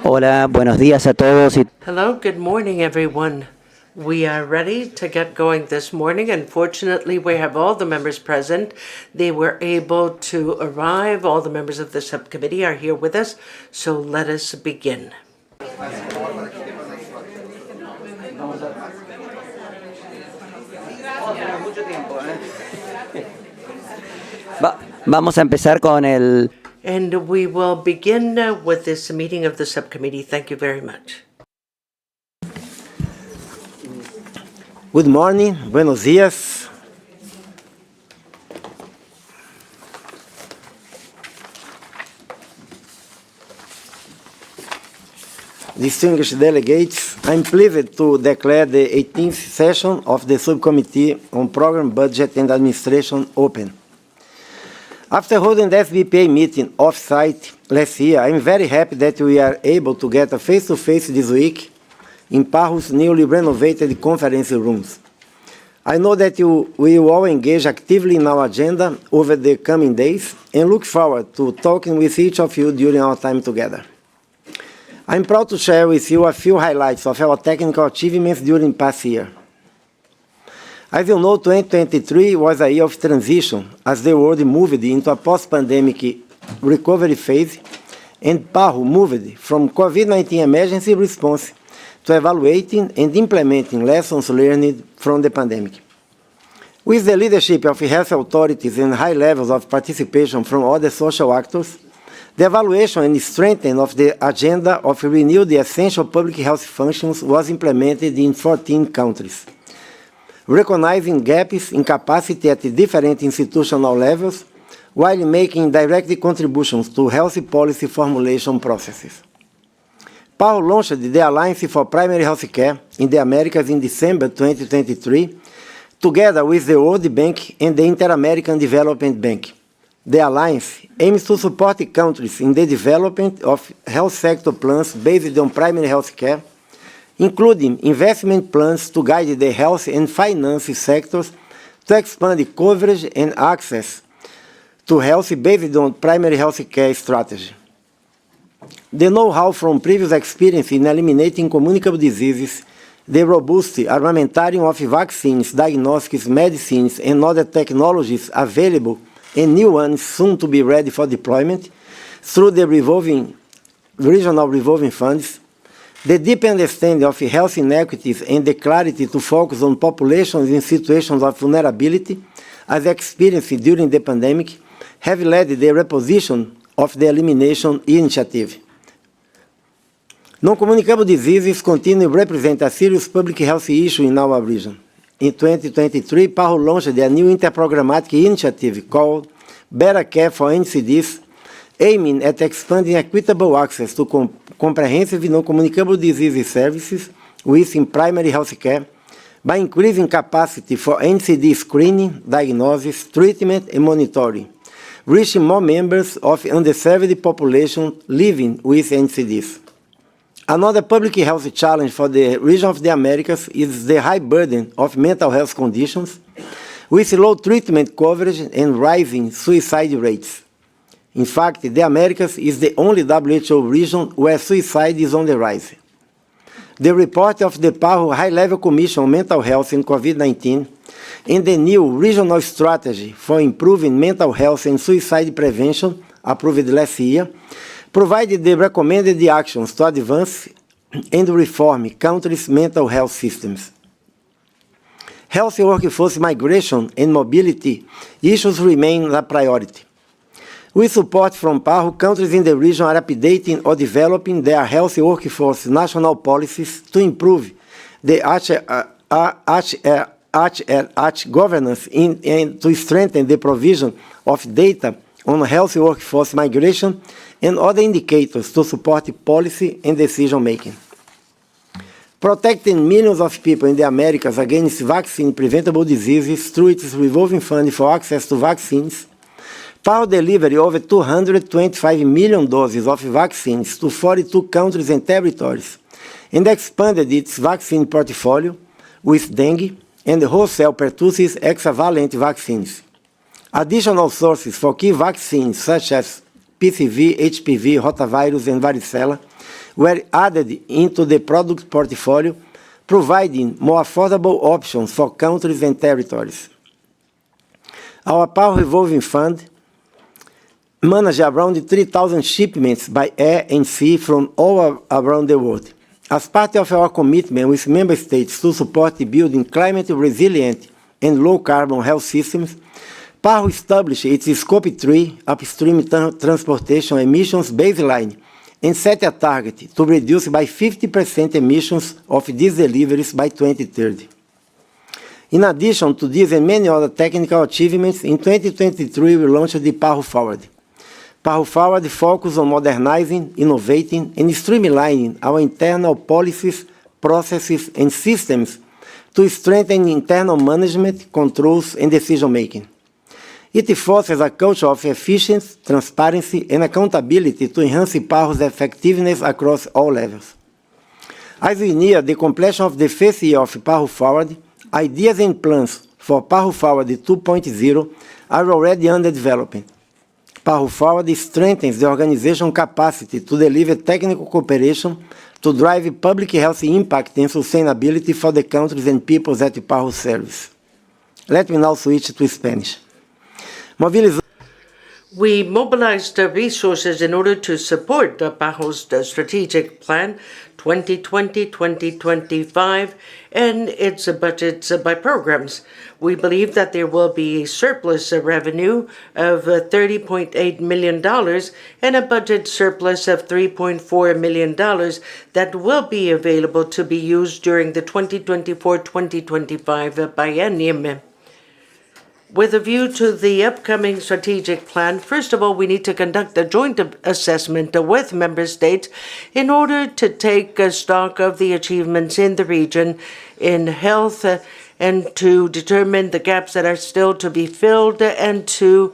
Hola, buenos días a todos. Hello, good morning, everyone. We are ready to get going this morning. Unfortunately, we have all the members present. They were able to arrive. All the members of the subcommittee are here with us. So let us begin. Vamos a empezar con el... And we will begin with this meeting of the subcommittee. Thank you very much. Good morning, buenos días. Distinguished delegates, I'm pleased to declare the 18th session of the Subcommittee on Program Budget and Administration open. After holding the SBPA meeting off-site last year, I'm very happy that we are able to get a face-to-face this week in Parro's newly renovated conference rooms. I know that you will all engage actively in our agenda over the coming days and look forward to talking with each of you during our time together. I'm proud to share with you a few highlights of our technical achievements during the past year. As you know, 2023 was a year of transition as the world moved into a post-pandemic recovery phase, and Parro moved from COVID-19 emergency response to evaluating and implementing lessons learned from the pandemic. With the leadership of health authorities and high levels of participation from other social actors, the evaluation and strengthening of the agenda of renew the essential public health functions was implemented in 14 countries, recognizing gaps in capacity at different institutional levels while making direct contributions to health policy formulation processes. Parro launched the Alliance for Primary Health Care in the Americas in December 2023, together with the World Bank and the Inter-American Development Bank. The Alliance aims to support countries in the development of health sector plans based on primary health care, including investment plans to guide the health and finance sectors to expand coverage and access to health based on primary health care strategy. The know-how from previous experience in eliminating communicable diseases, the robust armamentarium of vaccines, diagnostics, medicines, and other technologies available, and new ones soon to be ready for deployment through the regional revolving funds, the deep understanding of health inequities and the clarity to focus on populations in situations of vulnerability, as experienced during the pandemic, have led the reposition of the elimination initiative. Non-communicable diseases continue to represent a serious public health issue in our region. In 2023, Parro launched a new interprogrammatic initiative called Better Care for NCDs, aiming at expanding equitable access to comprehensive non-communicable disease services within primary health care by increasing capacity for NCD screening, diagnosis, treatment, and monitoring, reaching more members of underserved population living with NCDs. Another public health challenge for the region of the Americas is the high burden of mental health conditions, with low treatment coverage and rising suicide rates. In fact, the Americas is the only WHO region where suicide is on the rise. The report of the Parro High-Level Commission on Mental Health and COVID-19 and the new regional strategy for improving mental health and suicide prevention, approved last year, provided the recommended actions to advance and reform countries' mental health systems. Health workforce migration and mobility issues remain a priority. With support from Parro, countries in the region are updating or developing their health workforce national policies to improve the governance and to strengthen the provision of data on health workforce migration and other indicators to support policy and decision-making. Protecting millions of people in the Americas against vaccine-preventable diseases through its revolving fund for access to vaccines, Parro delivered over 225 million doses of vaccines to 42 countries and territories, and expanded its vaccine portfolio with dengue and wholesale pertussis hexavalent vaccines. Additional sources for key vaccines such as PCV, HPV, rotavirus, and varicella were added into the product portfolio, providing more affordable options for countries and territories. Our PAHO Revolving Fund managed around 3,000 shipments by air and sea from all around the world. As part of our commitment with member states to support building climate-resilient and low-carbon health systems, PAHO established its Scope 3 upstream transportation emissions baseline and set a target to reduce by 50% emissions of these deliveries by 2030. In addition to these and many other technical achievements, in 2023 we launched the PAHO Forward. PAHO Forward focuses on modernizing, innovating, and streamlining our internal policies, processes, and systems to strengthen internal management, controls, and decision-making. It fosters a culture of efficiency, transparency, and accountability to enhance PAHO's effectiveness across all levels. As we near the completion of the first year of PAHO Forward, ideas and plans for PAHO Forward 2.0 are already under development. PAHO Forward strengthens the organization's capacity to deliver technical cooperation to drive public health impact and sustainability for the countries and peoples that PAHO serves. Let me now switch to Spanish. We mobilized resources in order to support PAHO's strategic plan 2020-2025 and its budgets by programs. We believe that there will be a surplus revenue of $30.8 million and a budget surplus of $3.4 million that will be available to be used during the 2024-2025 biennium. With a view to the upcoming strategic plan, first of all, we need to conduct a joint assessment with member states in order to take stock of the achievements in the region in health and to determine the gaps that are still to be filled and to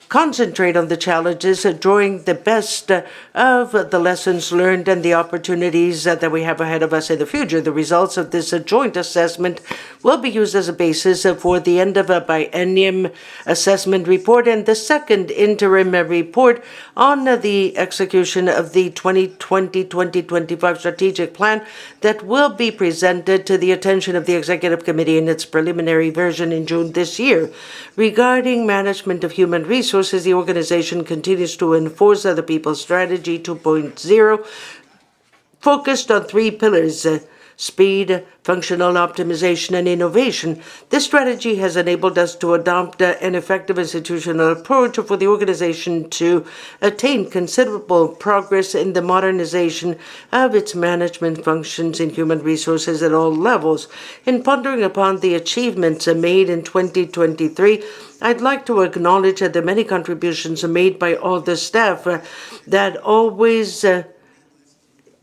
concentrate on the challenges, drawing the best of the lessons learned and the opportunities that we have ahead of us in the future. The results of this joint assessment will be used as a basis for the end of a biennium assessment report and the second interim report on the execution of the 2020-2025 strategic plan that will be presented to the attention of the Executive Committee in its preliminary version in June this year. Regarding management of human resources, the organization continues to enforce the People Strategy 2.0, focused on three pillars: speed, functional optimization, and innovation. This strategy has enabled us to adopt an effective institutional approach for the organization to attain considerable progress in the modernization of its management functions in human resources at all levels. In pondering upon the achievements made in 2023, I'd like to acknowledge the many contributions made by all the staff that always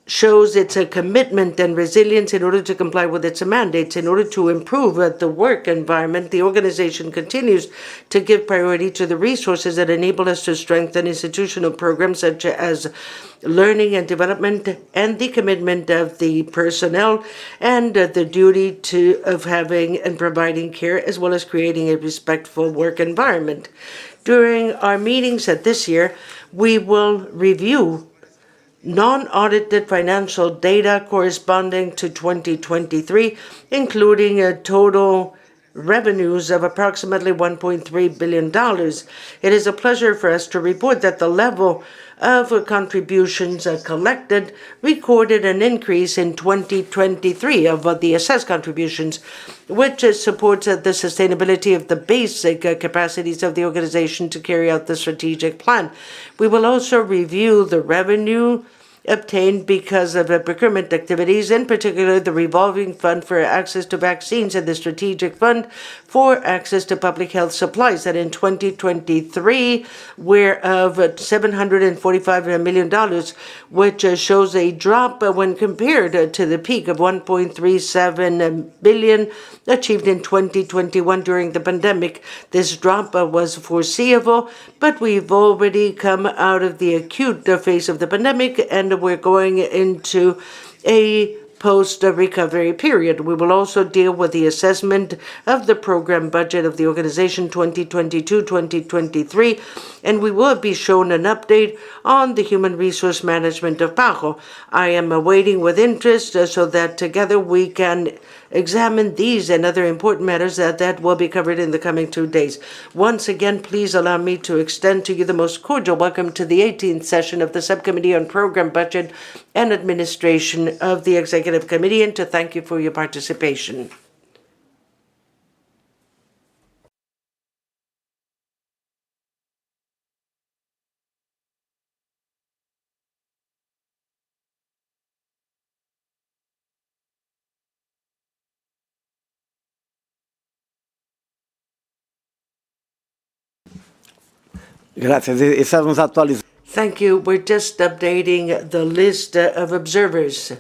shows its commitment and resilience in order to comply with its mandates. In order to improve the work environment, the organization continues to give priority to the resources that enable us to strengthen institutional programs such as learning and development and the commitment of the personnel and the duty of having and providing care, as well as creating a respectful work environment. During our meetings this year, we will review non-audited financial data corresponding to 2023, including total revenues of approximately $1.3 billion. It is a pleasure for us to report that the level of contributions collected recorded an increase in 2023 of the assessed contributions, which supports the sustainability of the basic capacities of the organization to carry out the strategic plan. We will also review the revenue obtained because of procurement activities, in particular the revolving fund for access to vaccines and the strategic fund for access to public health supplies that in 2023 were of $745 million, which shows a drop when compared to the peak of $1.37 billion achieved in 2021 during the pandemic. This drop was foreseeable, but we've already come out of the acute phase of the pandemic and we're going into a post-recovery period. We will also deal with the assessment of the program budget of the organization 2022-2023, and we will be shown an update on the human resource management of PAHO. I am awaiting with interest so that together we can examine these and other important matters that will be covered in the coming 2 days. Once again, please allow me to extend to you the most cordial welcome to the 18th session of the Subcommittee on Program Budget and Administration of the Executive Committee, and to thank you for your participation. Gracias. Estamos atualizando. Thank you. We're just updating the list of observers.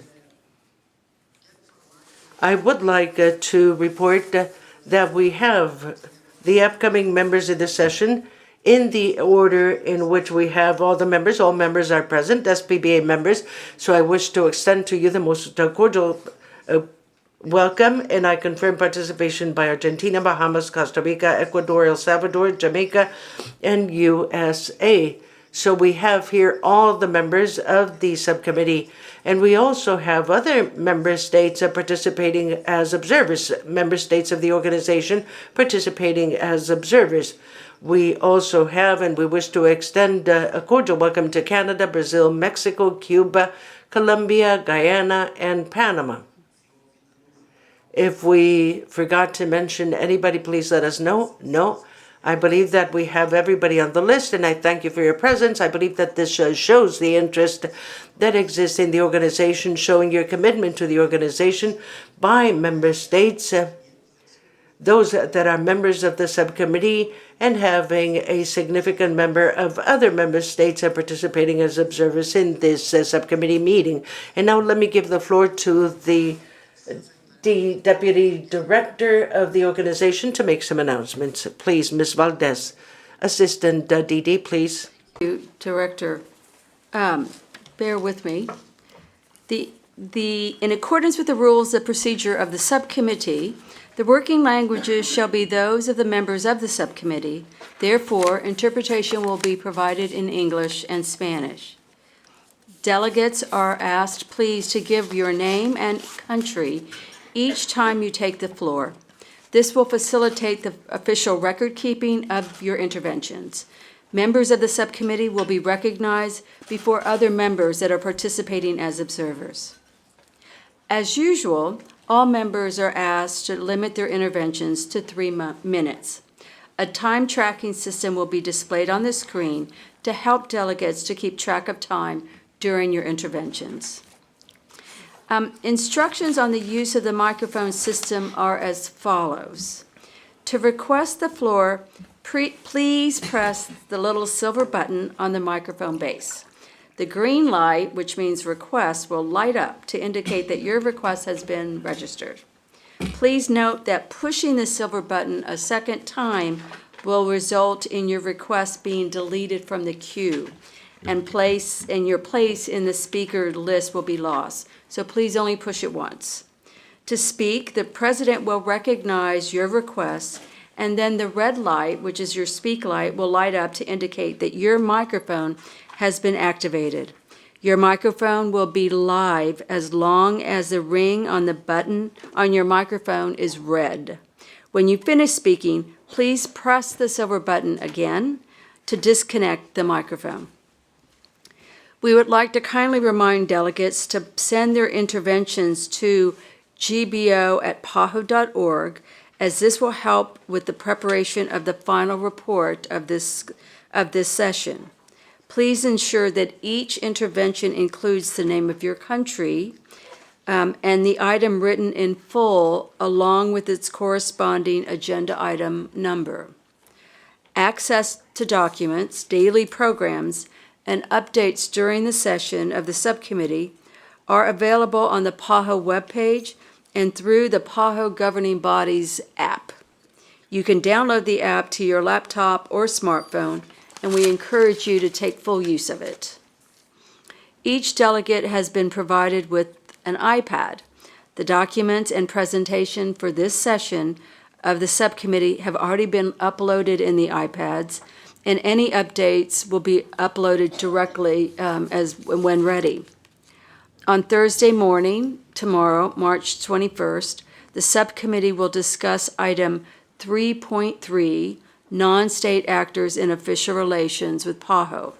I would like to report that we have the upcoming members of the session in the order in which we have all the members. All members are present, SPBA members. So I wish to extend to you the most cordial welcome, and I confirm participation by Argentina, Bahamas, Costa Rica, Ecuador, El Salvador, Jamaica, and USA. So we have here all the members of the subcommittee, and we also have other member states participating as observers, member states of the organization participating as observers. We also have, and we wish to extend a cordial welcome to Canada, Brazil, Mexico, Cuba, Colombia, Guyana, and Panama. If we forgot to mention anybody, please let us know. No, I believe that we have everybody on the list, and I thank you for your presence. I believe that this shows the interest that exists in the organization, showing your commitment to the organization by member states, those that are members of the subcommittee, and having a significant member of other member states participating as observers in this subcommittee meeting. And now let me give the floor to the Deputy Director of the organization to make some announcements. Please, Ms. Valdez. Assistant DD, please. Thank you, Director. Bear with me. In accordance with the rules of procedure of the subcommittee, the working languages shall be those of the members of the subcommittee. Therefore, interpretation will be provided in English and Spanish. Delegates are asked, please, to give your name and country each time you take the floor. This will facilitate the official record keeping of your interventions. Members of the subcommittee will be recognized before other members that are participating as observers. As usual, all members are asked to limit their interventions to 3 minutes. A time tracking system will be displayed on the screen to help delegates to keep track of time during your interventions. Instructions on the use of the microphone system are as follows. To request the floor, please press the little silver button on the microphone base. The green light, which means request, will light up to indicate that your request has been registered. Please note that pushing the silver button a second time will result in your request being deleted from the queue, and your place in the speaker list will be lost. So please only push it once. To speak, the President will recognize your request, and then the red light, which is your speak light, will light up to indicate that your microphone has been activated. Your microphone will be live as long as the ring on the button on your microphone is red. When you finish speaking, please press the silver button again to disconnect the microphone. We would like to kindly remind delegates to send their interventions to gbo@paho.org, as this will help with the preparation of the final report of this session. Please ensure that each intervention includes the name of your country and the item written in full along with its corresponding agenda item number. Access to documents, daily programs, and updates during the session of the subcommittee are available on the PAHO webpage and through the PAHO Governing Bodies app. You can download the app to your laptop or smartphone, and we encourage you to take full use of it. Each delegate has been provided with an iPad The documents and presentation for this session of the subcommittee have already been uploaded in the iPads, and any updates will be uploaded directly when ready. On Thursday morning, tomorrow, March 21st, the subcommittee will discuss item 3.3, non-state actors in official relations with PAHO.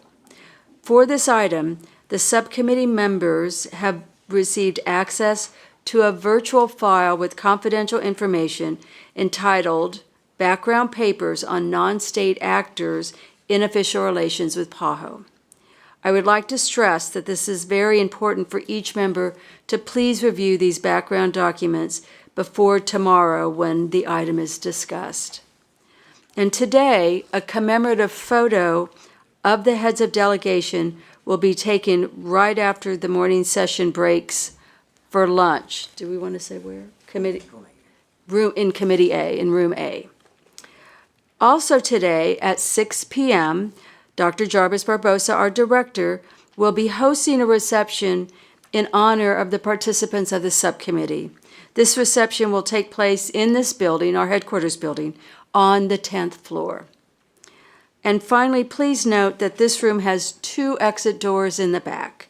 For this item, the subcommittee members have received access to a virtual file with confidential information entitled Background Papers on Non-State Actors in Official Relations with PAHO. I would like to stress that this is very important for each member to please review these background documents before tomorrow when the item is discussed. And today, a commemorative photo of the heads of delegation will be taken right after the morning session breaks for lunch. Do we want to say where? In Committee A, in Room A. Also today at 6 p.m., Dr. Jarvis Barbosa, our director, will be hosting a reception in honor of the participants of the subcommittee. This reception will take place in this building, our headquarters building, on the 10th floor. And finally, please note that this room has 2 exit doors in the back.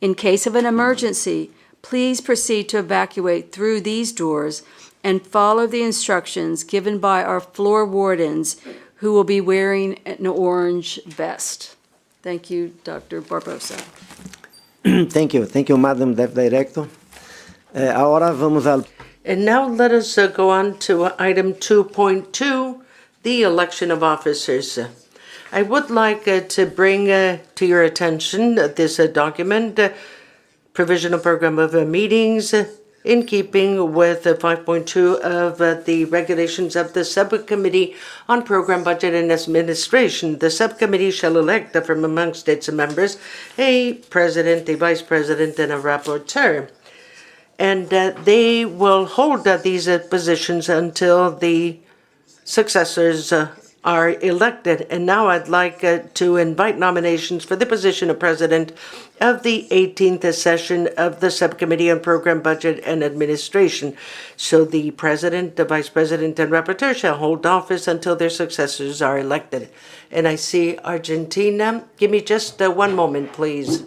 In case of an emergency, please proceed to evacuate through these doors and follow the instructions given by our floor wardens, who will be wearing an orange vest. Thank you, Dr. Barbosa. Thank you, Madam Deputy Director. Ahora vamos al... And now let us go on to item 2.2, the election of officers. I would like to bring to your attention this document, Provisional Program of Meetings, in keeping with 5.2 of the regulations of the Subcommittee on Program, Budget, and Administration. The subcommittee shall elect from amongst its members a president, a vice president, and a rapporteur. And they will hold these positions until the successors are elected. And now I'd like to invite nominations for the position of president of the 18th session of the Subcommittee on Program, Budget, and Administration. So the president, the vice president, and rapporteur shall hold office until their successors are elected. And I see Argentina. Give me just 1 moment, please.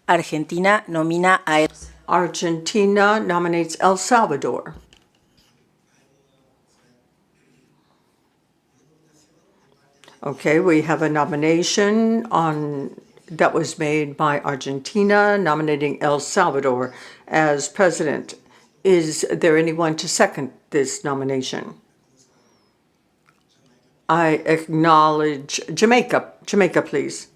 Argentina nomina a... Argentina nominates El Salvador. Okay, we have a nomination that was made by Argentina nominating El Salvador as president. Is there anyone to second this nomination? I acknowledge Jamaica. Jamaica, please.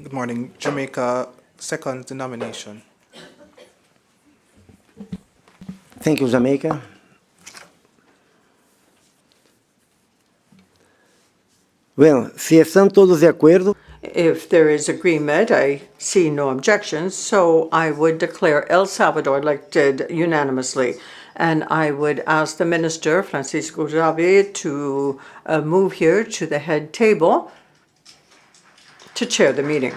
Good morning. Jamaica seconds the nomination. Thank you, Jamaica. Well, se estão todos de acordo... If there is agreement, I see no objections, so I would declare El Salvador elected unanimously. And I would ask the Minister, Francisco Javier, to move here to the head table to chair the meeting.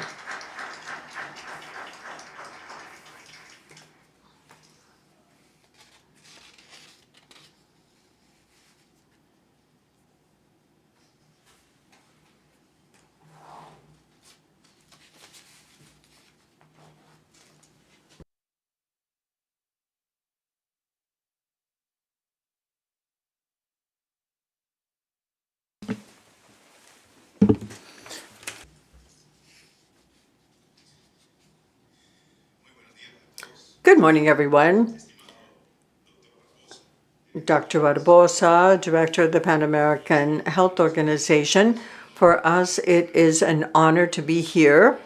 Good morning, everyone. Dr. Barbosa, Director of the Pan American Health Organization. For us, it is an honor to be here.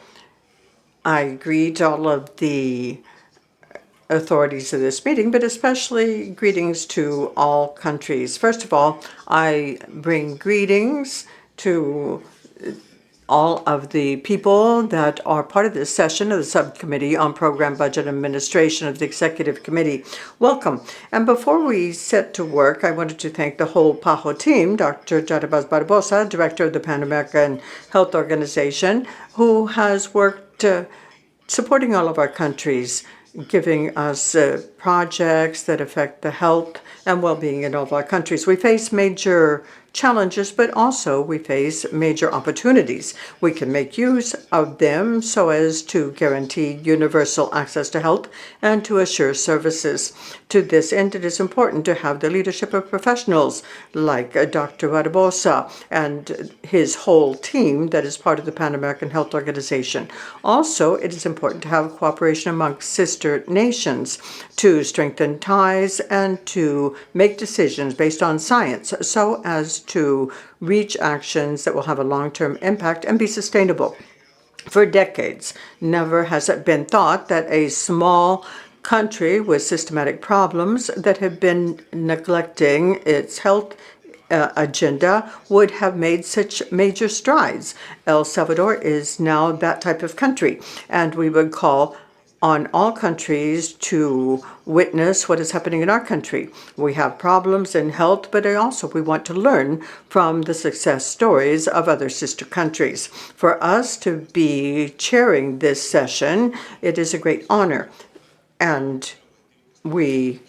I greet all of the authorities of this meeting, but especially greetings to all countries. First of all, I bring greetings to all of the people that are part of this session of the Subcommittee on Program Budget Administration of the Executive Committee. Welcome. And before we set to work, I wanted to thank the whole PAHO team, Dr. Jarbas Barbosa, Director of the Pan American Health Organization, who has worked supporting all of our countries, giving us projects that affect the health and well-being in all of our countries. We face major challenges, but also we face major opportunities. We can make use of them so as to guarantee universal access to health and to assure services. To this end, it is important to have the leadership of professionals like Dr. Barbosa and his whole team that is part of the Pan American Health Organization. Also, it is important to have cooperation amongst sister nations to strengthen ties and to make decisions based on science so as to reach actions that will have a long-term impact and be sustainable. For decades, never has it been thought that a small country with systematic problems that have been neglecting its health agenda would have made such major strides. El Salvador is now that type of country, and we would call on all countries to witness what is happening in our country. We have problems in health, but we want to learn from the success stories of other sister countries. For us to be chairing this session, it is a great honor, and we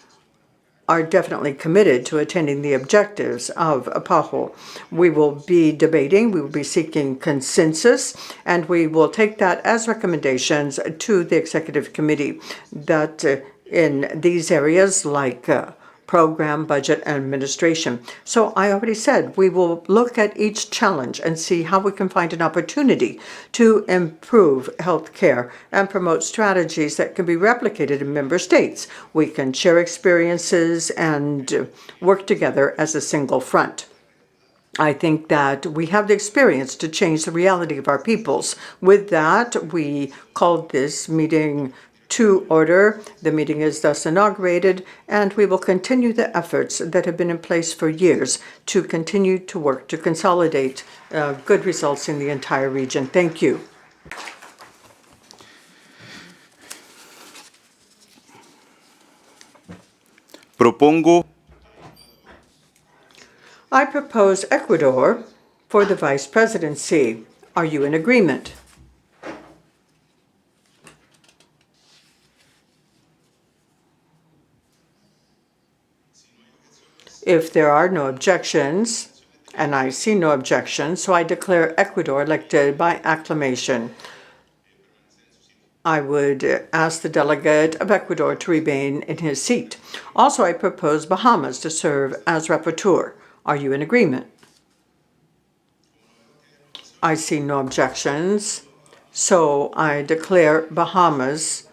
are definitely committed to attending the objectives of PAHO. We will be debating, we will be seeking consensus, and we will take that as recommendations to the Executive Committee that in these areas like program, budget, and administration. So I already said we will look at each challenge and see how we can find an opportunity to improve health care and promote strategies that can be replicated in member states. We can share experiences and work together as a single front. I think that we have the experience to change the reality of our peoples. With that, we called this meeting to order. The meeting is thus inaugurated, and we will continue the efforts that have been in place for years to continue to work to consolidate good results in the entire region. Thank you. I propose Ecuador for the vice presidency. Are you in agreement? If there are no objections, and I see no objections, so I declare Ecuador elected by acclamation. I would ask the delegate of Ecuador to remain in his seat. Also, I propose Bahamas to serve as rapporteur. Are you in agreement? I see no objections, so I declare Bahamas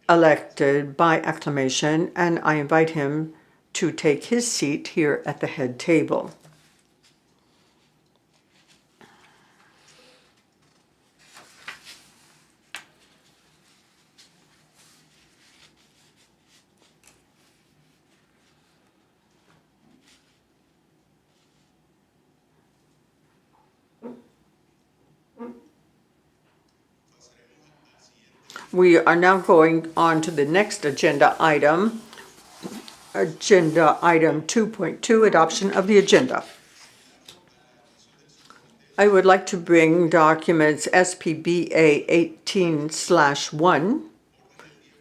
elected by acclamation, and I invite him to take his seat here at the head table. We are now going on to the next agenda item. Agenda item 2.2, adoption of the agenda. I would like to bring documents SPBA18/1,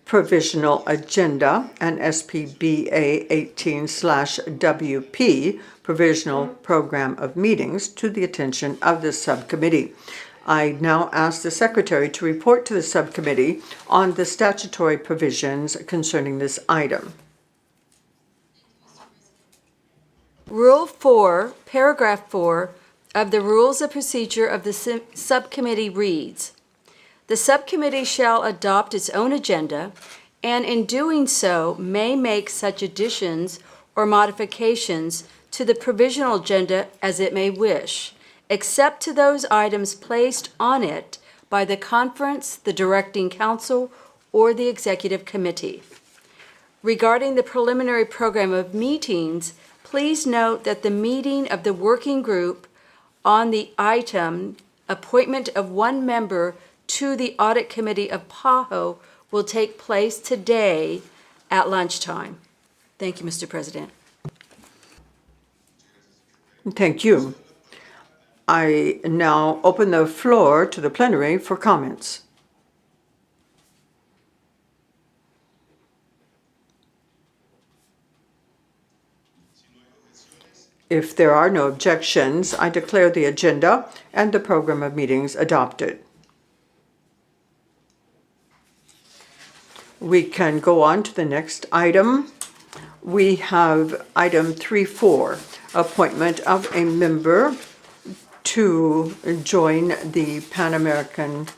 provisional agenda, and SPBA18/WP, provisional program of meetings, to the attention of the subcommittee. I now ask the Secretary to report to the subcommittee on the statutory provisions concerning this item. Rule 4, paragraph 4 of the Rules of Procedure of the subcommittee reads, "The subcommittee shall adopt its own agenda, and in doing so may make such additions or modifications to the provisional agenda as it may wish, except to those items placed on it by the conference, the directing council, or the Executive Committee. Regarding the preliminary program of meetings, please note that the meeting of the working group on the item appointment of one member to the Audit Committee of PAHO will take place today at lunchtime. Thank you, Mr. President. Thank you. I now open the floor to the plenary for comments. If there are no objections, I declare the agenda and the program of meetings adopted. We can go on to the next item. We have item 3.4, appointment of a member to join the Pan-American,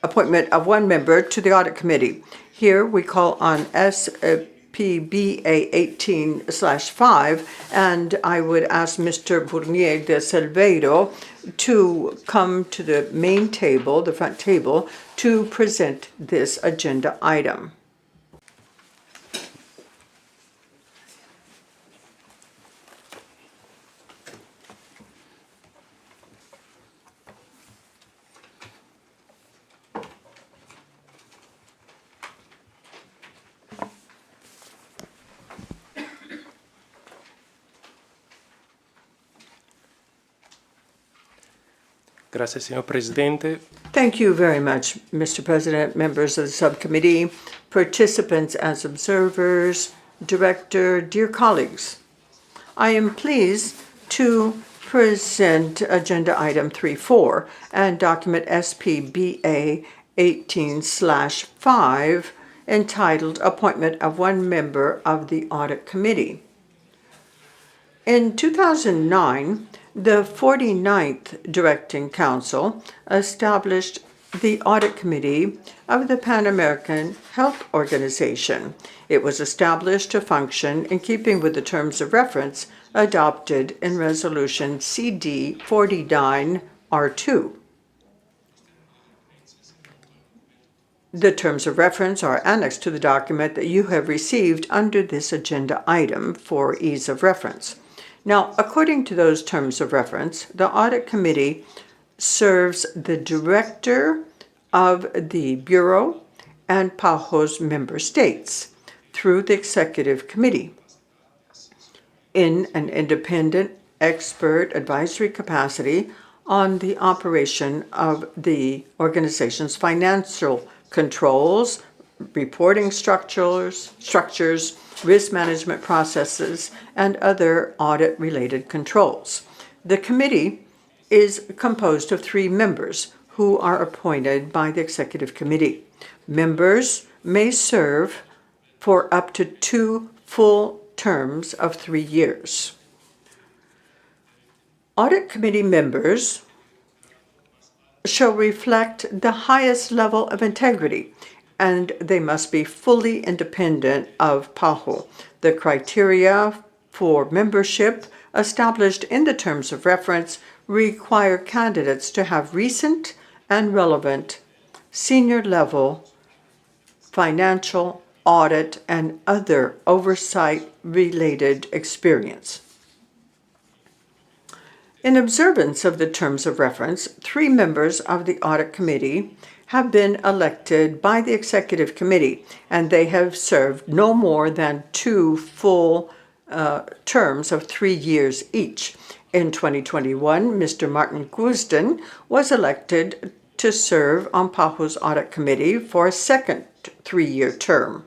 appointment of one member to the Audit Committee. Here we call on SPBA18/5, and I would ask Mr. Bournier de Silveiro to come to the main table, the front table, to present this agenda item. Gracias, señor presidente. Thank you very much, Mr. President, members of the subcommittee, participants as observers, director, dear colleagues. I am pleased to present agenda item 3.4 and document SPBA 18/5 entitled Appointment of One Member of the Audit Committee. In 2009, the 49th Directing Council established the Audit Committee of the Pan American Health Organization. It was established to function in keeping with the terms of reference adopted in Resolution CD 49R2. The terms of reference are annexed to the document that you have received under this agenda item for ease of reference. Now, according to those terms of reference, the Audit Committee serves the Director of the Bureau and PAHO's member states through the Executive Committee in an independent expert advisory capacity on the operation of the organization's financial controls, reporting structures, risk management processes, and other audit-related controls. The committee is composed of 3 members who are appointed by the Executive Committee. Members may serve for up to 2 full terms of 3 years. Audit Committee members shall reflect the highest level of integrity, and they must be fully independent of PAHO. The criteria for membership established in the terms of reference require candidates to have recent and relevant senior level financial, audit, and other oversight-related experience. In observance of the terms of reference, 3 members of the Audit Committee have been elected by the Executive Committee, and they have served no more than 2 full terms of 3 years each. In 2021, Mr. Martin Guzden was elected to serve on PAHO's Audit Committee for a second 3-year term,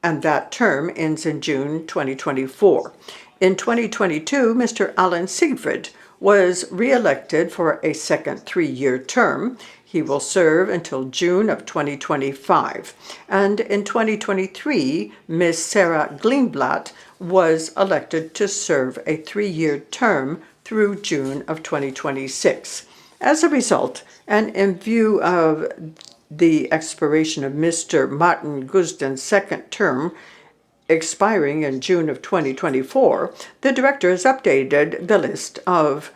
and that term ends in June 2024. In 2022, Mr. Alan Siegfried was re-elected for a second 3-year term. He will serve until June of 2025. And in 2023, Ms. Sarah Greenblatt was elected to serve a 3-year term through June of 2026. As a result, and in view of the expiration of Mr. Martin Guzden's second term, expiring in June of 2024, the Director has updated the list of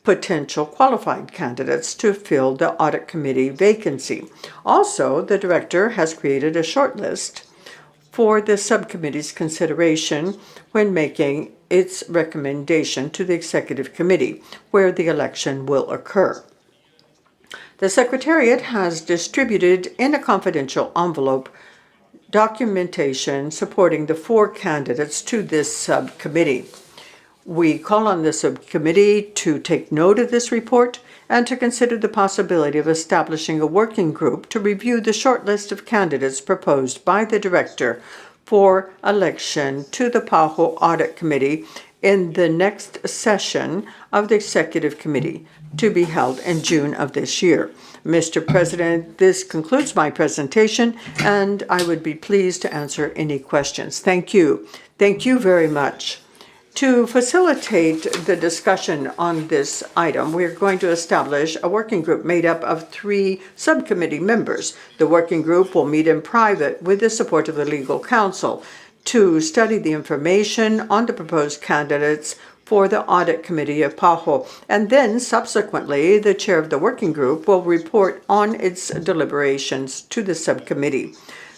potential qualified candidates to fill the Audit Committee vacancy. Also, the Director has created a shortlist for the subcommittee's consideration when making its recommendation to the Executive Committee, where the election will occur. The Secretariat has distributed in a confidential envelope documentation supporting the 4 candidates to this subcommittee. We call on the subcommittee to take note of this report and to consider the possibility of establishing a working group to review the short list of candidates proposed by the Director for election to the PAHO Audit Committee in the next session of the Executive Committee to be held in June of this year. Mr. President, this concludes my presentation, and I would be pleased to answer any questions. Thank you. Thank you very much. To facilitate the discussion on this item, we're going to establish a working group made up of 3 subcommittee members. The working group will meet in private with the support of the legal counsel to study the information on the proposed candidates for the Audit Committee of PAHO, and then subsequently the chair of the working group will report on its deliberations to the subcommittee.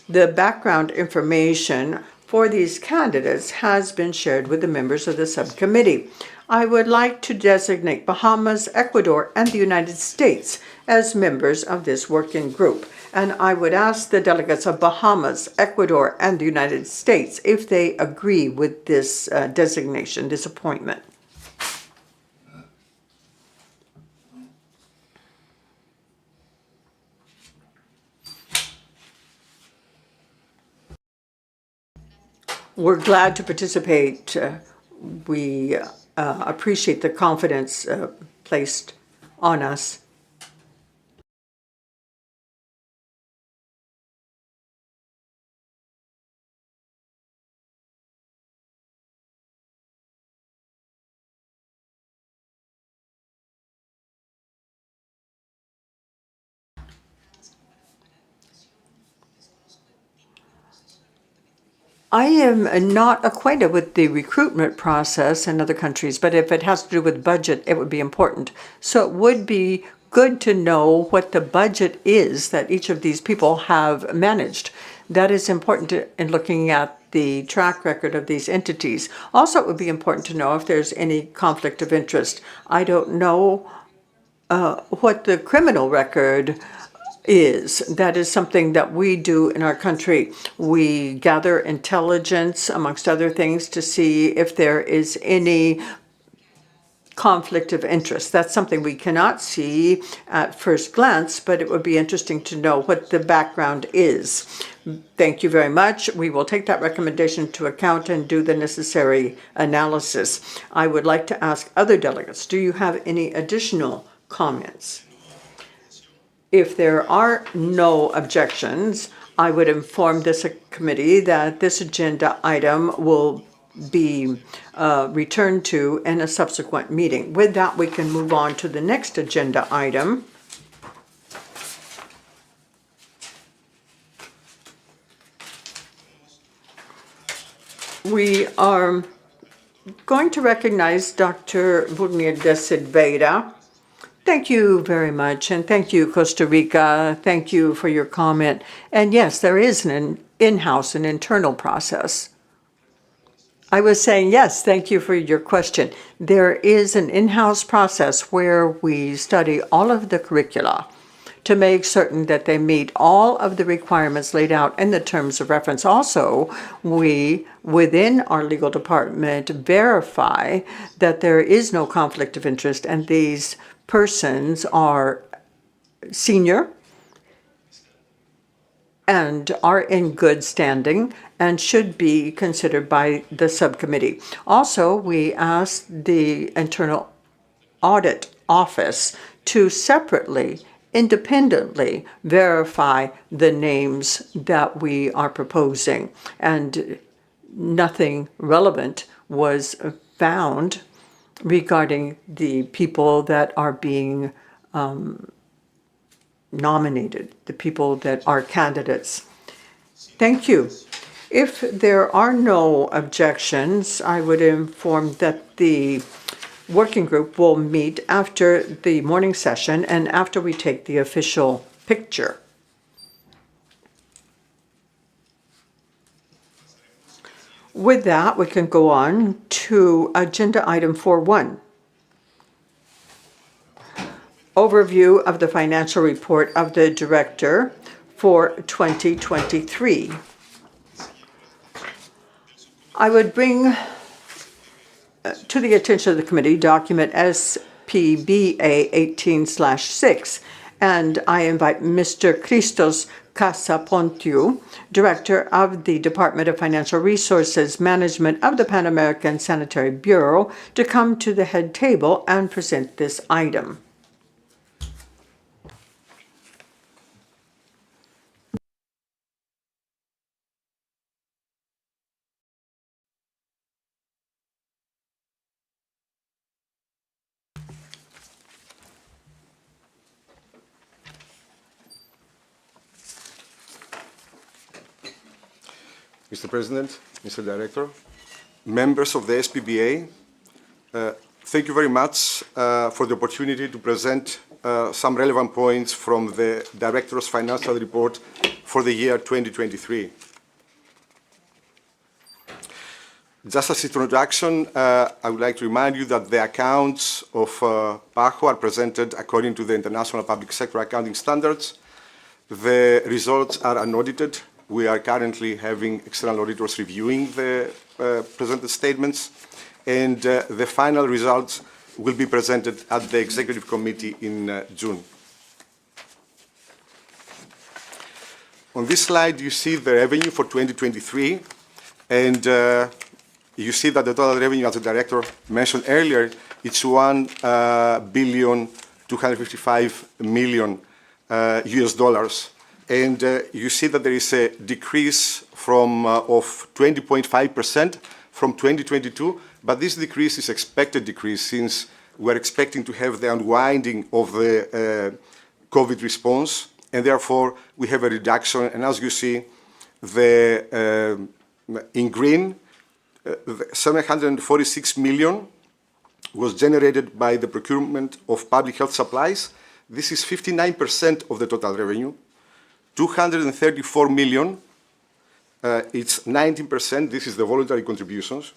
The background information for these candidates has been shared with the members of the subcommittee. I would like to designate Bahamas, Ecuador, and the United States as members of this working group. And I would ask the delegates of Bahamas, Ecuador, and the United States if they agree with this designation, this appointment. We're glad to participate. We appreciate the confidence placed on us. I am not acquainted with the recruitment process in other countries, but if it has to do with budget, it would be important. So it would be good to know what the budget is that each of these people have managed. That is important in looking at the track record of these entities. Also, it would be important to know if there's any conflict of interest. I don't know what the criminal record is. That is something that we do in our country. We gather intelligence, amongst other things, to see if there is any conflict of interest. That's something we cannot see at first glance, but it would be interesting to know what the background is. Thank you very much. We will take that recommendation into account and do the necessary analysis. I would like to ask other delegates, do you have any additional comments? If there are no objections, I would inform this committee that this agenda item will be returned to in a subsequent meeting. With that, we can move on to the next agenda item. We are going to recognize Dr. Burnier de Silveira. Thank you very much, and thank you, Costa Rica. Thank you for your comment. And yes, there is an in-house, an internal process. I was saying, yes, thank you for your question. There is an in-house process where we study all of the curricula to make certain that they meet all of the requirements laid out in the terms of reference. Also, we, within our legal department, verify that there is no conflict of interest, and these persons are senior and are in good standing and should be considered by the subcommittee. Also, we ask the Internal Audit Office to separately, independently verify the names that we are proposing, and nothing relevant was found regarding the people that are being nominated, the people that are candidates. Thank you. If there are no objections, I would inform that the working group will meet after the morning session and after we take the official picture. With that, we can go on to agenda item 4.1. Overview of the financial report of the director for 2023. I would bring to the attention of the committee document SPBA18/6, and I invite Mr. Christos Casapontiu, Director of the Department of Financial Resources Management of the Pan American Sanitary Bureau, to come to the head table and present this item. Mr. President, Mr. Director, members of the SPBA, thank you very much for the opportunity to present some relevant points from the Director's financial report for the year 2023. Just as introduction, I would like to remind you that the accounts of PAHO are presented according to the International Public Sector Accounting Standards. The results are unaudited. We are currently having external auditors reviewing the presented statements, and the final results will be presented at the Executive Committee in June. On this slide, you see the revenue for 2023, and you see that the total revenue, as the Director mentioned earlier, it's $1,255,000,000 US dollars. And you see that there is a decrease of 20.5% from 2022, but this decrease is expected decrease since we're expecting to have the unwinding of the COVID response, and therefore we have a reduction. And as you see, in green, 746 million was generated by the procurement of public health supplies. This is 59% of the total revenue. 234 million, it's 19%, this is the voluntary contributions.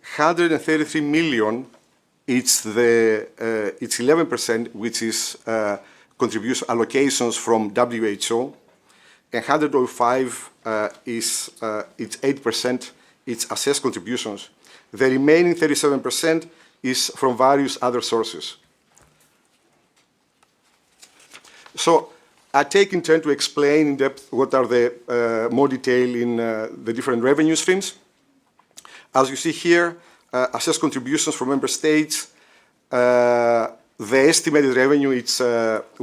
133 million, it's 11%, which is contribution allocations from WHO. And 105 it's 8%, it's assessed contributions. The remaining 37% is from various other sources. So I take in turn to explain in depth what are the more detail in the different revenue streams. As you see here, assessed contributions from member states. The estimated revenue, we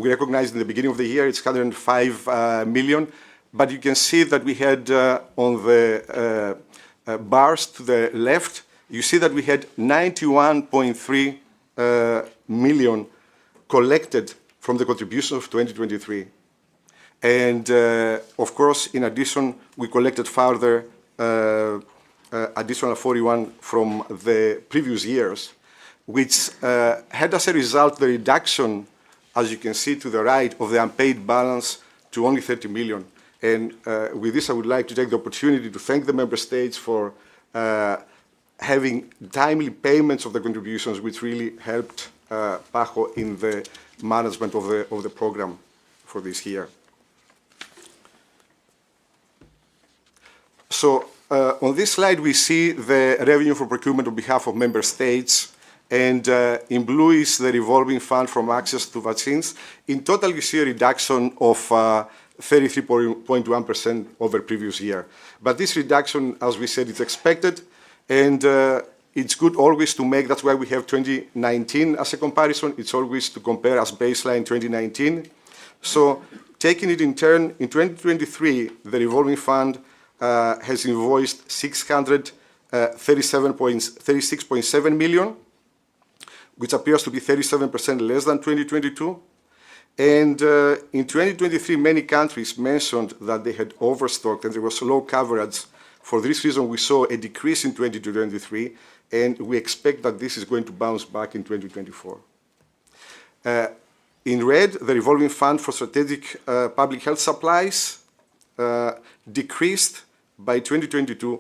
recognized in the beginning of the year, it's 105 million. But you can see that we had on the bars to the left, you see that we had 91.3 million collected from the contribution of 2023. And of course, in addition, we collected further additional 41 from the previous years, which had as a result the reduction, as you can see to the right, of the unpaid balance to only 30 million. And with this, I would like to take the opportunity to thank the member states for having timely payments of the contributions, which really helped PAHO in the management of the program for this year. So on this slide, we see the revenue for procurement on behalf of member states, and in blue is the revolving fund from access to vaccines. In total, you see a reduction of 33.1% over previous year. But this reduction, as we said, is expected, and it's good always to make, that's why we have 2019 as a comparison. It's always to compare as baseline 2019. So taking it in turn, in 2023, the revolving fund has invoiced 636.7 million, which appears to be 37% less than 2022. And in 2023, many countries mentioned that they had overstocked and there was low coverage. For this reason, we saw a decrease in 2023. and we expect that this is going to bounce back in 2024. In red, the revolving fund for strategic public health supplies decreased by 2022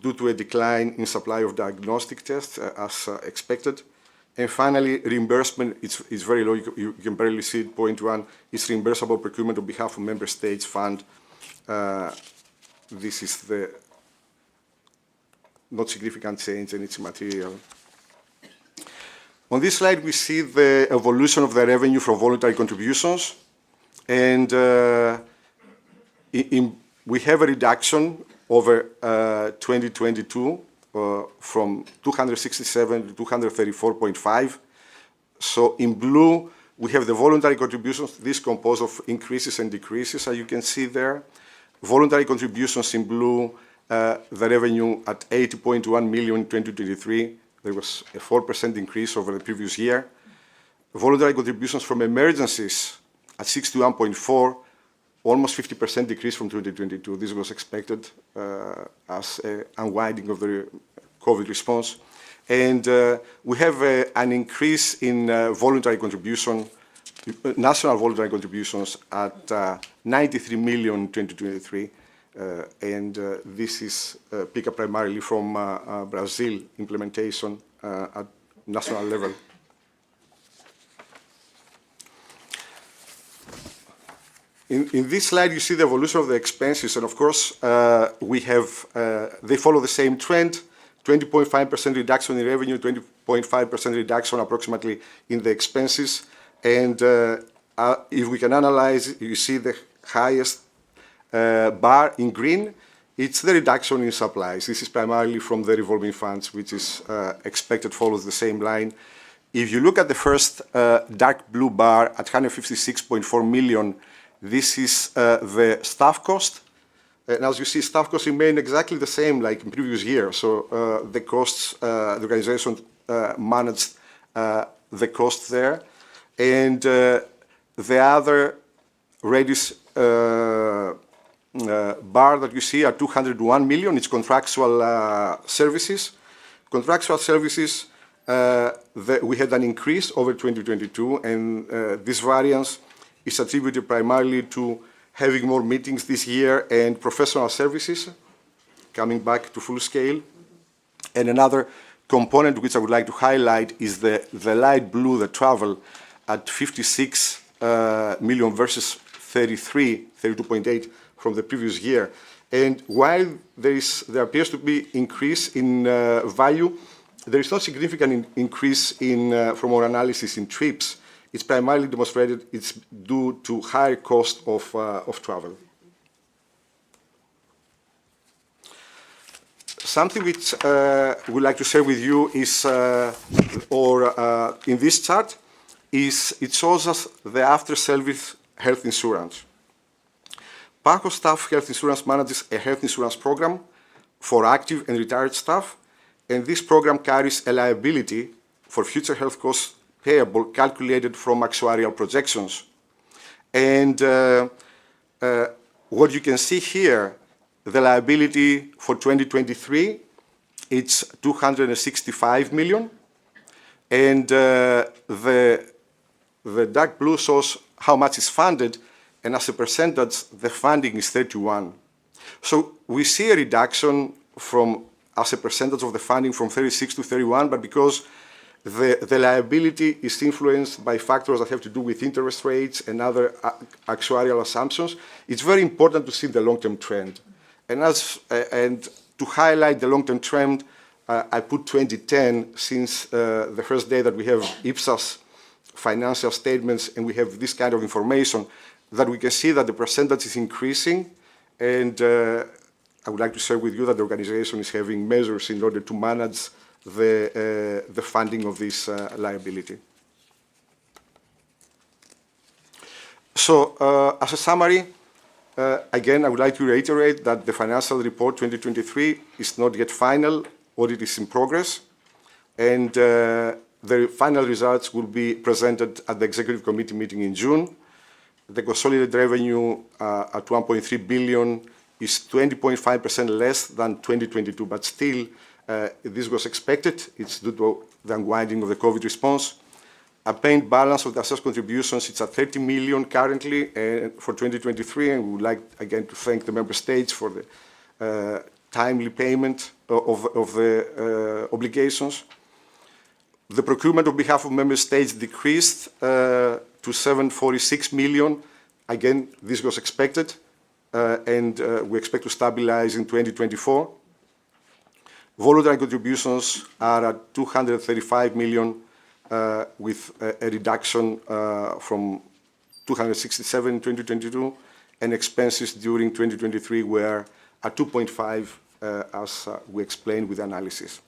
due to a decline in supply of diagnostic tests, as expected. And finally, reimbursement is very low. You can barely see it, 0.1. It's reimbursable procurement on behalf of member states fund. This is the not significant change, and it's material. On this slide, we see the evolution of the revenue from voluntary contributions. And we have a reduction over 2022 from 267 to 234.5. So in blue, we have the voluntary contributions. This composed of increases and decreases, as you can see there. Voluntary contributions in blue, the revenue at 80.1 million in 2023. There was a 4% increase over the previous year. Voluntary contributions from emergencies at 61.4, almost 50% decrease from 2022. This was expected as an unwinding of the COVID response. And we have an increase in voluntary contribution, national voluntary contributions at 93 million in 2023. And this is picked up primarily from Brazil implementation at national level. In this slide, you see the evolution of the expenses, and of course, we have they follow the same trend: 20.5% reduction in revenue, 20.5% reduction approximately in the expenses. And if we can analyze, you see the highest bar in green. It's the reduction in supplies. This is primarily from the revolving funds, which is expected follows the same line. If you look at the first dark blue bar at 156.4 million, this is the staff cost. And as you see, staff costs remain exactly the same like in previous year. So the costs, the organization managed the costs there. And the other reddish bar that you see at 201 million, it's contractual services. Contractual services, we had an increase over 2022, and this variance is attributed primarily to having more meetings this year and professional services coming back to full scale. And another component which I would like to highlight is the light blue, the travel, at 56 million versus 32.8 from the previous year. And while there appears to be increase in value, there is no significant increase from our analysis in trips. It's primarily demonstrated it's due to higher cost of travel. Something which we'd like to share with you is, in this chart, it shows us the after-service health insurance. PAHO staff health insurance manages a health insurance program for active and retired staff, and this program carries a liability for future health costs payable calculated from actuarial projections. And what you can see here, the liability for 2023, it's 265 million. And the dark blue shows how much is funded, and as a percentage, the funding is 31. So we see a reduction as a percentage of the funding from 36 to 31, but because the liability is influenced by factors that have to do with interest rates and other actuarial assumptions, it's very important to see the long-term trend. And to highlight the long-term trend, I put 2010 since the first day that we have IPSAS financial statements and we have this kind of information, that we can see that the percentage is increasing. And I would like to share with you that the organization is having measures in order to manage the funding of this liability. So as a summary, again, I would like to reiterate that the financial report 2023 is not yet final. Audit is in progress. And the final results will be presented at the Executive Committee meeting in June. The consolidated revenue at 1.3 billion is 20.5% less than 2022, but still This was expected. It's due to the unwinding of the COVID response. A paid balance of the assessed contributions, it's at 30 million currently for 2023, and we would like again to thank the member states for the timely payment of the obligations. The procurement on behalf of member states decreased to 746 million. Again, this was expected, and we expect to stabilize in 2024. Voluntary contributions are at 235 million, with a reduction from 267 in 2022, and expenses during 2023 were at 2.5, as we explained with analysis.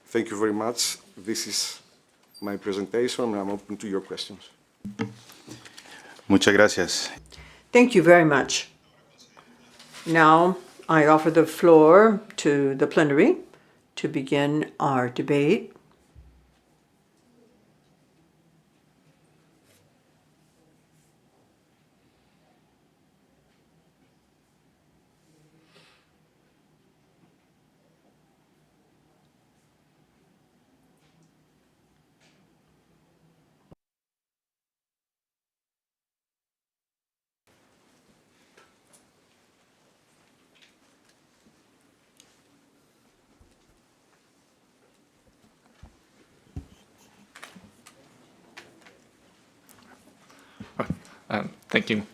Thank you very much. This is my presentation, and I'm open to your questions. Muchas gracias. Thank you very much. Now, I offer the floor to the plenary to begin our debate. Thank you.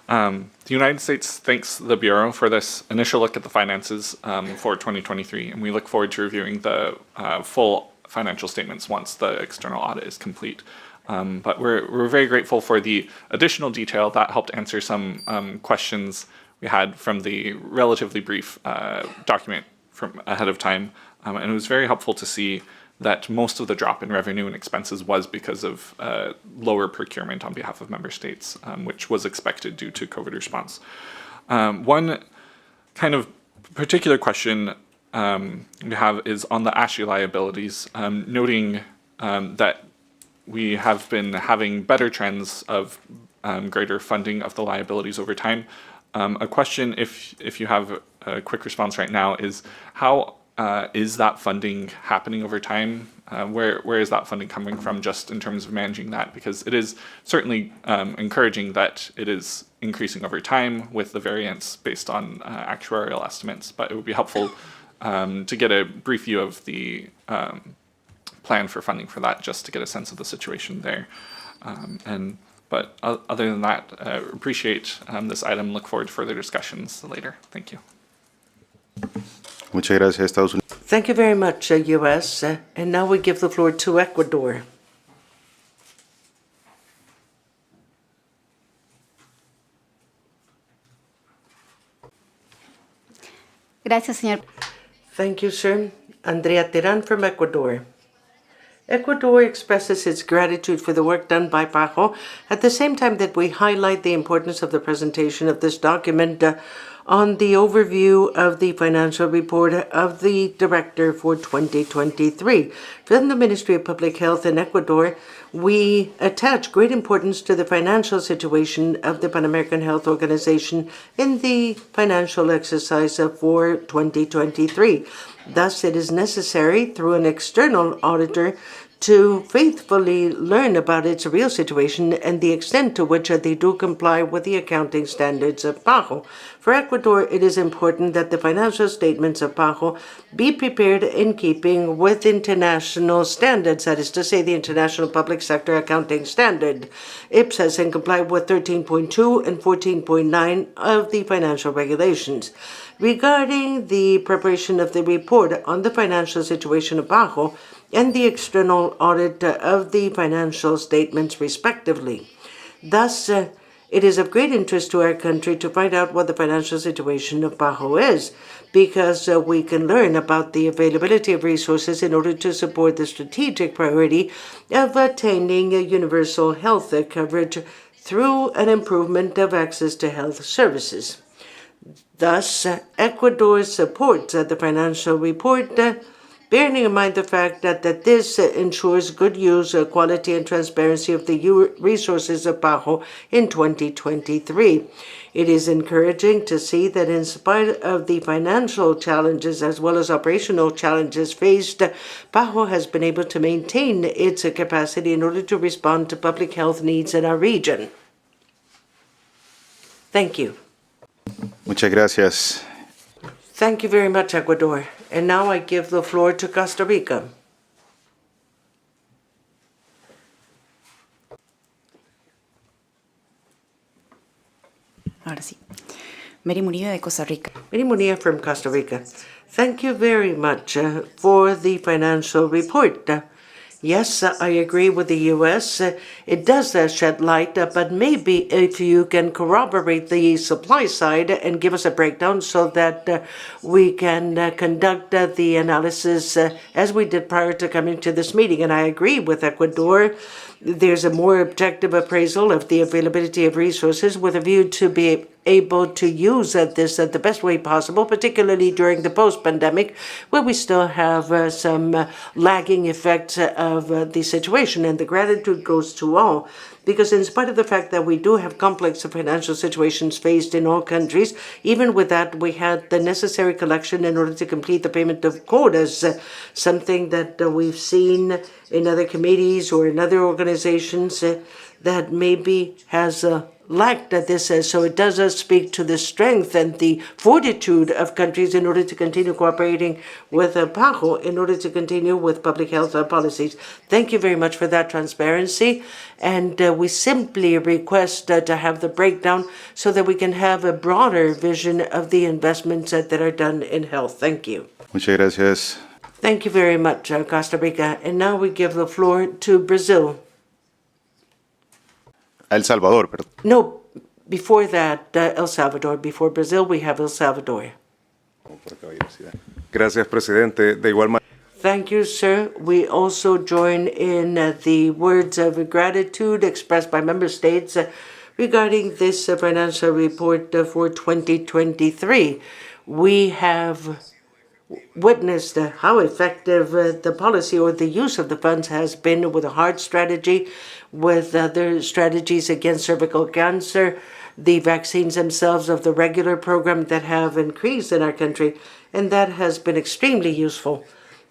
The United States thanks the Bureau for this initial look at the finances for 2023, and we look forward to reviewing the full financial statements once the external audit is complete. But we're very grateful for the additional detail that helped answer some questions we had from the relatively brief document from ahead of time, and it was very helpful to see that most of the drop in revenue and expenses was because of lower procurement on behalf of member states, which was expected due to COVID response. One kind of particular question we have is on the ASHI liabilities, noting that we have been having better trends of greater funding of the liabilities over time. A question, if you have a quick response right now, is how is that funding happening over time? Where is that funding coming from, just in terms of managing that? Because it is certainly encouraging that it is increasing over time with the variance based on actuarial estimates, but it would be helpful to get a brief view of the plan for funding for that, just to get a sense of the situation there. But other than that, appreciate this item, look forward to further discussions later. Thank you. Muchas gracias, Estados Unidos. Thank you very much, U.S. And now we give the floor to Ecuador. Gracias, señor. Thank you, sir. Andrea Terán from Ecuador. Ecuador expresses its gratitude for the work done by PAHO at the same time that we highlight the importance of the presentation of this document on the overview of the financial report of the Director for 2023. From the Ministry of Public Health in Ecuador, we attach great importance to the financial situation of the Pan American Health Organization in the financial exercise for 2023. Thus, it is necessary, through an external auditor, to faithfully learn about its real situation and the extent to which they do comply with the accounting standards of PAHO. For Ecuador, it is important that the financial statements of PAHO be prepared in keeping with international standards, that is to say, the International Public Sector Accounting Standard, IPSAS, and comply with 13.2 and 14.9 of the financial regulations. Regarding the preparation of the report on the financial situation of PAHO and the external audit of the financial statements, respectively. Thus, it is of great interest to our country to find out what the financial situation of PAHO is, because we can learn about the availability of resources in order to support the strategic priority of attaining a universal health coverage through an improvement of access to health services. Thus, Ecuador supports the financial report bearing in mind the fact that this ensures good use, quality, and transparency of the resources of PAHO in 2023. It is encouraging to see that in spite of the financial challenges as well as operational challenges faced, PAHO has been able to maintain its capacity in order to respond to public health needs in our region. Thank you. Muchas gracias. Thank you very much, Ecuador. And now I give the floor to Costa Rica. Ahora sí. Mary Murillo de Costa Rica. Mary Murillo from Costa Rica. Thank you very much for the financial report. Yes, I agree with the U.S. It does shed light, but maybe if you can corroborate the supply side and give us a breakdown so that we can conduct the analysis as we did prior to coming to this meeting. And I agree with Ecuador. There's a more objective appraisal of the availability of resources with a view to be able to use this the best way possible, particularly during the post-pandemic, where we still have some lagging effects of the situation. And the gratitude goes to all, because in spite of the fact that we do have complex financial situations faced in all countries, even with that, we had the necessary collection in order to complete the payment of quotas, something that we've seen in other committees or in other organizations that maybe has lacked this. So it does speak to the strength and the fortitude of countries in order to continue cooperating with PAHO, in order to continue with public health policies. Thank you very much for that transparency. And we simply request to have the breakdown so that we can have a broader vision of the investments that are done in health. Thank you. Muchas gracias. Thank you very much, Costa Rica. And now we give the floor to Brazil. El Salvador, perdón. No, before that, El Salvador. Before Brazil, we have El Salvador. Gracias, presidente. De igual manera. Thank you, sir. We also join in the words of gratitude expressed by member states regarding this financial report for 2023. We have witnessed how effective the policy or the use of the funds has been with a heart strategy, with other strategies against cervical cancer, the vaccines themselves of the regular program that have increased in our country, and that has been extremely useful.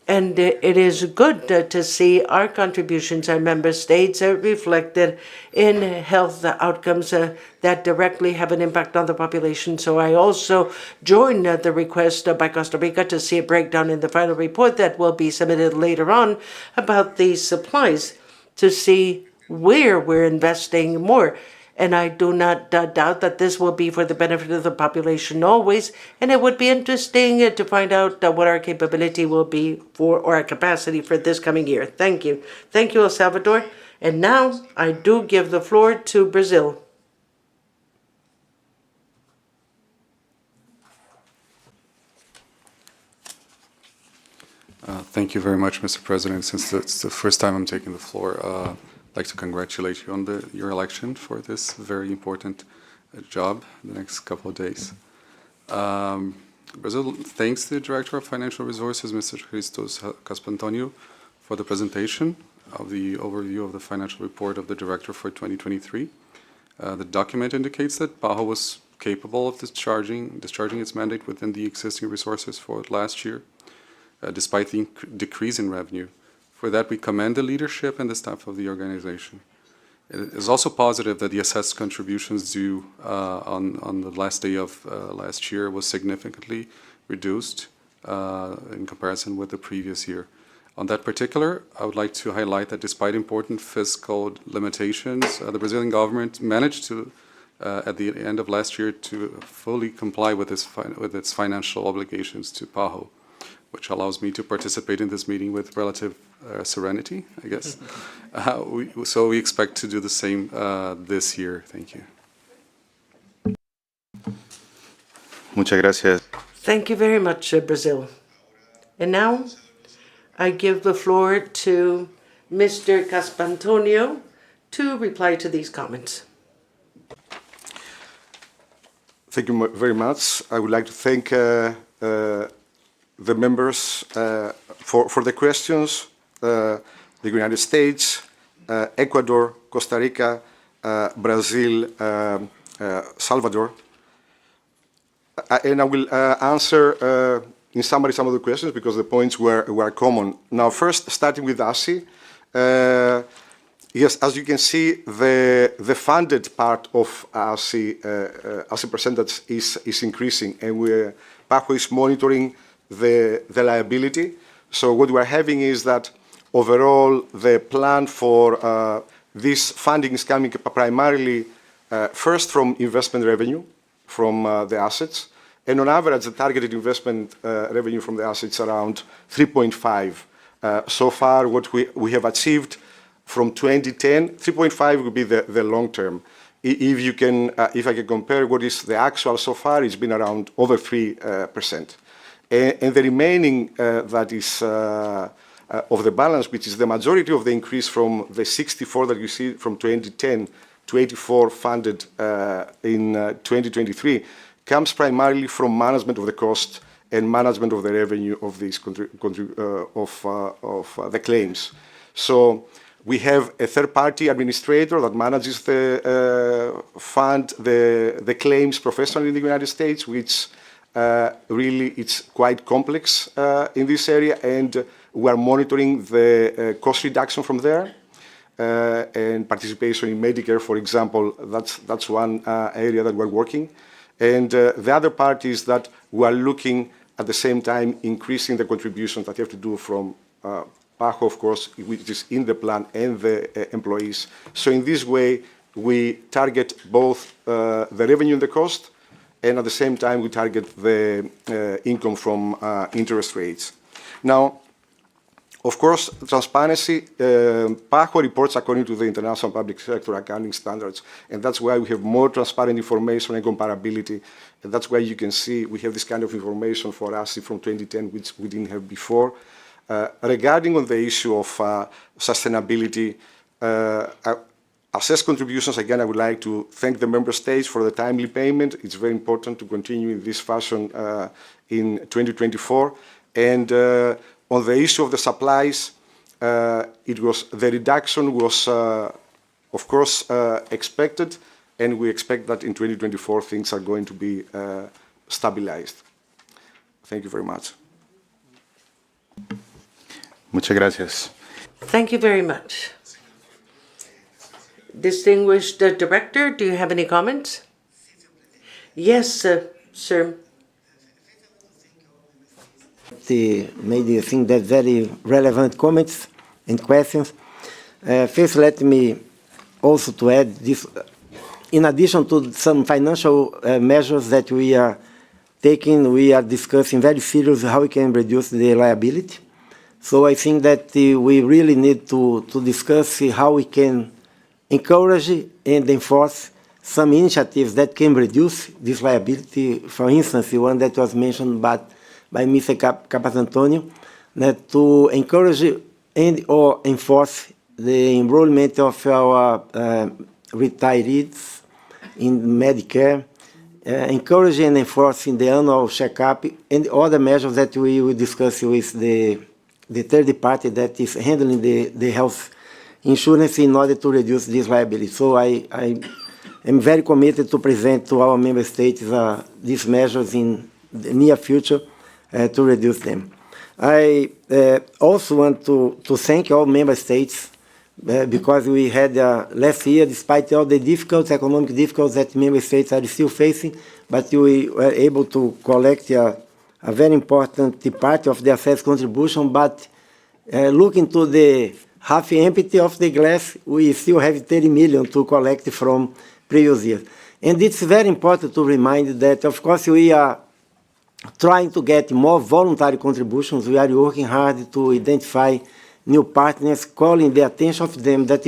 And it is good to see our contributions, our member states, reflected in health outcomes that directly have an impact on the population. So I also join the request by Costa Rica to see a breakdown in the final report that will be submitted later on about the supplies to see where we're investing more. And I do not doubt that this will be for the benefit of the population always. And it would be interesting to find out what our capability will be for, or our capacity for this coming year. Thank you. Thank you, El Salvador. And now I do give the floor to Brazil. Thank you very much, Mr. President. Since it's the first time I'm taking the floor, I'd like to congratulate you on your election for this very important job in the next couple of days. Brazil thanks the Director of Financial Resources, Mr. Christos Caspantonio, for the presentation of the overview of the financial report of the Director for 2023. The document indicates that PAHO was capable of discharging its mandate within the existing resources for last year, despite the decrease in revenue. For that, we commend the leadership and the staff of the organization. It is also positive that the assessed contributions due on the last day of last year was significantly reduced in comparison with the previous year. On that particular, I would like to highlight that despite important fiscal limitations, the Brazilian government managed to, at the end of last year, to fully comply with its financial obligations to PAHO, which allows me to participate in this meeting with relative serenity, I guess. So we expect to do the same this year. Thank you. Muchas gracias. Thank you very much, Brazil. And now I give the floor to Mr. Caspantonio to reply to these comments. Thank you very much. I would like to thank the members for the questions. The United States, Ecuador, Costa Rica, Brazil, Salvador. And I will answer in summary some of the questions because the points were common. Now, first, starting with ASI. Yes, as you can see, the funded part of ASI as a percentage is increasing, and PAHO is monitoring the liability. So what we're having is that overall the plan for this funding is coming primarily first from investment revenue from the assets, and on average the targeted investment revenue from the assets around 3.5. So far what we have achieved from 2010, 3.5 would be the long term. If I can compare what is the actual so far, it's been around over 3%. And the remaining that is of the balance, which is the majority of the increase from the 64 that you see from 2010 to 84 funded in 2023, comes primarily from management of the cost and management of the revenue of these of the claims. So we have a third-party administrator that manages the fund, the claims professionally in the United States, which really it's quite complex in this area, and we are monitoring the cost reduction from there and participation in Medicare, for example. That's one area that we're working. And the other part is that we are looking at the same time increasing the contributions that you have to do from PAHO, of course, which is in the plan, and the employees. So in this way, we target both the revenue and the cost, and at the same time, we target the income from interest rates. Now, of course, transparency, PAHO reports according to the International Public Sector Accounting Standards, and that's why we have more transparent information and comparability, and that's why you can see we have this kind of information for us from 2010, which we didn't have before. Regarding on the issue of sustainability, assessed contributions, again, I would like to thank the member states for the timely payment. It's very important to continue in this fashion in 2024. And on the issue of the supplies, the reduction was, of course, expected, and we expect that in 2024 things are going to be stabilized. Thank you very much. Muchas gracias. Thank you very much. Distinguished Director, do you have any comments? Yes, sir. They made, I think, that very relevant comments and questions. First, let me also to add this, in addition to some financial measures that we are taking, we are discussing very seriously how we can reduce the liability. So I think that we really need to discuss how we can encourage and enforce some initiatives that can reduce this liability. For instance, the one that was mentioned by Mr. Capasantonio, that to encourage and or enforce the enrollment of our retirees in Medicare, encourage and enforcing the annual checkup, and other measures that we will discuss with the third party that is handling the health insurance in order to reduce this liability. So I am very committed to present to our member states these measures in the near future to reduce them. I also want to thank all member states because we had last year, despite all the economic difficulties that member states are still facing, but we were able to collect a very important part of the assessed contribution. But looking to the half empty of the glass, we still have 30 million to collect from previous years. And it's very important to remind that, of course, we are trying to get more voluntary contributions. We are working hard to identify new partners, calling the attention of them that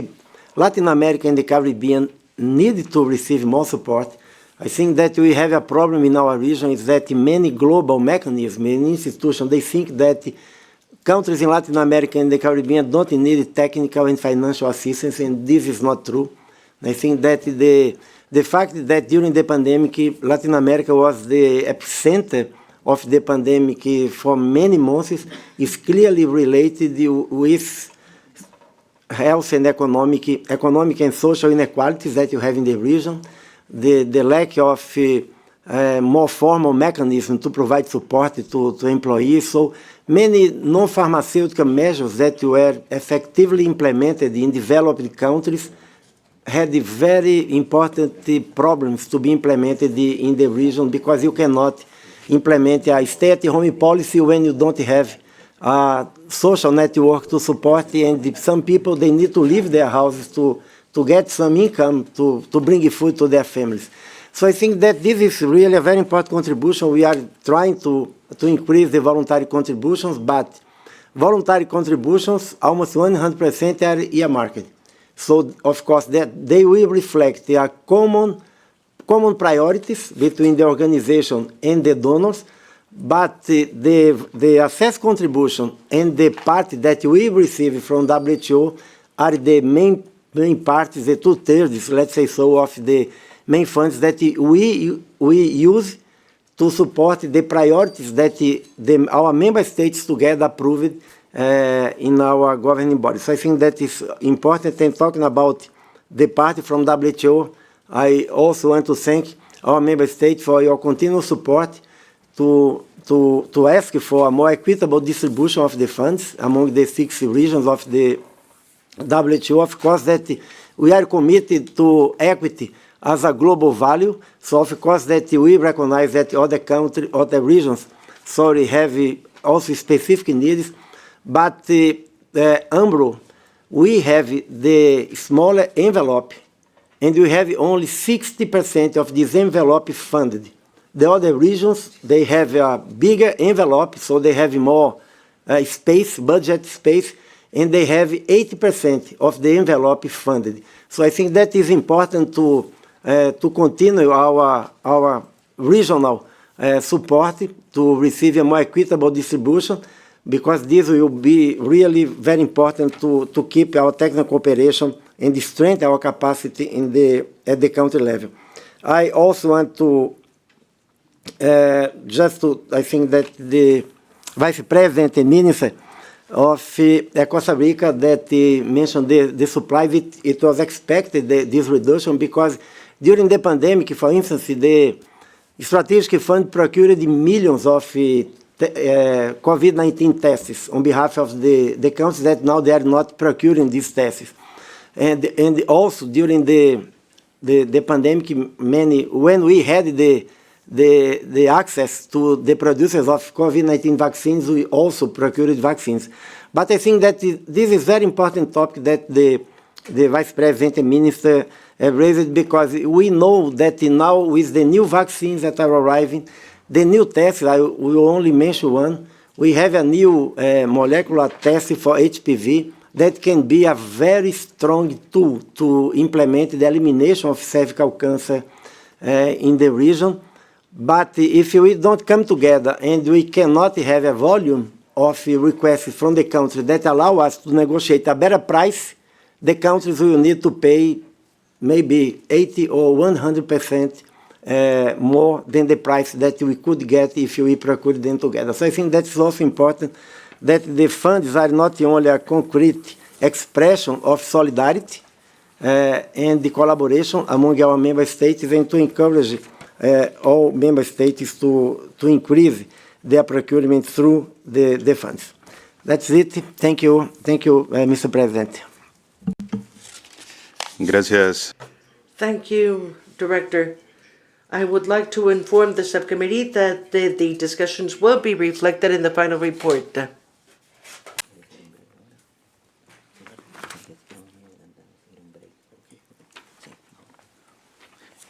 Latin America and the Caribbean need to receive more support. I think that we have a problem in our region is that many global mechanisms, many institutions, they think that countries in Latin America and the Caribbean don't need technical and financial assistance, and this is not true. I think that the fact that during the pandemic, Latin America was the epicenter of the pandemic for many months is clearly related with health and economic and social inequalities that you have in the region, the lack of more formal mechanism to provide support to employees. So many non-pharmaceutical measures that were effectively implemented in developed countries had very important problems to be implemented in the region, because you cannot implement a stay-at-home policy when you don't have a social network to support, and some people, they need to leave their houses to get some income to bring food to their families. So I think that this is really a very important contribution. We are trying to increase the voluntary contributions, but voluntary contributions, almost 100% are earmarked. So, of course, that they will reflect their common priorities between the organization and the donors, but the assessed contribution and the part that we receive from WHO are the main parts, the 2/3, let's say so, of the main funds that we use to support the priorities that our member states together approved in our governing body. So I think that is important. And talking about the part from WHO, I also want to thank our member states for your continued support to ask for a more equitable distribution of the funds among the 6 regions of the WHO. Of course, that we are committed to equity as a global value. So of course that we recognize that other regions, have also specific needs. But Ambro, we have the smaller envelope, and we have only 60% of this envelope funded. The other regions, they have a bigger envelope, so they have more budget space, and they have 80% of the envelope funded. So I think that is important to continue our regional support to receive a more equitable distribution, because this will be really very important to keep our technical cooperation and strengthen our capacity at the country level. I also want to I think that the Vice President and Minister of Costa Rica that mentioned the supplies, it was expected, this reduction, because during the pandemic, for instance, the strategic fund procured millions of COVID-19 tests on behalf of the countries that now they are not procuring these tests. And also during the pandemic, when we had the access to the producers of COVID-19 vaccines, we also procured vaccines. But I think that this is a very important topic that the Vice President and Minister have raised, because we know that now with the new vaccines that are arriving, the new tests, I will only mention one, we have a new molecular test for HPV that can be a very strong tool to implement the elimination of cervical cancer in the region. But if we don't come together and we cannot have a volume of requests from the country that allow us to negotiate a better price, the countries will need to pay maybe 80 or 100% more than the price that we could get if we procure them together. So I think that's also important, that the funds are not only a concrete expression of solidarity and the collaboration among our member states, and to encourage all member states to increase their procurement through the funds. That's it. Thank you, Mr. President. Gracias. Thank you, Director. I would like to inform the subcommittee that the discussions will be reflected in the final report.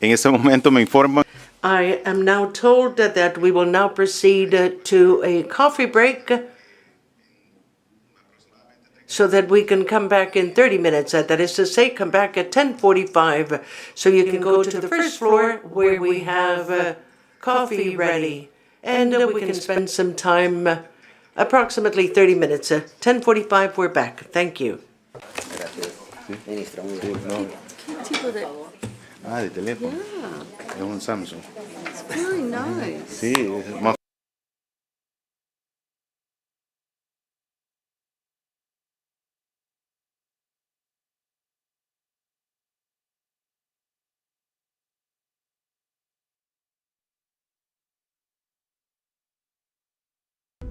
En este momento me informan. I am now told that we will now proceed to a coffee break so that we can come back in 30 minutes. That is to say, come back at 10:45, so you can go to the first floor where we have coffee ready, and we can spend some time, approximately 30 minutes. 10:45, we're back. Thank you. De teléfono. Yeah, Es un Samsung. it's very nice. Sí, es más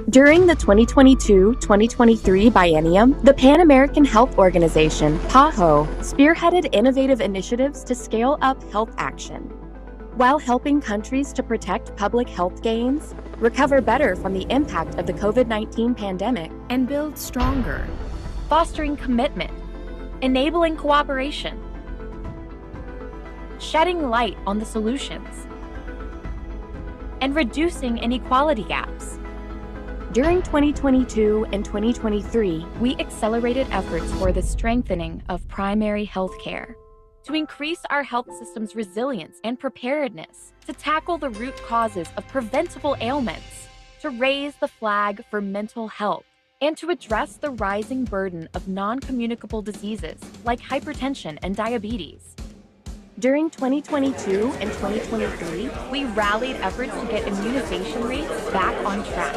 During the 2022-2023 biennium, the Pan American Health Organization, PAHO, spearheaded innovative initiatives to scale up health action, while helping countries to protect public health gains, recover better from the impact of the COVID-19 pandemic, and build stronger, fostering commitment, enabling cooperation, shedding light on the solutions, and reducing inequality gaps. During 2022 and 2023, we accelerated efforts for the strengthening of primary health care, to increase our health system's resilience and preparedness, to tackle the root causes of preventable ailments, to raise the flag for mental health, and to address the rising burden of non-communicable diseases like hypertension and diabetes. During 2022 and 2023, we rallied efforts to get immunization rates back on track.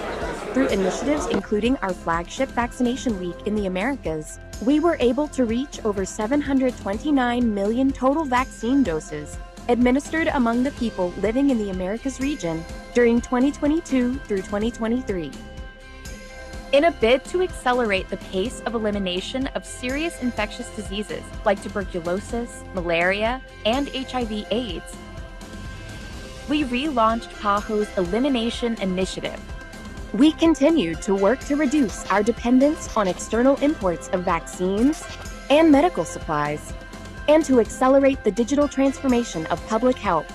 Through initiatives including our flagship Vaccination Week in the Americas, we were able to reach over 729 million total vaccine doses administered among the people living in the Americas region during 2022 through 2023. In a bid to accelerate the pace of elimination of serious infectious diseases like tuberculosis, malaria, and HIV/AIDS, we relaunched PAHO's Elimination Initiative. We continued to work to reduce our dependence on external imports of vaccines and medical supplies, and to accelerate the digital transformation of public health,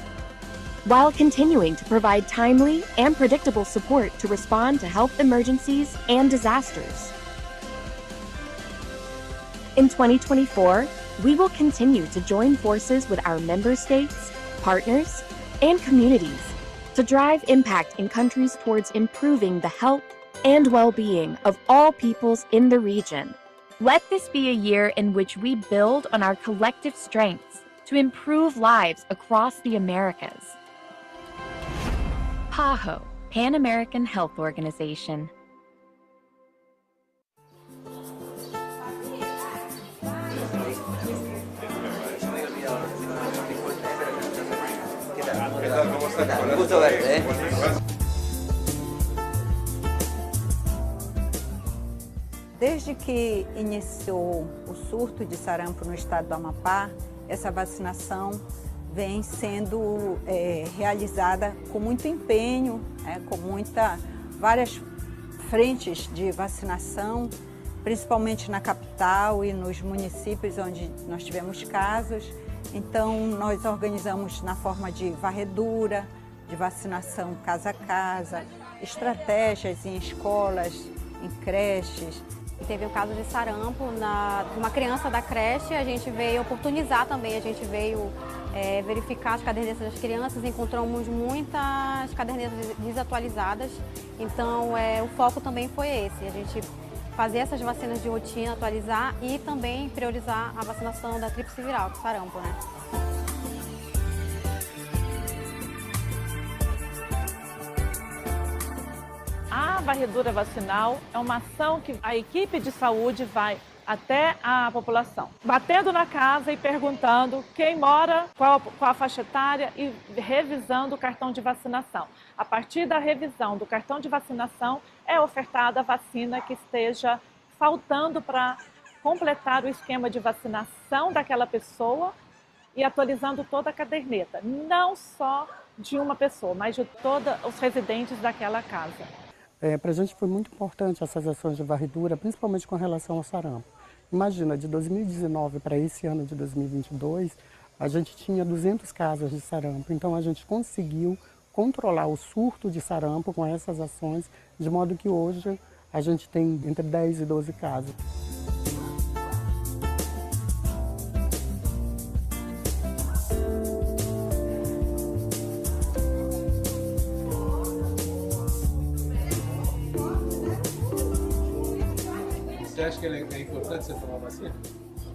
while continuing to provide timely and predictable support to respond to health emergencies and disasters. In 2024, we will continue to join forces with our member states, partners, and communities to drive impact in countries towards improving the health and well-being of all peoples in the region. Let this be a year in which we build on our collective strengths to improve lives across the Americas. PAHO, Pan American Health Organization. Desde que iniciou o surto de sarampo no estado do Amapá, essa vacinação vem sendo realizada com muito empenho, com várias frentes de vacinação, principalmente na capital e nos municípios onde nós tivemos casos. Então, nós organizamos na forma de varredura, de vacinação casa a casa, estratégias em escolas, em creches. Teve o caso de sarampo de uma criança da creche, a gente veio oportunizar também, a gente veio verificar as cadernetas das crianças, encontramos muitas cadernetas desatualizadas, então o foco também foi esse, a gente fazer essas vacinas de rotina, atualizar e também priorizar a vacinação da tríplice viral, do sarampo, né? A varredura vacinal é uma ação que a equipe de saúde vai até a população, batendo na casa e perguntando quem mora, qual a faixa etária e revisando o cartão de vacinação. A partir da revisão do cartão de vacinação é ofertada a vacina que esteja faltando para completar o esquema de vacinação daquela pessoa e atualizando toda a caderneta, não só de uma pessoa, mas de todos os residentes daquela casa. Para a gente foi muito importante essas ações de varredura, principalmente com relação ao sarampo. Imagina, de 2019 para esse ano de 2022, a gente tinha 200 casos de sarampo, então a gente conseguiu controlar o surto de sarampo com essas ações, de modo que hoje a gente tem entre 10 e 12 casos. Você acha que é importante você tomar vacina?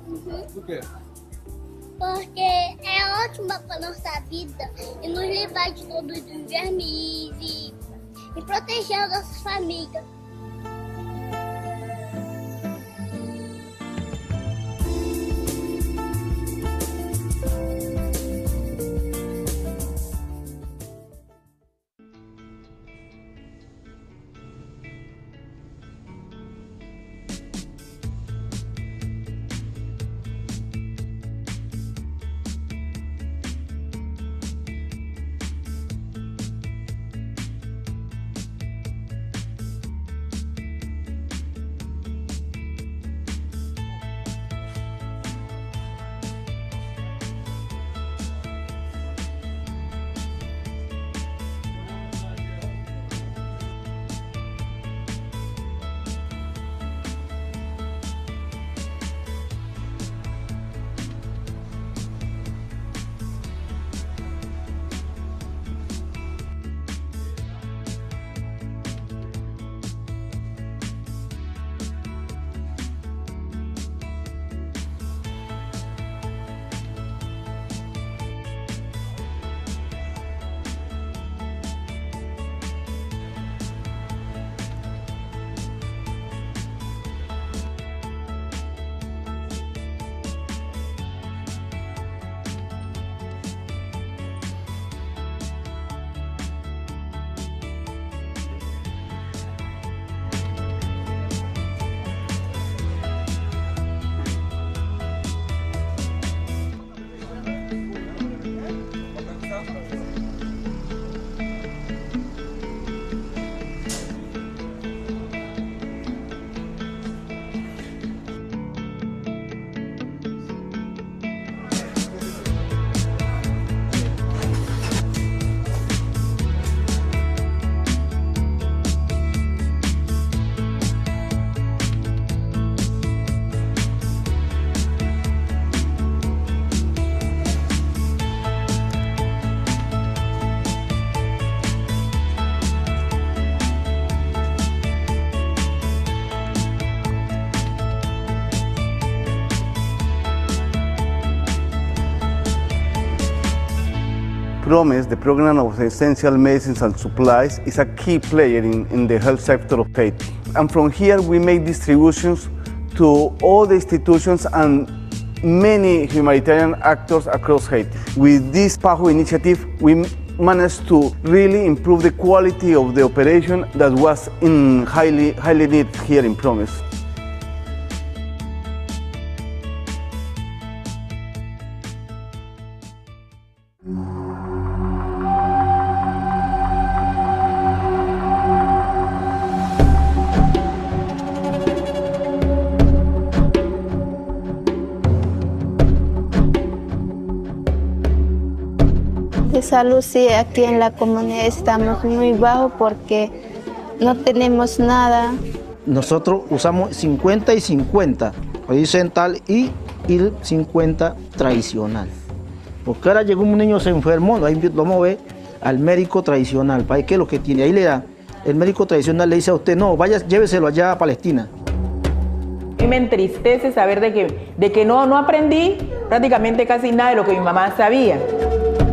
Uhum. Por quê? Porque é ótima para nossa vida e nos livrar de todos os vermes e proteger as nossas famílias. PROMES, the Program of Essential Medicines and Supplies, is a key player in the health sector of Haiti. And from here we make distributions to all the institutions and many humanitarian actors across Haiti. With this PAHO initiative, we managed to really improve the quality of the operation that was highly needed here in PROMES. De salud, sí, aquí en la comunidad estamos muy bajos porque no tenemos nada. Nosotros usamos 50 y 50, horizontal y 50 tradicional. Porque ahora llegó un niño, se enfermó, ahí lo vamos a ver al médico tradicional, para qué es lo que tiene. Ahí le da, el médico tradicional le dice a usted, no, vaya, lléveselo allá a Palestina. Y me entristece saber de que no aprendí prácticamente casi nada de lo que mi mamá sabía.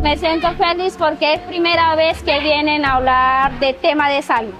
Me siento feliz porque es primera vez que vienen a hablar de tema de salud.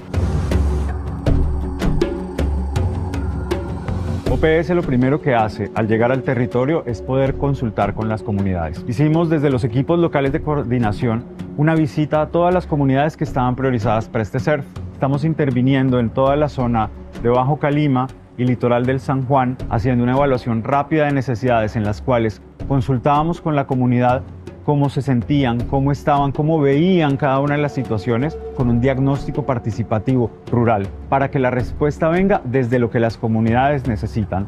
OPS lo primero que hace al llegar al territorio es poder consultar con las comunidades. Hicimos desde los equipos locales de coordinación una visita a todas las comunidades que estaban priorizadas para este SERF. Estamos interviniendo en toda la zona de Bajo Calima y litoral del San Juan, haciendo una evaluación rápida de necesidades en las cuales consultábamos con la comunidad cómo se sentían, cómo estaban, cómo veían cada una de las situaciones con un diagnóstico participativo rural, para que la respuesta venga desde lo que las comunidades necesitan.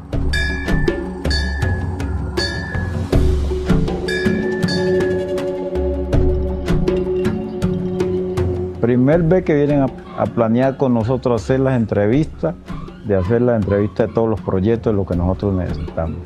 Primer vez que vienen a planear con nosotros hacer las entrevistas, de todos los proyectos, de lo que nosotros necesitamos.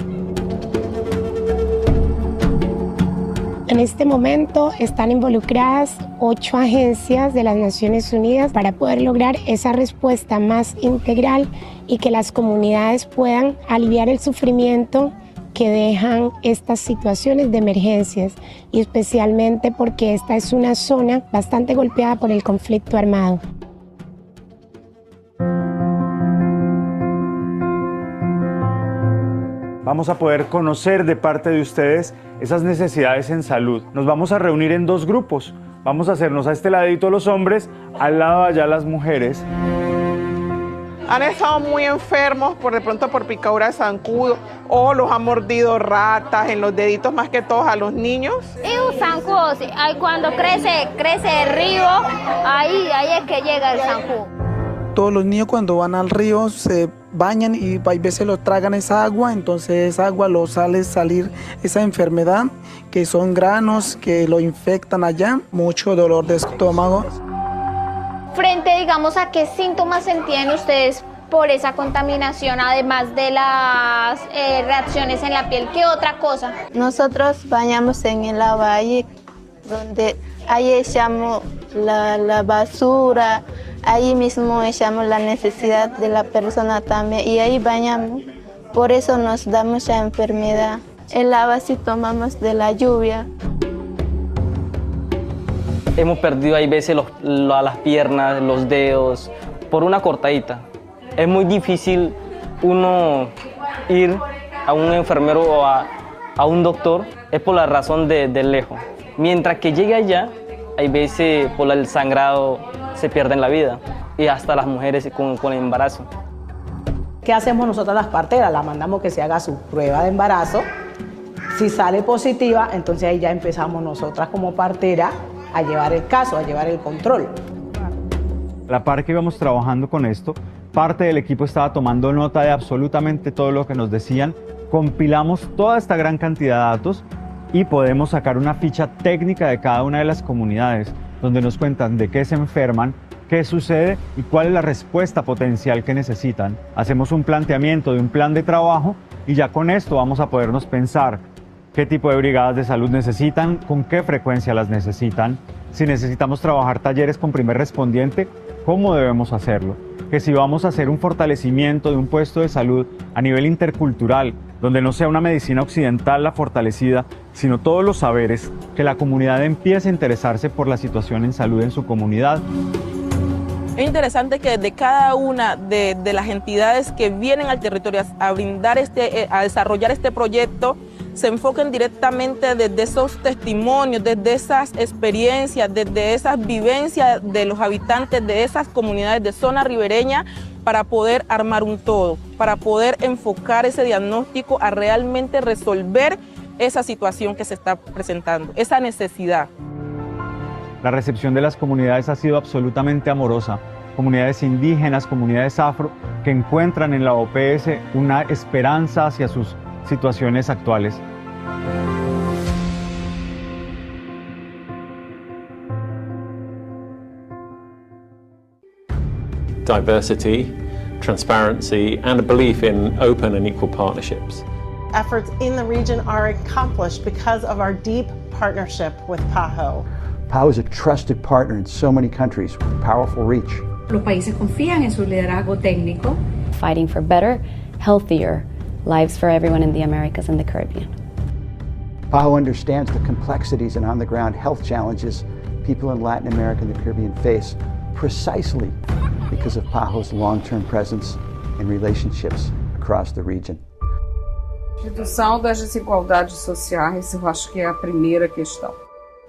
En este momento están involucradas 8 agencias de las Naciones Unidas para poder lograr esa respuesta más integral y que las comunidades puedan aliviar el sufrimiento que dejan estas situaciones de emergencias, y especialmente porque esta es una zona bastante golpeada por el conflicto armado. Vamos a poder conocer de parte de ustedes esas necesidades en salud. Nos vamos a reunir en 2 grupos. Vamos a hacernos a este ladito los hombres, al lado allá las mujeres. Han estado muy enfermos de pronto por picadura de zancudo o los han mordido ratas en los deditos, más que todos a los niños. Y un zancudo, cuando crece el río, ahí es que llega el zancudo. Todos los niños cuando van al río se bañan y a veces lo tragan esa agua, entonces esa agua lo sale salir esa enfermedad, que son granos que lo infectan allá, mucho dolor de estómago. Frente, digamos, ¿a qué síntomas sentían ustedes por esa contaminación, además de las reacciones en la piel? ¿Qué otra cosa? Nosotros bañamos en el valle, donde ahí echamos la basura, ahí mismo echamos la necesidad de la persona también y ahí bañamos. Por eso nos da mucha enfermedad. El agua sí tomamos de la lluvia. Hemos perdido hay veces las piernas, los dedos, por una cortadita. Es muy difícil uno ir a un enfermero o a un doctor, es por la razón de lejos. Mientras que llegue allá, hay veces por el sangrado se pierden la vida, y hasta las mujeres con el embarazo. ¿Qué hacemos nosotras las parteras? La mandamos que se haga su prueba de embarazo. Si sale positiva, entonces ahí ya empezamos nosotras como partera a llevar el caso, a llevar el control. A la par que íbamos trabajando con esto, parte del equipo estaba tomando nota de absolutamente todo lo que nos decían. Compilamos toda esta gran cantidad de datos y podemos sacar una ficha técnica de cada una de las comunidades, donde nos cuentan de qué se enferman, qué sucede y cuál es la respuesta potencial que necesitan. Hacemos un planteamiento de un plan de trabajo y ya con esto vamos a podernos pensar qué tipo de brigadas de salud necesitan, con qué frecuencia las necesitan, si necesitamos trabajar talleres con primer respondiente, cómo debemos hacerlo, que si vamos a hacer un fortalecimiento de un puesto de salud a nivel intercultural, donde no sea una medicina occidental la fortalecida, sino todos los saberes, que la comunidad empiece a interesarse por la situación en salud en su comunidad. Es interesante que de cada una de las entidades que vienen al territorio a desarrollar este proyecto, se enfoquen directamente desde esos testimonios, desde esas experiencias, desde esas vivencias de los habitantes de esas comunidades de zona ribereña, para poder armar un todo, para poder enfocar ese diagnóstico a realmente resolver esa situación que se está presentando, esa necesidad. La recepción de las comunidades ha sido absolutamente amorosa. Comunidades indígenas, comunidades afro, que encuentran en la OPS una esperanza hacia sus situaciones actuales. Diversity, transparency, and a belief in open and equal partnerships. Efforts in the region are accomplished because of our deep partnership with PAHO. PAHO is a trusted partner in so many countries with powerful reach. Los países confían en su liderazgo técnico. Fighting for better, healthier lives for everyone in the Americas and the Caribbean. PAHO understands the complexities and on-the-ground health challenges people in Latin America and the Caribbean face, precisely because of PAHO's long-term presence and relationships across the region. Redução das desigualdades sociais, eu acho que é a primeira questão.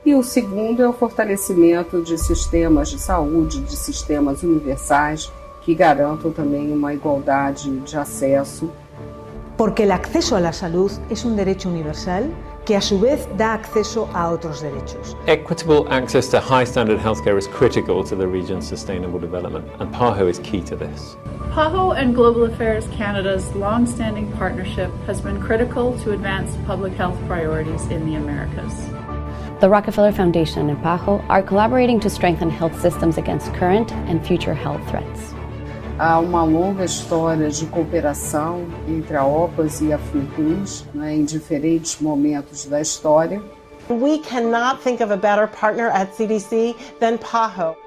E o segundo é o fortalecimento de sistemas de saúde, de sistemas universais que garantam também uma igualdade de acesso. Porque el acceso a la salud es un derecho universal que a su vez da acceso a otros derechos. Equitable access to high standard healthcare is critical to the region's sustainable development, and PAHO is key to this. PAHO and Global Affairs Canada's long-standing partnership has been critical to advance public health priorities in the Americas. The Rockefeller Foundation and PAHO are collaborating to strengthen health systems against current and future health threats. Há uma longa história de cooperação entre a OPAS e a Fiocruz, em diferentes momentos da história. We cannot think of a better partner at CDC than PAHO.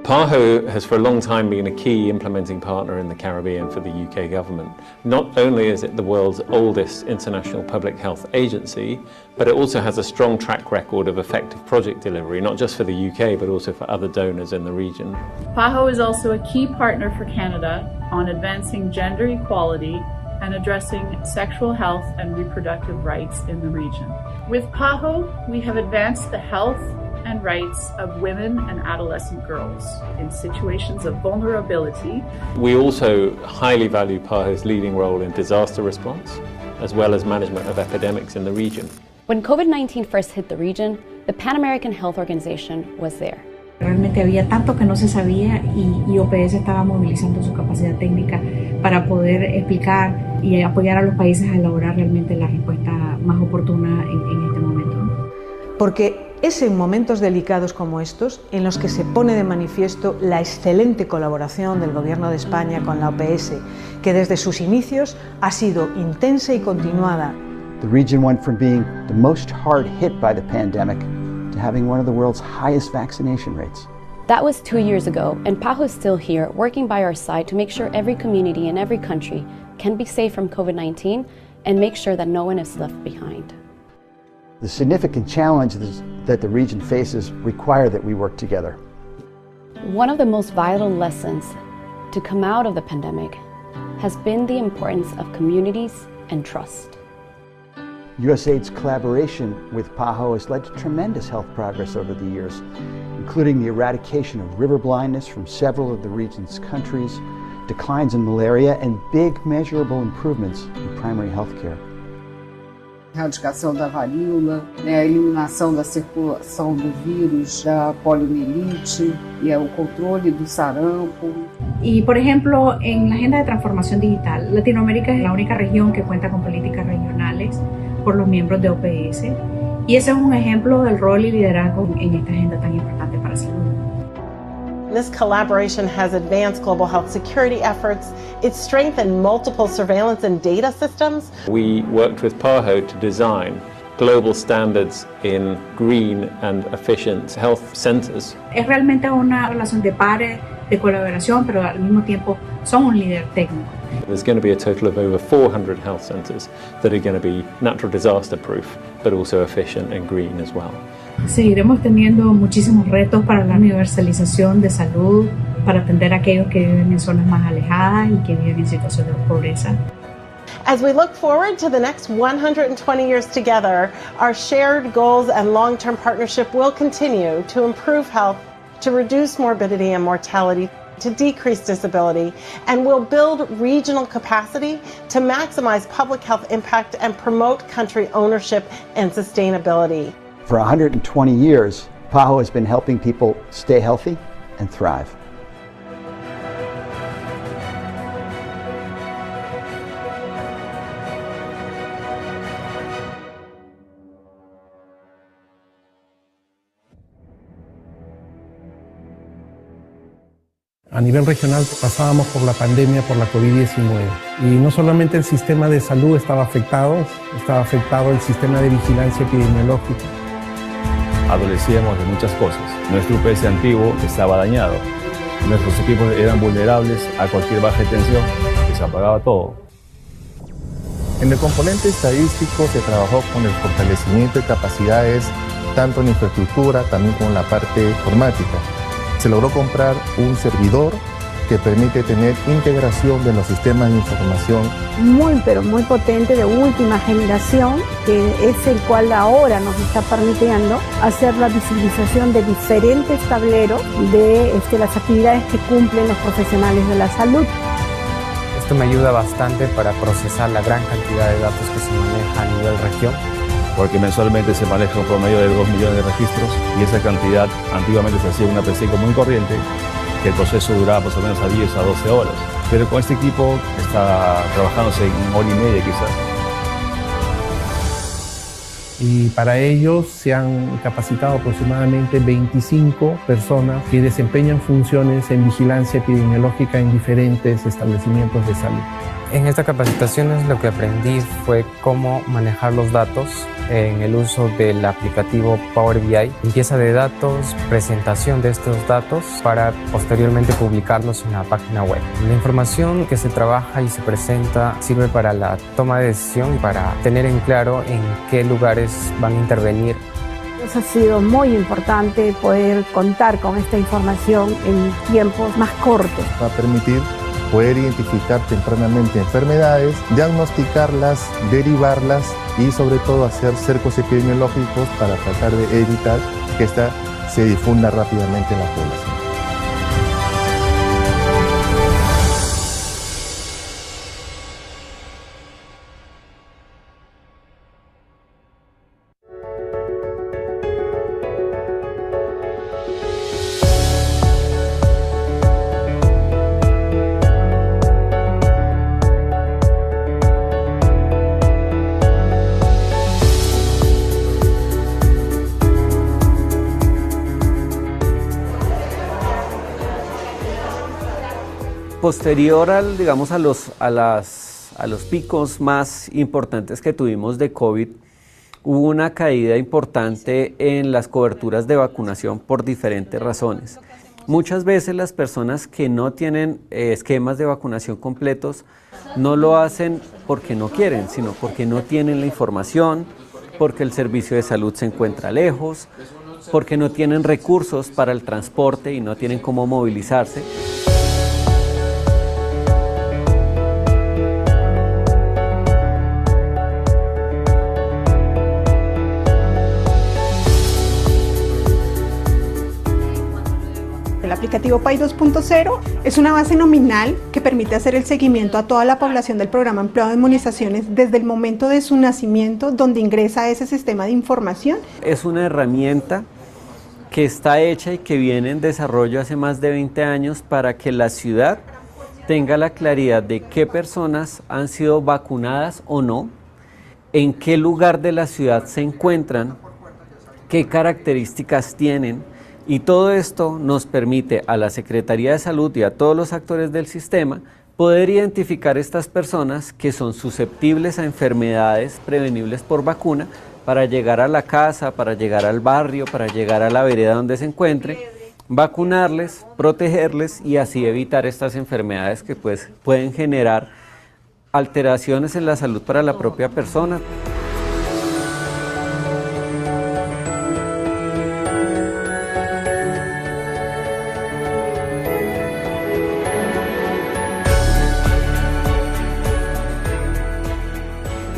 PAHO has for a long time been a key implementing partner in the Caribbean for the UK government. Not only is it the world's oldest international public health agency, but it also has a strong track record of effective project delivery, not just for the UK, but also for other donors in the region. PAHO is also a key partner for Canada on advancing gender equality and addressing sexual health and reproductive rights in the region. With PAHO, we have advanced the health and rights of women and adolescent girls in situations of vulnerability. We also highly value PAHO's leading role in disaster response, as well as management of epidemics in the region. When COVID-19 first hit the region, the Pan American Health Organization was there. Realmente había tanto que no se sabía y OPS estaba movilizando su capacidad técnica para poder explicar y apoyar a los países a elaborar realmente la respuesta más oportuna en este momento, ¿no? Porque es en momentos delicados como estos en los que se pone de manifiesto la excelente colaboración del Gobierno de España con la OPS, que desde sus inicios ha sido intensa y continuada. The region went from being the most hard hit by the pandemic to having one of the world's highest vaccination rates. That was 2 years ago, and PAHO is still here, working by our side to make sure every community in every country can be safe from COVID-19 and make sure that no one is left behind. The significant challenges that the region faces require that we work together. One of the most vital lessons to come out of the pandemic has been the importance of communities and trust. USAID's collaboration with PAHO has led to tremendous health progress over the years, including the eradication of river blindness from several of the region's countries, declines in malaria, and big measurable improvements in primary health care. Erradicação da varíola, a eliminação da circulação do vírus, da poliomielite e o controle do sarampo. Y por ejemplo, en la agenda de transformación digital, Latinoamérica es la única región que cuenta con políticas regionales por los miembros de OPS. Y ese es un ejemplo del rol y liderazgo en esta agenda tan importante para salud. This collaboration has advanced global health security efforts. It's strengthened multiple surveillance and data systems. We worked with PAHO to design global standards in green and efficient health centers. Es realmente una relación de pares, de colaboración, pero al mismo tiempo son un líder técnico. There's going to be a total of over 400 health centers that are going to be natural disaster proof, but also efficient and green as well. Seguiremos teniendo muchísimos retos para la universalización de salud, para atender a aquellos que viven en zonas más alejadas y que viven en situaciones de pobreza. As we look forward to the next 120 years together, our shared goals and long-term partnership will continue to improve health, to reduce morbidity and mortality, to decrease disability, and will build regional capacity to maximize public health impact and promote country ownership and sustainability. For 120 years, PAHO has been helping people stay healthy and thrive. A nivel regional pasábamos por la pandemia, por la COVID-19, y no solamente el sistema de salud estaba afectado el sistema de vigilancia epidemiológica. Adolecíamos de muchas cosas. Nuestro UPS antiguo estaba dañado. Nuestros equipos eran vulnerables a cualquier baja de tensión, que se apagaba todo. En el componente estadístico se trabajó con el fortalecimiento de capacidades, tanto en infraestructura, también con la parte informática. Se logró comprar un servidor que permite tener integración de los sistemas de información. Muy, pero muy potente, de última generación, que es el cual ahora nos está permitiendo hacer la visibilización de diferentes tableros de las actividades que cumplen los profesionales de la salud. Esto me ayuda bastante para procesar la gran cantidad de datos que se maneja a nivel región. Porque mensualmente se maneja un promedio de 2 millones de registros y esa cantidad antiguamente se hacía en una PC común y corriente, que el proceso duraba más o menos a 10 a 12 horas. Pero con este equipo está trabajándose en 1 hora y media quizás. Y para ellos se han capacitado aproximadamente 25 personas que desempeñan funciones en vigilancia epidemiológica en diferentes establecimientos de salud. En esta capacitación lo que aprendí fue cómo manejar los datos en el uso del aplicativo Power BI, limpieza de datos, presentación de estos datos para posteriormente publicarlos en la página web. La información que se trabaja y se presenta sirve para la toma de decisión y para tener en claro en qué lugares van a intervenir. Ha sido muy importante poder contar con esta información en tiempos más cortos. Va a permitir poder identificar tempranamente enfermedades, diagnosticarlas, derivarlas y sobre todo hacer cercos epidemiológicos para tratar de evitar que esta se difunda rápidamente en la población. Posterior digamos, a los picos más importantes que tuvimos de COVID, hubo una caída importante en las coberturas de vacunación por diferentes razones. Muchas veces las personas que no tienen esquemas de vacunación completos no lo hacen porque no quieren, sino porque no tienen la información, porque el servicio de salud se encuentra lejos, porque no tienen recursos para el transporte y no tienen cómo movilizarse. El aplicativo PAI 2.0 es una base nominal que permite hacer el seguimiento a toda la población del programa Empleo de Inmunizaciones desde el momento de su nacimiento, donde ingresa ese sistema de información. Es una herramienta que está hecha y que viene en desarrollo hace más de 20 años para que la ciudad tenga la claridad de qué personas han sido vacunadas o no, en qué lugar de la ciudad se encuentran, qué características tienen. Y todo esto nos permite a la Secretaría de Salud y a todos los actores del sistema poder identificar estas personas que son susceptibles a enfermedades prevenibles por vacuna, para llegar a la casa, para llegar al barrio, para llegar a la vereda donde se encuentre, vacunarles, protegerles y así evitar estas enfermedades que pues pueden generar alteraciones en la salud para la propia persona.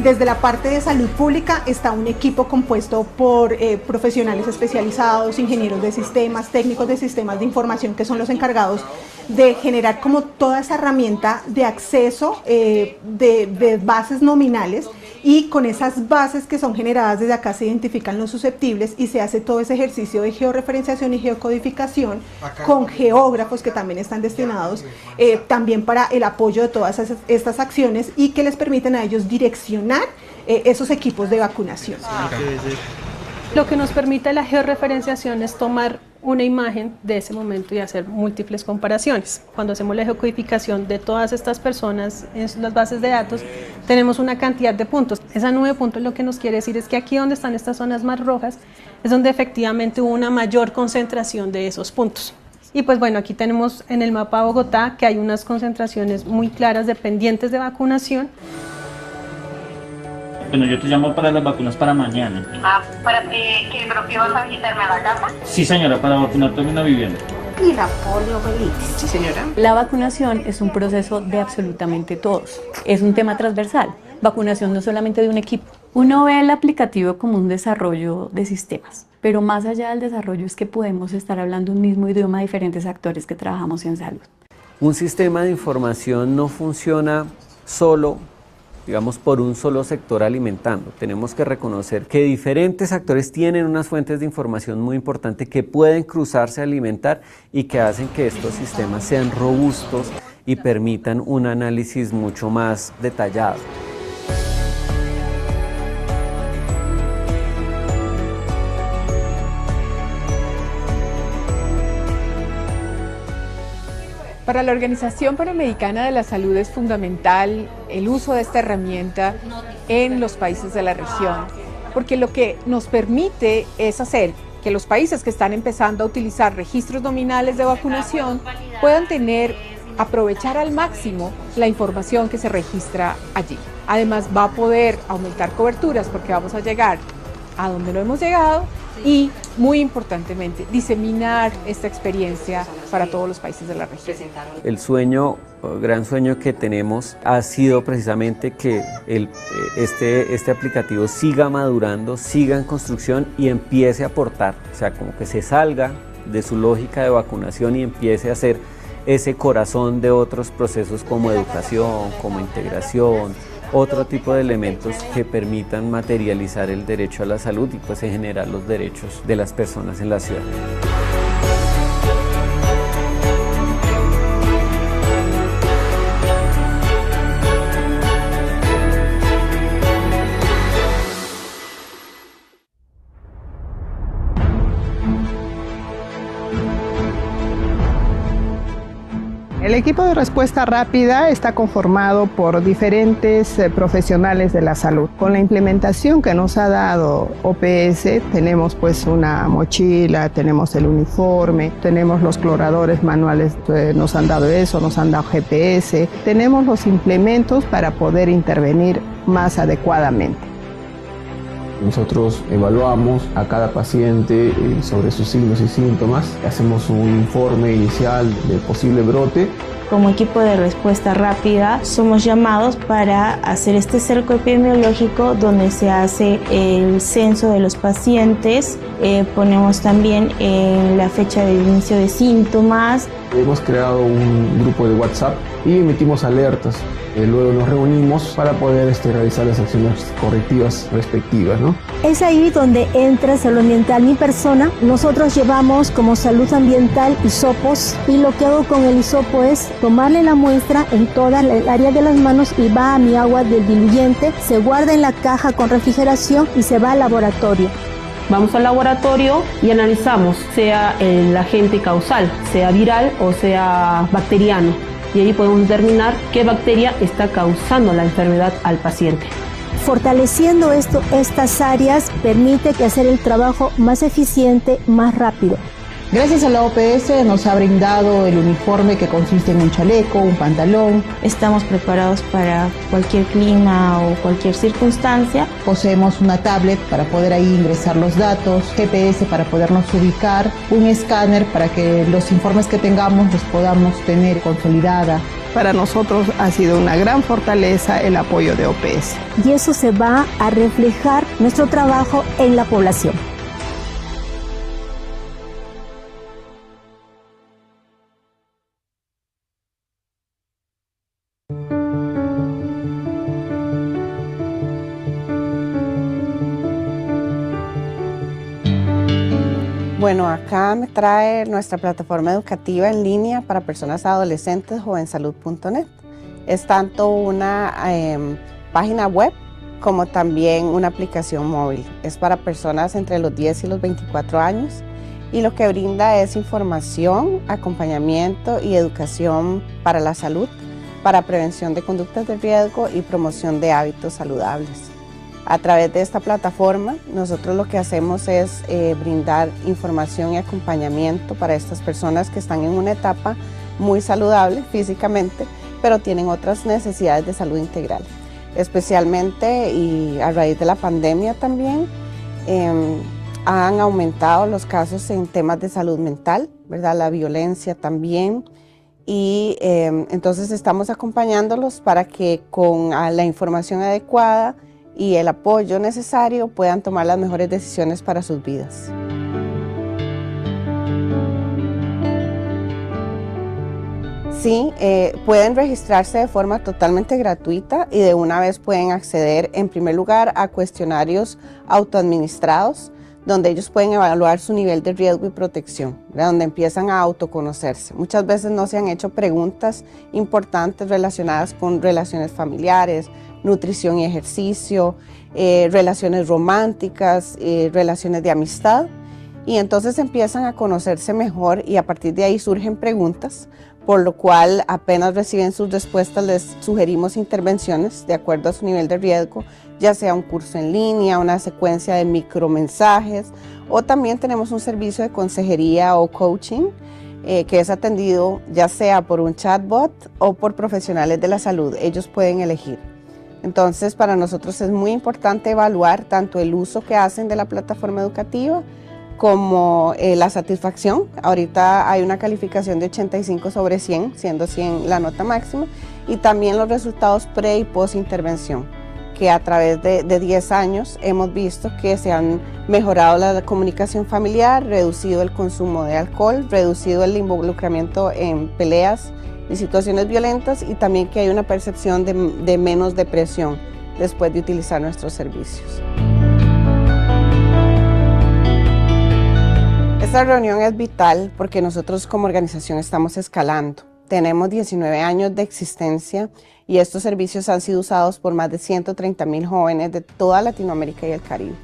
Desde la parte de salud pública está un equipo compuesto por profesionales especializados, ingenieros de sistemas, técnicos de sistemas de información, que son los encargados de generar como toda esa herramienta de acceso de bases nominales, y con esas bases que son generadas desde acá se identifican los susceptibles y se hace todo ese ejercicio de georreferenciación y geocodificación con geógrafos que también están destinados también para el apoyo de todas estas acciones y que les permiten a ellos direccionar esos equipos de vacunación. Lo que nos permite la georreferenciación es tomar una imagen de ese momento y hacer múltiples comparaciones. Cuando hacemos la geocodificación de todas estas personas en las bases de datos, tenemos una cantidad de puntos. Esa nube de puntos lo que nos quiere decir es que aquí donde están estas zonas más rojas es donde efectivamente hubo una mayor concentración de esos puntos. Y pues bueno, aquí tenemos en el mapa de Bogotá que hay unas concentraciones muy claras de pendientes de vacunación. Bueno, yo te llamo para las vacunas para mañana. ¿Pero qué vas a visitarme a la casa? Sí, señora, para vacunar también una vivienda. Y la poliomielitis. Sí, señora. La vacunación es un proceso de absolutamente todos. Es un tema transversal. Vacunación no solamente de un equipo. Uno ve el aplicativo como un desarrollo de sistemas, pero más allá del desarrollo es que podemos estar hablando un mismo idioma a diferentes actores que trabajamos en salud. Un sistema de información no funciona solo, digamos, por un solo sector alimentando. Tenemos que reconocer que diferentes actores tienen unas fuentes de información muy importantes que pueden cruzarse a alimentar y que hacen que estos sistemas sean robustos y permitan un análisis mucho más detallado. Para la Organización Panamericana de la Salud es fundamental el uso de esta herramienta en los países de la región, porque lo que nos permite es hacer que los países que están empezando a utilizar registros nominales de vacunación puedan aprovechar al máximo la información que se registra allí. Además va a poder aumentar coberturas porque vamos a llegar a donde no hemos llegado y, muy importantemente, diseminar esta experiencia para todos los países de la región. El sueño, gran sueño que tenemos ha sido precisamente que este aplicativo siga madurando, siga en construcción y empiece a aportar, o sea, como que se salga de su lógica de vacunación y empiece a ser ese corazón de otros procesos como educación, como integración, otro tipo de elementos que permitan materializar el derecho a la salud y pues en general los derechos de las personas en la ciudad. El equipo de respuesta rápida está conformado por diferentes profesionales de la salud. Con la implementación que nos ha dado OPS, tenemos pues una mochila, tenemos el uniforme, tenemos los cloradores manuales, nos han dado eso, nos han dado GPS, tenemos los implementos para poder intervenir más adecuadamente. Nosotros evaluamos a cada paciente sobre sus signos y síntomas, hacemos un informe inicial de posible brote. Como equipo de respuesta rápida somos llamados para hacer este cerco epidemiológico donde se hace el censo de los pacientes, ponemos también la fecha de inicio de síntomas. Hemos creado un grupo de WhatsApp y emitimos alertas. Luego nos reunimos para poder realizar las acciones correctivas respectivas, ¿no? Es ahí donde entra salud ambiental mi persona. Nosotros llevamos como salud ambiental hisopos y lo que hago con el hisopo es tomarle la muestra en toda el área de las manos y va a mi agua del diluyente, se guarda en la caja con refrigeración y se va al laboratorio. Vamos al laboratorio y analizamos, sea el agente causal, sea viral o sea bacteriano. Y ahí podemos determinar qué bacteria está causando la enfermedad al paciente. Fortaleciendo estas áreas permite que hacer el trabajo más eficiente, más rápido. Gracias a la OPS nos ha brindado el uniforme que consiste en un chaleco, un pantalón. Estamos preparados para cualquier clima o cualquier circunstancia. Poseemos una tablet para poder ahí ingresar los datos, GPS para podernos ubicar, un escáner para que los informes que tengamos los podamos tener consolidada. Para nosotros ha sido una gran fortaleza el apoyo de OPS. Y eso se va a reflejar nuestro trabajo en la población. Bueno, acá me trae nuestra plataforma educativa en línea para personas adolescentes, jovensalud.net. Es tanto una página web como también una aplicación móvil. Es para personas entre los 10 y los 24 años y lo que brinda es información, acompañamiento y educación para la salud, para prevención de conductas de riesgo y promoción de hábitos saludables. A través de esta plataforma, nosotros lo que hacemos es brindar información y acompañamiento para estas personas que están en una etapa muy saludable físicamente, pero tienen otras necesidades de salud integral. Especialmente, y a raíz de la pandemia también, han aumentado los casos en temas de salud mental, ¿verdad? La violencia también. Y entonces estamos acompañándolos para que con la información adecuada y el apoyo necesario puedan tomar las mejores decisiones para sus vidas. Sí, pueden registrarse de forma totalmente gratuita y de una vez pueden acceder en primer lugar a cuestionarios autoadministrados donde ellos pueden evaluar su nivel de riesgo y protección, ¿verdad? Donde empiezan a autoconocerse. Muchas veces no se han hecho preguntas importantes relacionadas con relaciones familiares, nutrición y ejercicio, relaciones románticas, relaciones de amistad, y entonces empiezan a conocerse mejor y a partir de ahí surgen preguntas, por lo cual apenas reciben sus respuestas les sugerimos intervenciones de acuerdo a su nivel de riesgo, ya sea un curso en línea, una secuencia de micromensajes, o también tenemos un servicio de consejería o coaching que es atendido ya sea por un chatbot o por profesionales de la salud. Ellos pueden elegir. Entonces, para nosotros es muy importante evaluar tanto el uso que hacen de la plataforma educativa como la satisfacción. Ahorita hay una calificación de 85 sobre 100, siendo 100 la nota máxima, y también los resultados pre y post intervención, que a través de 10 años hemos visto que se han mejorado la comunicación familiar, reducido el consumo de alcohol, reducido el involucramiento en peleas y situaciones violentas, y también que hay una percepción de menos depresión después de utilizar nuestros servicios. Esta reunión es vital porque nosotros como organización estamos escalando. Tenemos 19 años de existencia y estos servicios han sido usados por más de 130,000 jóvenes de toda Latinoamérica y el Caribe.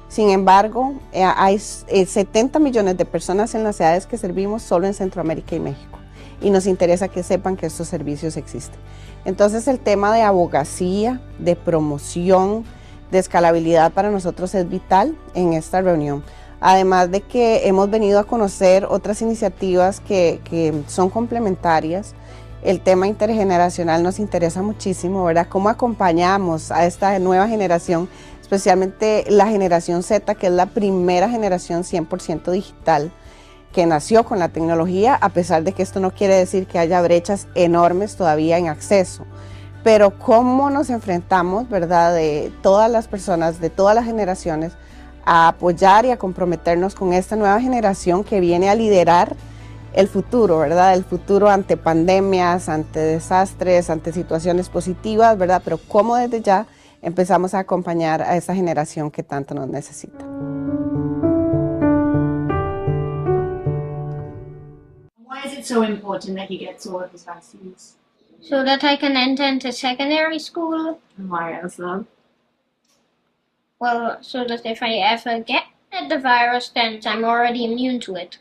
Sin embargo, hay 70 millones de personas en las edades que servimos solo en Centroamérica y México. Y nos interesa que sepan que estos servicios existen. Entonces el tema de abogacía, de promoción, de escalabilidad para nosotros es vital en esta reunión. Además de que hemos venido a conocer otras iniciativas que son complementarias. El tema intergeneracional nos interesa muchísimo, ¿verdad? Cómo acompañamos a esta nueva generación, especialmente la generación Z, que es la primera generación 100% digital, que nació con la tecnología, a pesar de que esto no quiere decir que haya brechas enormes todavía en acceso. Pero cómo nos enfrentamos, ¿verdad?, de todas las personas, de todas las generaciones, a apoyar y a comprometernos con esta nueva generación que viene a liderar el futuro, ¿verdad? El futuro ante pandemias, ante desastres, ante situaciones positivas, ¿verdad? Pero cómo desde ya empezamos a acompañar a esa generación que tanto nos necesita. Why is it so important that you get all of these vaccines? So that I can enter into secondary school. And why else, love? Well, so that if I ever get the virus, then I'm already immune to it.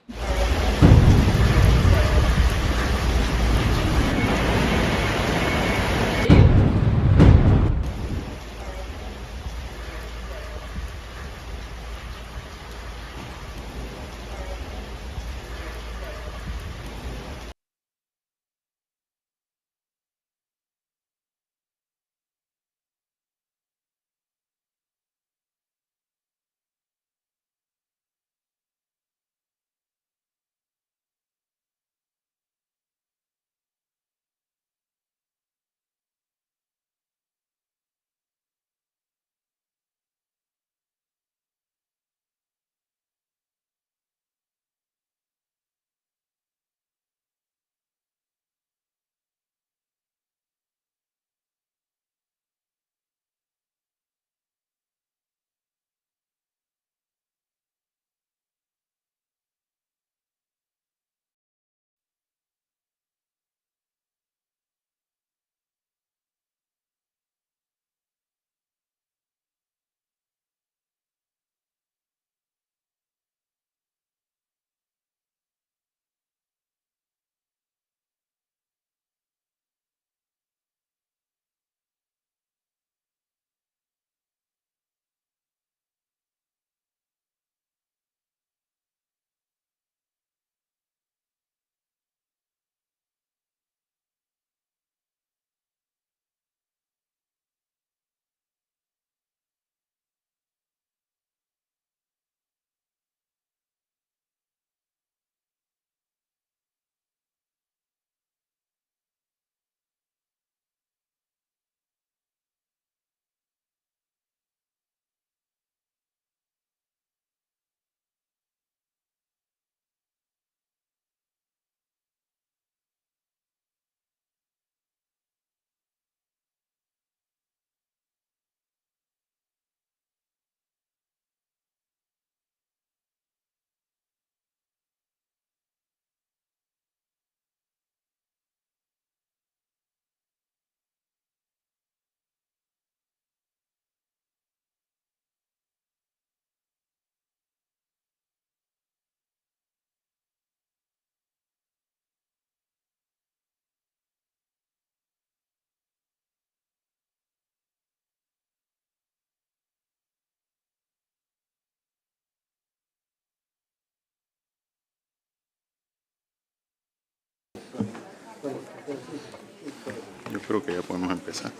Creo que ya podemos empezar.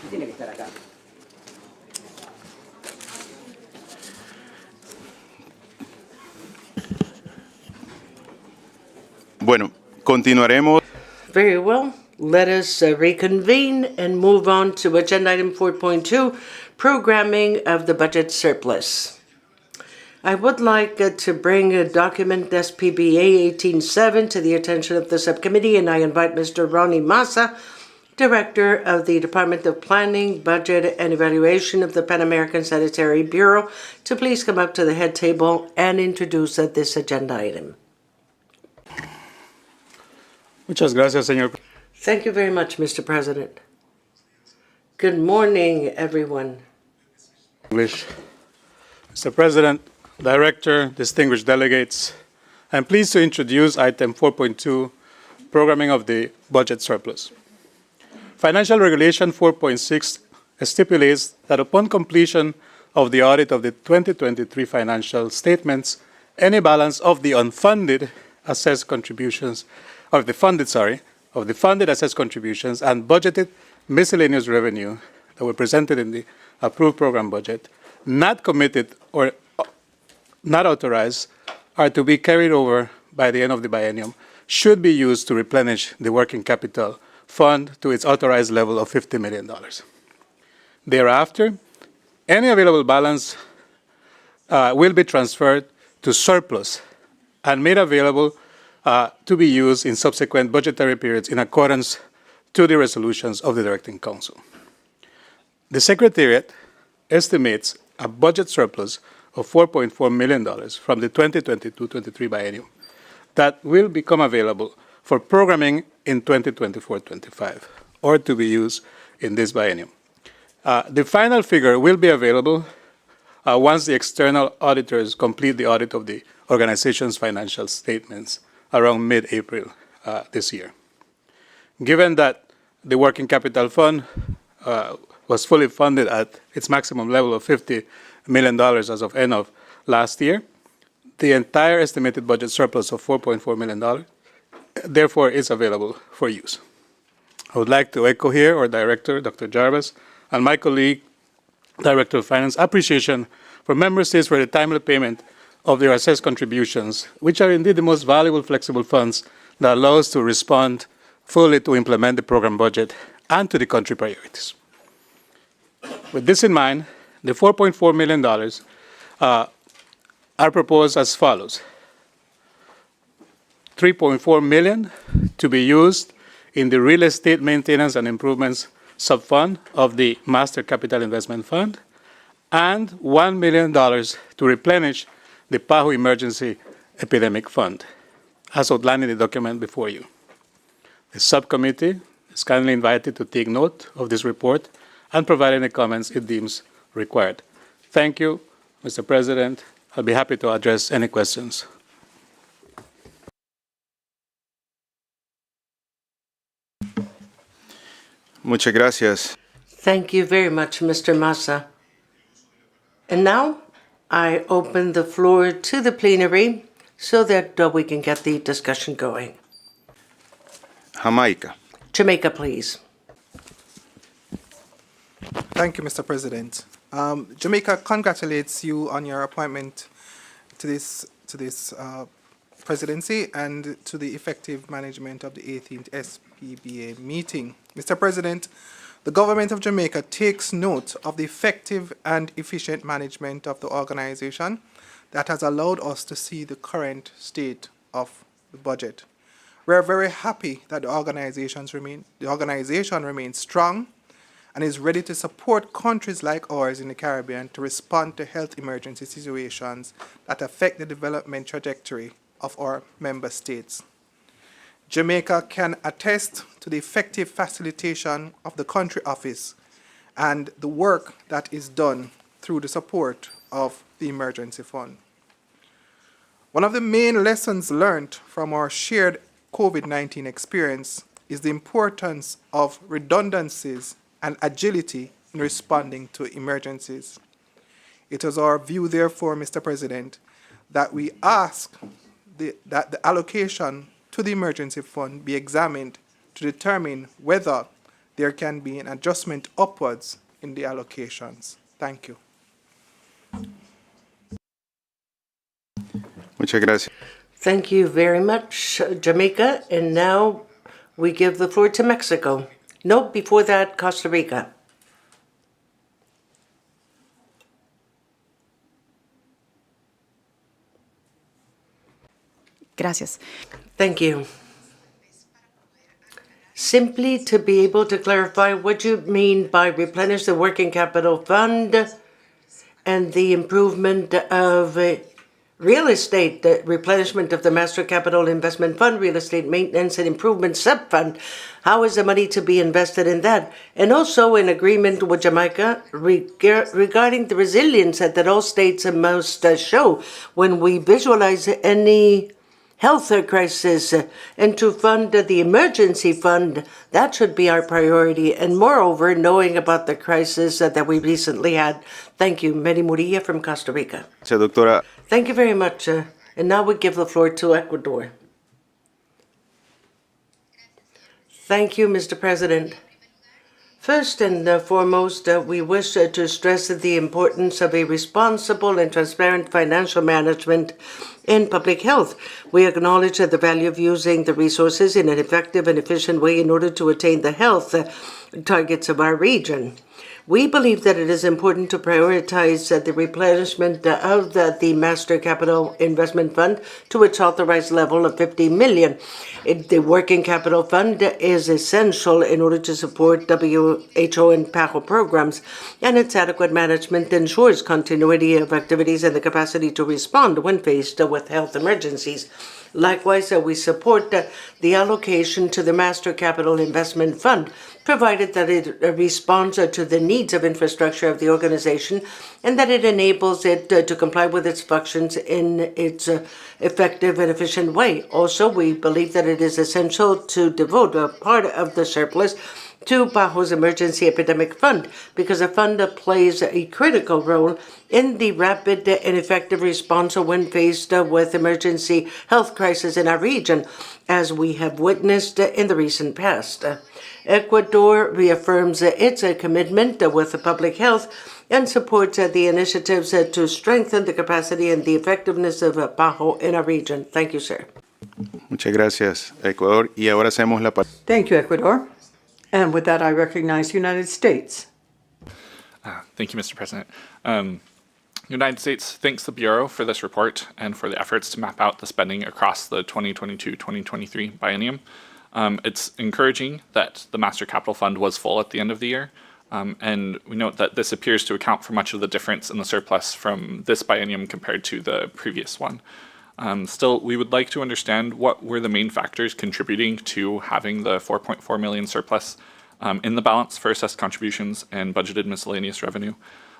Tiene que estar acá. Bueno, continuaremos. Very well. Let us reconvene and move on to agenda item 4.2, programming of the budget surplus. I would like to bring a document SPBA18 to the attention of the subcommittee, and I invite Mr. Ronnie Massa, Director of the Department of Planning, Budget, and Evaluation of the Pan American Sanitary Bureau, to please come up to the head table and introduce this agenda item. Muchas gracias, señor. Thank you very much, Mr. President. Good morning, everyone. English. Mr. President, Director, distinguished delegates, I'm pleased to introduce item 4.2, programming of the budget surplus. Financial Regulation 4.6 stipulates that upon completion of the audit of the 2023 financial statements, any balance of the unfunded assessed contributions, of the funded assessed contributions and budgeted miscellaneous revenue that were presented in the approved program budget, not committed or not authorized, are to be carried over by the end of the biennium, should be used to replenish the working capital fund to its authorized level of $50 million. Thereafter, any available balance will be transferred to surplus and made available to be used in subsequent budgetary periods in accordance to the resolutions of the Directing Council. The Secretariat estimates a budget surplus of $4.4 million from the 2022-23 biennium that will become available for programming in 2024-25 or to be used in this biennium. The final figure will be available once the external auditors complete the audit of the organization's financial statements around mid-April this year. Given that the working capital fund was fully funded at its maximum level of $50 million as of end of last year, the entire estimated budget surplus of $4.4 million therefore is available for use. I would like to echo here our Director, Dr. Jarvis, and my colleague, Director of Finance, appreciation for member states for the timely payment of their assessed contributions, which are indeed the most valuable flexible funds that allow us to respond fully to implement the program budget and to the country priorities. With this in mind, the $4.4 million are proposed as follows. $3.4 million to be used in the Real Estate Maintenance and Improvements Subfund of the Master Capital Investment Fund, and $1 million to replenish the PAHO Emergency Epidemic Fund, as outlined in the document before you. The subcommittee is kindly invited to take note of this report and provide any comments it deems required. Thank you, Mr. President. I'll be happy to address any questions. Muchas gracias. Thank you very much, Mr. Massa. And now I open the floor to the plenary so that we can get the discussion going. Jamaica. Jamaica, please. Thank you, Mr. President. Jamaica congratulates you on your appointment to this presidency and to the effective management of the 18th SPBA meeting. Mr. President, the government of Jamaica takes note of the effective and efficient management of the organization that has allowed us to see the current state of the budget. We are very happy that the organization remains strong and is ready to support countries like ours in the Caribbean to respond to health emergency situations that affect the development trajectory of our member states. Jamaica can attest to the effective facilitation of the country office and the work that is done through the support of the emergency fund. One of the main lessons learned from our shared COVID-19 experience is the importance of redundancies and agility in responding to emergencies. It is our view, therefore, Mr. President, that we ask that the allocation to the emergency fund be examined to determine whether there can be an adjustment upwards in the allocations. Thank you. Muchas gracias. Thank you very much, Jamaica. And now we give the floor to Mexico. No, before that, Costa Rica. Gracias. Thank you. Simply to be able to clarify what you mean by replenish the working capital fund and the improvement of real estate, the replenishment of the Master Capital Investment Fund, real estate maintenance and improvement sub-fund. How is the money to be invested in that? And also in agreement with Jamaica regarding the resilience that all states must show when we visualize any health crisis and to fund the emergency fund. That should be our priority. And moreover, knowing about the crisis that we recently had. Thank you. Mary Murilla from Costa Rica. Doctora. Thank you very much. And now we give the floor to Ecuador. Thank you, Mr. President. First and foremost, we wish to stress the importance of a responsible and transparent financial management in public health. We acknowledge the value of using the resources in an effective and efficient way in order to attain the health targets of our region. We believe that it is important to prioritize the replenishment of the Master Capital Investment Fund to its authorized level of 50 million. The Working Capital Fund is essential in order to support WHO and PAHO programs, and its adequate management ensures continuity of activities and the capacity to respond when faced with health emergencies. Likewise, we support the allocation to the Master Capital Investment Fund, provided that it responds to the needs of infrastructure of the organization and that it enables it to comply with its functions in its effective and efficient way. Also, we believe that it is essential to devote a part of the surplus to PAHO's Emergency Epidemic Fund, because the fund plays a critical role in the rapid and effective response when faced with emergency health crisis in our region, as we have witnessed in the recent past. Ecuador reaffirms its commitment with public health and supports the initiatives to strengthen the capacity and the effectiveness of PAHO in our region. Thank you, sir. Muchas gracias, Ecuador. Y ahora hacemos la Thank you, Ecuador. And with that, I recognize the United States. Thank you, Mr. President. The United States thanks the Bureau for this report and for the efforts to map out the spending across the 2022-2023 biennium. It's encouraging that the Master Capital Fund was full at the end of the year, and we note that this appears to account for much of the difference in the surplus from this biennium compared to the previous one. Still, we would like to understand what were the main factors contributing to having the 4.4 million surplus in the balance for assessed contributions and budgeted miscellaneous revenue.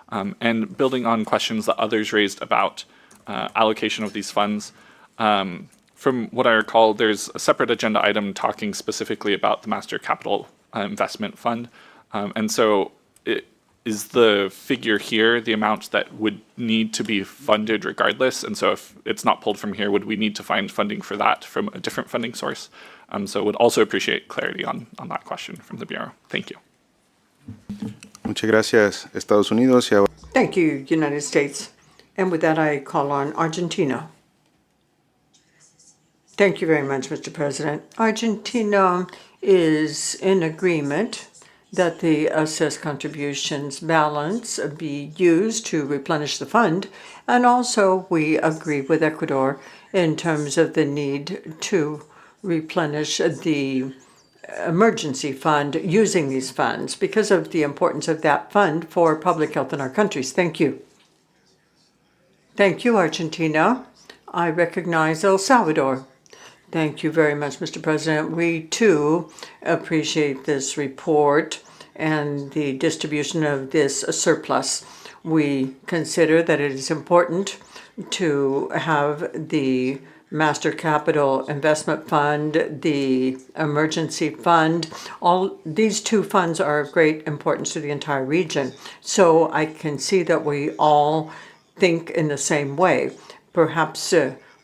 And building on questions that others raised about allocation of these funds, from what I recall, there's a separate agenda item talking specifically about the Master Capital Investment Fund. And so is the figure here the amount that would need to be funded regardless? And so if it's not pulled from here, would we need to find funding for that from a different funding source? So would also appreciate clarity on that question from the Bureau. Thank you. Muchas gracias, Estados Unidos. Thank you, United States. And with that, I call on Argentina. Thank you very much, Mr. President. Argentina is in agreement that the assessed contributions balance be used to replenish the fund. And also, we agree with Ecuador in terms of the need to replenish the emergency fund using these funds because of the importance of that fund for public health in our countries. Thank you. Thank you, Argentina. I recognize El Salvador. Thank you very much, Mr. President. We, too, appreciate this report and the distribution of this surplus. We consider that it is important to have the Master Capital Investment Fund, the Emergency Fund. All these two funds are of great importance to the entire region. So I can see that we all think in the same way. Perhaps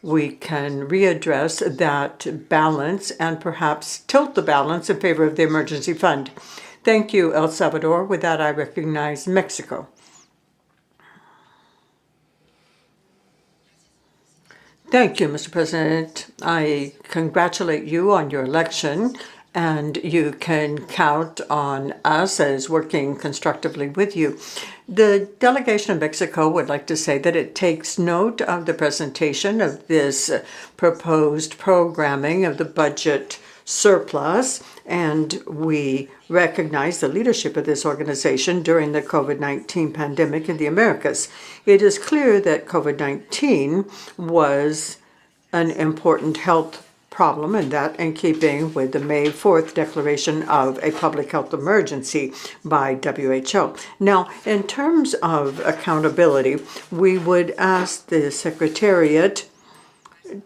we can readdress that balance and perhaps tilt the balance in favor of the emergency fund. Thank you, El Salvador. With that, I recognize Mexico. Thank you, Mr. President. I congratulate you on your election, and you can count on us as working constructively with you. The delegation of Mexico would like to say that it takes note of the presentation of this proposed programming of the budget surplus, and we recognize the leadership of this organization during the COVID-19 pandemic in the Americas. It is clear that COVID-19 was an important health problem, and that in keeping with the May 4th declaration of a public health emergency by WHO. Now, in terms of accountability, we would ask the Secretariat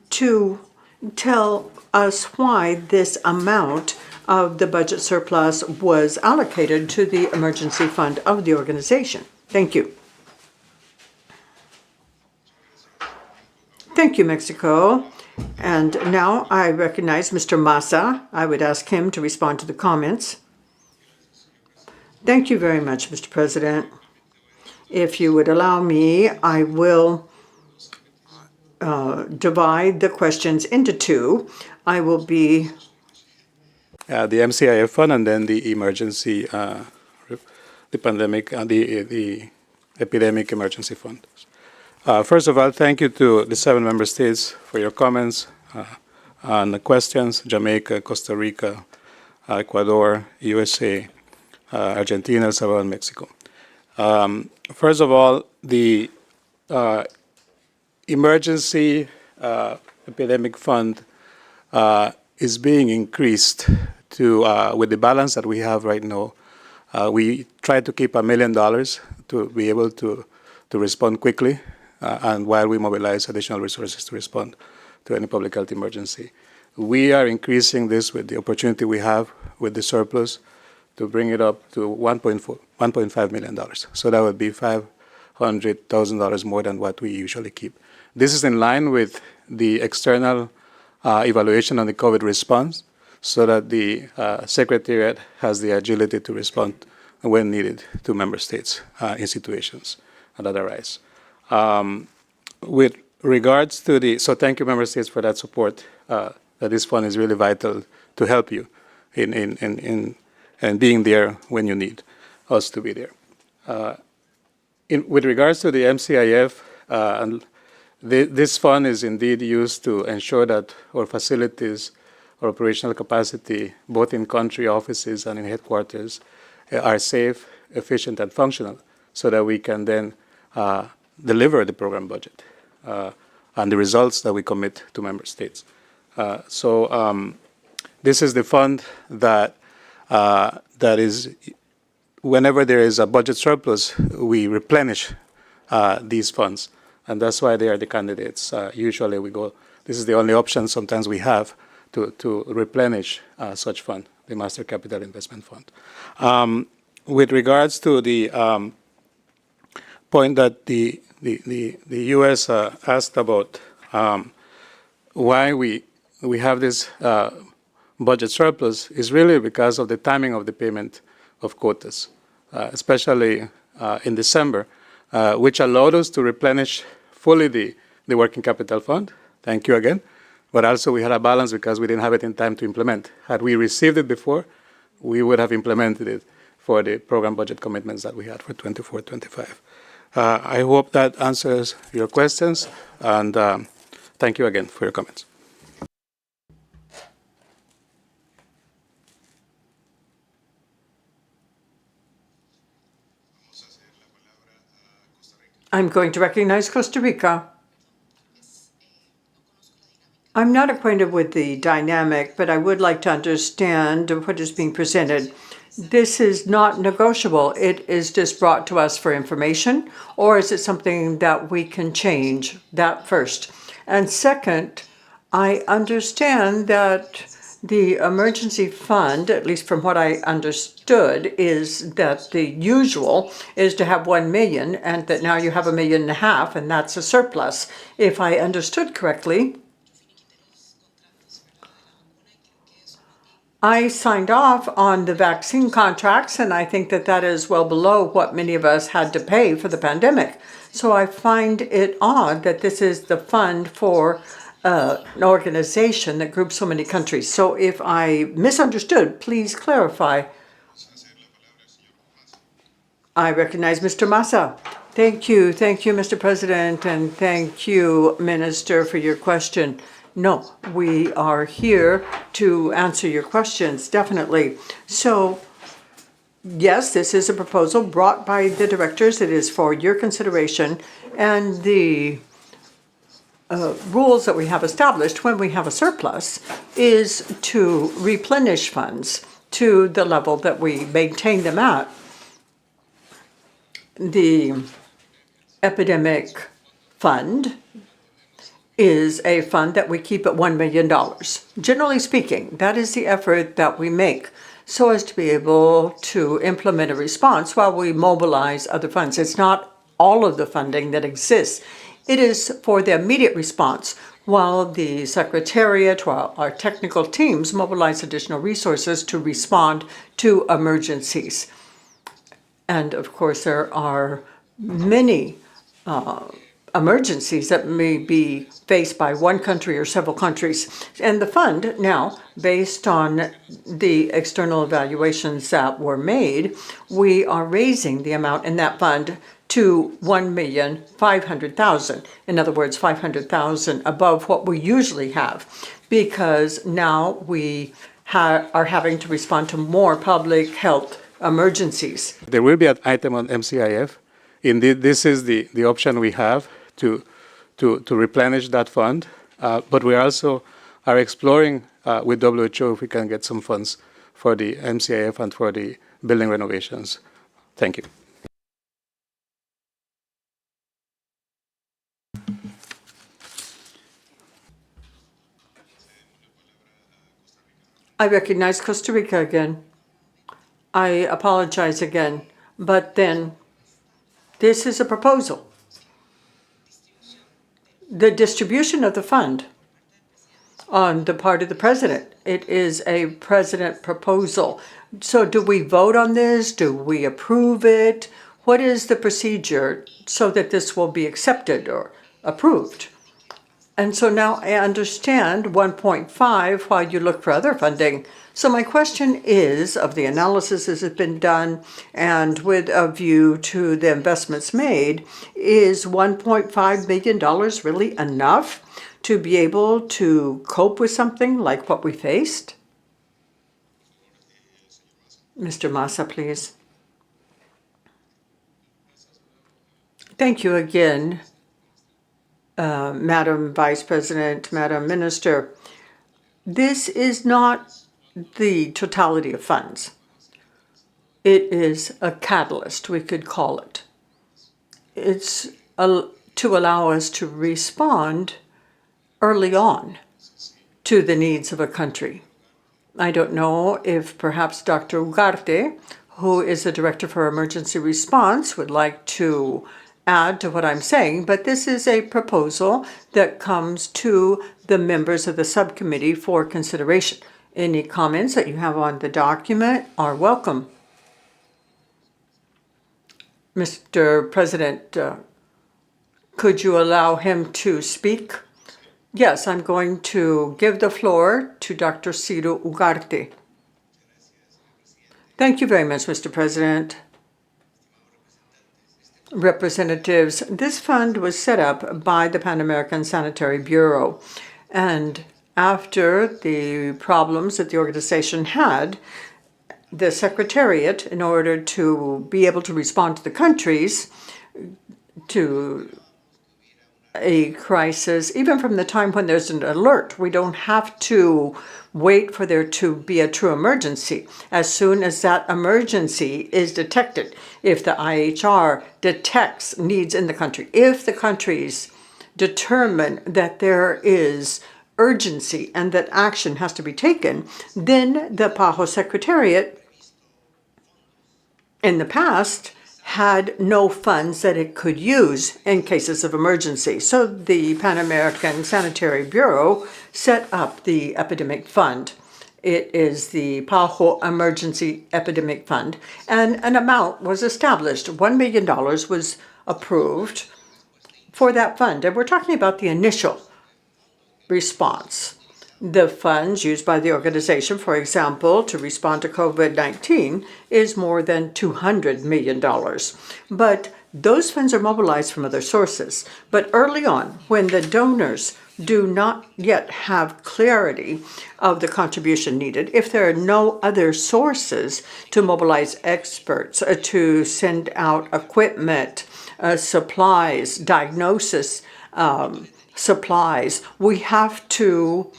to tell us why this amount of the budget surplus was allocated to the emergency fund of the organization. Thank you. Thank you, Mexico. And now I recognize Mr. Massa. I would ask him to respond to the comments. Thank you very much, Mr. President. If you would allow me, I will divide the questions into two. I will be the MCIF fund and then the emergency, the pandemic, the epidemic emergency fund. First of all, thank you to the 7 member states for your comments and the questions: Jamaica, Costa Rica, Ecuador, USA, Argentina, El Salvador, and Mexico. First of all, the emergency epidemic fund is being increased to, with the balance that we have right now. We try to keep $1 million to be able to respond quickly, and while we mobilize additional resources to respond to any public health emergency. We are increasing this with the opportunity we have with the surplus to bring it up to $1.5 million. So that would be $500,000 more than what we usually keep. This is in line with the external evaluation on the COVID response, so that the Secretariat has the agility to respond when needed to member states in situations that arise. With regards to the, so thank you, member states, for that support. That this fund is really vital to help you in being there when you need us to be there. With regards to the MCIF, this fund is indeed used to ensure that our facilities, our operational capacity, both in country offices and in headquarters, are safe, efficient, and functional, so that we can then deliver the program budget and the results that we commit to member states. This is the fund that is, whenever there is a budget surplus, we replenish these funds, and that's why they are the candidates. Usually we go, this is the only option sometimes we have to replenish such fund, the Master Capital Investment Fund. With regards to the point that the U.S. asked about why we have this budget surplus, is really because of the timing of the payment of quotas, especially in December, which allowed us to replenish fully the working capital fund. Thank you again. But also we had a balance because we didn't have it in time to implement. Had we received it before, we would have implemented it for the program budget commitments that we had for 24-25. I hope that answers your questions, and thank you again for your comments. I'm going to recognize Costa Rica. I'm not acquainted with the dynamic, but I would like to understand what is being presented. This is not negotiable. It is just brought to us for information, or is it something that we can change? That first. And second, I understand that The emergency fund, at least from what I understood, is that the usual is to have 1 million and that now you have 1.5 million and that's a surplus. If I understood correctly, I signed off on the vaccine contracts, and I think that that is well below what many of us had to pay for the pandemic. So I find it odd that this is the fund for an organization that groups so many countries. So if I misunderstood, please clarify. I recognize Mr. Massa. Thank you, Mr. President, and thank you, Minister, for your question. No, we are here to answer your questions, definitely. So, yes, this is a proposal brought by the directors. It is for your consideration, and the rules that we have established when we have a surplus is to replenish funds to the level that we maintain them at. The epidemic fund is a fund that we keep at $1 million. Generally speaking, that is the effort that we make so as to be able to implement a response while we mobilize other funds. It's not all of the funding that exists. It is for the immediate response while the Secretariat, while our technical teams mobilize additional resources to respond to emergencies. And of course, there are many emergencies that may be faced by one country or several countries. And the fund now, based on the external evaluations that were made, we are raising the amount in that fund to 1,500,000. In other words, 500,000 above what we usually have, because now we are having to respond to more public health emergencies. There will be an item on MCIF. Indeed, this is the option we have to replenish that fund, but we also are exploring with WHO if we can get some funds for the MCIF and for the building renovations. Thank you. I recognize Costa Rica again. I apologize again, but then this is a proposal. The distribution of the fund on the part of the president, it is a president proposal. So do we vote on this? Do we approve it? What is the procedure so that this will be accepted or approved? And so now I understand 1.5 while you look for other funding. So my question is, of the analysis that has been done and with a view to the investments made, is $1.5 billion really enough to be able to cope with something like what we faced? Mr. Massa, please. Thank you again, Madam Vice President, Madam Minister. This is not the totality of funds. It is a catalyst, we could call it. It's to allow us to respond early on to the needs of a country. I don't know if perhaps Dr. Ugarte, who is the Director for Emergency Response, would like to add to what I'm saying, but this is a proposal that comes to the members of the subcommittee for consideration. Any comments that you have on the document are welcome. Mr. President, could you allow him to speak? Yes, I'm going to give the floor to Dr. Ciro Ugarte. Thank you very much, Mr. President. Representatives, this fund was set up by the Pan American Sanitary Bureau, and after the problems that the organization had, the Secretariat, in order to be able to respond to the countries to a crisis, even from the time when there's an alert, we don't have to wait for there to be a true emergency. As soon as that emergency is detected, if the IHR detects needs in the country, if the countries determine that there is urgency and that action has to be taken, then the PAHO Secretariat in the past had no funds that it could use in cases of emergency. So the Pan American Sanitary Bureau set up the Epidemic Fund. It is the PAHO Emergency Epidemic Fund, and an amount was established. $1 million was approved for that fund, and we're talking about the initial response. The funds used by the organization, for example, to respond to COVID-19 is more than $200 million. But those funds are mobilized from other sources. But early on, when the donors do not yet have clarity of the contribution needed, if there are no other sources to mobilize experts, to send out equipment, supplies, diagnosis supplies, we have to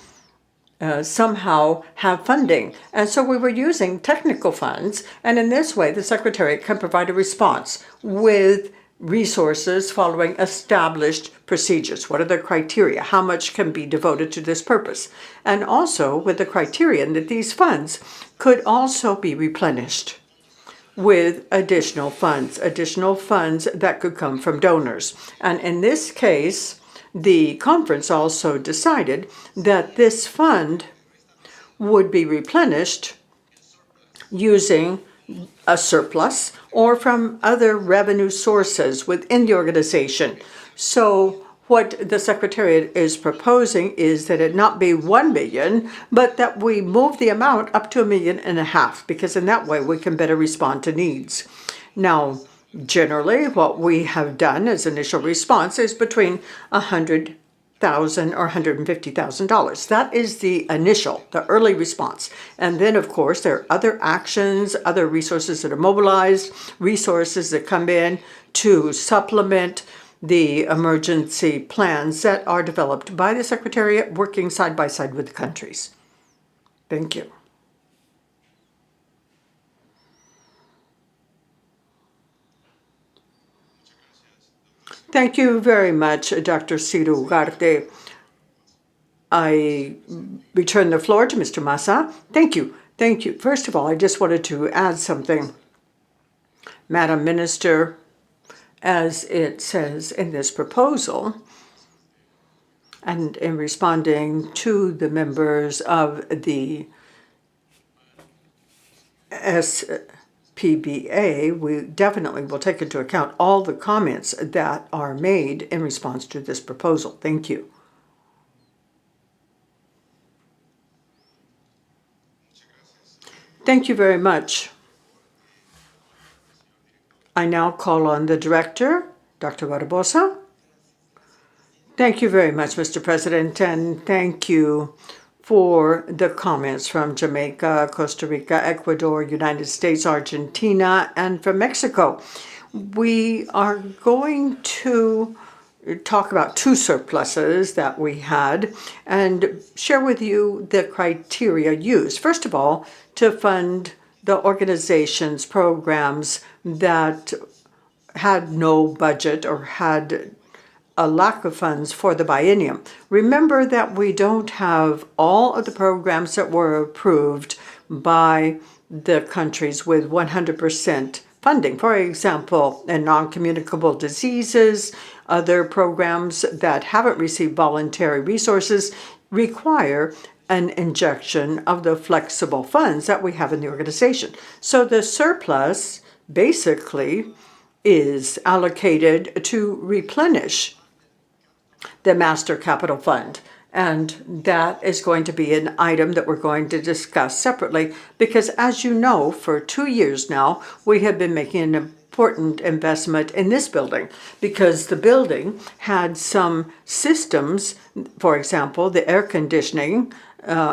somehow have funding. And so we were using technical funds, and in this way the Secretariat can provide a response with resources following established procedures. What are the criteria? How much can be devoted to this purpose? And also with the criterion that these funds could also be replenished with additional funds that could come from donors. And in this case, the conference also decided that this fund would be replenished using a surplus or from other revenue sources within the organization. So what the Secretariat is proposing is that it not be 1 million, but that we move the amount up to $1.5 million, because in that way we can better respond to needs. Now, generally, what we have done as initial response is between $100,000 or $150,000. That is the early response. And then, of course, there are other actions, other resources that are mobilized, resources that come in to supplement the emergency plans that are developed by the Secretariat, working side by side with the countries. Thank you. Thank you very much, Dr. Ciro Ugarte. I return the floor to Mr. Massa. Thank you. Thank you. First of all, I just wanted to add something. Madam Minister, as it says in this proposal, and in responding to the members of the SPBA, we definitely will take into account all the comments that are made in response to this proposal. Thank you. Thank you very much. I now call on the Director, Dr. Barbosa. Thank you very much, Mr. President, and thank you for the comments from Jamaica, Costa Rica, Ecuador, United States, Argentina, and from Mexico. We are going to talk about two surpluses that we had and share with you the criteria used. First of all, to fund the organization's programs that had no budget or had a lack of funds for the biennium. Remember that we don't have all of the programs that were approved by the countries with 100% funding. For example, in non-communicable diseases, other programs that haven't received voluntary resources require an injection of the flexible funds that we have in the organization. So the surplus basically is allocated to replenish the Master Capital Fund. And that is going to be an item that we're going to discuss separately because, as you know, for 2 years now, we have been making an important investment in this building because the building had some systems, for example, the air conditioning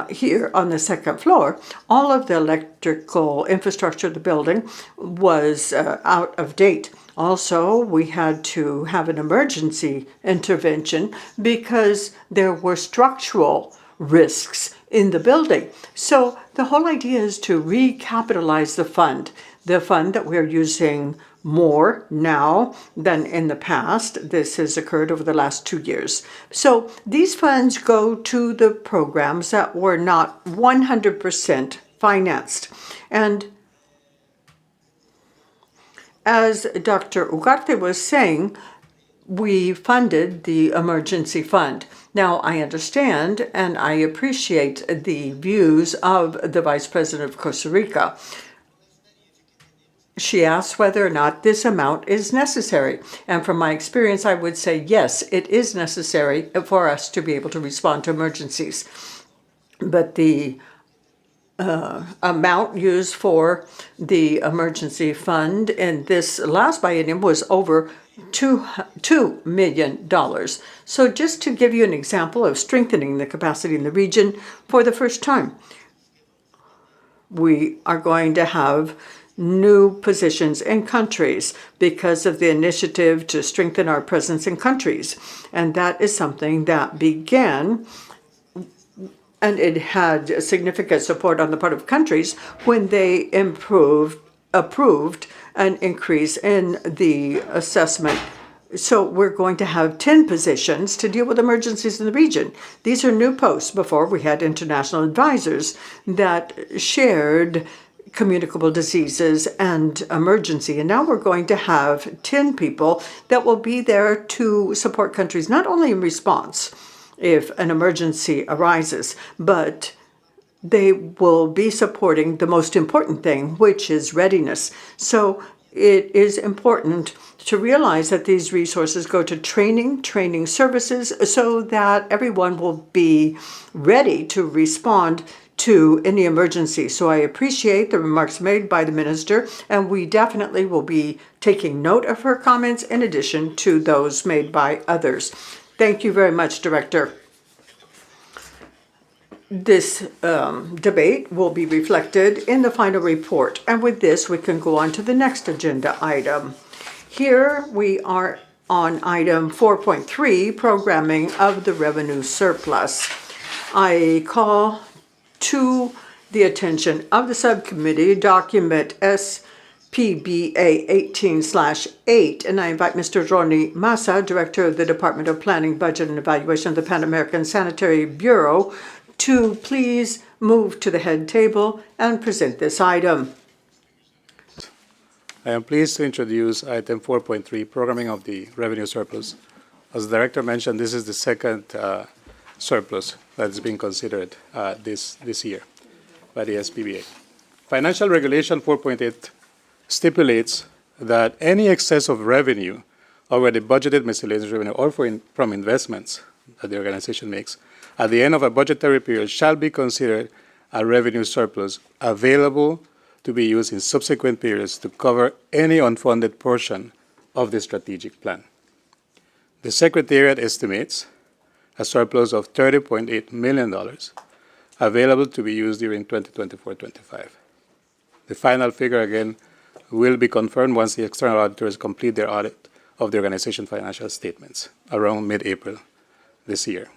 here on the second floor. All of the electrical infrastructure of the building was out of date. Also, we had to have an emergency intervention because there were structural risks in the building. So the whole idea is to recapitalize the fund. the fund that we're using more now than in the past. This has occurred over the last 2 years. So these funds go to the programs that were not 100% financed. And as Dr. Ugarte was saying, we funded the emergency fund. Now, I understand and I appreciate the views of the Vice President of Costa Rica. She asked whether or not this amount is necessary. And from my experience, I would say, yes, it is necessary for us to be able to respond to emergencies. But the amount used for the emergency fund in this last biennium was over $2 million. So just to give you an example of strengthening the capacity in the region, for the first time, we are going to have new positions in countries because of the initiative to strengthen our presence in countries. And that is something that began, and it had significant support on the part of countries when they approved an increase in the assessment. So we're going to have 10 positions to deal with emergencies in the region. These are new posts. Before, we had international advisors that shared communicable diseases and emergency. And now we're going to have 10 people that will be there to support countries, not only in response if an emergency arises, but they will be supporting the most important thing, which is readiness. So it is important to realize that these resources go to training services, so that everyone will be ready to respond to any emergency. So I appreciate the remarks made by the minister, and we definitely will be taking note of her comments in addition to those made by others. Thank you very much, Director. This debate will be reflected in the final report. And with this, we can go on to the next agenda item. Here we are on item 4.3, programming of the revenue surplus. I call to the attention of the subcommittee document SPBA18/8, and I invite Mr. Ronnie Massa, Director of the Department of Planning, Budget and Evaluation of the Pan American Sanitary Bureau, to please move to the head table and present this item. I am pleased to introduce item 4.3, programming of the revenue surplus. As the Director mentioned, this is the second surplus that is being considered this year by the SPBA. Financial Regulation 4.8 stipulates that any excess of revenue over the budgeted miscellaneous revenue or from investments that the organization makes at the end of a budgetary period shall be considered a revenue surplus available to be used in subsequent periods to cover any unfunded portion of the strategic plan. The Secretariat estimates a surplus of $30.8 million available to be used during 2024-25. The final figure, again, will be confirmed once the external auditors complete their audit of the organization's financial statements around mid-April this year.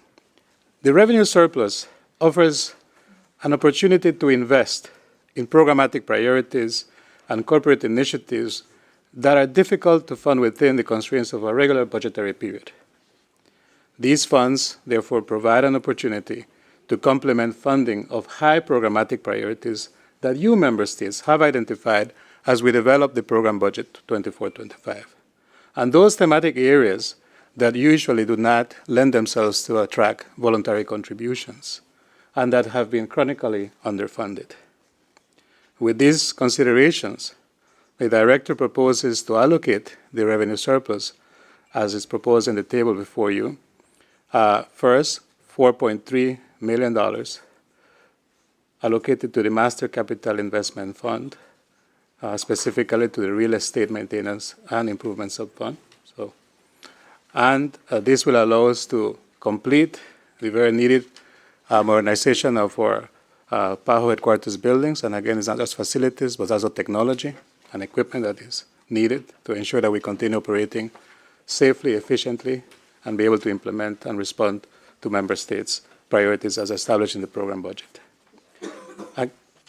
The revenue surplus offers an opportunity to invest in programmatic priorities and corporate initiatives that are difficult to fund within the constraints of a regular budgetary period. These funds, therefore, provide an opportunity to complement funding of high programmatic priorities that you member states have identified as we develop the program budget 24-25. And those thematic areas that usually do not lend themselves to attract voluntary contributions and that have been chronically underfunded. With these considerations, the Director proposes to allocate the revenue surplus as is proposed in the table before you. First, $4.3 million allocated to the Master Capital Investment Fund, specifically to the Real Estate Maintenance and Improvement Subfund. This will allow us to complete the very needed modernization of our PAHO headquarters buildings. And again, it's not just facilities, but also technology and equipment that is needed to ensure that we continue operating safely, efficiently, and be able to implement and respond to member states' priorities as established in the program budget.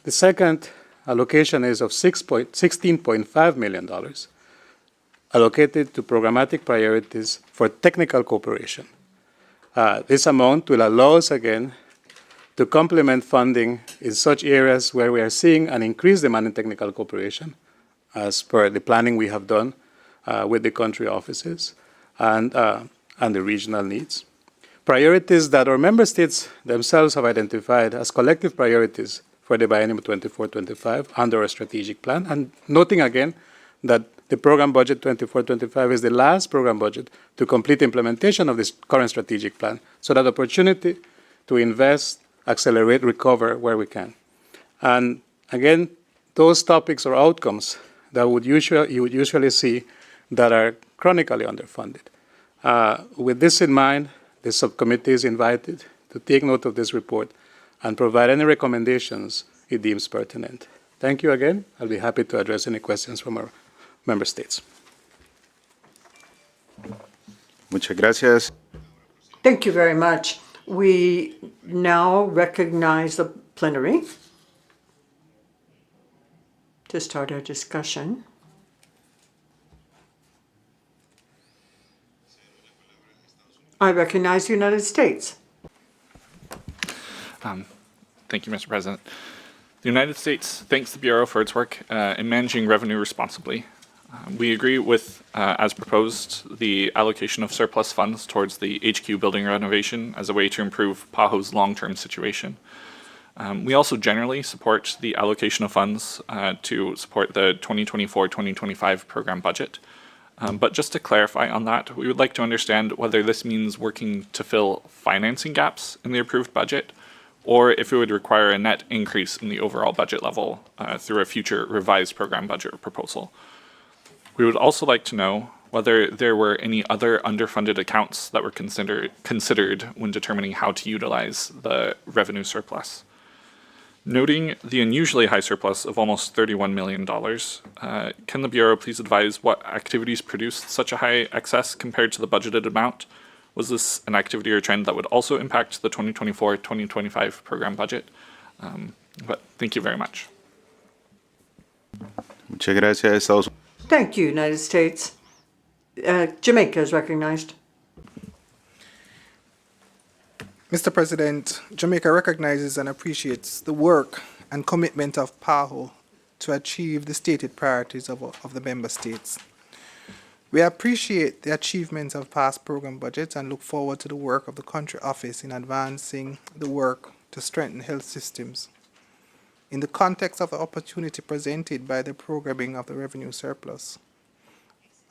The second allocation is of $16.5 million allocated to programmatic priorities for technical cooperation. This amount will allow us again to complement funding in such areas where we are seeing an increased demand in technical cooperation, as per the planning we have done with the country offices and the regional needs. Priorities that our member states themselves have identified as collective priorities for the biennium 24-25 under our strategic plan, and noting again that the program budget 24-25 is the last program budget to complete implementation of this current strategic plan, so that opportunity to invest, accelerate, recover where we can. And again, those topics or outcomes that you would usually see that are chronically underfunded. With this in mind, the subcommittee is invited to take note of this report and provide any recommendations it deems pertinent. Thank you again. I'll be happy to address any questions from our member states. Muchas gracias. Thank you very much. We now recognize the plenary to start our discussion. I recognize the United States. Thank you, Mr. President. The United States thanks the Bureau for its work in managing revenue responsibly. We agree with, as proposed, the allocation of surplus funds towards the HQ building renovation as a way to improve PAHO's long-term situation. We also generally support the allocation of funds to support the 2024-2025 program budget. But just to clarify on that, we would like to understand whether this means working to fill financing gaps in the approved budget, or if it would require a net increase in the overall budget level through a future revised program budget proposal. We would also like to know whether there were any other underfunded accounts that were considered when determining how to utilize the revenue surplus. Noting the unusually high surplus of almost $31 million, can the Bureau please advise what activities produced such a high excess compared to the budgeted amount? Was this an activity or trend that would also impact the 2024-2025 program budget? But thank you very much. Muchas gracias. Thank you, United States. Jamaica is recognized. Mr. President, Jamaica recognizes and appreciates the work and commitment of PAHO to achieve the stated priorities of the member states. We appreciate the achievements of past program budgets and look forward to the work of the country office in advancing the work to strengthen health systems. In the context of the opportunity presented by the programming of the revenue surplus,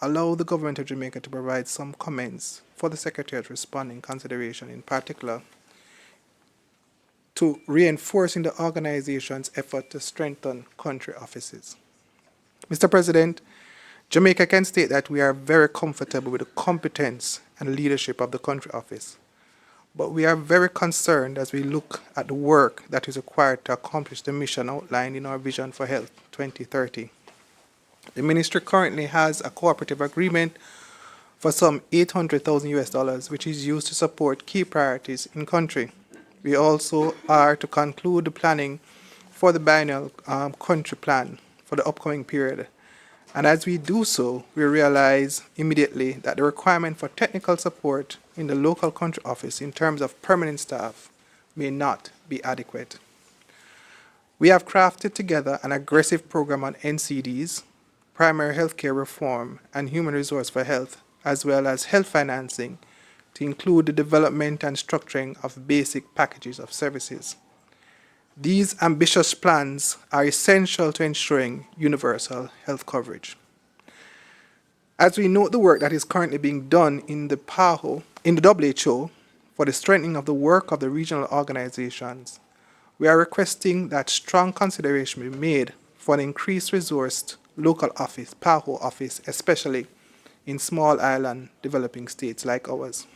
allow the government of Jamaica to provide some comments for the Secretariat responding consideration, in particular to reinforcing the organization's effort to strengthen country offices. Mr. President, Jamaica can state that we are very comfortable with the competence and leadership of the country office, but we are very concerned as we look at the work that is required to accomplish the mission outlined in our Vision for Health 2030. The ministry currently has a cooperative agreement for some $800,000 which is used to support key priorities in country. We also are to conclude the planning for the biennial country plan for the upcoming period. And as we do so, we realize immediately that the requirement for technical support in the local country office in terms of permanent staff may not be adequate. We have crafted together an aggressive program on NCDs, primary healthcare reform, and human resource for health, as well as health financing, to include the development and structuring of basic packages of services. These ambitious plans are essential to ensuring universal health coverage. As we note the work that is currently being done in the WHO for the strengthening of the work of the regional organizations, we are requesting that strong consideration be made for an increased resourced local office, PAHO office, especially in small island developing states like ours.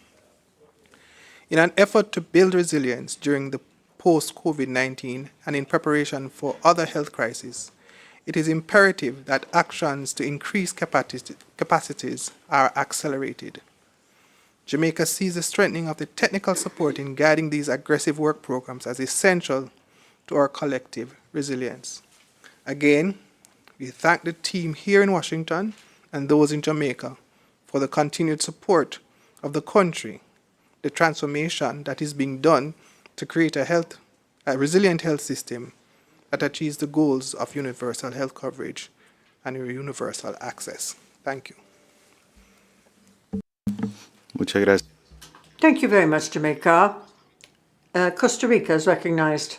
In an effort to build resilience during the post-COVID-19 and in preparation for other health crises, it is imperative that actions to increase capacities are accelerated. Jamaica sees the strengthening of the technical support in guiding these aggressive work programs as essential to our collective resilience. Again, we thank the team here in Washington and those in Jamaica for the continued support of the country, the transformation that is being done to create a resilient health system that achieves the goals of universal health coverage and universal access. Thank you. Muchas gracias. Thank you very much, Jamaica. Costa Rica is recognized.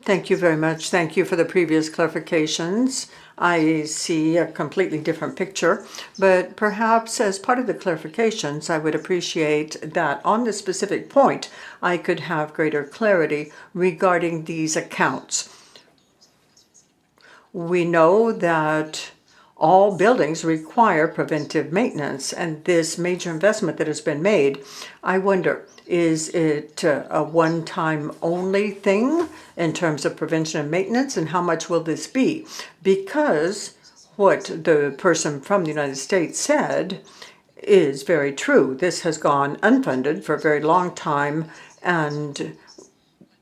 Thank you very much. Thank you for the previous clarifications. I see a completely different picture, but perhaps as part of the clarifications, I would appreciate that on this specific point, I could have greater clarity regarding these accounts. We know that all buildings require preventive maintenance, and this major investment that has been made, I wonder, is it a one-time only thing in terms of prevention and maintenance, and how much will this be? Because what the person from the United States said is very true. This has gone unfunded for a very long time and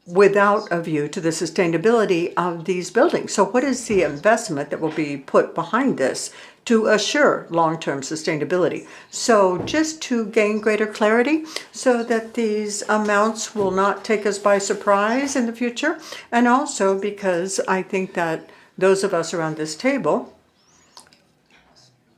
without a view to the sustainability of these buildings. So what is the investment that will be put behind this to assure long-term sustainability? So just to gain greater clarity so that these amounts will not take us by surprise in the future, and also because I think that those of us around this table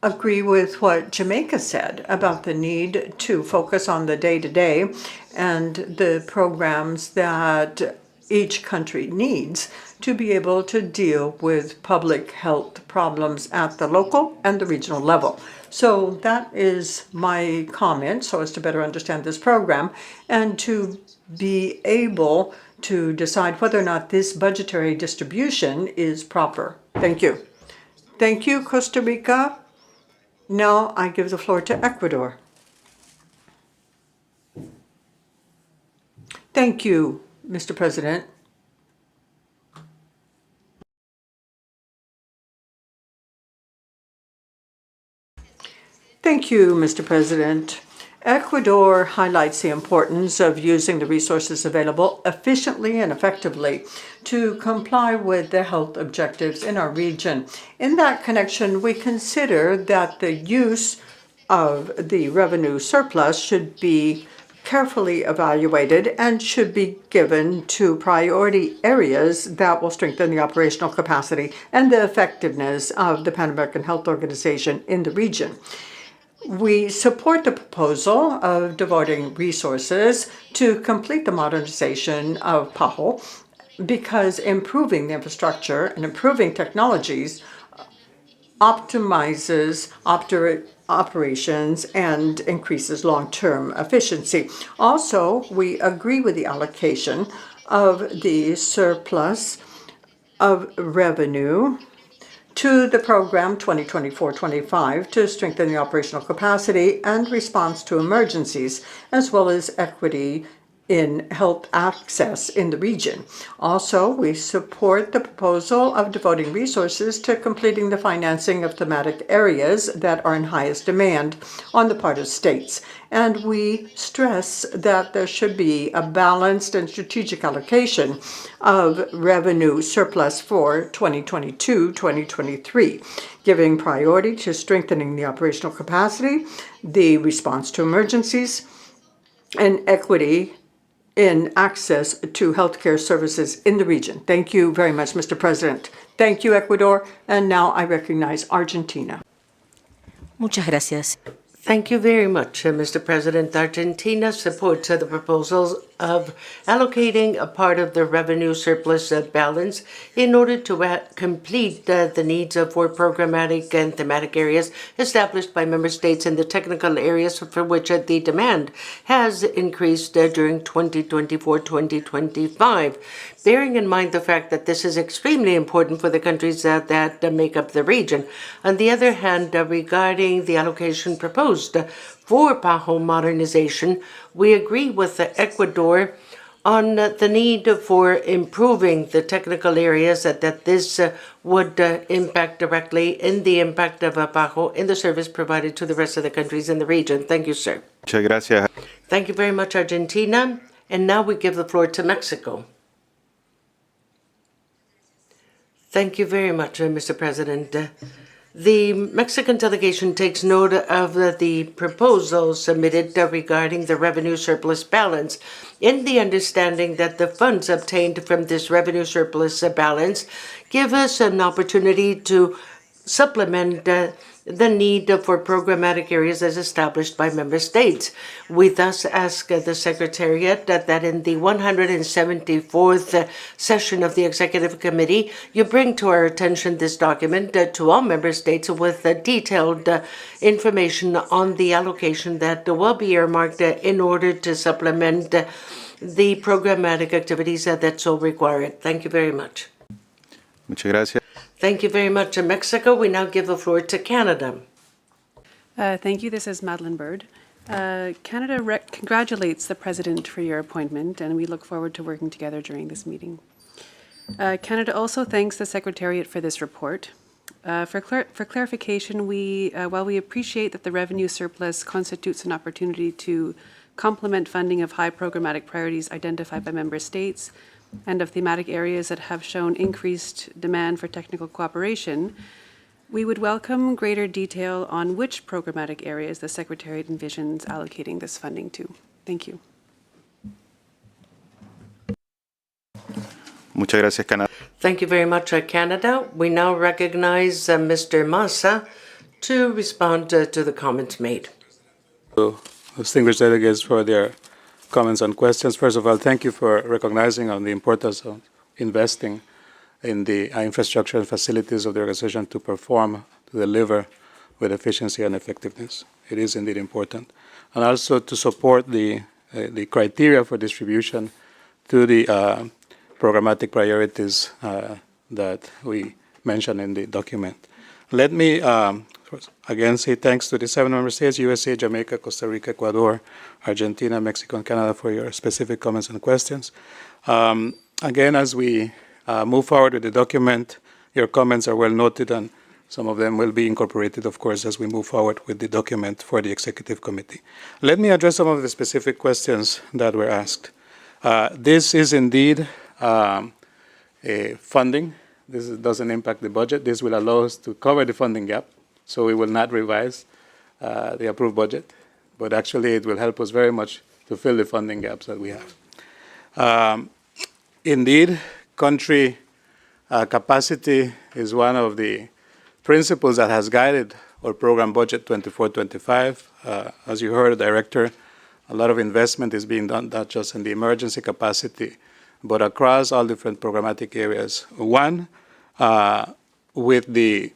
agree with what Jamaica said about the need to focus on the day-to-day and the programs that each country needs to be able to deal with public health problems at the local and the regional level. So that is my comment, so as to better understand this program and to be able to decide whether or not this budgetary distribution is proper. Thank you. Thank you, Costa Rica. Now I give the floor to Ecuador. Thank you, Mr. President. Thank you, Mr. President. Ecuador highlights the importance of using the resources available efficiently and effectively to comply with the health objectives in our region. In that connection, we consider that the use of the revenue surplus should be carefully evaluated and should be given to priority areas that will strengthen the operational capacity and the effectiveness of the Pan American Health Organization in the region. We support the proposal of devoting resources to complete the modernization of PAHO because improving the infrastructure and improving technologies optimizes operations and increases long-term efficiency. Also, we agree with the allocation of the surplus of revenue to the program 2024-25 to strengthen the operational capacity and response to emergencies, as well as equity in health access in the region. Also, we support the proposal of devoting resources to completing the financing of thematic areas that are in highest demand on the part of states. And we stress that there should be a balanced and strategic allocation of revenue surplus for 2022-2023, giving priority to strengthening the operational capacity, the response to emergencies, and equity in access to healthcare services in the region. Thank you very much, Mr. President. Thank you, Ecuador. And now I recognize Argentina. Muchas gracias. Thank you very much, Mr. President. Argentina supports the proposals of allocating a part of the revenue surplus balance in order to complete the needs for programmatic and thematic areas established by member states in the technical areas for which the demand has increased during 2024-2025. Bearing in mind the fact that this is extremely important for the countries that make up the region. On the other hand, regarding the allocation proposed for PAHO modernization, we agree with Ecuador on the need for improving the technical areas that this would impact directly in the impact of PAHO in the service provided to the rest of the countries in the region. Thank you, sir. Muchas gracias. Thank you very much, Argentina. And now we give the floor to Mexico. Thank you very much, Mr. President. The Mexican delegation takes note of the proposal submitted regarding the revenue surplus balance, in the understanding that the funds obtained from this revenue surplus balance give us an opportunity to supplement the need for programmatic areas as established by member states. We thus ask the Secretariat that in the 174th session of the Executive Committee, you bring to our attention this document to all member states with detailed information on the allocation that will be earmarked in order to supplement the programmatic activities that so require it. Thank you very much. Muchas gracias. Thank you very much, Mexico. We now give the floor to Canada. Thank you. This is Madeline Bird. Canada congratulates the President for your appointment, and we look forward to working together during this meeting. Canada also thanks the Secretariat for this report. For clarification, while we appreciate that the revenue surplus constitutes an opportunity to complement funding of high programmatic priorities identified by member states, and of thematic areas that have shown increased demand for technical cooperation, we would welcome greater detail on which programmatic areas the Secretariat envisions allocating this funding to. Thank you. Muchas gracias, Canadá. Thank you very much, Canada. We now recognize Mr. Massa to respond to the comments made. Distinguished delegates for their comments and questions. First of all, thank you for recognizing on the importance of investing in the infrastructure and facilities of the organization to perform, to deliver with efficiency and effectiveness. It is indeed important. And also to support the criteria for distribution to the programmatic priorities that we mentioned in the document. Let me again say thanks to the 7 member states, USA, Jamaica, Costa Rica, Ecuador, Argentina, Mexico, and Canada for your specific comments and questions. Again, as we move forward with the document, your comments are well noted, and some of them will be incorporated, of course, as we move forward with the document for the Executive Committee. Let me address some of the specific questions that were asked. This is indeed funding. This doesn't impact the budget. This will allow us to cover the funding gap, so we will not revise the approved budget, but actually it will help us very much to fill the funding gaps that we have. Indeed, country capacity is one of the principles that has guided our program budget 24-25. As you heard, Director, a lot of investment is being done, not just in the emergency capacity, but across all different programmatic areas. One, with the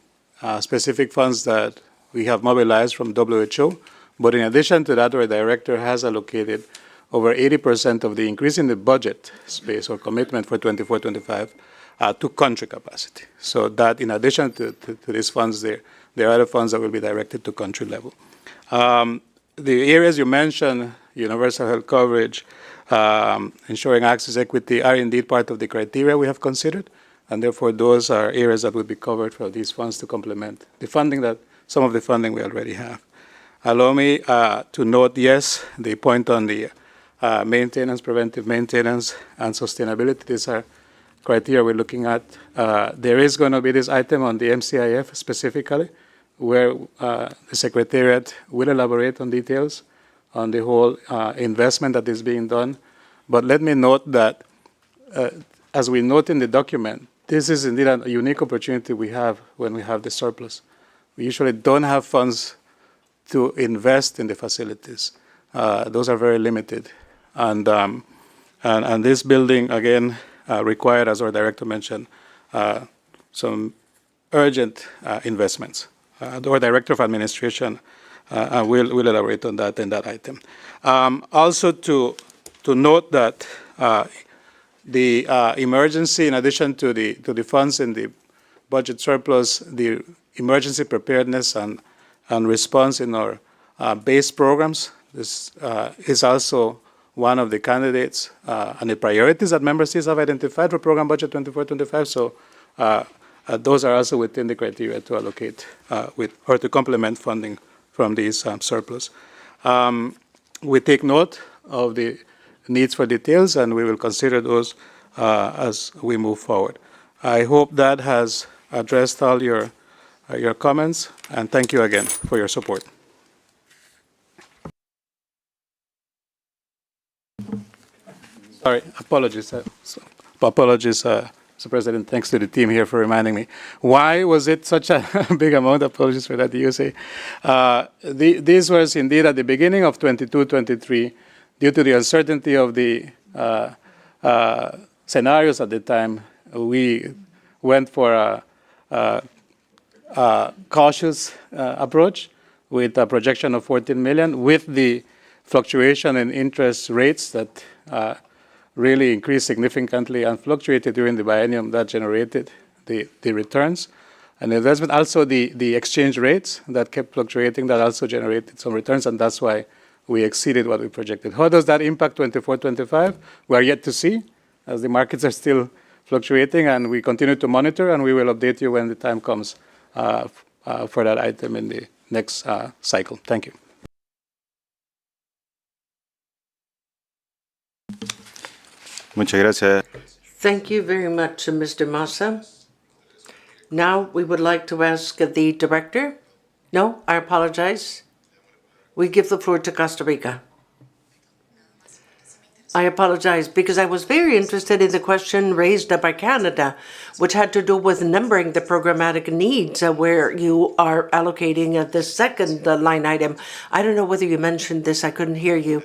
specific funds that we have mobilized from WHO, but in addition to that, our Director has allocated over 80% of the increase in the budget space or commitment for 24-25 to country capacity. So that in addition to these funds, there are other funds that will be directed to country level. The areas you mentioned, universal health coverage, ensuring access equity, are indeed part of the criteria we have considered, and therefore those are areas that will be covered for these funds to complement the funding that, some of the funding we already have. Allow me to note, yes, the point on the maintenance, preventive maintenance, and sustainability. These are criteria we're looking at. There is going to be this item on the MCIF specifically, where the Secretariat will elaborate on details on the whole investment that is being done. But let me note that, as we note in the document, this is indeed a unique opportunity we have when we have the surplus. We usually don't have funds to invest in the facilities. Those are very limited. And this building, again, required, as our Director mentioned, some urgent investments. Our Director of Administration will elaborate on that in that item. Also to note that the emergency, in addition to the funds in the budget surplus, the emergency preparedness and response in our base programs, this is also one of the candidates and the priorities that member states have identified for program budget 24-25. So those are also within the criteria to allocate or to complement funding from these surplus. We take note of the needs for details, and we will consider those as we move forward. I hope that has addressed all your comments, and thank you again for your support. Sorry, apologies. Mr. President. Thanks to the team here for reminding me. Why was it such a big amount? Apologies for that, USA. This was indeed at the beginning of 22-23, due to the uncertainty of the scenarios at the time. We went for a cautious approach with a projection of 14 million, with the fluctuation in interest rates that really increased significantly and fluctuated during the biennium. That generated the returns and investment. Also the exchange rates that kept fluctuating, that also generated some returns, and that's why we exceeded what we projected. How does that impact 24-25? We are yet to see, as the markets are still fluctuating, and we continue to monitor, and we will update you when the time comes for that item in the next cycle. Thank you. Muchas gracias. Thank you very much, Mr. Massa. Now we would like to ask the director. No, I apologize. We give the floor to Costa Rica. I apologize because I was very interested in the question raised by Canada, which had to do with numbering the programmatic needs, where you are allocating the second line item. I don't know whether you mentioned this. I couldn't hear you.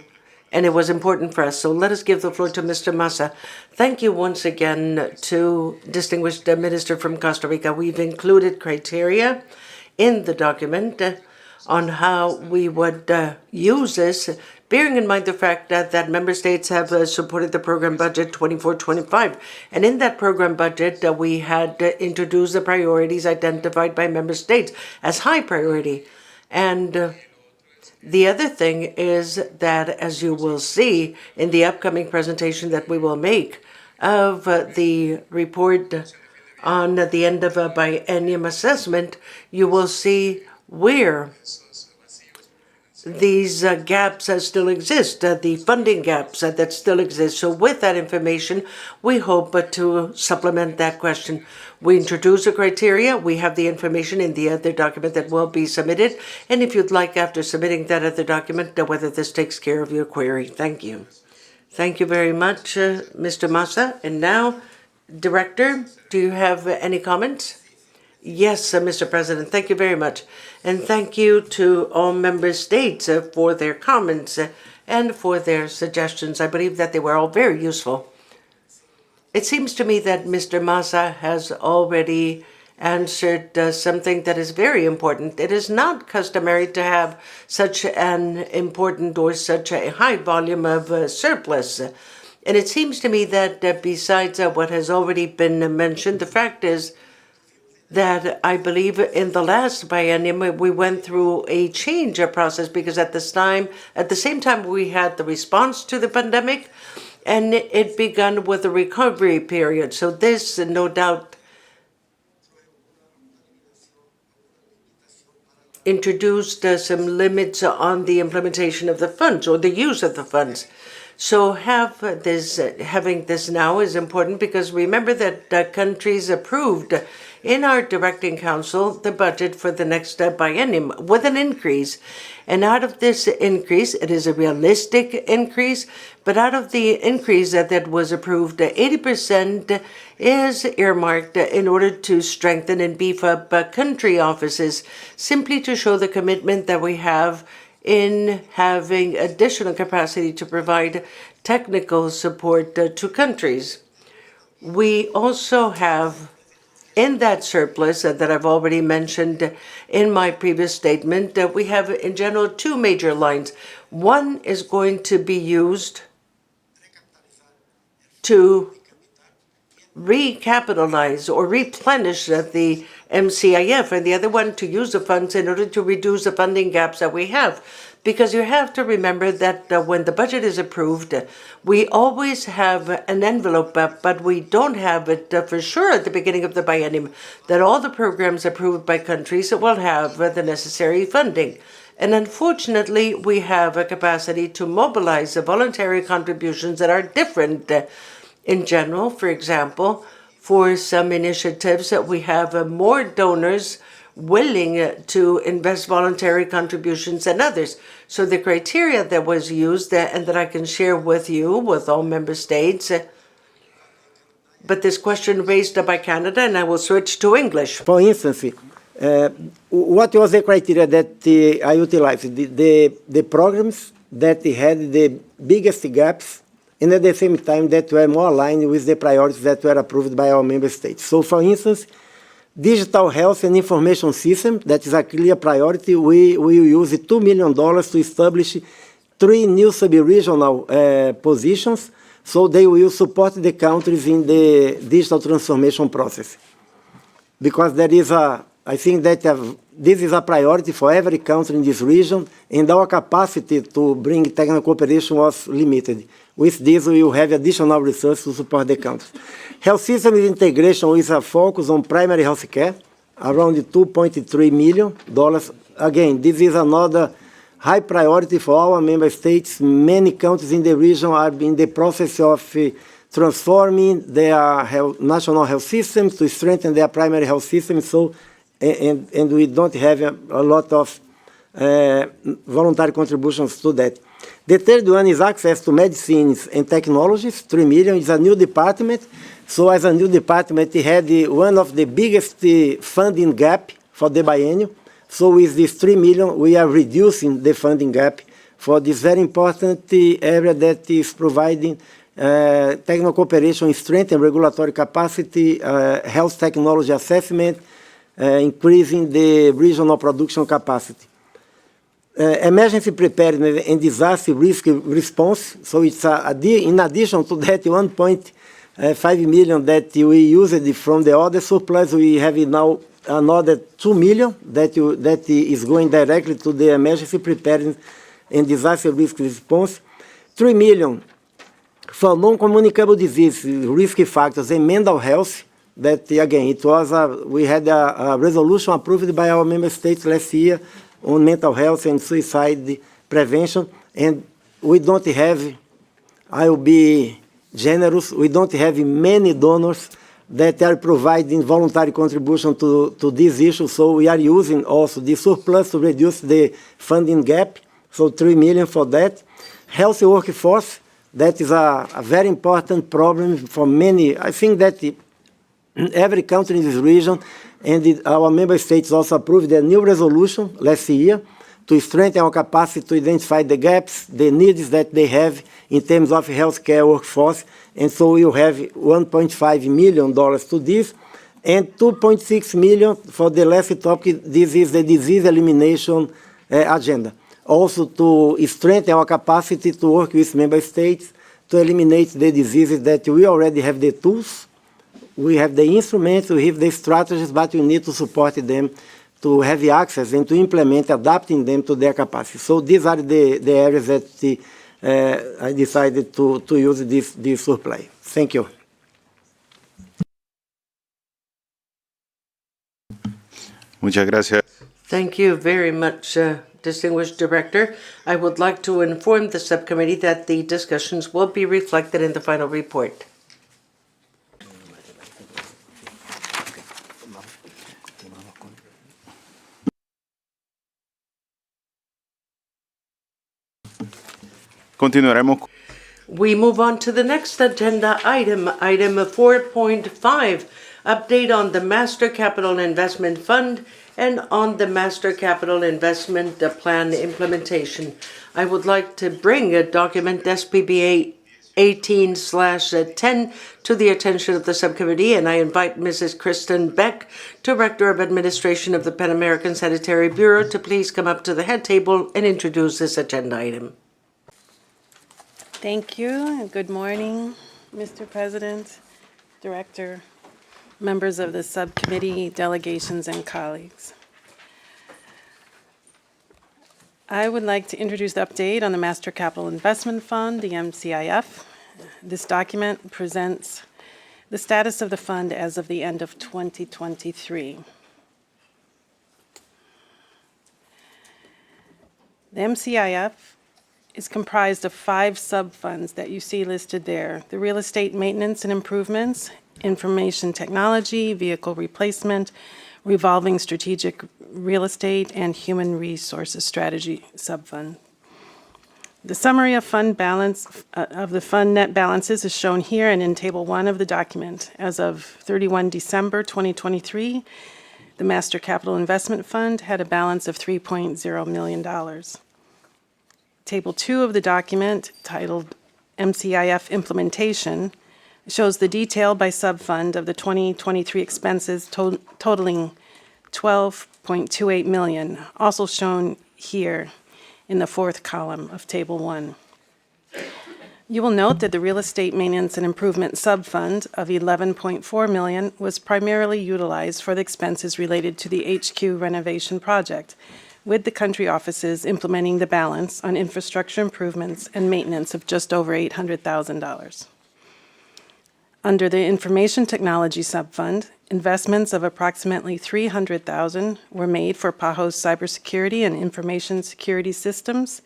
And it was important for us. So let us give the floor to Mr. Massa. Thank you once again to distinguished Minister from Costa Rica. We've included criteria in the document on how we would use this, bearing in mind the fact that member states have supported the program budget 24-25. And in that program budget, we had introduced the priorities identified by member states as high priority. And the other thing is that, as you will see in the upcoming presentation that we will make of the report on the end of a biennium assessment, you will see where these gaps still exist, the funding gaps that still exist. So with that information, we hope to supplement that question. We introduce the criteria. We have the information in the other document that will be submitted. And if you'd like, after submitting that other document, whether this takes care of your query. Thank you. Thank you very much, Mr. Massa. And now, Director, do you have any comments? Yes, Mr. President, thank you very much. And thank you to all member states for their comments and for their suggestions. I believe that they were all very useful. It seems to me that Mr. Massa has already answered something that is very important. It is not customary to have such an important or such a high volume of surplus. And it seems to me that besides what has already been mentioned, the fact is that I believe in the last biennium we went through a change process, because at the same time we had the response to the pandemic, and it began with a recovery period. So this, no doubt, introduced some limits on the implementation of the funds or the use of the funds. So having this now is important, because remember that countries approved in our directing council the budget for the next biennium with an increase. And out of this increase, it is a realistic increase, but out of the increase that was approved, 80% is earmarked in order to strengthen and beef up country offices, simply to show the commitment that we have in having additional capacity to provide technical support to countries. We also have, in that surplus that I've already mentioned in my previous statement, we have in general two major lines. One is going to be used to recapitalize or replenish the MCIF, and the other one to use the funds in order to reduce the funding gaps that we have. Because you have to remember that when the budget is approved, we always have an envelope, but we don't have it for sure at the beginning of the biennium, that all the programs approved by countries will have the necessary funding. And unfortunately, we have a capacity to mobilize the voluntary contributions that are different in general. For example, for some initiatives that we have more donors willing to invest voluntary contributions than others. So the criteria that was used and that I can share with you, with all member states, but this question raised by Canada, and I will switch to English. For instance, what was the criteria that I utilized? The programs that had the biggest gaps, and at the same time that were more aligned with the priorities that were approved by our member states. So, for instance, digital health and information system, that is a clear priority. We will use $2 million to establish 3 new sub-regional positions, so they will support the countries in the digital transformation process. Because there is I think that this is a priority for every country in this region, and our capacity to bring technical cooperation was limited. With this, we will have additional resources to support the countries. Health systems integration with a focus on primary health care, around $2.3 million. Again, this is another high priority for our member states. Many countries in the region are in the process of transforming their national health systems to strengthen their primary health systems. So, and we don't have a lot of voluntary contributions to that. The third one is access to medicines and technologies. $3 million is a new department. So as a new department, it had one of the biggest funding gap for the biennium. So with this $3 million, we are reducing the funding gap for this very important area that is providing technical cooperation, strength and regulatory capacity, health technology assessment, increasing the regional production capacity. Emergency preparedness and disaster risk response. So it's in addition to that 1.5 million that we used from the other surplus, we have now another 2 million that is going directly to the emergency preparedness and disaster risk response. 3 million for non-communicable disease risk factors and mental health. That again, it was we had a resolution approved by our member states last year on mental health and suicide prevention, and we don't have, I will be generous, we don't have many donors that are providing voluntary contribution to this issue, so we are using also the surplus to reduce the funding gap, so 3 million for that. Healthy workforce, that is a very important problem for many. I think that every country in this region and our member states also approved a new resolution last year to strengthen our capacity to identify the gaps, the needs that they have in terms of healthcare workforce. And so we will have $1.5 million to this, and 2.6 million for the last topic. This is the disease elimination agenda. Also to strengthen our capacity to work with member states to eliminate the diseases that we already have the tools. We have the instruments, we have the strategies, but we need to support them to have access and to implement, adapting them to their capacity. So these are the areas that I decided to use this surplus. Thank you. Muchas gracias. Thank you very much, Distinguished Director. I would like to inform the subcommittee that the discussions will be reflected in the final report. Continuaremos. We move on to the next agenda item, item 4.5, update on the Master Capital Investment Fund and on the Master Capital Investment Plan implementation. I would like to bring a document SPBA 18/10 to the attention of the subcommittee, and I invite Mrs. Kristen Beck, Director of Administration of the Pan American Sanitary Bureau, to please come up to the head table and introduce this agenda item. Thank you, and good morning, Mr. President, Director, members of the subcommittee, delegations, and colleagues. I would like to introduce the update on the Master Capital Investment Fund, the MCIF. This document presents the status of the fund as of the end of 2023. The MCIF is comprised of 5 sub-funds that you see listed there: the real estate maintenance and improvements, information technology, vehicle replacement, revolving strategic real estate, and human resources strategy sub-fund. The summary of fund balance of the fund net balances is shown here and in Table 1 of the document. As of 31 December 2023, the Master Capital Investment Fund had a balance of $3.0 million. Table 2 of the document, titled MCIF Implementation, shows the detail by sub-fund of the 2023 expenses totaling $12.28 million, also shown here in the 4th column of Table 1. You will note that the Real Estate Maintenance and Improvement sub-fund of $11.4 million was primarily utilized for the expenses related to the HQ renovation project, with the country offices implementing the balance on infrastructure improvements and maintenance of just over $800,000. Under the Information Technology Subfund, investments of approximately $300,000 were made for PAHO's cybersecurity and information security systems,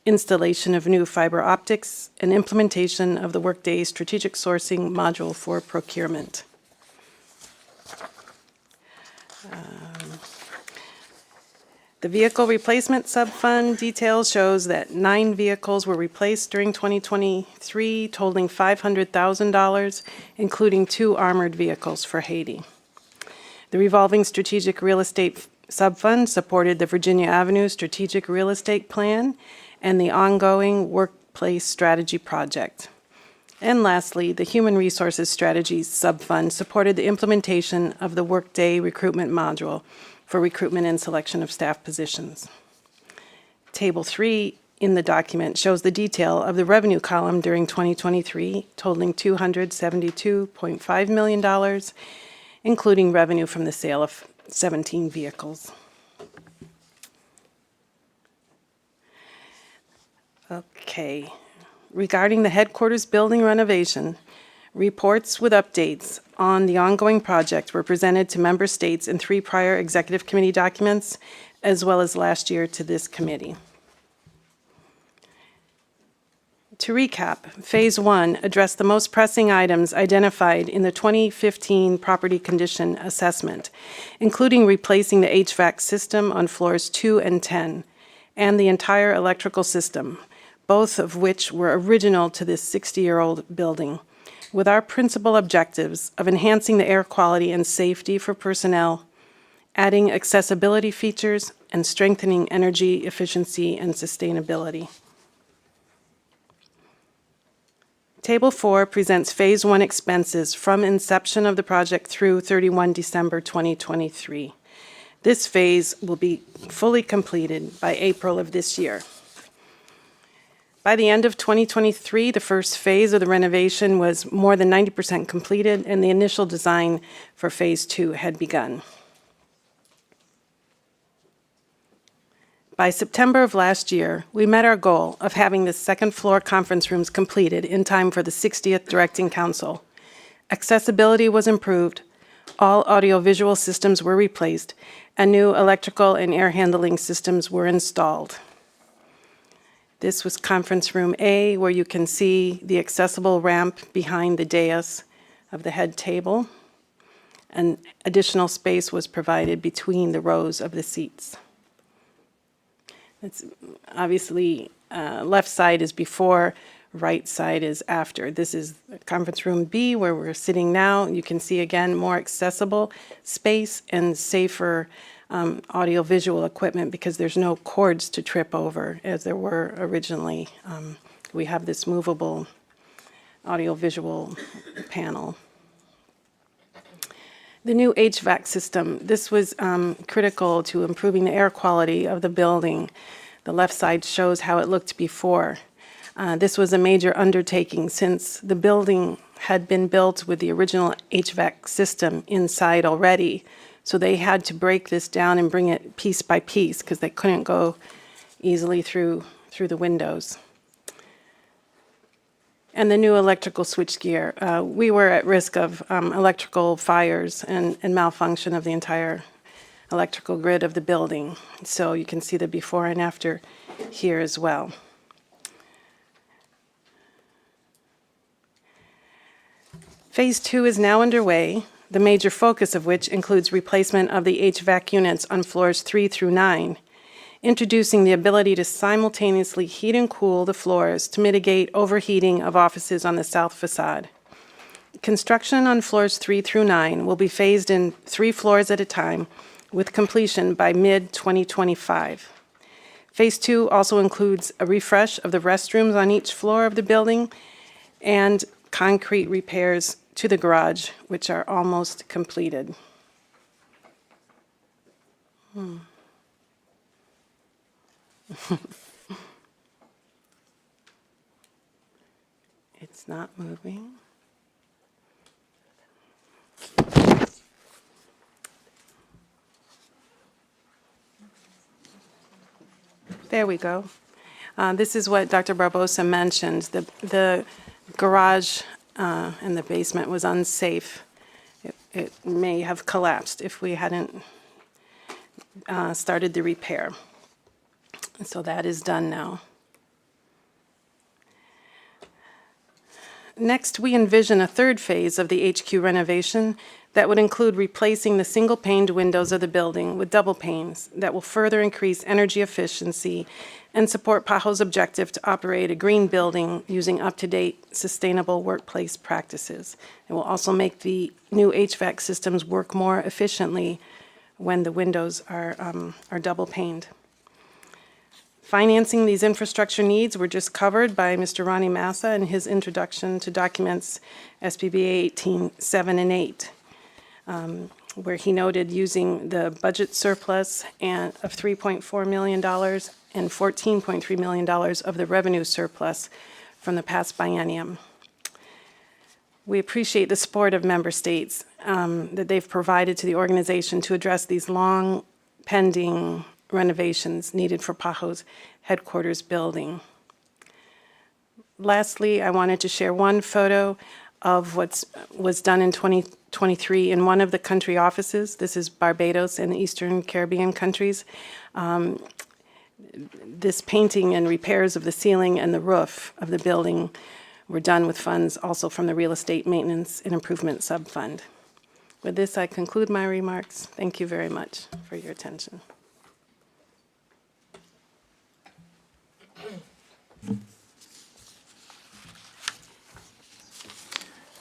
installation of new fiber optics, and implementation of the Workday strategic sourcing module for procurement. The Vehicle Replacement Subfund details shows that 9 vehicles were replaced during 2023, totaling $500,000, including 2 armored vehicles for Haiti. The Revolving Strategic Real Estate Subfund supported the Virginia Avenue Strategic Real Estate Plan and the ongoing Workplace Strategy Project. And lastly, the Human Resources Strategies Subfund supported the implementation of the Workday Recruitment Module for recruitment and selection of staff positions. Table 3 in the document shows the detail of the revenue column during 2023, totaling $272.5 million, including revenue from the sale of 17 vehicles. Okay. Regarding the headquarters building renovation, reports with updates on the ongoing project were presented to member states in 3 prior executive committee documents, as well as last year to this committee. To recap, Phase 1 addressed the most pressing items identified in the 2015 property condition assessment, including replacing the HVAC system on floors 2 and 10, and the entire electrical system, both of which were original to this 60-year-old building, with our principal objectives of enhancing the air quality and safety for personnel, adding accessibility features, and strengthening energy efficiency and sustainability. Table 4 presents Phase 1 expenses from inception of the project through 31 December 2023. This phase will be fully completed by April of this year. By the end of 2023, the first phase of the renovation was more than 90% completed, and the initial design for Phase 2 had begun. By September of last year, we met our goal of having the second-floor conference rooms completed in time for the 60th Directing Council. Accessibility was improved, all audiovisual systems were replaced, and new electrical and air handling systems were installed. This was Conference Room A, where you can see the accessible ramp behind the dais of the head table, and additional space was provided between the rows of the seats. It's obviously left side is before, right side is after. This is Conference Room B, where we're sitting now. You can see again more accessible space and safer audiovisual equipment because there's no cords to trip over as there were originally. We have this movable audiovisual panel. The new HVAC system, this was critical to improving the air quality of the building. The left side shows how it looked before. This was a major undertaking since the building had been built with the original HVAC system inside already. So they had to break this down and bring it piece by piece because they couldn't go easily through the windows. And the new electrical switchgear. We were at risk of electrical fires and malfunction of the entire electrical grid of the building. So you can see the before and after here as well. Phase 2 is now underway, the major focus of which includes replacement of the HVAC units on floors 3 through 9, introducing the ability to simultaneously heat and cool the floors to mitigate overheating of offices on the south facade. Construction on floors 3 through 9 will be phased in 3 floors at a time, with completion by mid-2025. Phase 2 also includes a refresh of the restrooms on each floor of the building and concrete repairs to the garage, which are almost completed. It's not moving. There we go. This is what Dr. Barbosa mentioned. The garage and the basement was unsafe. It may have collapsed if we hadn't started the repair. So that is done now. Next, we envision a third phase of the HQ renovation that would include replacing the single-paned windows of the building with double panes that will further increase energy efficiency and support PAHO's objective to operate a green building using up-to-date sustainable workplace practices. It will also make the new HVAC systems work more efficiently when the windows are double-paned. Financing these infrastructure needs were just covered by Mr. Ronnie Massa in his introduction to documents SPBA18 7 and 8, where he noted using the budget surplus of $3.4 million and $14.3 million of the revenue surplus from the past biennium. We appreciate the support of member states that they've provided to the organization to address these long pending renovations needed for PAHO's headquarters building. Lastly, I wanted to share one photo of what was done in 2023 in one of the country offices. This is Barbados and the Eastern Caribbean countries. This painting and repairs of the ceiling and the roof of the building were done with funds also from the Real Estate Maintenance and Improvement Subfund. With this, I conclude my remarks. Thank you very much for your attention.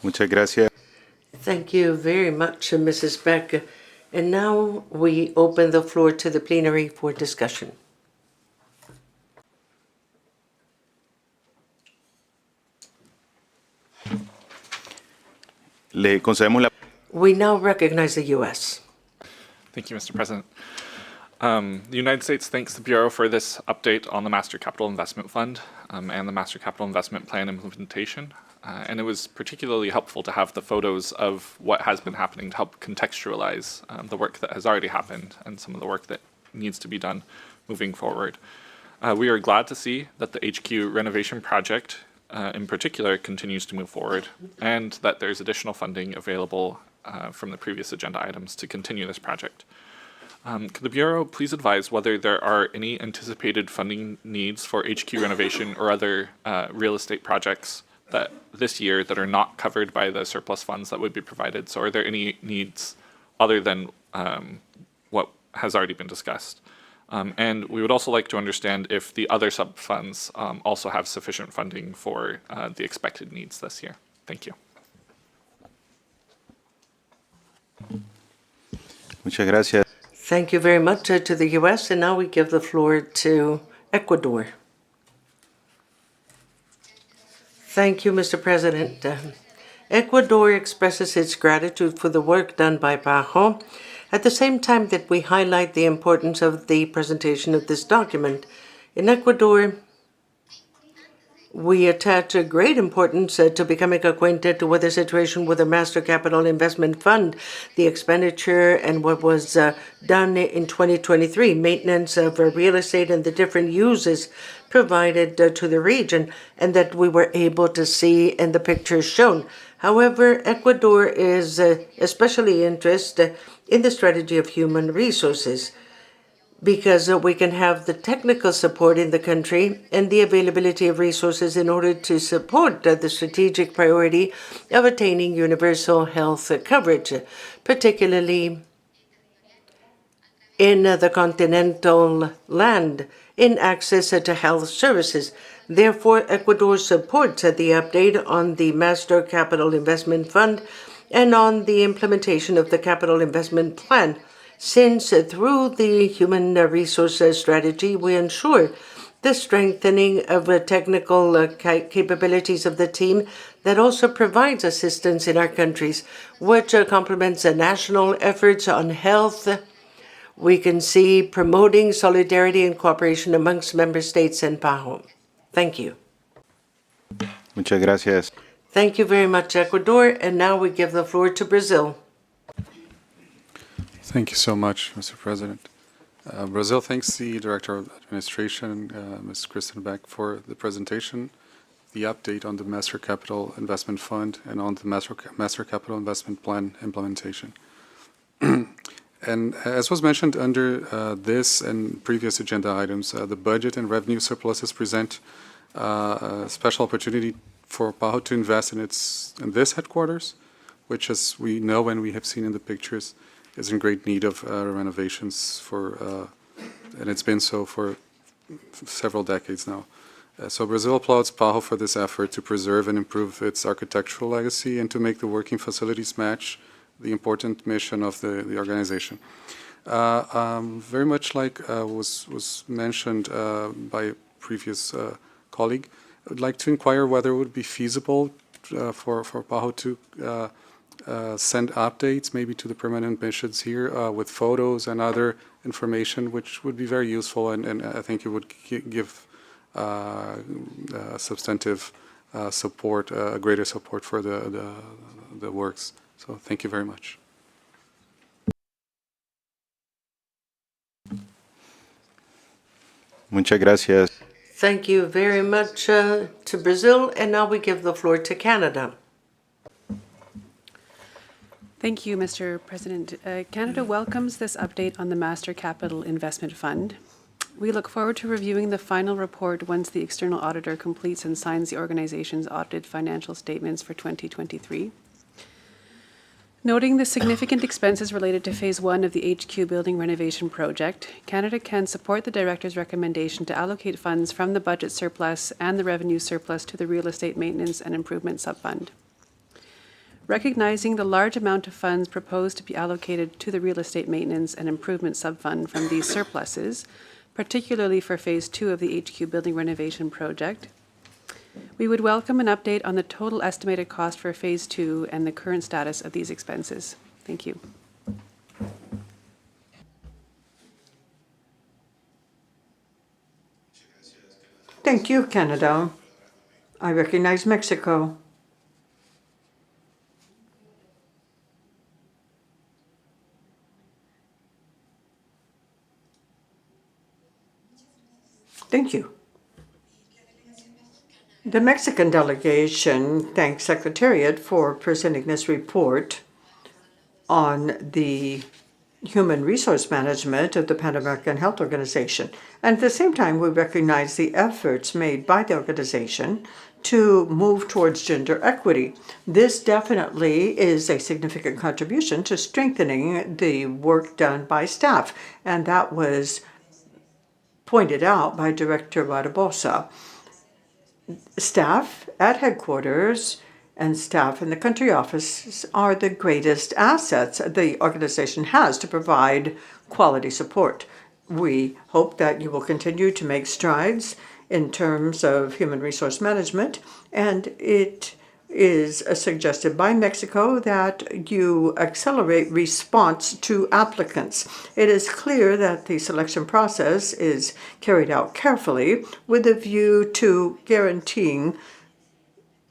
Muchas gracias. Thank you very much, Mrs. Beck. And now we open the floor to the plenary for discussion. Le concedemos la... We now recognize the U.S. Thank you, Mr. President. The United States thanks the Bureau for this update on the Master Capital Investment Fund and the Master Capital Investment Plan implementation. And it was particularly helpful to have the photos of what has been happening to help contextualize the work that has already happened and some of the work that needs to be done moving forward. We are glad to see that the HQ renovation project in particular continues to move forward and that there's additional funding available from the previous agenda items to continue this project. Could the Bureau please advise whether there are any anticipated funding needs for HQ renovation or other real estate projects that this year that are not covered by the surplus funds that would be provided? So are there any needs other than what has already been discussed? And we would also like to understand if the other sub-funds also have sufficient funding for the expected needs this year. Thank you. Muchas gracias. Thank you very much to the U.S. And now we give the floor to Ecuador. Thank you, Mr. President. Ecuador expresses its gratitude for the work done by PAHO at the same time that we highlight the importance of the presentation of this document. In Ecuador, we attach a great importance to becoming acquainted with the situation with the Master Capital Investment Fund, the expenditure, and what was done in 2023, maintenance of real estate and the different uses provided to the region, and that we were able to see in the pictures shown. However, Ecuador is especially interested in the strategy of human resources. because we can have the technical support in the country and the availability of resources in order to support the strategic priority of attaining universal health coverage, particularly in the continental land in access to health services. Therefore, Ecuador supports the update on the Master Capital Investment Fund and on the implementation of the Capital Investment Plan, since through the human resource strategy, we ensure the strengthening of technical capabilities of the team that also provides assistance in our countries, which complements the national efforts on health. We can see promoting solidarity and cooperation amongst member states and PAHO. Thank you. Muchas gracias. Thank you very much, Ecuador. And now we give the floor to Brazil. Thank you so much, Mr. President. Brazil thanks the Director of Administration, Ms. Kristen Beck, for the presentation, the update on the Master Capital Investment Fund, and on the Master Capital Investment Plan implementation. And as was mentioned under this and previous agenda items, the budget and revenue surpluses present a special opportunity for PAHO to invest in this headquarters, which, as we know and we have seen in the pictures, is in great need of renovations and it's been so for several decades now. So Brazil applauds PAHO for this effort to preserve and improve its architectural legacy and to make the working facilities match the important mission of the organization. Very much like was mentioned by a previous colleague, I would like to inquire whether it would be feasible for PAHO to send updates maybe to the permanent missions here with photos and other information, which would be very useful, and I think it would give substantive support, greater support for the works. So thank you very much. Muchas gracias. Thank you very much to Brazil, and now we give the floor to Canada. Thank you, Mr. President. Canada welcomes this update on the Master Capital Investment Fund. We look forward to reviewing the final report once the external auditor completes and signs the organization's audited financial statements for 2023. Noting the significant expenses related to Phase 1 of the HQ building renovation project, Canada can support the Director's recommendation to allocate funds from the budget surplus and the revenue surplus to the Real Estate Maintenance and Improvement Subfund. Recognizing the large amount of funds proposed to be allocated to the Real Estate Maintenance and Improvement Subfund from these surpluses, particularly for Phase 2 of the HQ building renovation project, we would welcome an update on the total estimated cost for Phase 2 and the current status of these expenses. Thank you. Thank you, Canada. I recognize Mexico. Thank you. The Mexican delegation thanks Secretariat for presenting this report on the human resource management of the Pan American Health Organization. And at the same time, we recognize the efforts made by the organization to move towards gender equity. This definitely is a significant contribution to strengthening the work done by staff, and that was pointed out by Director Barbosa. Staff at headquarters and staff in the country office are the greatest assets the organization has to provide quality support. We hope that you will continue to make strides in terms of human resource management, and it is suggested by Mexico that you accelerate response to applicants. It is clear that the selection process is carried out carefully with a view to guaranteeing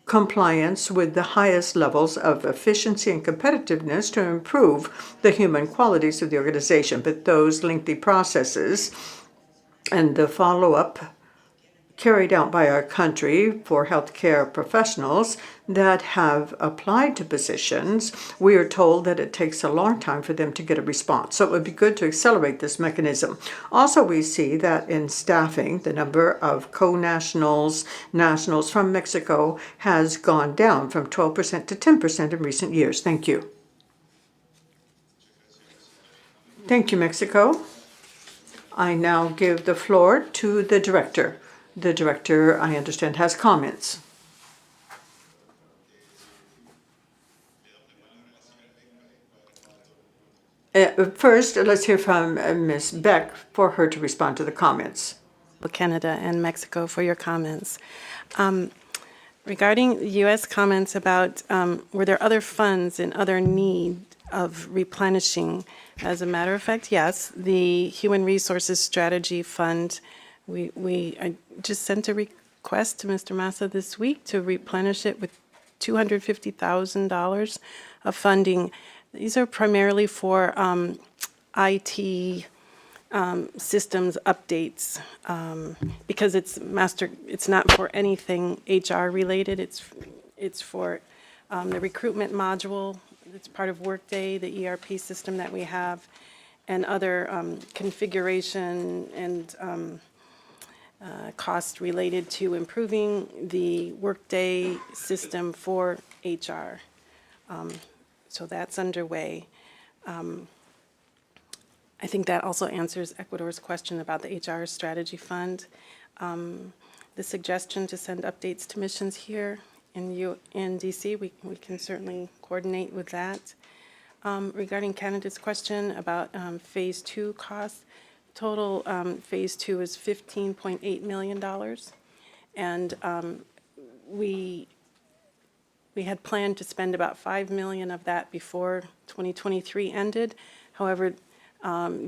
compliance with the highest levels of efficiency and competitiveness to improve the human qualities of the organization. But those lengthy processes and the follow-up carried out by our country for healthcare professionals that have applied to positions, we are told that it takes a long time for them to get a response. So it would be good to accelerate this mechanism. Also, we see that in staffing, the number of co-nationals, nationals from Mexico has gone down from 12% to 10% in recent years. Thank you. Thank you, Mexico. I now give the floor to the director. The director, I understand, has comments. First, let's hear from Ms. Beck for her to respond to the comments. Canada and Mexico for your comments. Regarding U.S. comments about were there other funds in other need of replenishing, as a matter of fact, yes, the Human Resources Strategy Fund, I just sent a request to Mr. Massa this week to replenish it with $250,000 of funding. These are primarily for IT systems updates because it's not for anything HR related. It's for the recruitment module. It's part of Workday, the ERP system that we have, and other configuration and cost related to improving the Workday system for HR. So that's underway. I think that also answers Ecuador's question about the HR strategy fund. The suggestion to send updates to missions here in DC, we can certainly coordinate with that. Regarding Canada's question about phase 2 costs, total phase 2 is $15.8 million. And we had planned to spend about $5 million of that before 2023 ended. However,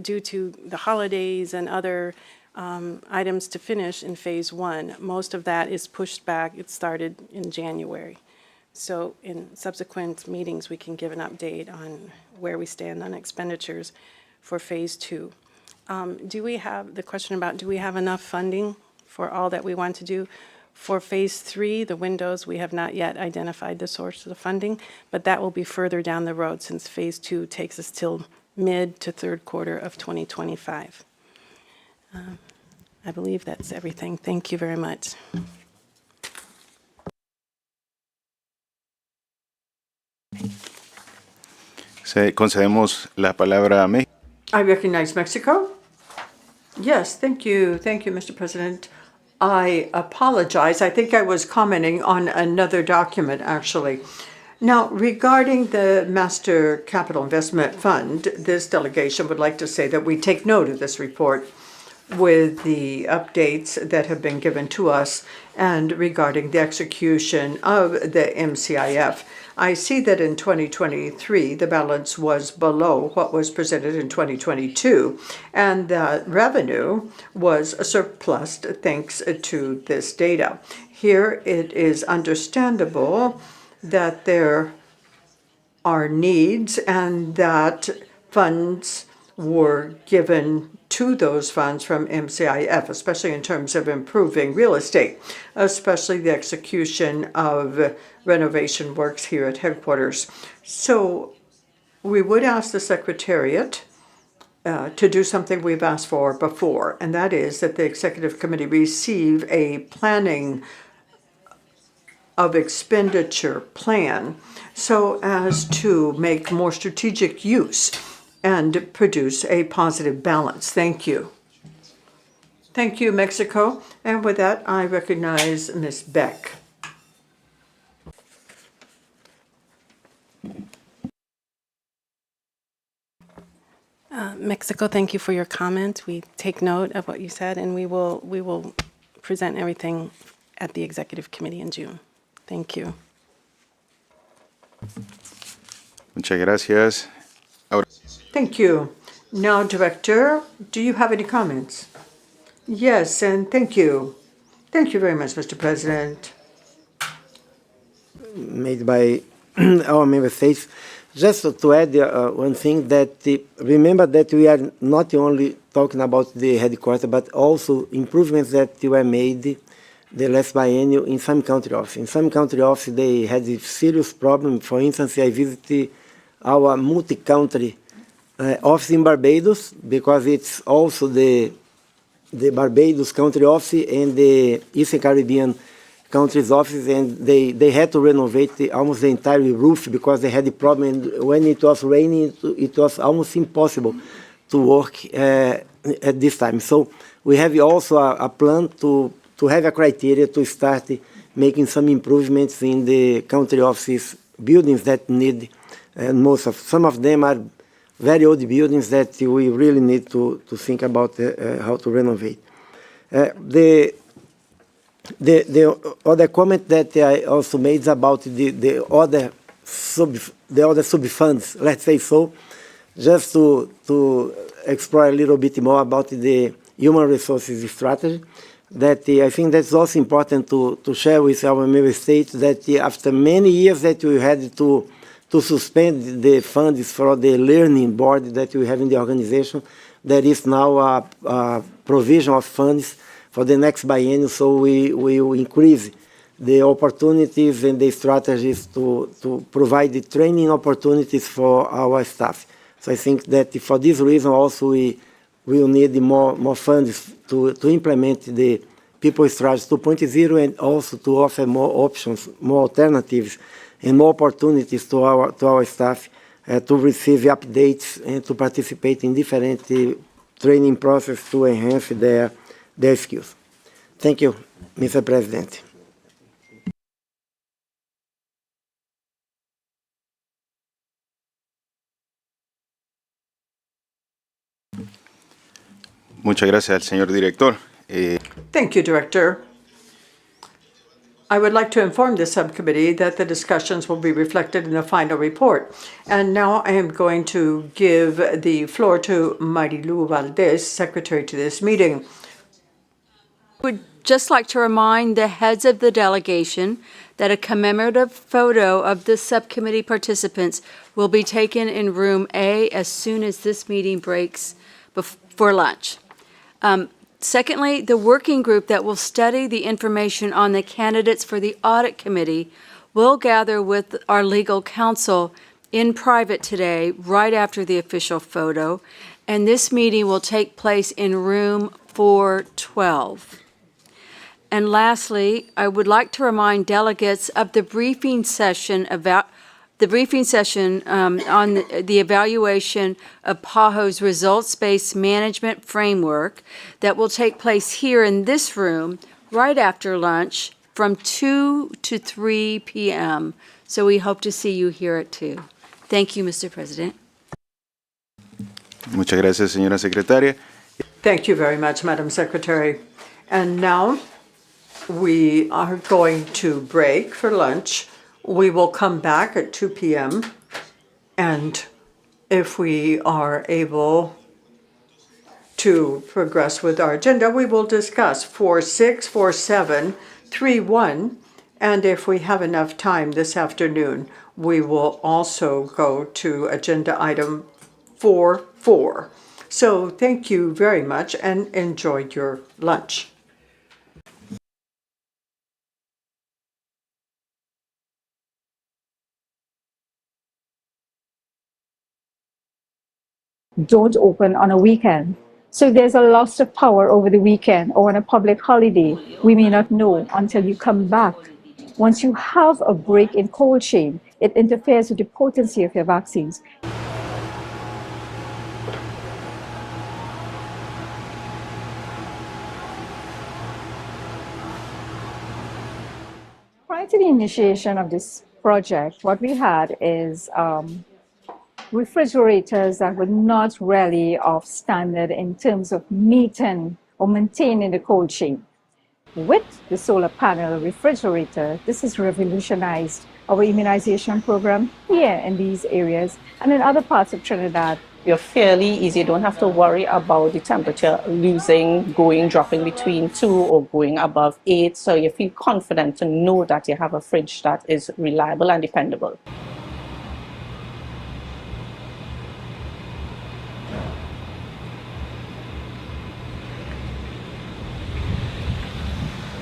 due to the holidays and other items to finish in phase 1, most of that is pushed back. It started in January. So in subsequent meetings, we can give an update on where we stand on expenditures for phase 2. Do we have the question about, do we have enough funding for all that we want to do? For phase 3, the windows, we have not yet identified the source of the funding, but that will be further down the road since phase 2 takes us till mid to third quarter of 2025. I believe that's everything. Thank you very much. Concedemos la palabra a México. I recognize Mexico. Yes, thank you. Thank you, Mr. President. I apologize. I think I was commenting on another document, actually. Now, regarding the Master Capital Investment Fund, this delegation would like to say that we take note of this report with the updates that have been given to us and regarding the execution of the MCIF. I see that in 2023, the balance was below what was presented in 2022, and that revenue was surplus thanks to this data. Here, it is understandable that there are needs and that funds were given to those funds from MCIF, especially in terms of improving real estate, especially the execution of renovation works here at headquarters. So we would ask the Secretariat to do something we've asked for before, and that is that the Executive Committee receive a planning of expenditure plan so as to make more strategic use and produce a positive balance. Thank you. Thank you, Mexico. And with that, I recognize Ms. Beck. Mexico, thank you for your comment. We take note of what you said, and we will present everything at the Executive Committee in June. Thank you. Muchas gracias. Ahora. Thank you. Now, Director, do you have any comments? Yes, and thank you. Thank you very much, Mr. President. Made by our member states. Just to add one thing, that remember that we are not only talking about the headquarters, but also improvements that were made the last biennial in some country offices. In some country offices, they had a serious problem. For instance, I visited our multi-country office in Barbados, because it's also the Barbados country office and the Eastern Caribbean countries office, and they had to renovate almost the entire roof because they had a problem. And when it was raining, it was almost impossible to work at this time. So we have also a plan to have a criteria to start making some improvements in the country offices buildings that need, and some of them are very old buildings that we really need to think about how to renovate. The other comment that I also made is about the other sub-funds, let's say so, just to explore a little bit more about the human resources strategy. That I think that's also important to share with our member states, that after many years that we had to suspend the funds for the learning board that we have in the organization, there is now a provision of funds for the next biennium, so we will increase the opportunities and the strategies to provide the training opportunities for our staff. So I think that for this reason also we will need more funds to implement the People Strategy 2.0 and also to offer more options, more alternatives, and more opportunities to our staff to receive updates and to participate in different training processes to enhance their skills. Thank you, Mr. President. Muchas gracias al señor director. Thank you, Director. I would like to inform the subcommittee that the discussions will be reflected in the final report. And now I am going to give the floor to Marilu Valdez, Secretary to this meeting. I would just like to remind the heads of the delegation that a commemorative photo of the subcommittee participants will be taken in room A as soon as this meeting breaks for lunch. Secondly, the working group that will study the information on the candidates for the Audit Committee will gather with our legal counsel in private today, right after the official photo, and this meeting will take place in room 412. And lastly, I would like to remind delegates of the briefing session on the evaluation of PAHO's results-based management framework that will take place here in this room right after lunch from 2 to 3 p.m. So we hope to see you here at 2. Thank you, Mr. President. Muchas gracias, señora secretaria. Thank you very much, Madam Secretary. And now we are going to break for lunch. We will come back at 2 p.m. and if we are able to progress with our agenda, we will discuss 4.6, 4.7, 3.1, and if we have enough time this afternoon, we will also go to agenda item 4.4. So thank you very much and enjoy your lunch. Don't open on a weekend. So there's a loss of power over the weekend or on a public holiday. We may not know until you come back. Once you have a break in cold chain, it interferes with the potency of your vaccines. Prior to the initiation of this project, what we had is refrigerators that were not really of standard in terms of meeting or maintaining the cold chain. With the solar panel refrigerator, this has revolutionized our immunization program here in these areas and in other parts of Trinidad. You're fairly easy. You don't have to worry about the temperature dropping between 2 or going above 8. So you feel confident to know that you have a fridge that is reliable and dependable.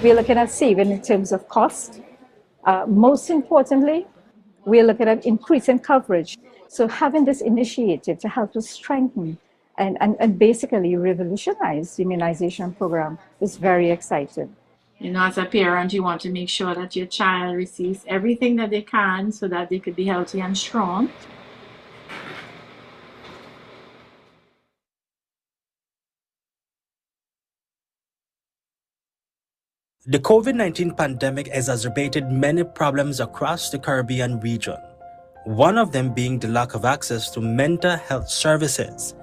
We're looking at saving in terms of cost. Most importantly, we're looking at increasing coverage. So having this initiative to help us strengthen and basically revolutionize the immunization program is very exciting. You know, as a parent, you want to make sure that your child receives everything that they can so that they could be healthy and strong. The COVID-19 pandemic exacerbated many problems across the Caribbean region, one of them being the lack of access to mental health services.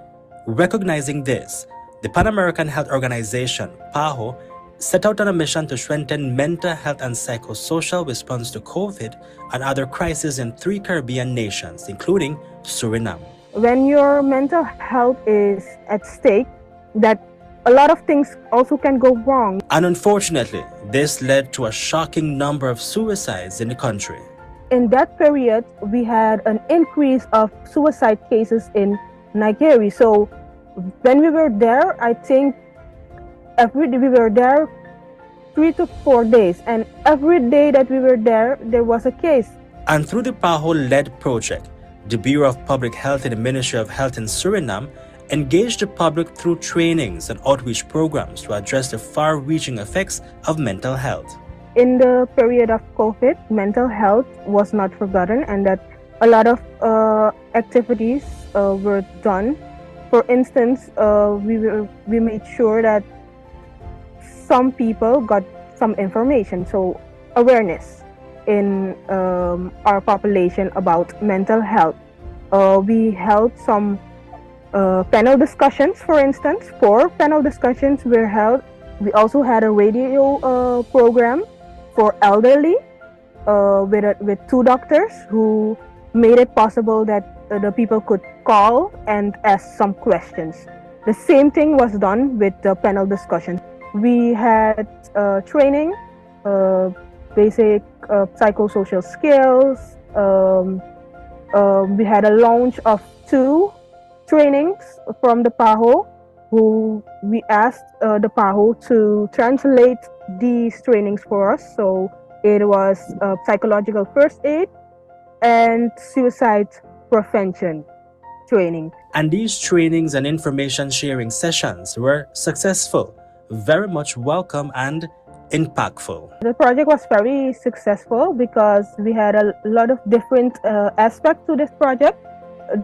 Recognizing this, the Pan American Health Organization, PAHO, set out on a mission to strengthen mental health and psychosocial response to COVID and other crises in 3 Caribbean nations, including Suriname. When your mental health is at stake, that a lot of things also can go wrong. And unfortunately, this led to a shocking number of suicides in the country. In that period, we had an increase of suicide cases in Nigeria. So when we were there, I think we were there 3 to 4 days, and every day that we were there was a case. And through the PAHO-led project, the Bureau of Public Health in the Ministry of Health in Suriname engaged the public through trainings and outreach programs to address the far-reaching effects of mental health. In the period of COVID, mental health was not forgotten, and that a lot of activities were done. For instance, we made sure that some people got some information, so awareness in our population about mental health. We held some panel discussions, for instance. 4 panel discussions were held. We also had a radio program for elderly with 2 doctors who made it possible that the people could call and ask some questions. The same thing was done with the panel discussion. We had training, basic psychosocial skills. We had a launch of 2 trainings from the PAHO, who we asked the PAHO to translate these trainings for us. So it was psychological first aid and suicide prevention training. And these trainings and information sharing sessions were successful, very much welcome and impactful. The project was very successful because we had a lot of different aspects to this project.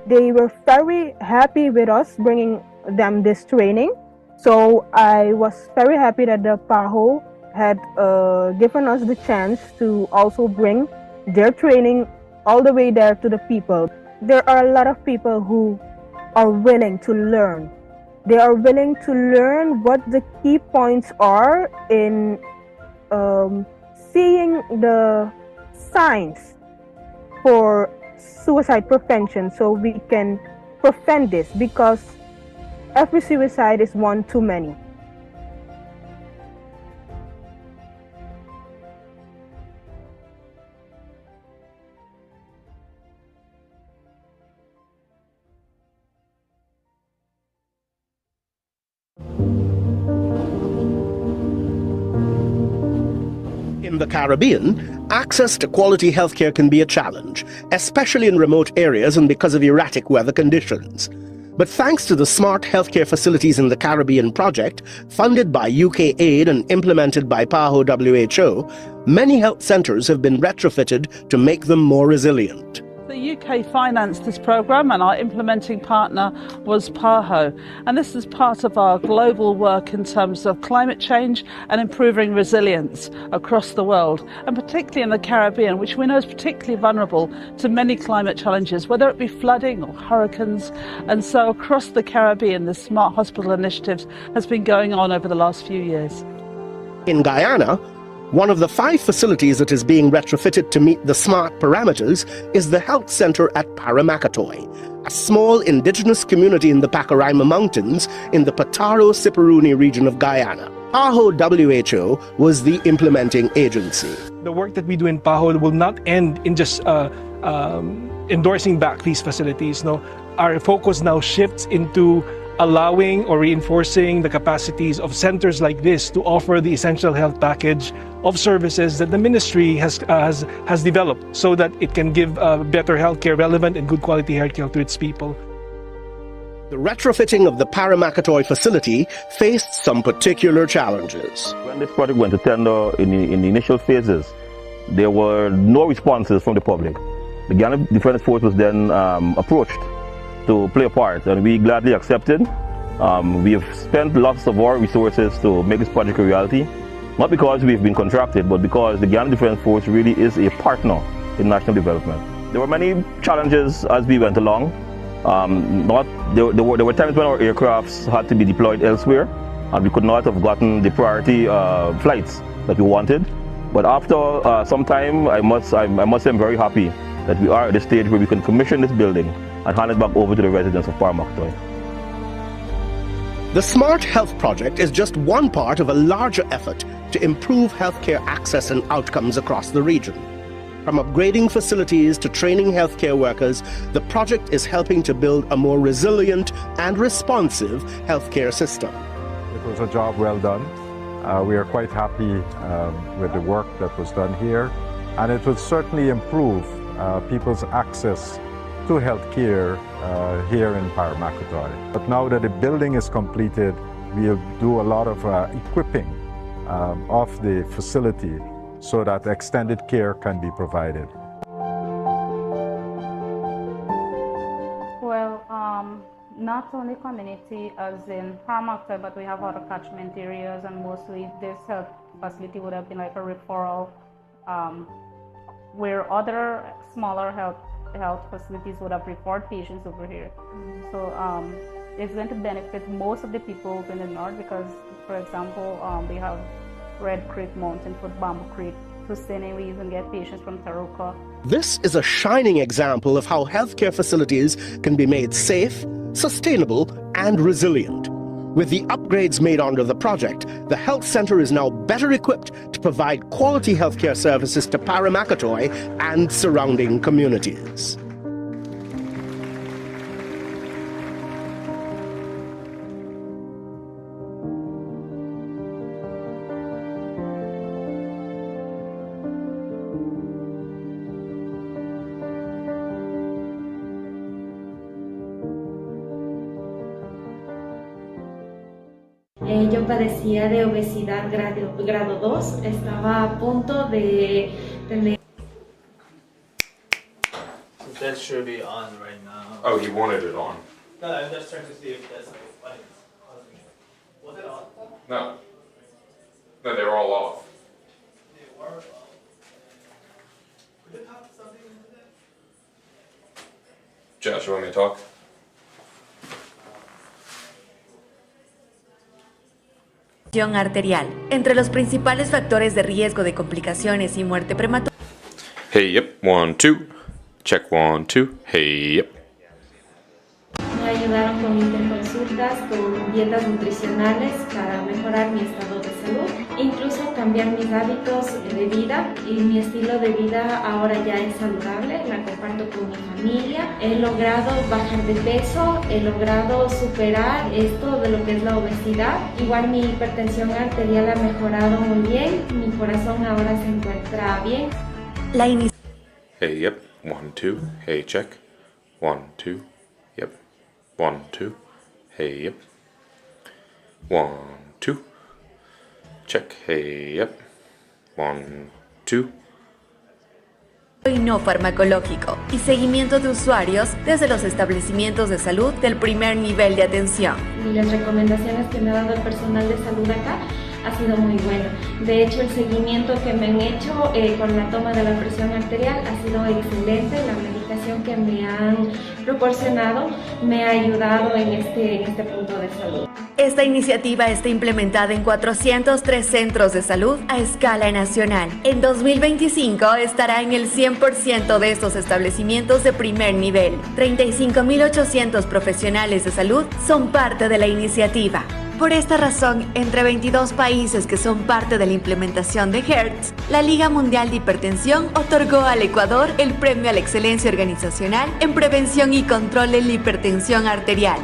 They were very happy with us bringing them this training. So I was very happy that the PAHO had given us the chance to also bring their training all the way there to the people. There are a lot of people who are willing to learn. They are willing to learn what the key points are in seeing the signs for suicide prevention, so we can prevent this, because every suicide is one too many. In the Caribbean, access to quality healthcare can be a challenge, especially in remote areas and because of erratic weather conditions. But thanks to the Smart Healthcare Facilities in the Caribbean project, funded by UK Aid and implemented by PAHO WHO, many health centres have been retrofitted to make them more resilient. The UK financed this programme, and our implementing partner was PAHO. And this is part of our global work in terms of climate change and improving resilience across the world, and particularly in the Caribbean, which we know is particularly vulnerable to many climate challenges, whether it be flooding or hurricanes. And so across the Caribbean, the Smart Hospital Initiative has been going on over the last few years. In Guyana, one of the 5 facilities that is being retrofitted to meet the SMART parameters is the health centre at Paramakatoy, a small indigenous community in the Pacaraima Mountains in the Pataro-Siparuni region of Guyana. PAHO WHO was the implementing agency. The work that we do in PAHO will not end in just endorsing back these facilities. No, our focus now shifts into allowing or reinforcing the capacities of centers like this to offer the essential health package of services that the ministry has developed so that it can give better healthcare, relevant and good quality healthcare to its people. The retrofitting of the Paramakatoy facility faced some particular challenges. When this project went to tender in the initial phases, there were no responses from the public. The Ghana Defence Force was then approached to play a part, and we gladly accepted. We have spent lots of our resources to make this project a reality, not because we've been contracted, but because the Ghana Defence Force really is a partner in national development. There were many challenges as we went along. There were times when our aircrafts had to be deployed elsewhere, and we could not have gotten the priority flights that we wanted. But after some time, I must say I'm very happy that we are at the stage where we can commission this building and hand it back over to the residents of Paramakatoy. The Smart Health Project is just one part of a larger effort to improve healthcare access and outcomes across the region. From upgrading facilities to training healthcare workers, the project is helping to build a more resilient and responsive healthcare system. It was a job well done. We are quite happy with the work that was done here, and it will certainly improve people's access to healthcare here in Paramakatoy. But now that the building is completed, we'll do a lot of equipping of the facility so that extended care can be provided. Well, not only community as in Paramakatoy, but we have other catchment areas, and mostly this health facility would have been like a referral where other smaller health facilities would have referred patients over here. So it's going to benefit most of the people in the north because, for example, we have Red Creek Mountain for Bamboo Creek, Hussein, we even get patients from Taruka. This is a shining example of how healthcare facilities can be made safe, sustainable, and resilient. With the upgrades made under the project, the health center is now better equipped to provide quality healthcare services to Paramakatoy and surrounding communities. Yo padecía de obesidad grado 2, estaba a punto de tener... So that should be on right now. Oh, he wanted it on. No, I'm just trying to see if that's what is causing it. Was it on? No. No, they were all off. They were off. Could you have something into that? Josh, you want me to talk? Arterial, entre los principales factores de riesgo de complicaciones y muerte prematura. Hey, yep, 1, 2. Check 1, 2. Hey, yep. Me ayudaron con interconsultas, con dietas nutricionales para mejorar mi estado de salud, incluso cambiar mis hábitos de vida, y mi estilo de vida ahora ya es saludable, la comparto con mi familia. He logrado bajar de peso, he logrado superar esto de lo que es la obesidad. Igual mi hipertensión arterial ha mejorado muy bien, mi corazón ahora se encuentra bien. Hey, yep, 1, 2. Hey, check. 1, 2. Yep. 1, 2. Hey, yep. 1, 2. Check. Hey, yep. 1, 2. Y no farmacológico y seguimiento de usuarios desde los establecimientos de salud del primer nivel de atención. Y las recomendaciones que me ha dado el personal de salud acá ha sido muy bueno. De hecho, el seguimiento que me han hecho con la toma de la presión arterial ha sido excelente. La medicación que me han proporcionado me ha ayudado en este punto de salud. Esta iniciativa está implementada en 403 centros de salud a escala nacional. En 2025 estará en el 100% de estos establecimientos de primer nivel. 35.800 profesionales de salud son parte de la iniciativa. Por esta razón, entre 22 países que son parte de la implementación de HERTZ, la Liga Mundial de Hipertensión otorgó al Ecuador el Premio a la Excelencia Organizacional en Prevención y Control de la Hipertensión Arterial.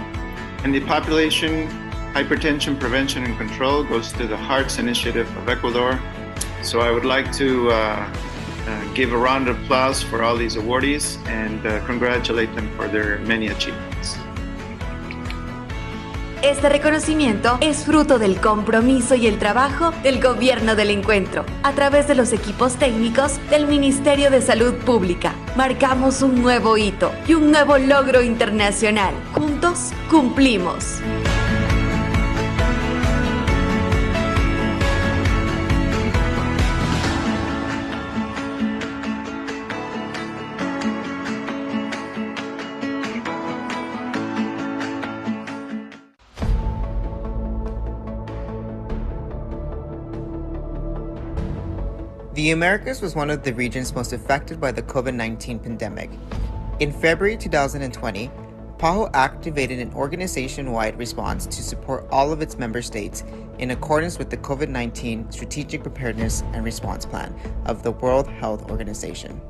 And the Population Hypertension Prevention and Control goes to the Hearts Initiative of Ecuador. So I would like to give a round of applause for all these awardees and congratulate them for their many achievements. Este reconocimiento es fruto del compromiso y el trabajo del Gobierno del Encuentro. A través de los equipos técnicos del Ministerio de Salud Pública, marcamos un nuevo hito y un nuevo logro internacional. Juntos, cumplimos. The Americas was one of the regions most affected by the COVID-19 pandemic. In February 2020, PAHO activated an organization-wide response to support all of its member states in accordance with the COVID-19 Strategic Preparedness and Response Plan of the World Health Organization.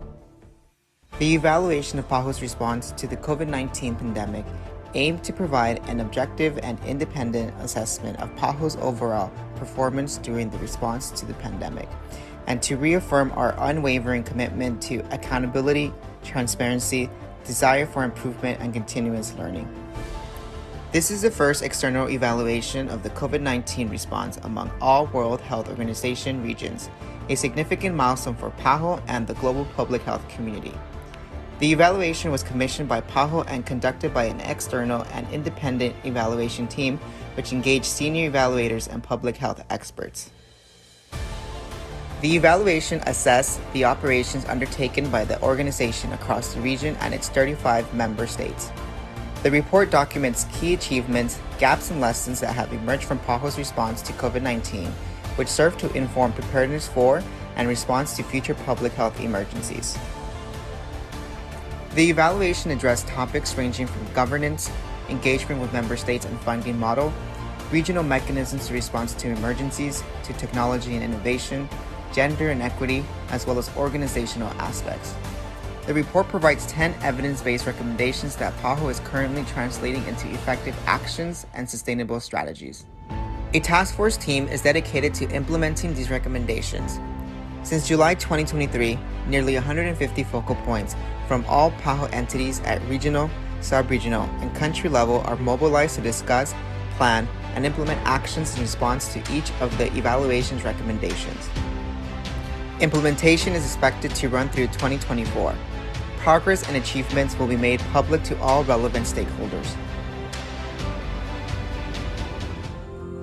The evaluation of PAHO's response to the COVID-19 pandemic aimed to provide an objective and independent assessment of PAHO's overall performance during the response to the pandemic, and to reaffirm our unwavering commitment to accountability, transparency, desire for improvement, and continuous learning. This is the first external evaluation of the COVID-19 response among all World Health Organization regions, a significant milestone for PAHO and the global public health community. The evaluation was commissioned by PAHO and conducted by an external and independent evaluation team, which engaged senior evaluators and public health experts. The evaluation assessed the operations undertaken by the organization across the region and its 35 member states. The report documents key achievements, gaps, and lessons that have emerged from PAHO's response to COVID-19, which serve to inform preparedness for and response to future public health emergencies. The evaluation addressed topics ranging from governance, engagement with member states and funding model, regional mechanisms to respond to emergencies, to technology and innovation, gender and equity, as well as organizational aspects. The report provides 10 evidence-based recommendations that PAHO is currently translating into effective actions and sustainable strategies. A task force team is dedicated to implementing these recommendations. Since July 2023, nearly 150 focal points from all PAHO entities at regional, sub-regional, and country level are mobilized to discuss, plan, and implement actions in response to each of the evaluation's recommendations. Implementation is expected to run through 2024. Progress and achievements will be made public to all relevant stakeholders.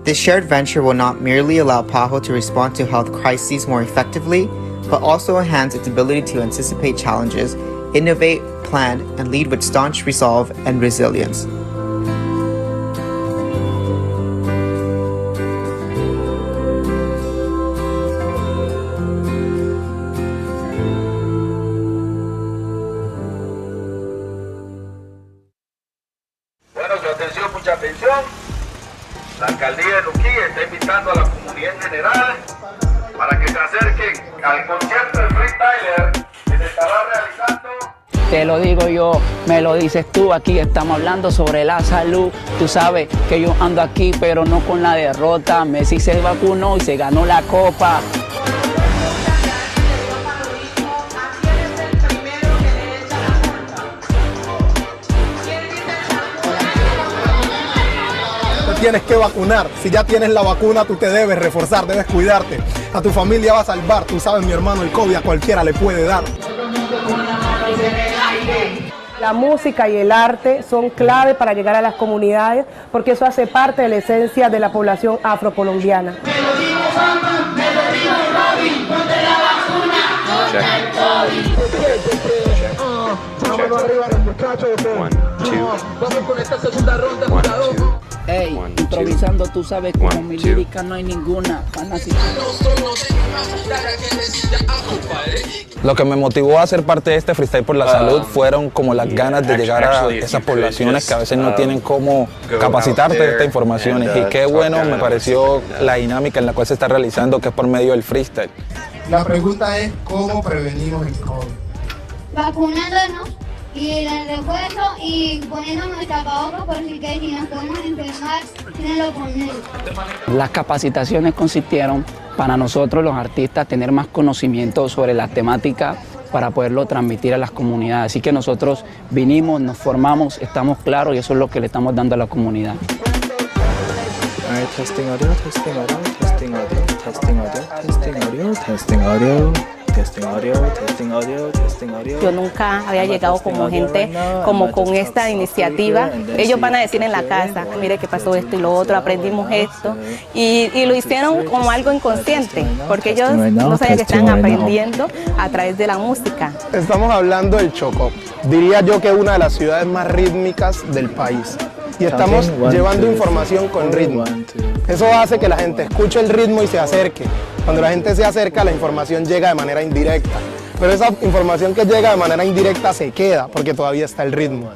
This shared venture will not merely allow PAHO to respond to health crises more effectively, but also enhance its ability to anticipate challenges, innovate, plan, and lead with staunch resolve and resilience. La alcaldía de Luquí está invitando a la comunidad en general para que se acerquen al concierto de freestyler que se estará realizando. Te lo digo yo, me lo dices tú, aquí estamos hablando sobre la salud. Tú sabes que yo ando aquí, pero no con la derrota. Messi se vacunó y se ganó la copa. Tienes que vacunar. Si ya tienes la vacuna, tú te debes reforzar, debes cuidarte. A tu familia va a salvar. Tú sabes, mi hermano, el COVID a cualquiera le puede dar. La música y el arte son clave para llegar a las comunidades porque eso hace parte de la esencia de la población afrocolombiana. Ey, improvisando, tú sabes, como mi lírica no hay ninguna. Lo que me motivó a ser parte de este Freestyle por la Salud fueron como las ganas de llegar a esas poblaciones que a veces no tienen cómo capacitarte de estas informaciones. Y qué bueno me pareció la dinámica en la cual se está realizando, que es por medio del freestyle. La pregunta es, ¿cómo prevenimos el COVID? Vacunándonos y el refuerzo y poniéndonos el tapabocas por si que si nos podemos enfermar, tenerlo con él. Las capacitaciones consistieron para nosotros los artistas tener más conocimiento sobre la temática para poderlo transmitir a las comunidades. Así que nosotros vinimos, nos formamos, estamos claros y eso es lo que le estamos dando a la comunidad. Testing audio, testing audio, testing audio, testing audio, testing audio, testing audio. Testing audio, testing audio, testing audio. Yo nunca había llegado como gente como con esta iniciativa. Ellos van a decir en la casa, mire que pasó esto y lo otro, aprendimos esto. Y lo hicieron como algo inconsciente, porque ellos no sabían que estaban aprendiendo a través de la música. Estamos hablando del Chocó. Diría yo que es una de las ciudades más rítmicas del país. Y estamos llevando información con ritmo. Eso hace que la gente escuche el ritmo y se acerque. Cuando la gente se acerca, la información llega de manera indirecta. Pero esa información que llega de manera indirecta se queda porque todavía está el ritmo.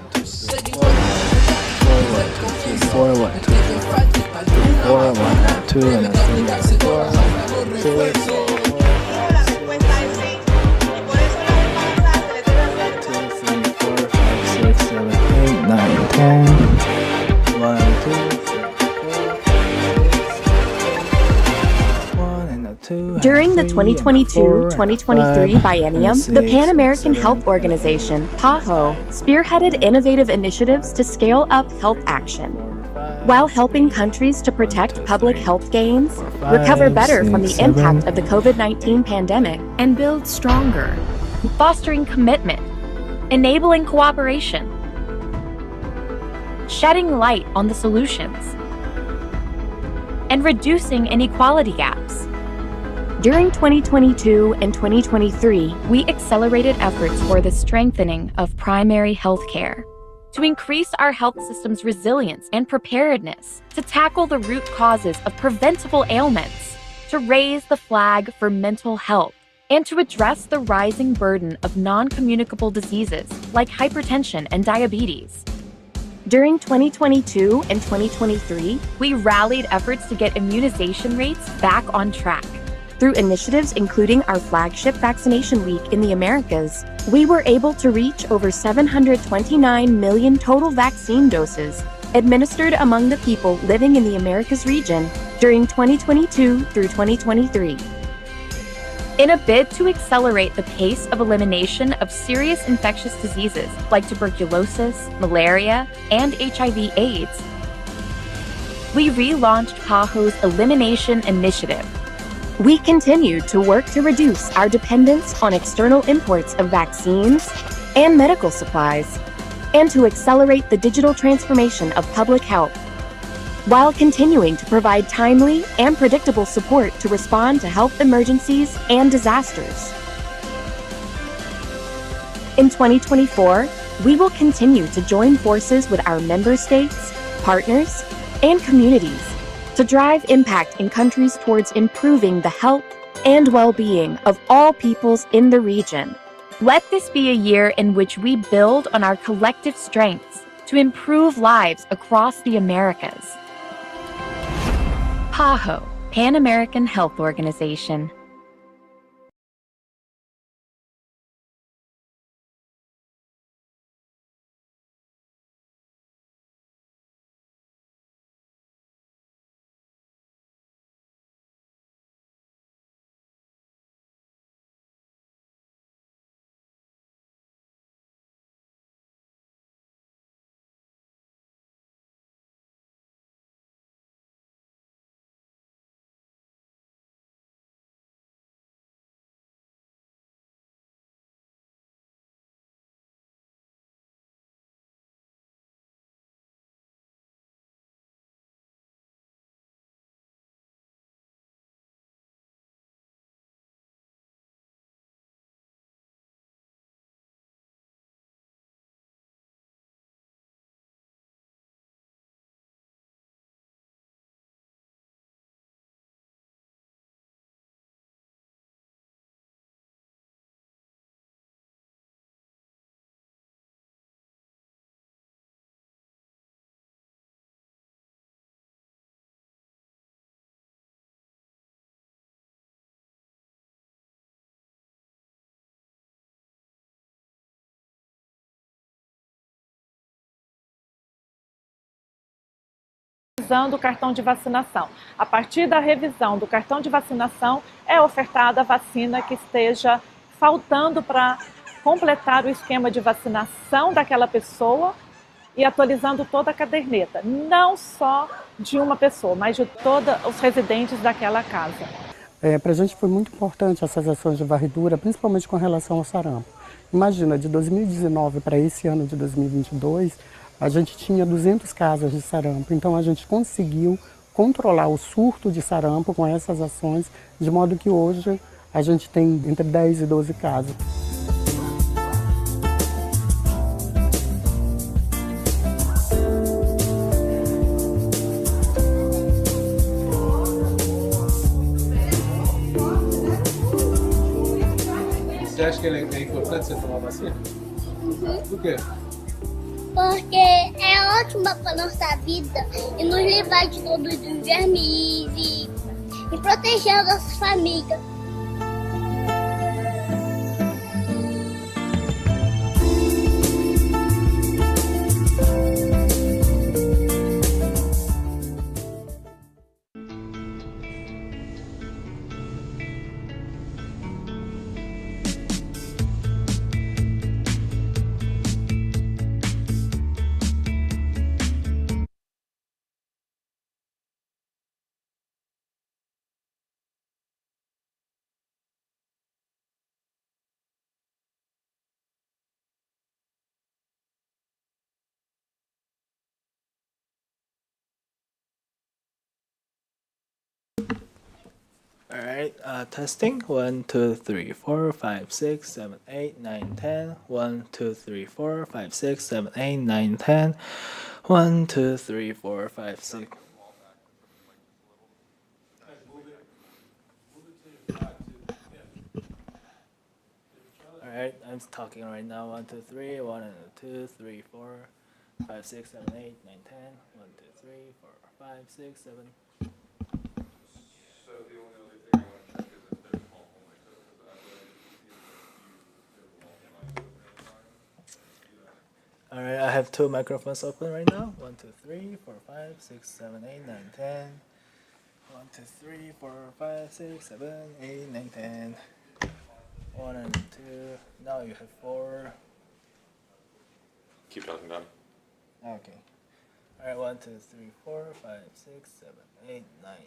During the 2022-2023 biennium, the Pan American Health Organization, PAHO, spearheaded innovative initiatives to scale up health action, while helping countries to protect public health gains, recover better from the impact of the COVID-19 pandemic, and build stronger, fostering commitment, enabling cooperation, shedding light on the solutions, and reducing inequality gaps. During 2022 and 2023, we accelerated efforts for the strengthening of primary health care, to increase our health system's resilience and preparedness, to tackle the root causes of preventable ailments, to raise the flag for mental health, and to address the rising burden of non-communicable diseases like hypertension and diabetes. During 2022 and 2023, we rallied efforts to get immunization rates back on track. Through initiatives including our flagship Vaccination Week in the Americas, we were able to reach over 729 million total vaccine doses administered among the people living in the Americas region during 2022 through 2023. In a bid to accelerate the pace of elimination of serious infectious diseases like tuberculosis, malaria, and HIV/AIDS, we relaunched PAHO's Elimination Initiative. We continued to work to reduce our dependence on external imports of vaccines and medical supplies, and to accelerate the digital transformation of public health, while continuing to provide timely and predictable support to respond to health emergencies and disasters. In 2024, we will continue to join forces with our member states, partners, and communities to drive impact in countries towards improving the health and well-being of all peoples in the region. Let this be a year in which we build on our collective strengths to improve lives across the Americas. PAHO, Pan American Health Organization. Revisando o cartão de vacinação. A partir da revisão do cartão de vacinação, é ofertada a vacina que esteja faltando para completar o esquema de vacinação daquela pessoa e atualizando toda a caderneta, não só de uma pessoa, mas de todos os residentes daquela casa. Para a gente foi muito importante essas ações de varredura, principalmente com relação ao sarampo. Imagina, de 2019 para esse ano de 2022, a gente tinha 200 casos de sarampo, então a gente conseguiu controlar o surto de sarampo com essas ações, de modo que hoje a gente tem entre 10 e 12 casos. Você acha que é importante você tomar vacina? Por quê? Porque é ótima para nossa vida e nos livrar de todos os vermes e proteger a nossa família. Alright, testing. 1, 2, 3, 4, 5, 6, 7, 8, 9, 10. 1, 2, 3, 4, 5, 6, 7, 8, 9, 10. 1, 2, 3, 4, 5, 6. Alright, I'm talking right now. 1, 2, 3, 1 and 2, 3, 4, 5, 6, 7, 8, 9, 10. 1, 2, 3, 4, 5, 6, 7. Alright, I have 2 microphones open right now. 1, 2, 3, 4, 5, 6, 7, 8, 9, 10. 1, 2, 3, 4, 5, 6, 7, 8, 9, 10. 1 and 2. Now you have 4. Keep talking down. Okay. Alright, 1, 2, 3, 4, 5, 6, 7, 8, 9,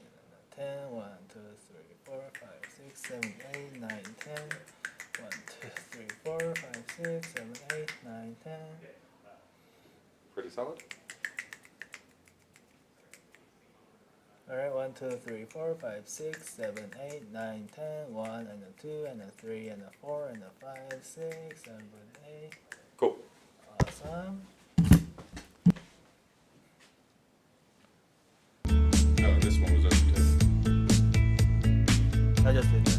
10. 1, 2, 3, 4, 5, 6, 7, 8, 9, 10. 1, 2, 3, 4, 5, 6, 7, 8, 9, 10. Pretty solid. Alright, 1, 2, 3, 4, 5, 6, 7, 8, 9, 10. 1 and a 2 and a 3 and a 4 and a 5, 6, 7, 8. Cool. Awesome. Oh, this one was open too. I just did this.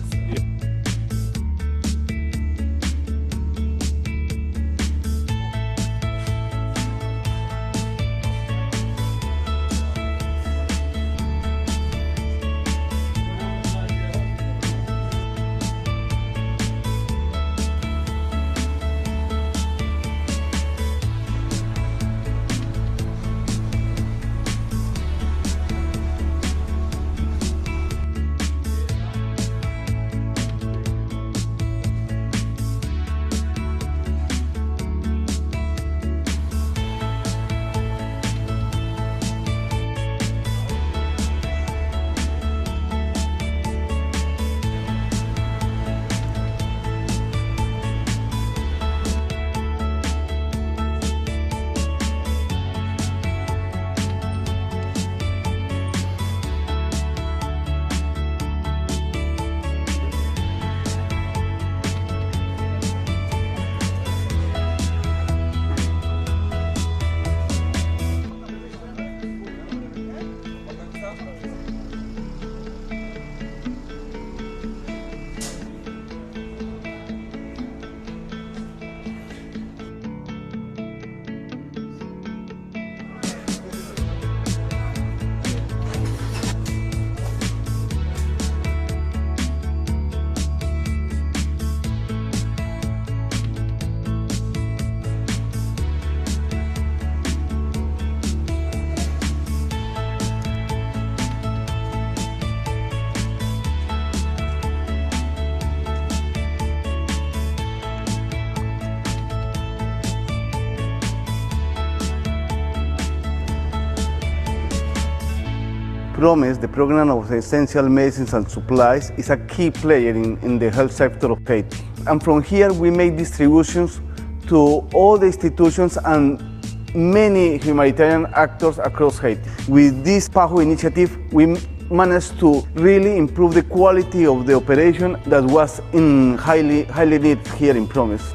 Promise, the program of essential medicines and supplies, is a key player in the health sector of Haiti. And from here we make distributions to all the institutions and many humanitarian actors across Haiti. With this PAHO initiative, we managed to really improve the quality of the operation that was in highly needed here in Promise.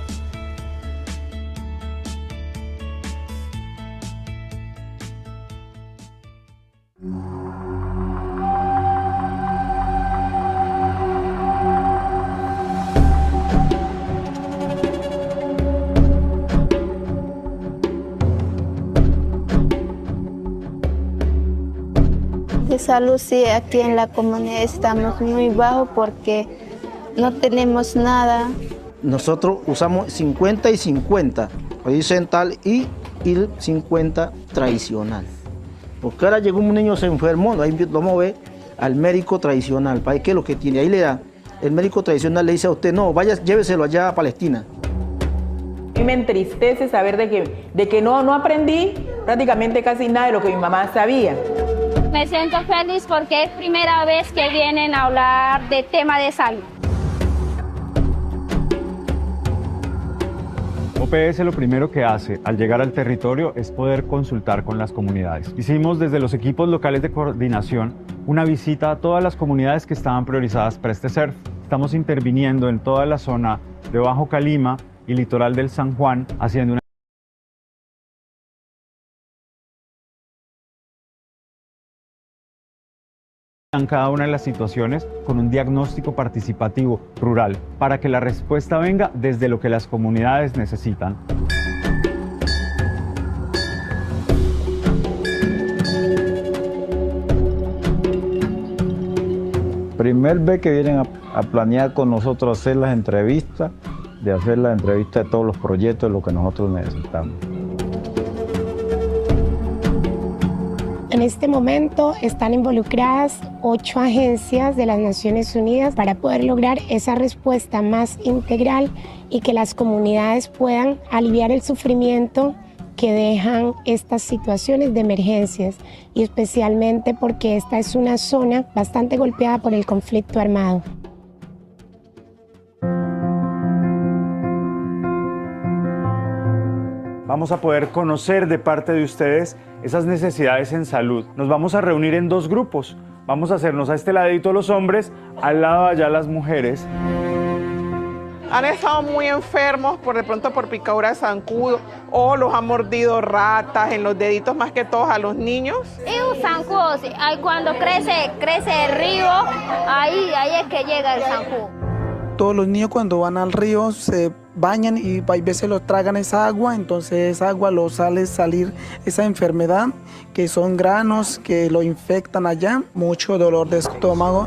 De salud, sí, aquí en la comunidad estamos muy bajos porque no tenemos nada. Nosotros usamos 50 y 50, horizontal y 50 tradicional. Porque ahora llegó un niño, se enfermó, ahí lo vamos a ver al médico tradicional, para qué es lo que tiene. Ahí le da, el médico tradicional le dice a usted, no, vaya, lléveselo allá a Palestina. Y me entristece saber de que no aprendí prácticamente casi nada de lo que mi mamá sabía. Me siento feliz porque es primera vez que vienen a hablar de tema de salud. OPS lo primero que hace al llegar al territorio es poder consultar con las comunidades. Hicimos desde los equipos locales de coordinación una visita a todas las comunidades que estaban priorizadas para este SERF. Estamos interviniendo en toda la zona de Bajo Calima y litoral del San Juan, haciendo una en cada una de las situaciones con un diagnóstico participativo rural para que la respuesta venga desde lo que las comunidades necesitan. Primer vez que vienen a planear con nosotros hacer las entrevistas, de todos los proyectos, de lo que nosotros necesitamos. En este momento están involucradas 8 agencias de las Naciones Unidas para poder lograr esa respuesta más integral y que las comunidades puedan aliviar el sufrimiento que dejan estas situaciones de emergencias, y especialmente porque esta es una zona bastante golpeada por el conflicto armado. Vamos a poder conocer de parte de ustedes esas necesidades en salud. Nos vamos a reunir en 2 grupos. Vamos a hacernos a este ladito los hombres, al lado allá las mujeres. Han estado muy enfermos de pronto por picadura de zancudo o los han mordido ratas en los deditos, más que todos a los niños. Y un zancudo, cuando crece el río, ahí es que llega el zancudo. Todos los niños cuando van al río se bañan y a veces los tragan esa agua, entonces esa agua los sale salir esa enfermedad, que son granos que lo infectan allá, mucho dolor de estómago.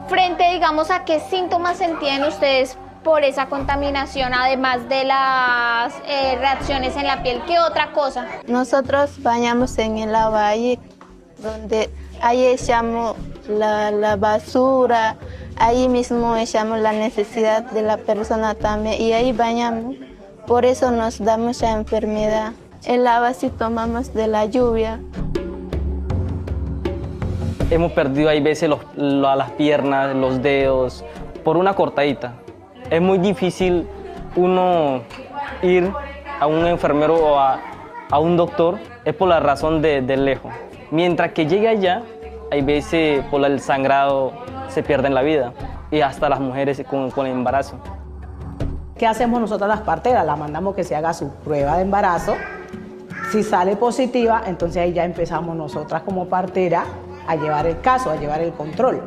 Frente, digamos, ¿a qué síntomas sentían ustedes por esa contaminación, además de las reacciones en la piel? ¿Qué otra cosa? Nosotros bañamos en el valle, donde ahí echamos la basura, ahí mismo echamos la necesidad de la persona también y ahí bañamos. Por eso nos da mucha enfermedad. El agua sí tomamos de la lluvia. Hemos perdido hay veces las piernas, los dedos, por una cortadita. Es muy difícil uno ir a un enfermero o a un doctor, es por la razón de lejos. Mientras que llegue allá, hay veces por el sangrado se pierden la vida, y hasta las mujeres con el embarazo. ¿Qué hacemos nosotros las parteras? La mandamos que se haga su prueba de embarazo. Si sale positiva, entonces ahí ya empezamos nosotras como partera a llevar el caso, a llevar el control.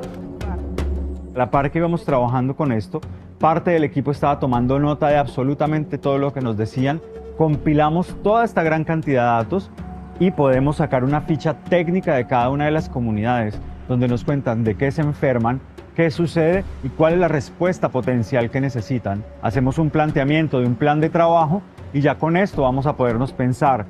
A la par que íbamos trabajando con esto, parte del equipo estaba tomando nota de absolutamente todo lo que nos decían. Compilamos toda esta gran cantidad de datos y podemos sacar una ficha técnica de cada una de las comunidades, donde nos cuentan de qué se enferman, qué sucede y cuál es la respuesta potencial que necesitan. Hacemos un planteamiento de un plan de trabajo y ya con esto vamos a podernos pensar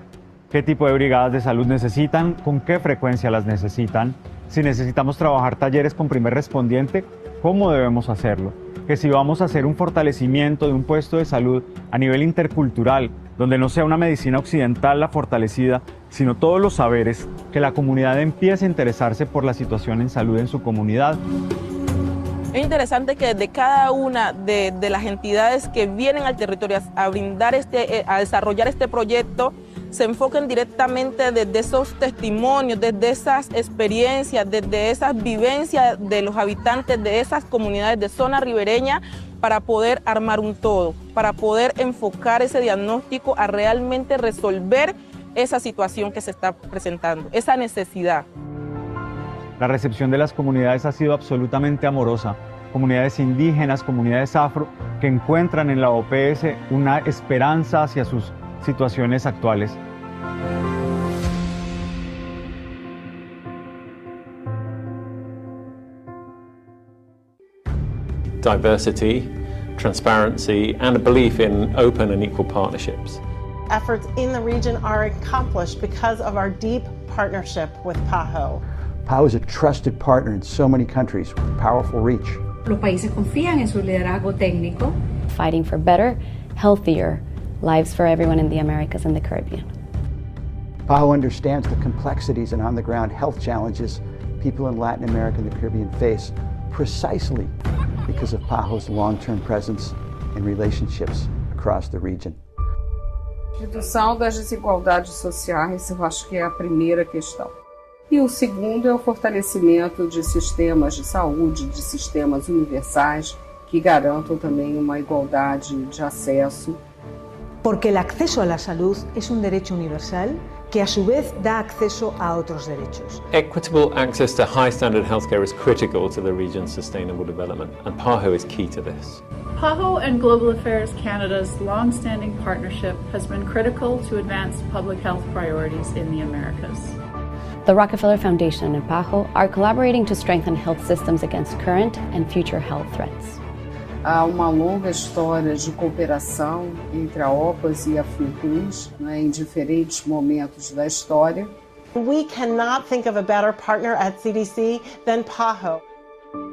qué tipo de brigadas de salud necesitan, con qué frecuencia las necesitan, si necesitamos trabajar talleres con primer respondiente, cómo debemos hacerlo, que si vamos a hacer un fortalecimiento de un puesto de salud a nivel intercultural donde no sea una medicina occidental la fortalecida, sino todos los saberes, que la comunidad empiece a interesarse por la situación en salud en su comunidad. Es interesante que de cada una de las entidades que vienen al territorio a brindar a desarrollar este proyecto, se enfoquen directamente desde esos testimonios, desde esas experiencias, desde esas vivencias de los habitantes de esas comunidades de zona ribereña, para poder armar un todo, para poder enfocar ese diagnóstico a realmente resolver esa situación que se está presentando, esa necesidad. La recepción de las comunidades ha sido absolutamente amorosa. Comunidades indígenas, comunidades afro, que encuentran en la OPS una esperanza hacia sus situaciones actuales. Diversity, transparency, and a belief in open and equal partnerships. Efforts in the region are accomplished because of our deep partnership with PAHO. PAHO is a trusted partner in so many countries with powerful reach. Los países confían en su liderazgo técnico. Fighting for better, healthier lives for everyone in the Americas and the Caribbean. PAHO understands the complexities and on-the-ground health challenges people in Latin America and the Caribbean face, precisely because of PAHO's long-term presence and relationships across the region. Redução das desigualdades sociais, eu acho que é a primeira questão. E o segundo é o fortalecimento de sistemas de saúde, de sistemas universais, que garantam também uma igualdade de acesso. Porque el acceso a la salud es un derecho universal que a su vez da acceso a otros derechos. Equitable access to high-standard healthcare is critical to the region's sustainable development, and PAHO is key to this. PAHO and Global Affairs Canada's long-standing partnership has been critical to advance public health priorities in the Americas. The Rockefeller Foundation and PAHO are collaborating to strengthen health systems against current and future health threats. Há uma longa história de cooperação entre a OPAS e a Fiocruz, em diferentes momentos da história. We cannot think of a better partner at CDC than PAHO.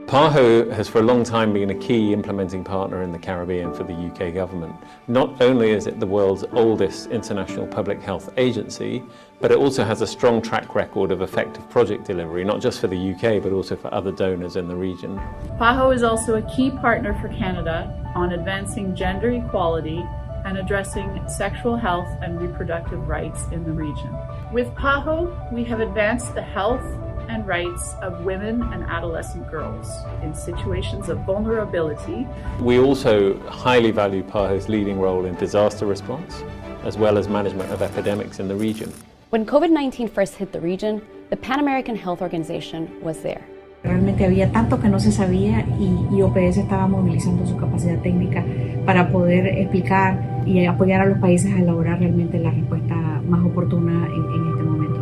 PAHO has for a long time been a key implementing partner in the Caribbean for the UK government. Not only is it the world's oldest international public health agency, but it also has a strong track record of effective project delivery, not just for the UK, but also for other donors in the region. PAHO is also a key partner for Canada on advancing gender equality and addressing sexual health and reproductive rights in the region. With PAHO, we have advanced the health and rights of women and adolescent girls in situations of vulnerability. We also highly value PAHO's leading role in disaster response, as well as management of epidemics in the region. When COVID-19 first hit the region, the Pan American Health Organization was there. Realmente había tanto que no se sabía y OPS estaba movilizando su capacidad técnica para poder explicar y apoyar a los países a elaborar realmente la respuesta más oportuna en este momento.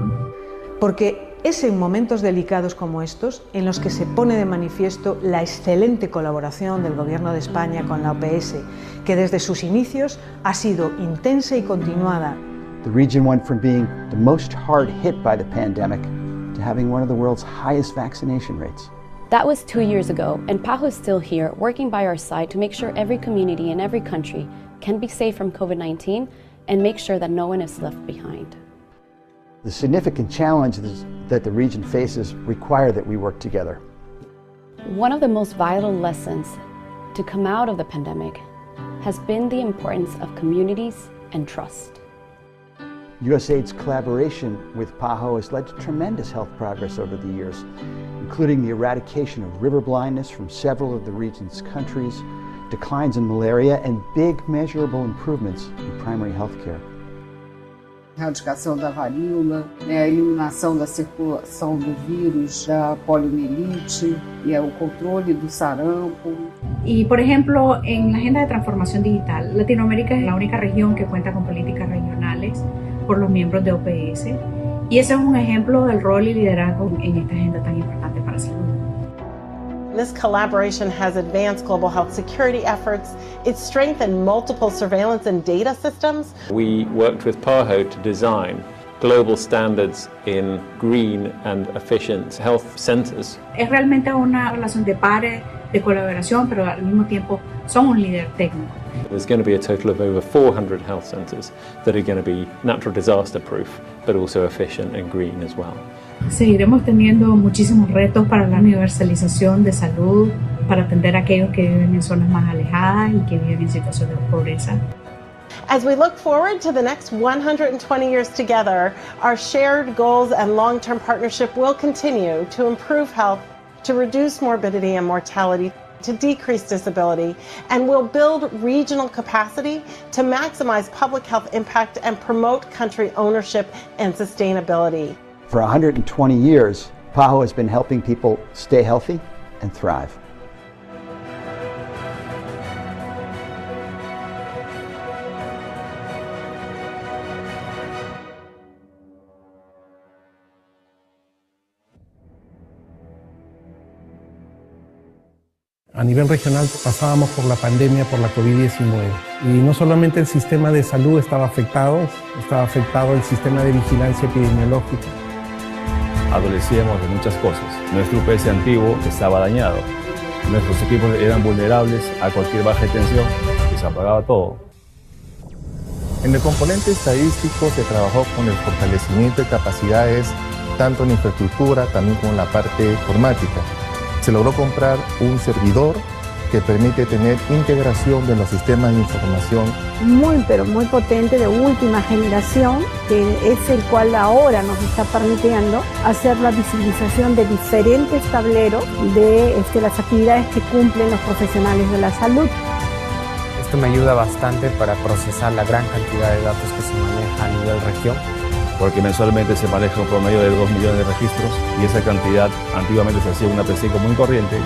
Porque es en momentos delicados como estos en los que se pone de manifiesto la excelente colaboración del Gobierno de España con la OPS, que desde sus inicios ha sido intensa y continuada. The region went from being the most hard hit by the pandemic to having one of the world's highest vaccination rates. That was 2 years ago, and PAHO is still here, working by our side to make sure every community in every country can be safe from COVID-19 and make sure that no one is left behind. The significant challenges that the region faces require that we work together. One of the most vital lessons to come out of the pandemic has been the importance of communities and trust. USAID's collaboration with PAHO has led to tremendous health progress over the years, including the eradication of river blindness from several of the region's countries, declines in malaria, and big measurable improvements in primary health care. Erradicação da varíola, a eliminação da circulação do vírus da poliomielite y el controle do sarampo. Y por ejemplo, en la agenda de transformación digital, Latinoamérica es la única región que cuenta con políticas regionales por los miembros de OPS, y ese es un ejemplo del rol y liderazgo en esta agenda tan importante para salud. This collaboration has advanced global health security efforts. It's strengthened multiple surveillance and data systems. We worked with PAHO to design global standards in green and efficient health centers. Es realmente una relación de pares de colaboración, pero al mismo tiempo son un líder técnico. There's going to be a total of over 400 health centres that are going to be natural disaster proof, but also efficient and green as well. Seguiremos teniendo muchísimos retos para la universalización de salud, para atender a aquellos que viven en zonas más alejadas y que viven en situaciones de pobreza. As we look forward to the next 120 years together, our shared goals and long-term partnership will continue to improve health, to reduce morbidity and mortality, to decrease disability, and will build regional capacity to maximize public health impact and promote country ownership and sustainability. For 120 years, PAHO has been helping people stay healthy and thrive. A nivel regional pasábamos por la pandemia por la COVID-19 y no solamente el sistema de salud estaba afectado el sistema de vigilancia epidemiológica. Adolecíamos de muchas cosas. Nuestro UPS antiguo estaba dañado. Nuestros equipos eran vulnerables a cualquier baja de tensión y se apagaba todo. En el componente estadístico se trabajó con el fortalecimiento de capacidades tanto en infraestructura, también con la parte informática. Se logró comprar un servidor que permite tener integración de los sistemas de información. Muy, pero muy potente, de última generación, que es el cual ahora nos está permitiendo hacer la visibilización de diferentes tableros de las actividades que cumplen los profesionales de la salud. Esto me ayuda bastante para procesar la gran cantidad de datos que se maneja a nivel región. Porque mensualmente se maneja un promedio de 2 millones de registros y esa cantidad antiguamente se hacía en una PC común y corriente,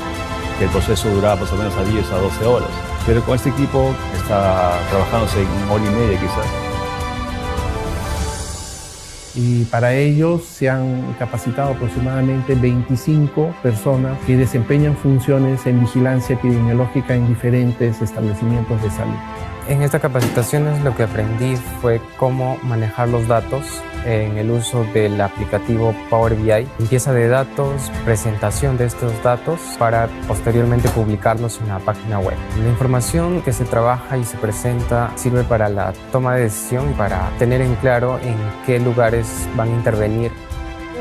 que el proceso duraba más o menos a 10 a 12 horas. Pero con este equipo está trabajándose en 1 hora y media quizás. Y para ellos se han capacitado aproximadamente 25 personas que desempeñan funciones en vigilancia epidemiológica en diferentes establecimientos de salud. En estas capacitaciones lo que aprendí fue cómo manejar los datos en el uso del aplicativo Power BI, limpieza de datos, presentación de estos datos para posteriormente publicarlos en la página web. La información que se trabaja y se presenta sirve para la toma de decisión, para tener en claro en qué lugares van a intervenir.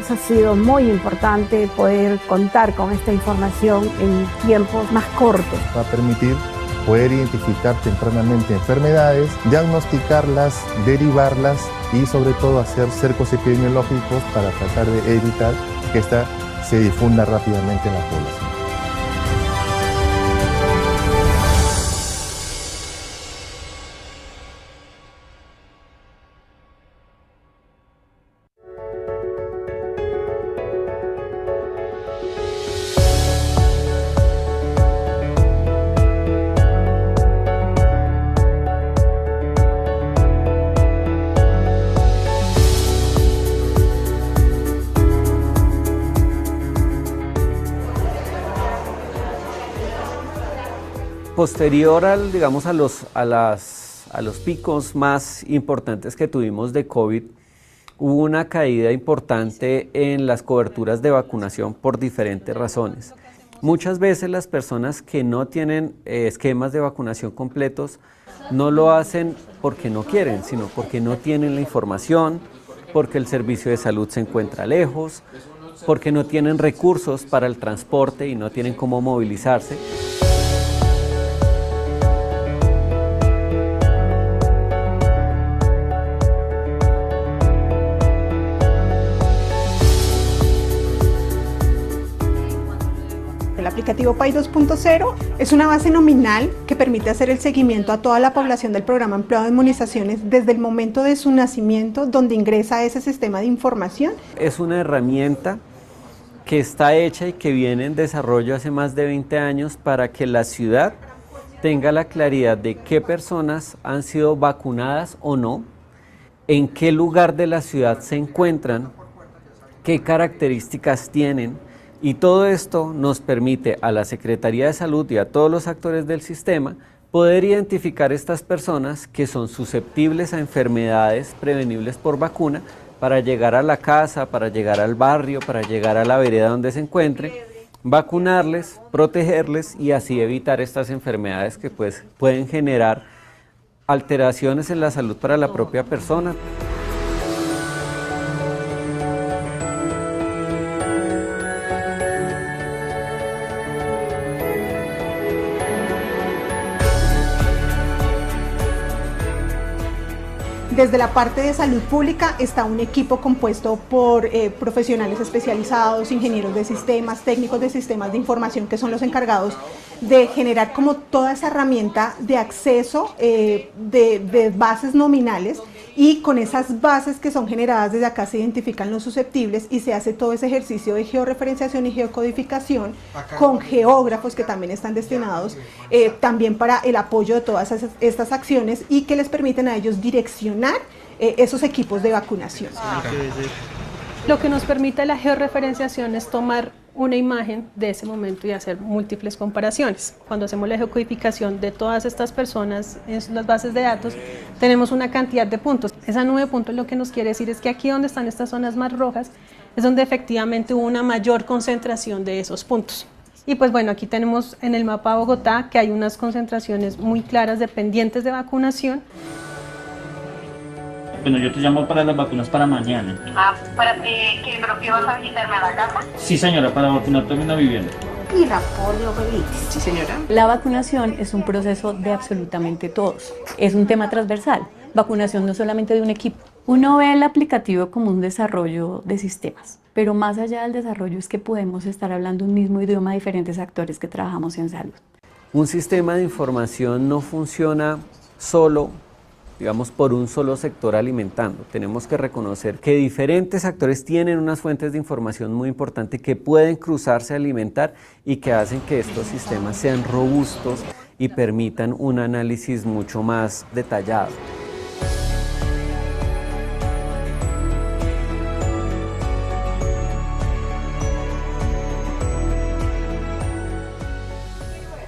Ha sido muy importante poder contar con esta información en tiempos más cortos. Va a permitir poder identificar tempranamente enfermedades, diagnosticarlas, derivarlas y sobre todo hacer cercos epidemiológicos para tratar de evitar que esta se difunda rápidamente en la población. Posterior digamos, a los picos más importantes que tuvimos de COVID, hubo una caída importante en las coberturas de vacunación por diferentes razones. Muchas veces las personas que no tienen esquemas de vacunación completos no lo hacen porque no quieren, sino porque no tienen la información, porque el servicio de salud se encuentra lejos, porque no tienen recursos para el transporte y no tienen cómo movilizarse. El aplicativo PAI 2.0 es una base nominal que permite hacer el seguimiento a toda la población del programa Empleo de Inmunizaciones desde el momento de su nacimiento, donde ingresa a ese sistema de información. Es una herramienta que está hecha y que viene en desarrollo hace más de 20 años para que la ciudad tenga la claridad de qué personas han sido vacunadas o no, en qué lugar de la ciudad se encuentran, qué características tienen. Y todo esto nos permite a la Secretaría de Salud y a todos los actores del sistema poder identificar estas personas que son susceptibles a enfermedades prevenibles por vacuna para llegar a la casa, para llegar al barrio, para llegar a la vereda donde se encuentre, vacunarles, protegerles y así evitar estas enfermedades que pues pueden generar alteraciones en la salud para la propia persona. Desde la parte de salud pública está un equipo compuesto por profesionales especializados, ingenieros de sistemas, técnicos de sistemas de información, que son los encargados de generar como toda esa herramienta de acceso de bases nominales, y con esas bases que son generadas desde acá se identifican los susceptibles y se hace todo ese ejercicio de georreferenciación y geocodificación con geógrafos que también están destinados también para el apoyo de todas estas acciones y que les permiten a ellos direccionar esos equipos de vacunación. Lo que nos permite la georreferenciación es tomar una imagen de ese momento y hacer múltiples comparaciones. Cuando hacemos la geocodificación de todas estas personas en las bases de datos, tenemos una cantidad de puntos. Esa nube de puntos lo que nos quiere decir es que aquí donde están estas zonas más rojas es donde efectivamente hubo una mayor concentración de esos puntos. Y pues bueno, aquí tenemos en el mapa Bogotá que hay unas concentraciones muy claras de pendientes de vacunación. Bueno, yo te llamo para las vacunas para mañana. ¿Para qué vas a visitarme a la casa? Sí, señora, para vacunar también una vivienda. Y la poliomielitis. Sí, señora. La vacunación es un proceso de absolutamente todos. Es un tema transversal. Vacunación no solamente de un equipo. Uno ve el aplicativo como un desarrollo de sistemas, pero más allá del desarrollo es que podemos estar hablando un mismo idioma a diferentes actores que trabajamos en salud. Un sistema de información no funciona solo, digamos, por un solo sector alimentando. Tenemos que reconocer que diferentes actores tienen unas fuentes de información muy importantes que pueden cruzarse a alimentar y que hacen que estos sistemas sean robustos y permitan un análisis mucho más detallado.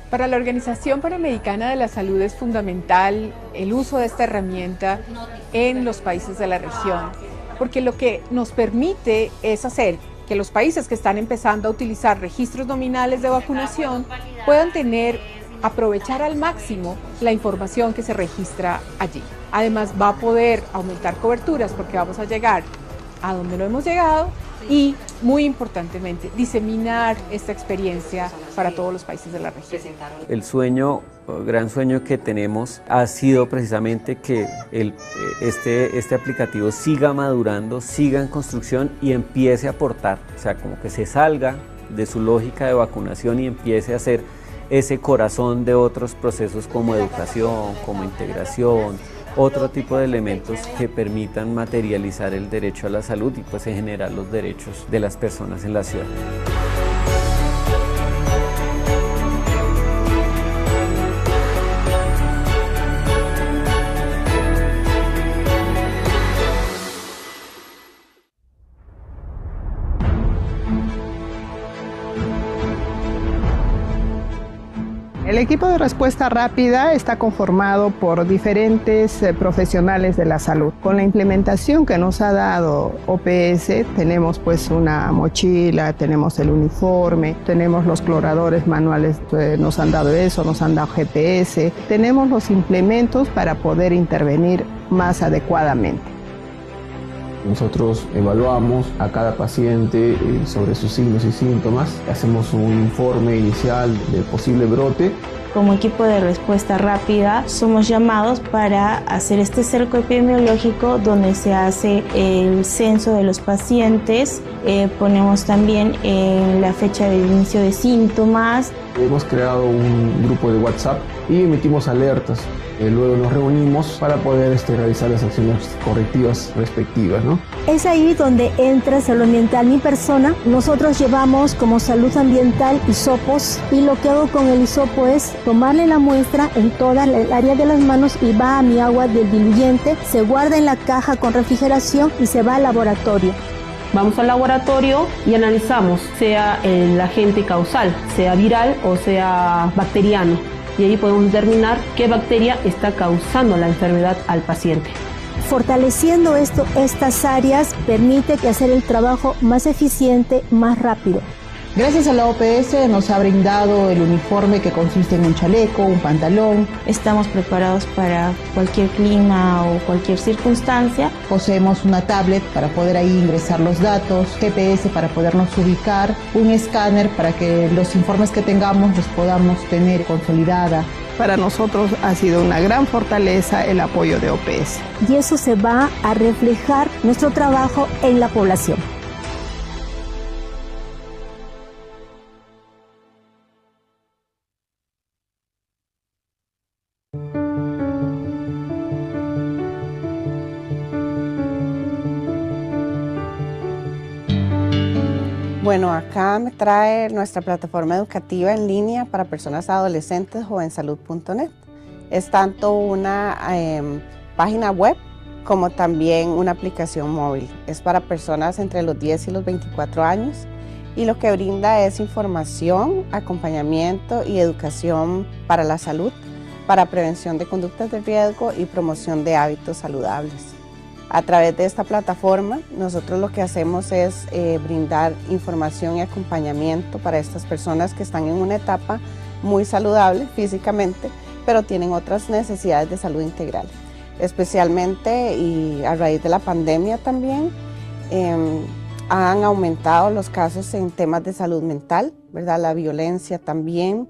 Para la Organización Panamericana de la Salud es fundamental el uso de esta herramienta en los países de la región, porque lo que nos permite es hacer que los países que están empezando a utilizar registros nominales de vacunación puedan aprovechar al máximo la información que se registra allí. Además va a poder aumentar coberturas porque vamos a llegar a donde no hemos llegado y, muy importantemente, diseminar esta experiencia para todos los países de la región. El gran sueño que tenemos ha sido precisamente que este aplicativo siga madurando, siga en construcción y empiece a aportar, o sea, como que se salga de su lógica de vacunación y empiece a ser ese corazón de otros procesos como educación, como integración, otro tipo de elementos que permitan materializar el derecho a la salud y pues en general los derechos de las personas en la ciudad. El equipo de respuesta rápida está conformado por diferentes profesionales de la salud. Con la implementación que nos ha dado OPS, tenemos pues una mochila, tenemos el uniforme, tenemos los cloradores manuales, nos han dado eso, nos han dado GPS, tenemos los implementos para poder intervenir más adecuadamente. Nosotros evaluamos a cada paciente sobre sus signos y síntomas, hacemos un informe inicial del posible brote. Como equipo de respuesta rápida somos llamados para hacer este cerco epidemiológico donde se hace el censo de los pacientes, ponemos también la fecha de inicio de síntomas. Hemos creado un grupo de WhatsApp y emitimos alertas. Luego nos reunimos para poder realizar las acciones correctivas respectivas, ¿no? Es ahí donde entra salud ambiental mi persona. Nosotros llevamos como salud ambiental hisopos y lo que hago con el hisopo es tomarle la muestra en toda el área de las manos y va a mi agua del diluyente, se guarda en la caja con refrigeración y se va al laboratorio. Vamos al laboratorio y analizamos, sea el agente causal, sea viral o sea bacteriano. Y ahí podemos determinar qué bacteria está causando la enfermedad al paciente. Fortaleciendo estas áreas permite que hacer el trabajo más eficiente, más rápido. Gracias a la OPS nos ha brindado el uniforme que consiste en un chaleco, un pantalón. Estamos preparados para cualquier clima o cualquier circunstancia. Poseemos una tablet para poder ahí ingresar los datos, GPS para podernos ubicar, un escáner para que los informes que tengamos los podamos tener consolidada. Para nosotros ha sido una gran fortaleza el apoyo de OPS. Y eso se va a reflejar nuestro trabajo en la población. Bueno, acá me trae nuestra plataforma educativa en línea para personas adolescentes, jovensalud.net. Es tanto una página web como también una aplicación móvil. Es para personas entre los 10 y los 24 años y lo que brinda es información, acompañamiento y educación para la salud, para prevención de conductas de riesgo y promoción de hábitos saludables. A través de esta plataforma, nosotros lo que hacemos es brindar información y acompañamiento para estas personas que están en una etapa muy saludable físicamente, pero tienen otras necesidades de salud integral. Especialmente y a raíz de la pandemia también, han aumentado los casos en temas de salud mental, ¿verdad? La violencia también.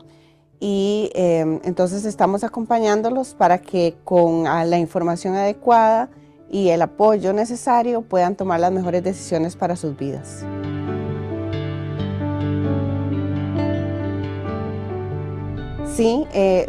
Y entonces estamos acompañándolos para que con la información adecuada y el apoyo necesario puedan tomar las mejores decisiones para sus vidas. Sí,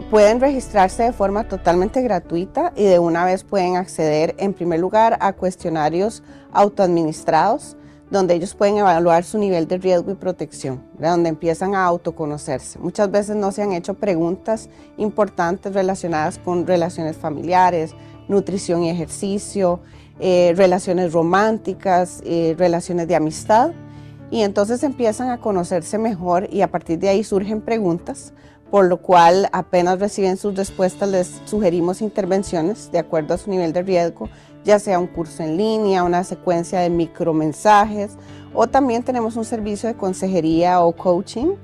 pueden registrarse de forma totalmente gratuita y de una vez pueden acceder en primer lugar a cuestionarios autoadministrados donde ellos pueden evaluar su nivel de riesgo y protección, ¿verdad? Donde empiezan a autoconocerse. Muchas veces no se han hecho preguntas importantes relacionadas con relaciones familiares, nutrición y ejercicio, relaciones románticas, relaciones de amistad, y entonces empiezan a conocerse mejor y a partir de ahí surgen preguntas, por lo cual apenas reciben sus respuestas les sugerimos intervenciones de acuerdo a su nivel de riesgo, ya sea un curso en línea, una secuencia de micromensajes, o también tenemos un servicio de consejería o coaching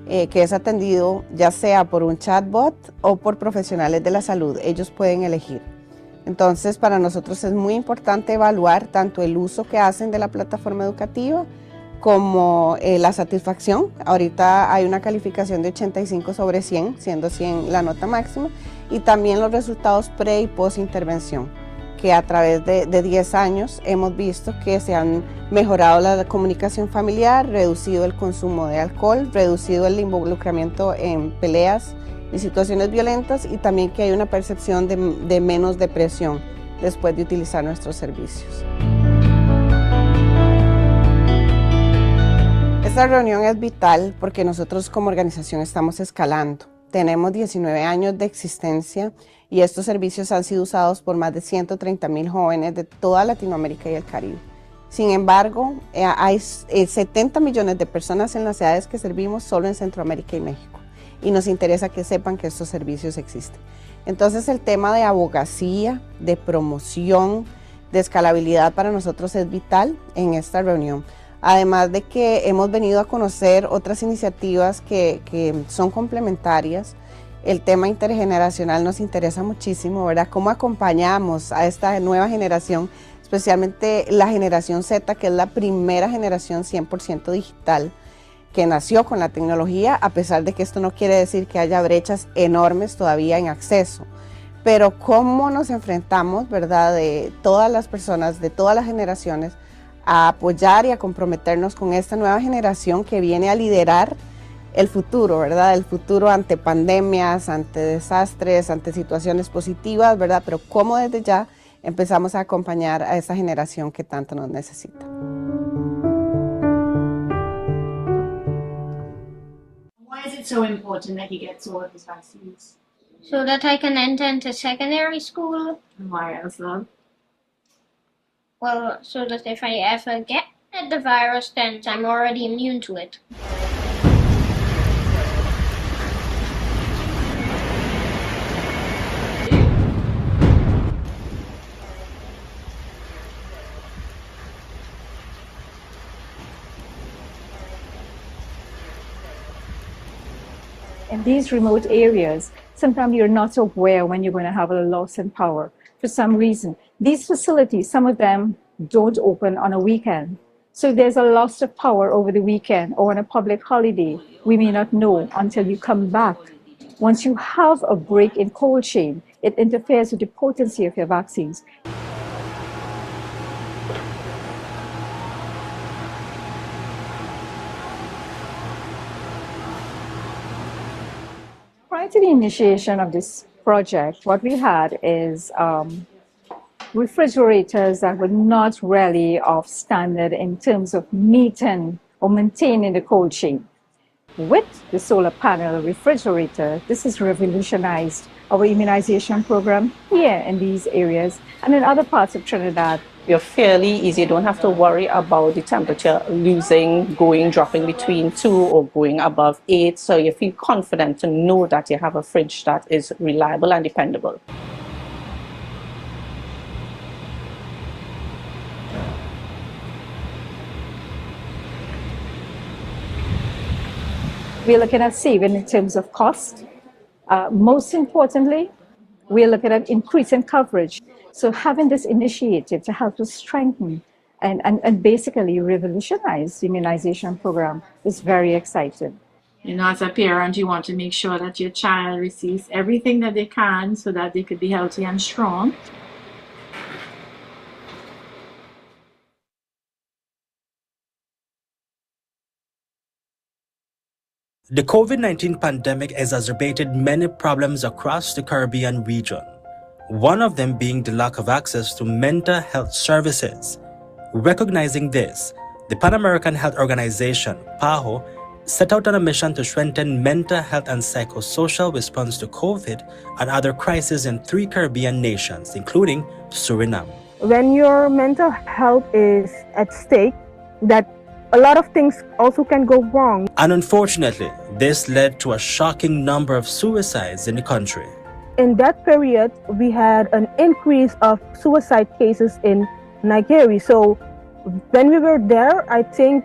que es atendido ya sea por un chatbot o por profesionales de la salud. Ellos pueden elegir. Entonces, para nosotros es muy importante evaluar tanto el uso que hacen de la plataforma educativa como la satisfacción. Ahorita hay una calificación de 85 sobre 100, siendo 100 la nota máxima, y también los resultados pre y post intervención, que a través de 10 años hemos visto que se han mejorado la comunicación familiar, reducido el consumo de alcohol, reducido el involucramiento en peleas y situaciones violentas, y también que hay una percepción de menos depresión después de utilizar nuestros servicios. Esta reunión es vital porque nosotros como organización estamos escalando. Tenemos 19 años de existencia y estos servicios han sido usados por más de 130,000 jóvenes de toda Latinoamérica y el Caribe. Sin embargo, hay 70 millones de personas en las edades que servimos solo en Centroamérica y México. Y nos interesa que sepan que estos servicios existen. Entonces el tema de abogacía, de promoción, de escalabilidad para nosotros es vital en esta reunión. Además de que hemos venido a conocer otras iniciativas que son complementarias. El tema intergeneracional nos interesa muchísimo, ¿verdad? Cómo acompañamos a esta nueva generación, especialmente la generación Z, que es la primera generación 100% digital, que nació con la tecnología, a pesar de que esto no quiere decir que haya brechas enormes todavía en acceso. Pero cómo nos enfrentamos, ¿verdad?, de todas las personas, de todas las generaciones, a apoyar y a comprometernos con esta nueva generación que viene a liderar el futuro, ¿verdad? El futuro ante pandemias, ante desastres, ante situaciones positivas, ¿verdad? Pero cómo desde ya empezamos a acompañar a esa generación que tanto nos necesita. Why is it so important that he gets all of his vaccines? So that I can enter into secondary school. And why else, love? Well, so that if I ever get the virus, then I'm already immune to it. In these remote areas, sometimes you're not aware when you're going to have a loss in power for some reason. These facilities, some of them don't open on a weekend. So if there's a loss of power over the weekend or on a public holiday, we may not know until you come back. Once you have a break in cold chain, it interferes with the potency of your vaccines. Prior to the initiation of this project, what we had is refrigerators that were not really of standard in terms of meeting or maintaining the cold chain. With the solar panel refrigerator, this has revolutionized our immunization program here in these areas and in other parts of Trinidad. You're fairly easy. You don't have to worry about the temperature dropping between 2 or going above 8. So you feel confident to know that you have a fridge that is reliable and dependable. We're looking at saving in terms of cost. Most importantly, we're looking at increasing coverage. So having this initiative to help us strengthen and basically revolutionize the immunization program is very exciting. You know, as a parent, you want to make sure that your child receives everything that they can so that they could be healthy and strong. The COVID-19 pandemic exacerbated many problems across the Caribbean region, one of them being the lack of access to mental health services. Recognizing this, the Pan American Health Organization, PAHO, set out on a mission to strengthen mental health and psychosocial response to COVID and other crises in 3 Caribbean nations, including Suriname. When your mental health is at stake, that a lot of things also can go wrong. And unfortunately, this led to a shocking number of suicides in the country. In that period, we had an increase of suicide cases in Nigeria. So when we were there, I think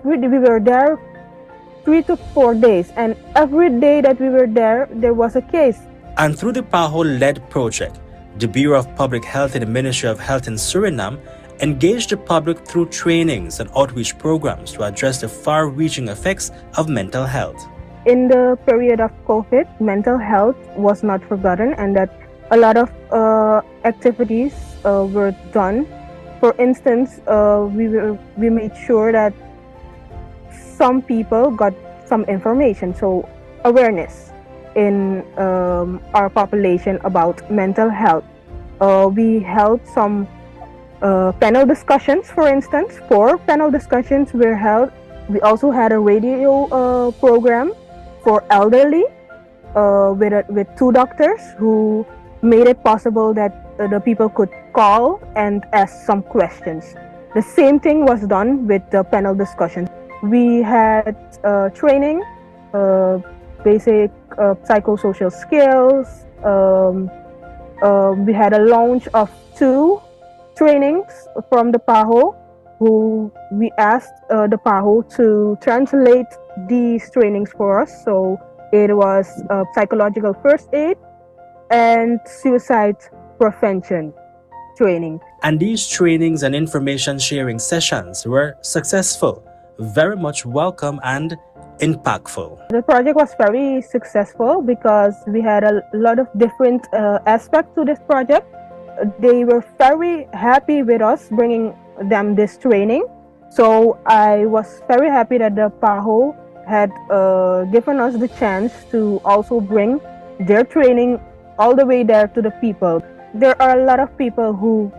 we were there 3 to 4 days, and every day that we were there was a case. And through the PAHO-led project, the Bureau of Public Health in the Ministry of Health in Suriname engaged the public through trainings and outreach programs to address the far-reaching effects of mental health. In the period of COVID, mental health was not forgotten, and that a lot of activities were done. For instance, we made sure that some people got some information, so awareness in our population about mental health. We held some panel discussions, for instance. 4 panel discussions were held. We also had a radio program for elderly with 2 doctors who made it possible that the people could call and ask some questions. The same thing was done with the panel discussion. We had training, basic psychosocial skills. We had a launch of 2 trainings from the PAHO, who we asked the PAHO to translate these trainings for us. So it was psychological first aid and suicide prevention training. And these trainings and information sharing sessions were successful, very much welcome and impactful. The project was very successful because we had a lot of different aspects to this project. They were very happy with us bringing them this training. So I was very happy that the PAHO had given us the chance to also bring their training all the way there to the people. There are a lot of people who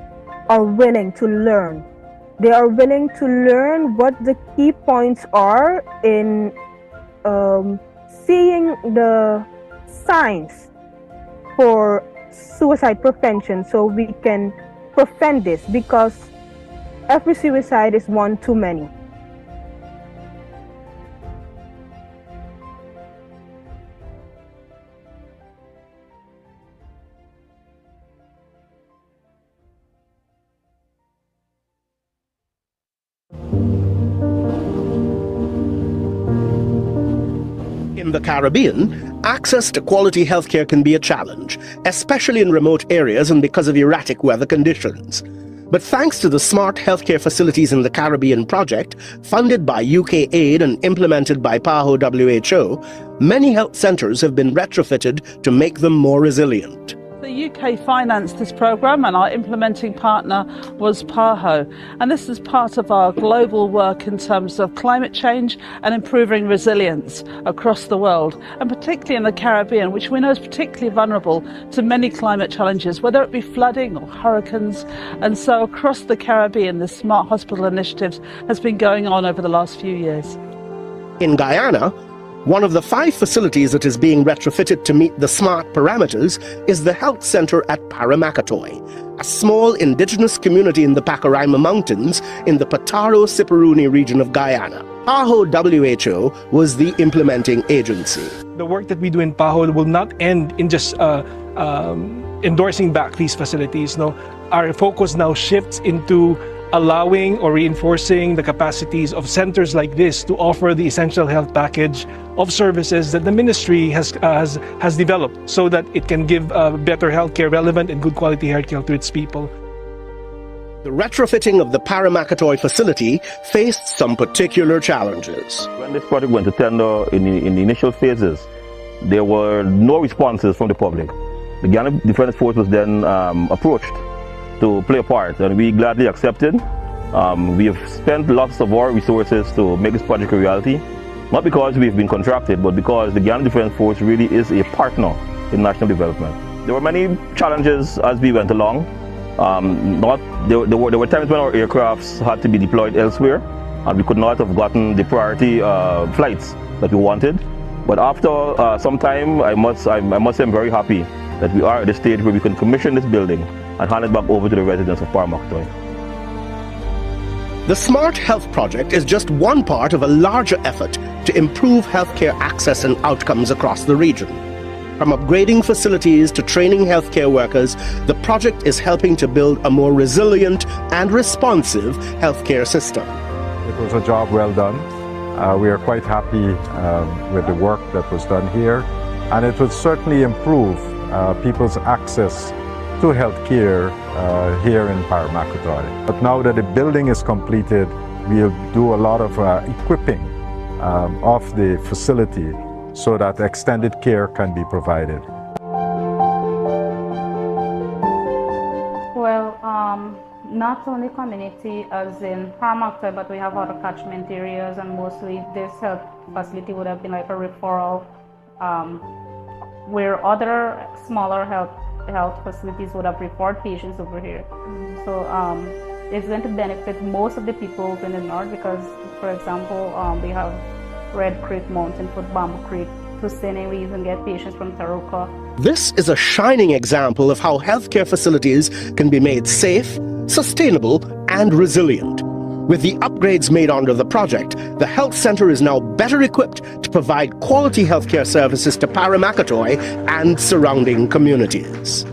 are willing to learn. They are willing to learn what the key points are in seeing the signs for suicide prevention, so we can prevent this, because every suicide is one too many. In the Caribbean, access to quality healthcare can be a challenge, especially in remote areas and because of erratic weather conditions. But thanks to the Smart Healthcare Facilities in the Caribbean project, funded by UK Aid and implemented by PAHO WHO, many health centres have been retrofitted to make them more resilient. The UK financed this programme and our implementing partner was PAHO. And this is part of our global work in terms of climate change and improving resilience across the world, and particularly in the Caribbean, which we know is particularly vulnerable to many climate challenges, whether it be flooding or hurricanes. And so across the Caribbean, this Smart Hospital Initiative has been going on over the last few years. In Guyana, one of the 5 facilities that is being retrofitted to meet the SMART parameters is the health centre at Paramakatoy, a small indigenous community in the Pacaraima Mountains in the Pataro-Siparuni region of Guyana. PAHO WHO was the implementing agency. The work that we do in PAHO will not end in just endorsing back these facilities. No, our focus now shifts into allowing or reinforcing the capacities of centers like this to offer the essential health package of services that the ministry has developed so that it can give better healthcare, relevant and good quality healthcare to its people. The retrofitting of the Paramakatoy facility faced some particular challenges. When this project went to tender in the initial phases, there were no responses from the public. The Guyana Defence Force was then approached to play a part, and we gladly accepted. We have spent lots of our resources to make this project a reality, not because we've been contracted, but because the Guyana Defence Force really is a partner in national development. There were many challenges as we went along. There were times when our aircrafts had to be deployed elsewhere, and we could not have gotten the priority flights that we wanted. But after some time, I must say I'm very happy that we are at the stage where we can commission this building and hand it back over to the residents of Paramakatoy. The Smart Health Project is just one part of a larger effort to improve healthcare access and outcomes across the region. From upgrading facilities to training healthcare workers, the project is helping to build a more resilient and responsive healthcare system. It was a job well done. We are quite happy with the work that was done here, and it will certainly improve people's access to health care here in Paramakatoy. But now that the building is completed, we'll do a lot of equipping of the facility so that extended care can be provided. Well, not only community as in Paramakatoy, but we have other catchment areas, and mostly this health facility would have been like a referral where other smaller health facilities would have referred patients over here. So it's going to benefit most of the people in the north because, for example, we have Red Creek Mountain, Foot Bamboo Creek, to Sene, we even get patients from Taruka. This is a shining example of how healthcare facilities can be made safe, sustainable, and resilient. With the upgrades made under the project, the health centre is now better equipped to provide quality healthcare services to Paramakatoy and surrounding communities.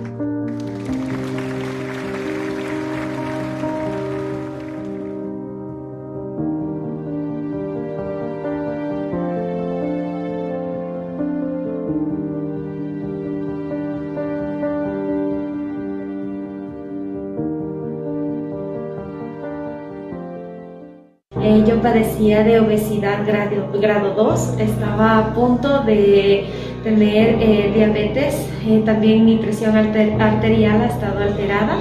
Yo padecía de obesidad grado 2, estaba a punto de tener diabetes, también mi presión arterial ha estado alterada.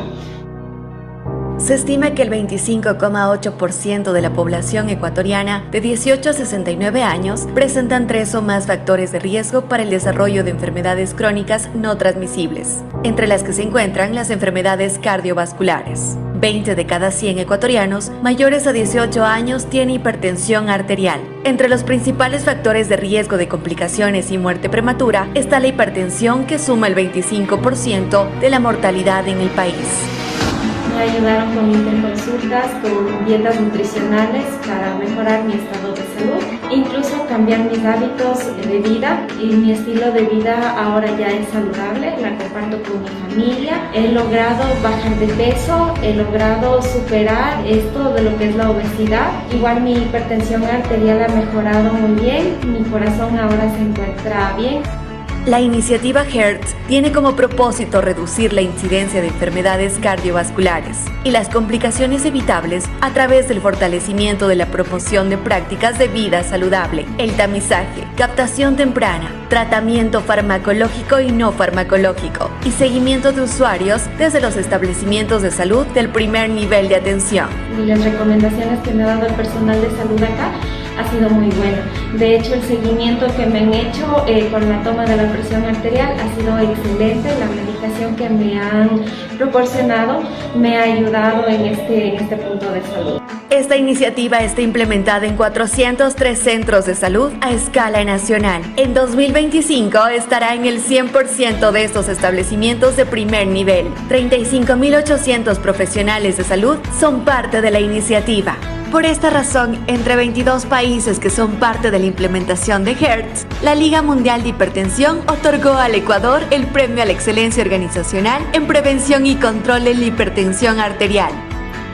Se estima que el 25,8% de la población ecuatoriana de 18 a 69 años presentan 3 o más factores de riesgo para el desarrollo de enfermedades crónicas no transmisibles, entre las que se encuentran las enfermedades cardiovasculares. 20 de cada 100 ecuatorianos mayores a 18 años tienen hipertensión arterial. Entre los principales factores de riesgo de complicaciones y muerte prematura está la hipertensión, que suma el 25% de la mortalidad en el país. Me ayudaron con interconsultas, con dietas nutricionales para mejorar mi estado de salud, incluso cambiar mis hábitos de vida, y mi estilo de vida ahora ya es saludable, la comparto con mi familia. He logrado bajar de peso, he logrado superar esto de lo que es la obesidad. Igual mi hipertensión arterial ha mejorado muy bien, mi corazón ahora se encuentra bien. La iniciativa HERTZ tiene como propósito reducir la incidencia de enfermedades cardiovasculares y las complicaciones evitables a través del fortalecimiento de la promoción de prácticas de vida saludable, el tamizaje, captación temprana, tratamiento farmacológico y no farmacológico y seguimiento de usuarios desde los establecimientos de salud del primer nivel de atención. Y las recomendaciones que me ha dado el personal de salud acá ha sido muy bueno. De hecho, el seguimiento que me han hecho con la toma de la presión arterial ha sido excelente. La medicación que me han proporcionado me ha ayudado en este punto de salud. Esta iniciativa está implementada en 403 centros de salud a escala nacional. En 2025 estará en el 100% de estos establecimientos de primer nivel. 35.800 profesionales de salud son parte de la iniciativa. Por esta razón, entre 22 países que son parte de la implementación de HERTZ, la Liga Mundial de Hipertensión otorgó al Ecuador el Premio a la Excelencia Organizacional en Prevención y Control de la Hipertensión Arterial.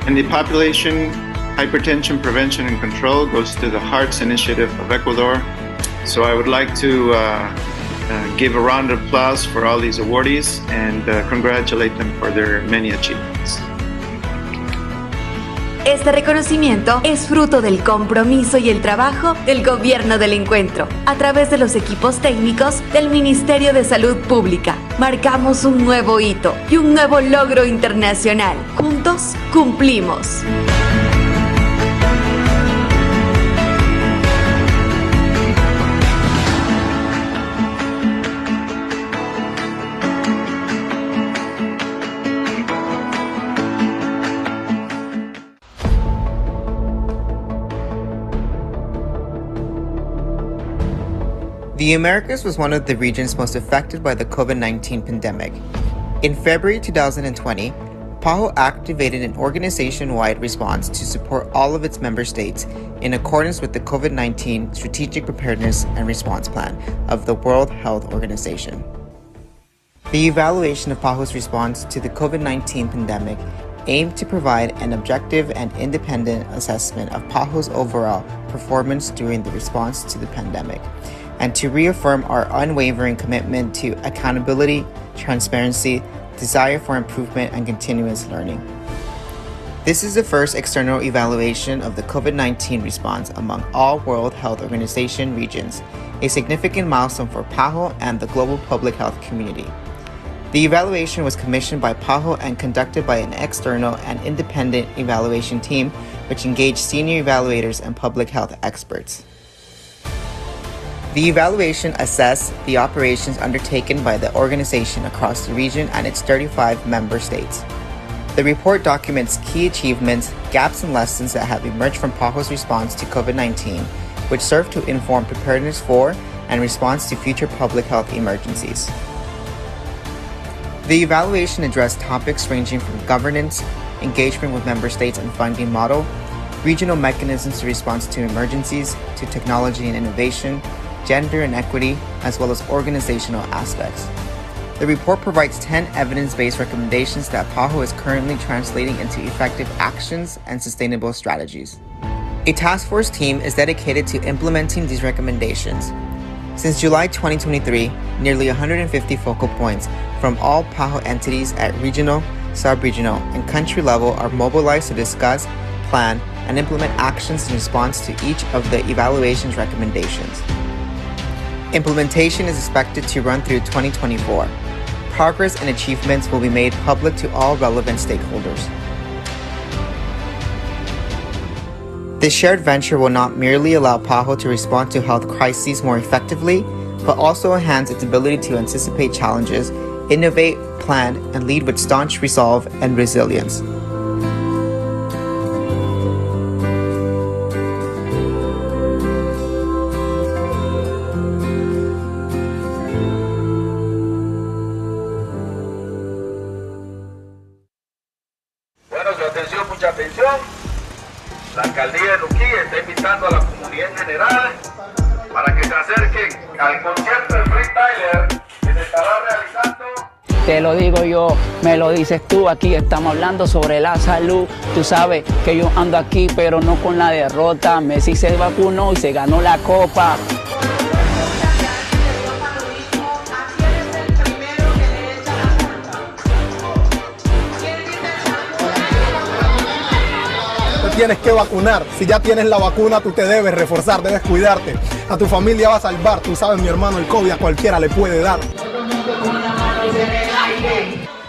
And the population hypertension prevention and control goes to the Hearts Initiative of Ecuador. So I would like to give a round of applause for all these awardees and congratulate them for their many achievements. Este reconocimiento es fruto del compromiso y el trabajo del Gobierno del Encuentro. A través de los equipos técnicos del Ministerio de Salud Pública, marcamos un nuevo hito y un nuevo logro internacional. Juntos, cumplimos. The Americas was one of the regions most affected by the COVID-19 pandemic. In February 2020, PAHO activated an organization-wide response to support all of its member states in accordance with the COVID-19 Strategic Preparedness and Response Plan of the World Health Organization. The evaluation of PAHO's response to the COVID-19 pandemic aimed to provide an objective and independent assessment of PAHO's overall performance during the response to the pandemic, and to reaffirm our unwavering commitment to accountability, transparency, desire for improvement, and continuous learning. This is the first external evaluation of the COVID-19 response among all World Health Organization regions, a significant milestone for PAHO and the global public health community. The evaluation was commissioned by PAHO and conducted by an external and independent evaluation team, which engaged senior evaluators and public health experts. The evaluation assessed the operations undertaken by the organization across the region and its 35 member states. The report documents key achievements, gaps, and lessons that have emerged from PAHO's response to COVID-19, which serve to inform preparedness for and response to future public health emergencies. The evaluation addressed topics ranging from governance, engagement with member states and funding model, regional mechanisms to response to emergencies, to technology and innovation, gender and equity, as well as organizational aspects. The report provides 10 evidence-based recommendations that PAHO is currently translating into effective actions and sustainable strategies. A task force team is dedicated to implementing these recommendations. Since July 2023, nearly 150 focal points from all PAHO entities at regional, sub-regional, and country level are mobilized to discuss, plan, and implement actions in response to each of the evaluation's recommendations. Implementation is expected to run through 2024. Progress and achievements will be made public to all relevant stakeholders. This shared venture will not merely allow PAHO to respond to health crises more effectively, but also enhance its ability to anticipate challenges, innovate, plan, and lead with staunch resolve and resilience. La alcaldía de Nuquí está invitando a la comunidad en general para que se acerquen al concierto de freestyler que se estará realizando. Te lo digo yo, me lo dices tú, aquí estamos hablando sobre la salud. Tú sabes que yo ando aquí, pero no con la derrota. Messi se vacunó y se ganó la copa. Te tienes que vacunar. Si ya tienes la vacuna, tú te debes reforzar, debes cuidarte. A tu familia va a salvar. Tú sabes, mi hermano, el COVID a cualquiera le puede dar.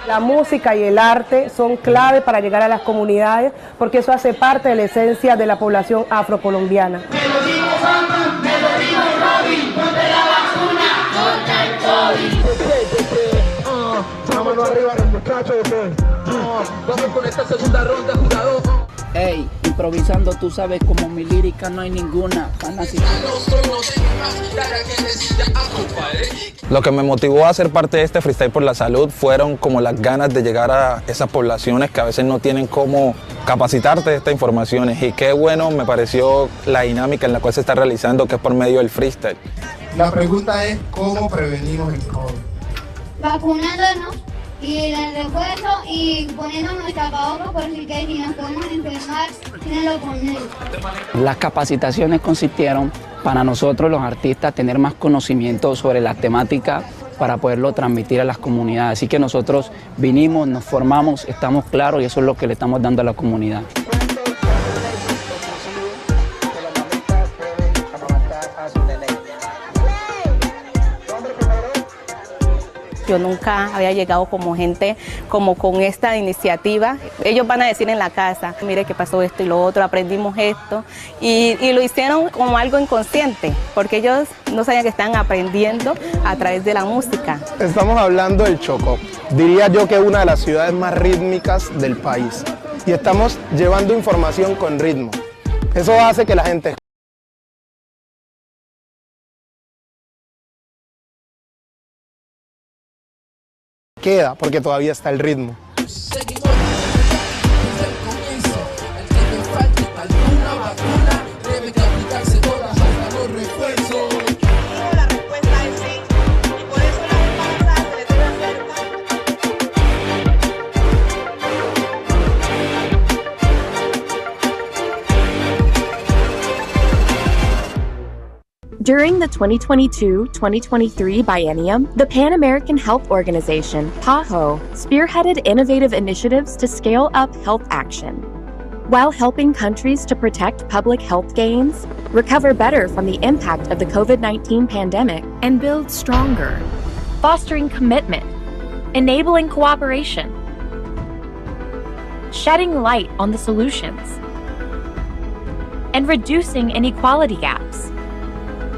La música y el arte son clave para llegar a las comunidades porque eso hace parte de la esencia de la población afrocolombiana. Vamos con esta segunda ronda, jugador. Ey, improvisando, tú sabes, como mi lírica no hay ninguna. Lo que me motivó a ser parte de este Freestyle por la Salud fueron como las ganas de llegar a esas poblaciones que a veces no tienen cómo capacitarte de estas informaciones. Y qué bueno me pareció la dinámica en la cual se está realizando, que es por medio del freestyle. La pregunta es, ¿cómo prevenimos el COVID? Vacunándonos y el refuerzo y poniendo nuestra tapabocas por si nos podemos enfermar si no lo ponemos. Las capacitaciones consistieron para nosotros los artistas tener más conocimiento sobre la temática para poderlo transmitir a las comunidades. Así que nosotros vinimos, nos formamos, estamos claros y eso es lo que le estamos dando a la comunidad. Yo nunca había llegado como gente, como con esta iniciativa. Ellos van a decir en la casa, mire que pasó esto y lo otro, aprendimos esto. Y lo hicieron como algo inconsciente, porque ellos no sabían que estaban aprendiendo a través de la música. Estamos hablando del Chocó. Diría yo que es una de las ciudades más rítmicas del país. Y estamos llevando información con ritmo. Eso hace que la gente queda porque todavía está el ritmo. During the 2022-2023 biennium, the Pan American Health Organization, PAHO, spearheaded innovative initiatives to scale up health action, while helping countries to protect public health gains, recover better from the impact of the COVID-19 pandemic, and build stronger, fostering commitment, enabling cooperation, shedding light on the solutions, and reducing inequality gaps.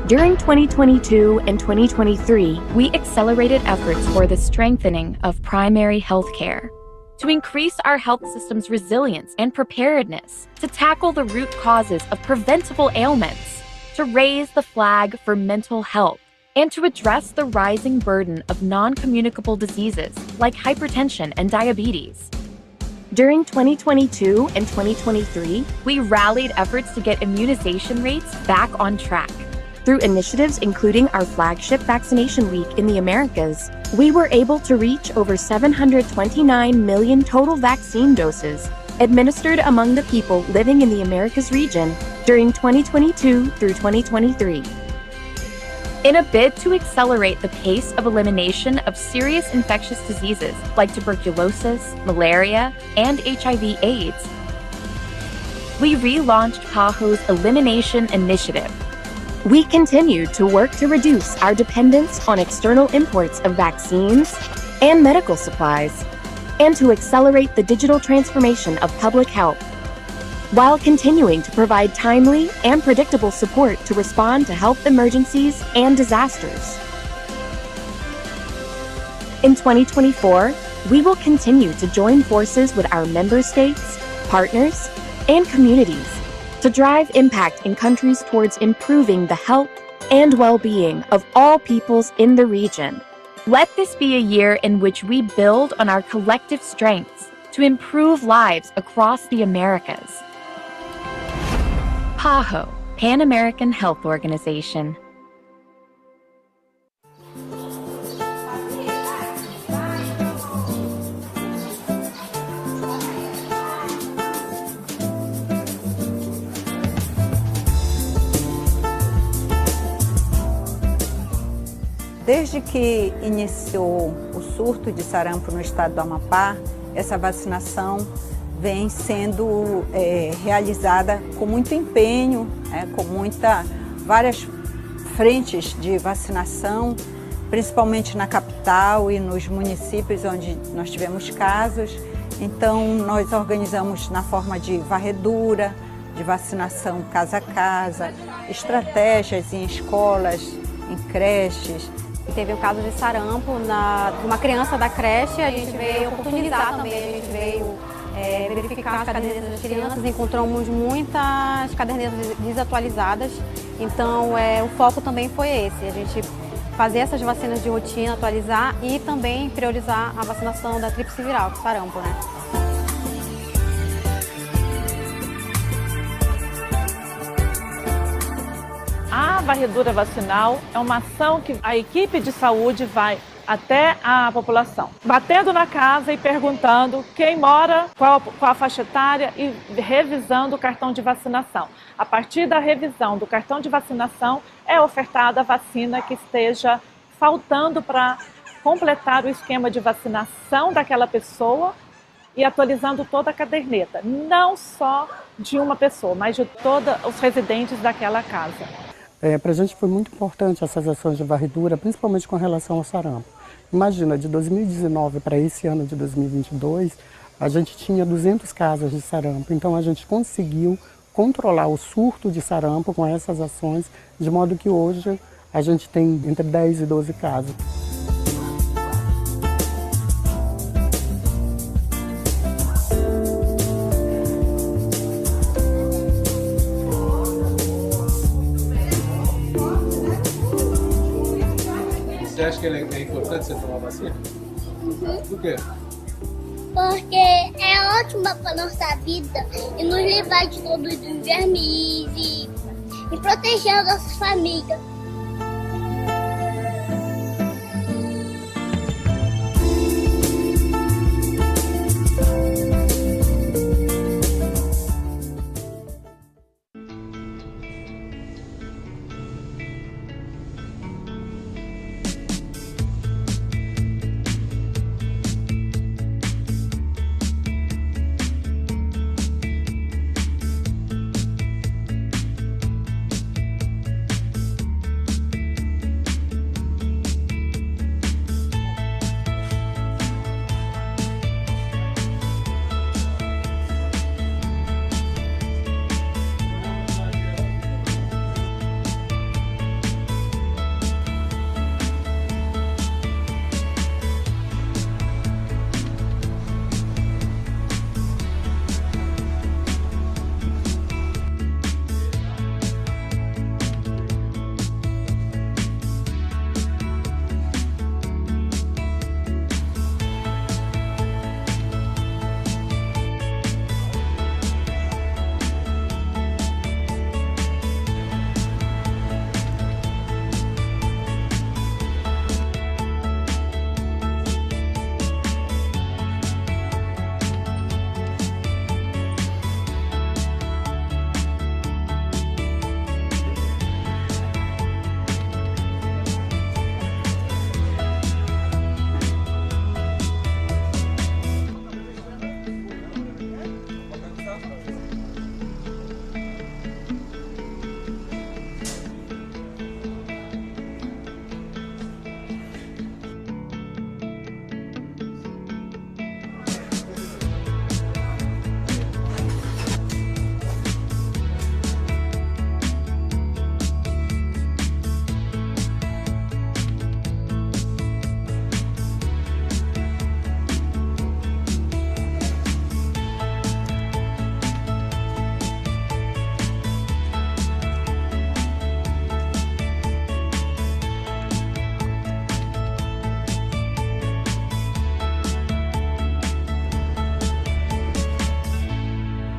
During 2022 and 2023, we accelerated efforts for the strengthening of primary health care, to increase our health system's resilience and preparedness, to tackle the root causes of preventable ailments, to raise the flag for mental health, and to address the rising burden of non-communicable diseases like hypertension and diabetes. During 2022 and 2023, we rallied efforts to get immunization rates back on track. Through initiatives including our flagship Vaccination Week in the Americas, we were able to reach over 729 million total vaccine doses administered among the people living in the Americas region during 2022 through 2023. In a bid to accelerate the pace of elimination of serious infectious diseases like tuberculosis, malaria, and HIV/AIDS, we relaunched PAHO's Elimination Initiative. We continue to work to reduce our dependence on external imports of vaccines and medical supplies, and to accelerate the digital transformation of public health, while continuing to provide timely and predictable support to respond to health emergencies and disasters. In 2024, we will continue to join forces with our member states, partners, and communities to drive impact in countries towards improving the health and well-being of all peoples in the region. Let this be a year in which we build on our collective strengths to improve lives across the Americas. PAHO, Pan American Health Organization. Desde que iniciou o surto de sarampo no estado do Amapá, essa vacinação vem sendo realizada com muito empenho, com várias frentes de vacinação, principalmente na capital e nos municípios onde nós tivemos casos. Então, nós organizamos na forma de varredura, de vacinação casa a casa, estratégias em escolas, em creches. Teve o caso de sarampo de uma criança da creche, a gente veio oportunizar também, a gente veio verificar as cadernetas das crianças, encontramos muitas cadernetas desatualizadas, então o foco também foi esse, a gente fazer essas vacinas de rotina, atualizar e também priorizar a vacinação da tríplice viral, do sarampo, né? A varredura vacinal é uma ação que a equipe de saúde vai até a população, batendo na casa e perguntando quem mora, qual a faixa etária e revisando o cartão de vacinação. A partir da revisão do cartão de vacinação é ofertada a vacina que esteja faltando para completar o esquema de vacinação daquela pessoa e atualizando toda a caderneta, não só de uma pessoa, mas de todos os residentes daquela casa. Para a gente foi muito importante essas ações de varredura, principalmente com relação ao sarampo. Imagina, de 2019 para esse ano de 2022, a gente tinha 200 casos de sarampo, então a gente conseguiu controlar o surto de sarampo com essas ações, de modo que hoje a gente tem entre 10 e 12 casos. Você acha que é importante você tomar vacina? Por quê? Porque é ótima para nossa vida e nos livrar de todos os vermes e proteger as nossas famílias.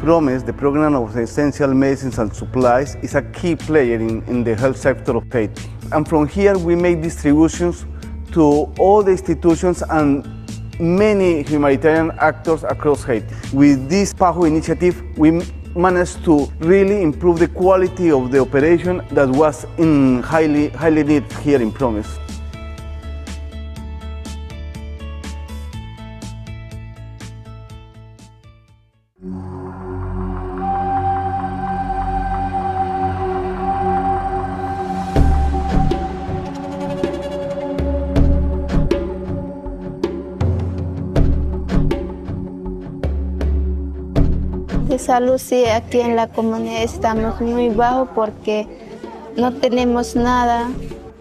PROMIS, the Program of Essential Medicines and Supplies, is a key player in the health sector of Haiti. And from here we make distributions to all the institutions and many humanitarian actors across Haiti. With this PAHO initiative, we managed to really improve the quality of the operation that was highly needed here in PROMIS. De salud, sí, aquí en la comunidad estamos muy bajos porque no tenemos nada.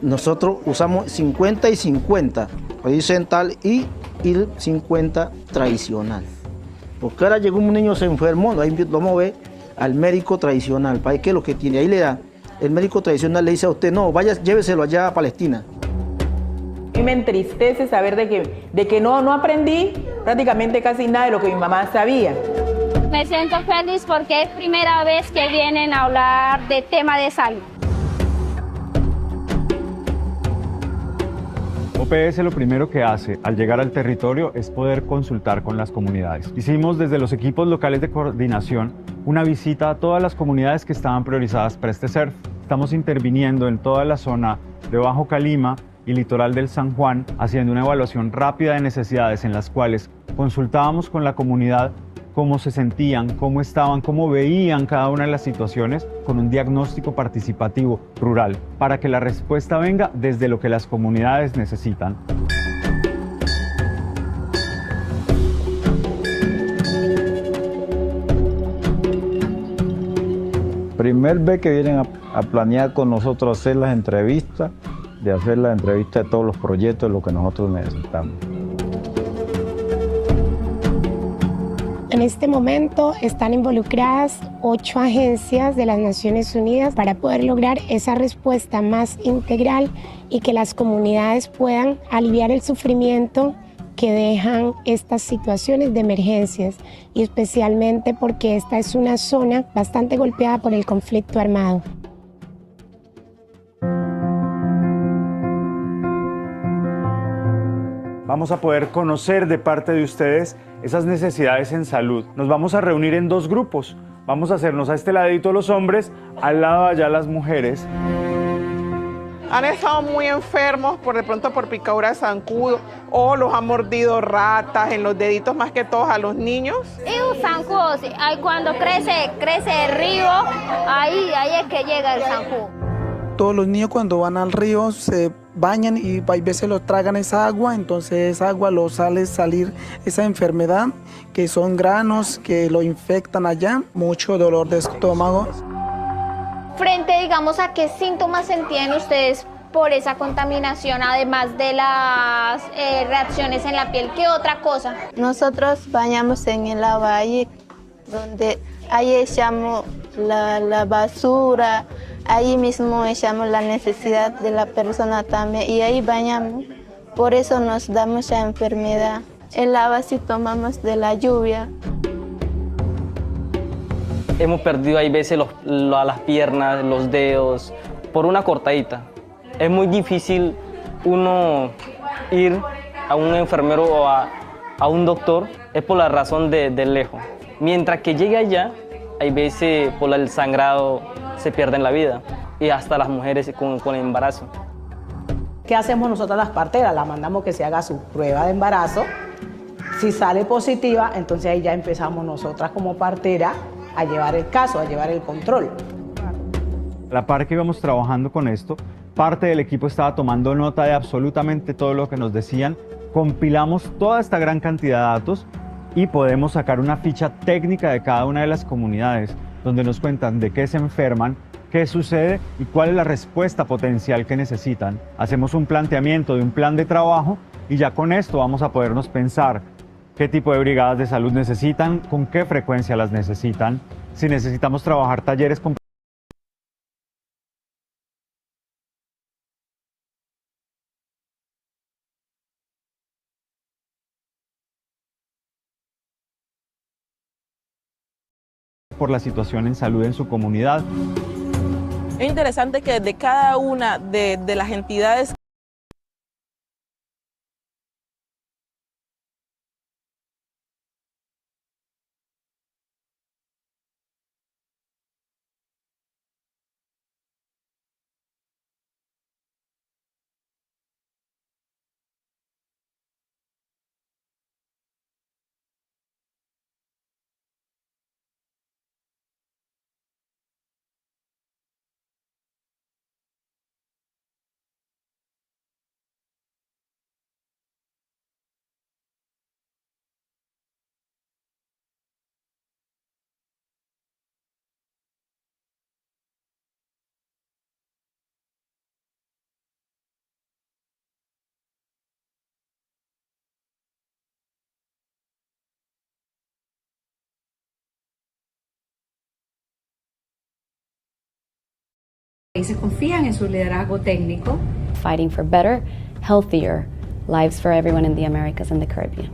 Nosotros usamos 50 y 50, horizontal y 50 tradicional. Porque ahora llegó un niño, se enfermó, ahí lo mueve al médico tradicional, para que lo que tiene, ahí le da, el médico tradicional le dice a usted, no, vaya, lléveselo allá a Palestina. Y me entristece saber de que no aprendí prácticamente casi nada de lo que mi mamá sabía. Me siento feliz porque es primera vez que vienen a hablar de tema de salud. OPS lo primero que hace al llegar al territorio es poder consultar con las comunidades. Hicimos desde los equipos locales de coordinación una visita a todas las comunidades que estaban priorizadas para este SERF. Estamos interviniendo en toda la zona de Bajo Calima y litoral del San Juan, haciendo una evaluación rápida de necesidades en las cuales consultábamos con la comunidad cómo se sentían, cómo estaban, cómo veían cada una de las situaciones con un diagnóstico participativo rural, para que la respuesta venga desde lo que las comunidades necesitan. Primer vez que vienen a planear con nosotros hacer las entrevistas, de hacer las entrevistas de todos los proyectos, de lo que nosotros necesitamos. En este momento están involucradas 8 agencias de las Naciones Unidas para poder lograr esa respuesta más integral y que las comunidades puedan aliviar el sufrimiento que dejan estas situaciones de emergencias, y especialmente porque esta es una zona bastante golpeada por el conflicto armado. Vamos a poder conocer de parte de ustedes esas necesidades en salud. Nos vamos a reunir en 2 grupos. Vamos a hacernos a este ladito los hombres, al lado allá las mujeres. Han estado muy enfermos de pronto por picadura de zancudo o los han mordido ratas en los deditos, más que todos a los niños. Y un zancudo, cuando crece el río, ahí es que llega el zancudo. Todos los niños cuando van al río se bañan y a veces lo tragan esa agua, entonces esa agua lo sale salir esa enfermedad, que son granos que lo infectan allá, mucho dolor de estómago. Frente, digamos, ¿a qué síntomas sentían ustedes por esa contaminación, además de las reacciones en la piel? ¿Qué otra cosa? Nosotros bañamos en el agua ahí, donde ahí echamos la basura, ahí mismo echamos la necesidad de la persona también y ahí bañamos. Por eso nos da mucha enfermedad. El agua sí tomamos de la lluvia. Hemos perdido hay veces las piernas, los dedos, por una cortadita. Es muy difícil uno ir a un enfermero o a un doctor, es por la razón de lejos. Mientras que llegue allá, hay veces por el sangrado se pierden la vida, y hasta las mujeres con el embarazo. ¿Qué hacemos nosotros las parteras? La mandamos que se haga su prueba de embarazo. Si sale positiva, entonces ahí ya empezamos nosotras como partera a llevar el caso, a llevar el control. A la par que íbamos trabajando con esto, parte del equipo estaba tomando nota de absolutamente todo lo que nos decían. Compilamos toda esta gran cantidad de datos y podemos sacar una ficha técnica de cada una de las comunidades, donde nos cuentan de qué se enferman, qué sucede y cuál es la respuesta potencial que necesitan. Hacemos un planteamiento de un plan de trabajo y ya con esto vamos a podernos pensar qué tipo de brigadas de salud necesitan, con qué frecuencia las necesitan, si necesitamos trabajar talleres con por la situación en salud en su comunidad. Es interesante que de cada una de las entidades países confían en su liderazgo técnico. Fighting for better, healthier lives for everyone in the Americas and the Caribbean.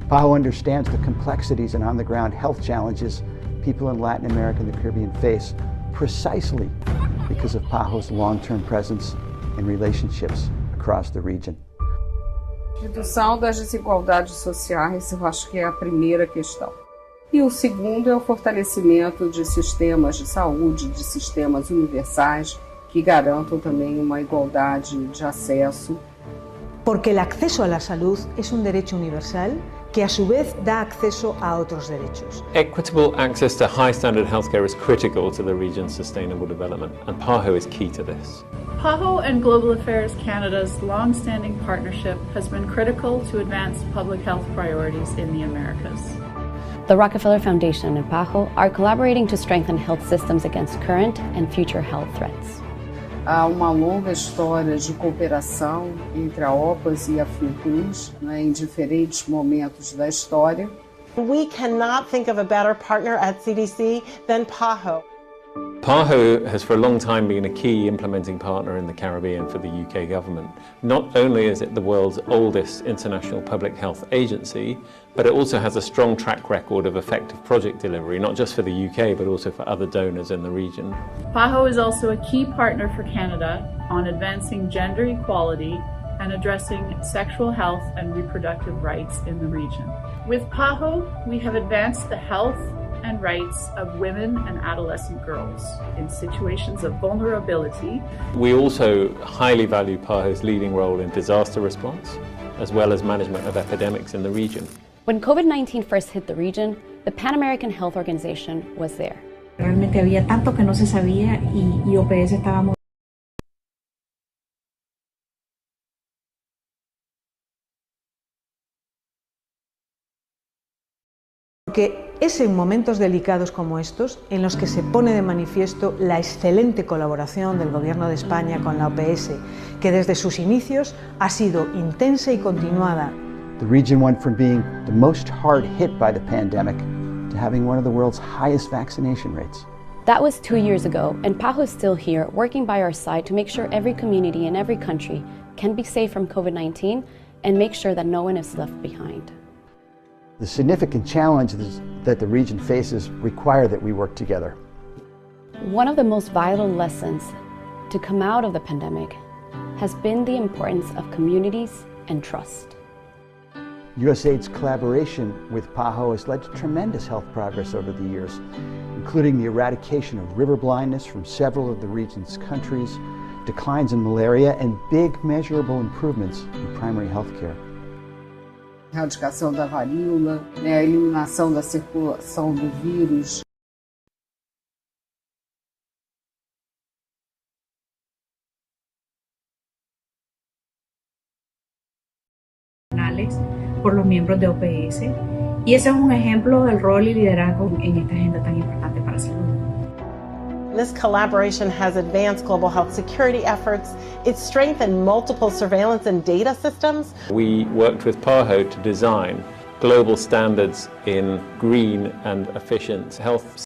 PAHO understands the complexities and on-the-ground health challenges people in Latin America and the Caribbean face precisely because of PAHO's long-term presence and relationships across the region. Redução das desigualdades sociais, eu acho que é a primeira questão. E o segundo é o fortalecimento de sistemas de saúde, de sistemas universais, que garantam também uma igualdade de acesso. Porque el acceso a la salud es un derecho universal que a su vez da acceso a otros derechos. Equitable access to high standard healthcare is critical to the region's sustainable development, and PAHO is key to this. PAHO and Global Affairs Canada's long-standing partnership has been critical to advance public health priorities in the Americas. The Rockefeller Foundation and PAHO are collaborating to strengthen health systems against current and future health threats. Há uma longa história de cooperação entre a OPAS e a Fiocruz, em diferentes momentos da história. We cannot think of a better partner at CDC than PAHO. PAHO has for a long time been a key implementing partner in the Caribbean for the UK government. Not only is it the world's oldest international public health agency, but it also has a strong track record of effective project delivery, not just for the UK, but also for other donors in the region. PAHO is also a key partner for Canada on advancing gender equality and addressing sexual health and reproductive rights in the region. With PAHO, we have advanced the health and rights of women and adolescent girls in situations of vulnerability. We also highly value PAHO's leading role in disaster response, as well as management of epidemics in the region. When COVID-19 first hit the region, the Pan American Health Organization was there. Realmente había tanto que no se sabía y OPS estaba muy Porque es en momentos delicados como estos en los que se pone de manifiesto la excelente colaboración del Gobierno de España con la OPS, que desde sus inicios ha sido intensa y continuada. The region went from being the most hard hit by the pandemic to having one of the world's highest vaccination rates. That was 2 years ago, and PAHO is still here, working by our side to make sure every community in every country can be safe from COVID-19 and make sure that no one is left behind. The significant challenges that the region faces require that we work together. One of the most vital lessons to come out of the pandemic has been the importance of communities and trust. USAID's collaboration with PAHO has led to tremendous health progress over the years, including the eradication of river blindness from several of the region's countries, declines in malaria, and big measurable improvements in primary health care. Erradicação da varíola, a eliminação da circulação do vírus. Por los miembros de OPS, y ese es un ejemplo del rol y liderazgo en esta agenda tan importante para salud. This collaboration has advanced global health security efforts. It's strengthened multiple surveillance and data systems. We worked with PAHO to design global standards in green and efficient health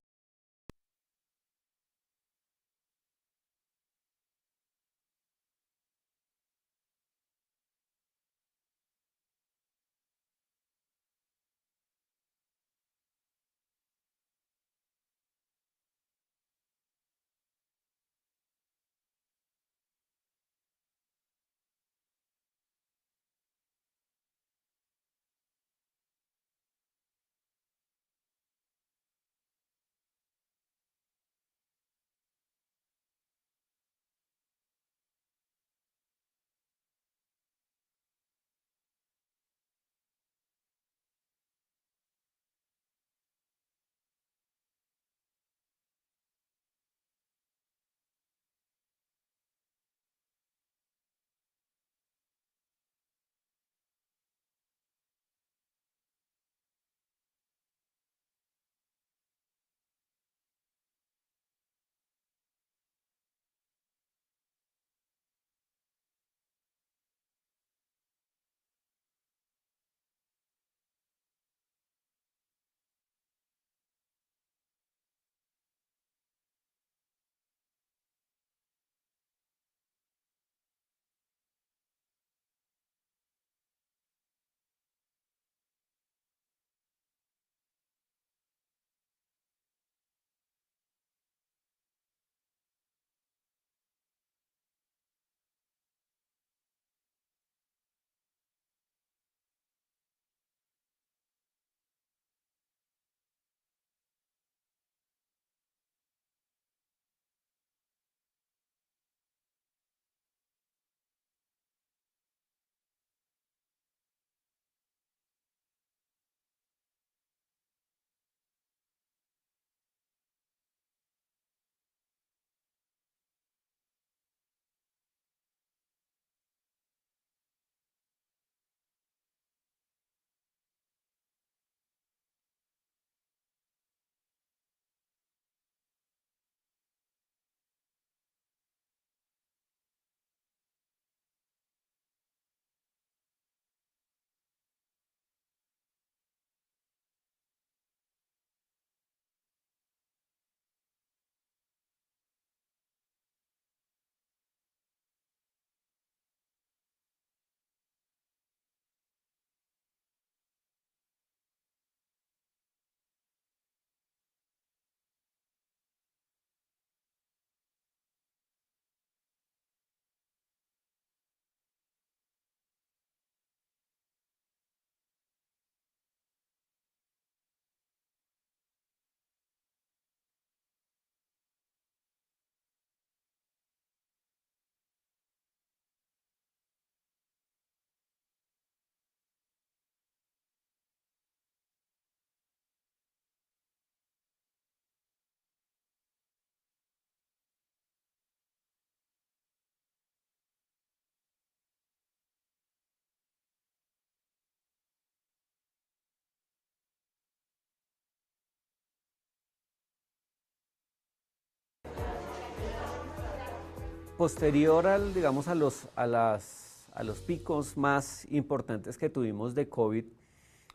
Posterior al, digamos, a los picos más importantes que tuvimos de COVID,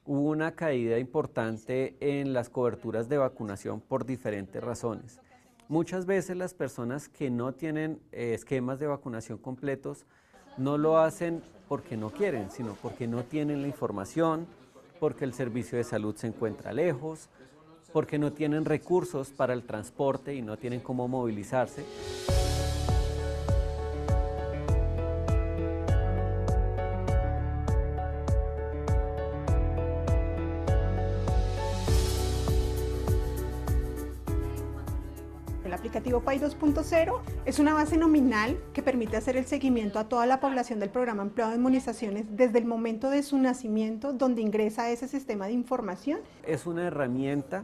hubo una caída importante en las coberturas de vacunación por diferentes razones. Muchas veces las personas que no tienen esquemas de vacunación completos no lo hacen porque no quieren, sino porque no tienen la información, porque el servicio de salud se encuentra lejos, porque no tienen recursos para el transporte y no tienen cómo movilizarse. El aplicativo PAI 2.0 es una base nominal que permite hacer el seguimiento a toda la población del programa Empleo de Inmunizaciones desde el momento de su nacimiento, donde ingresa a ese sistema de información. Es una herramienta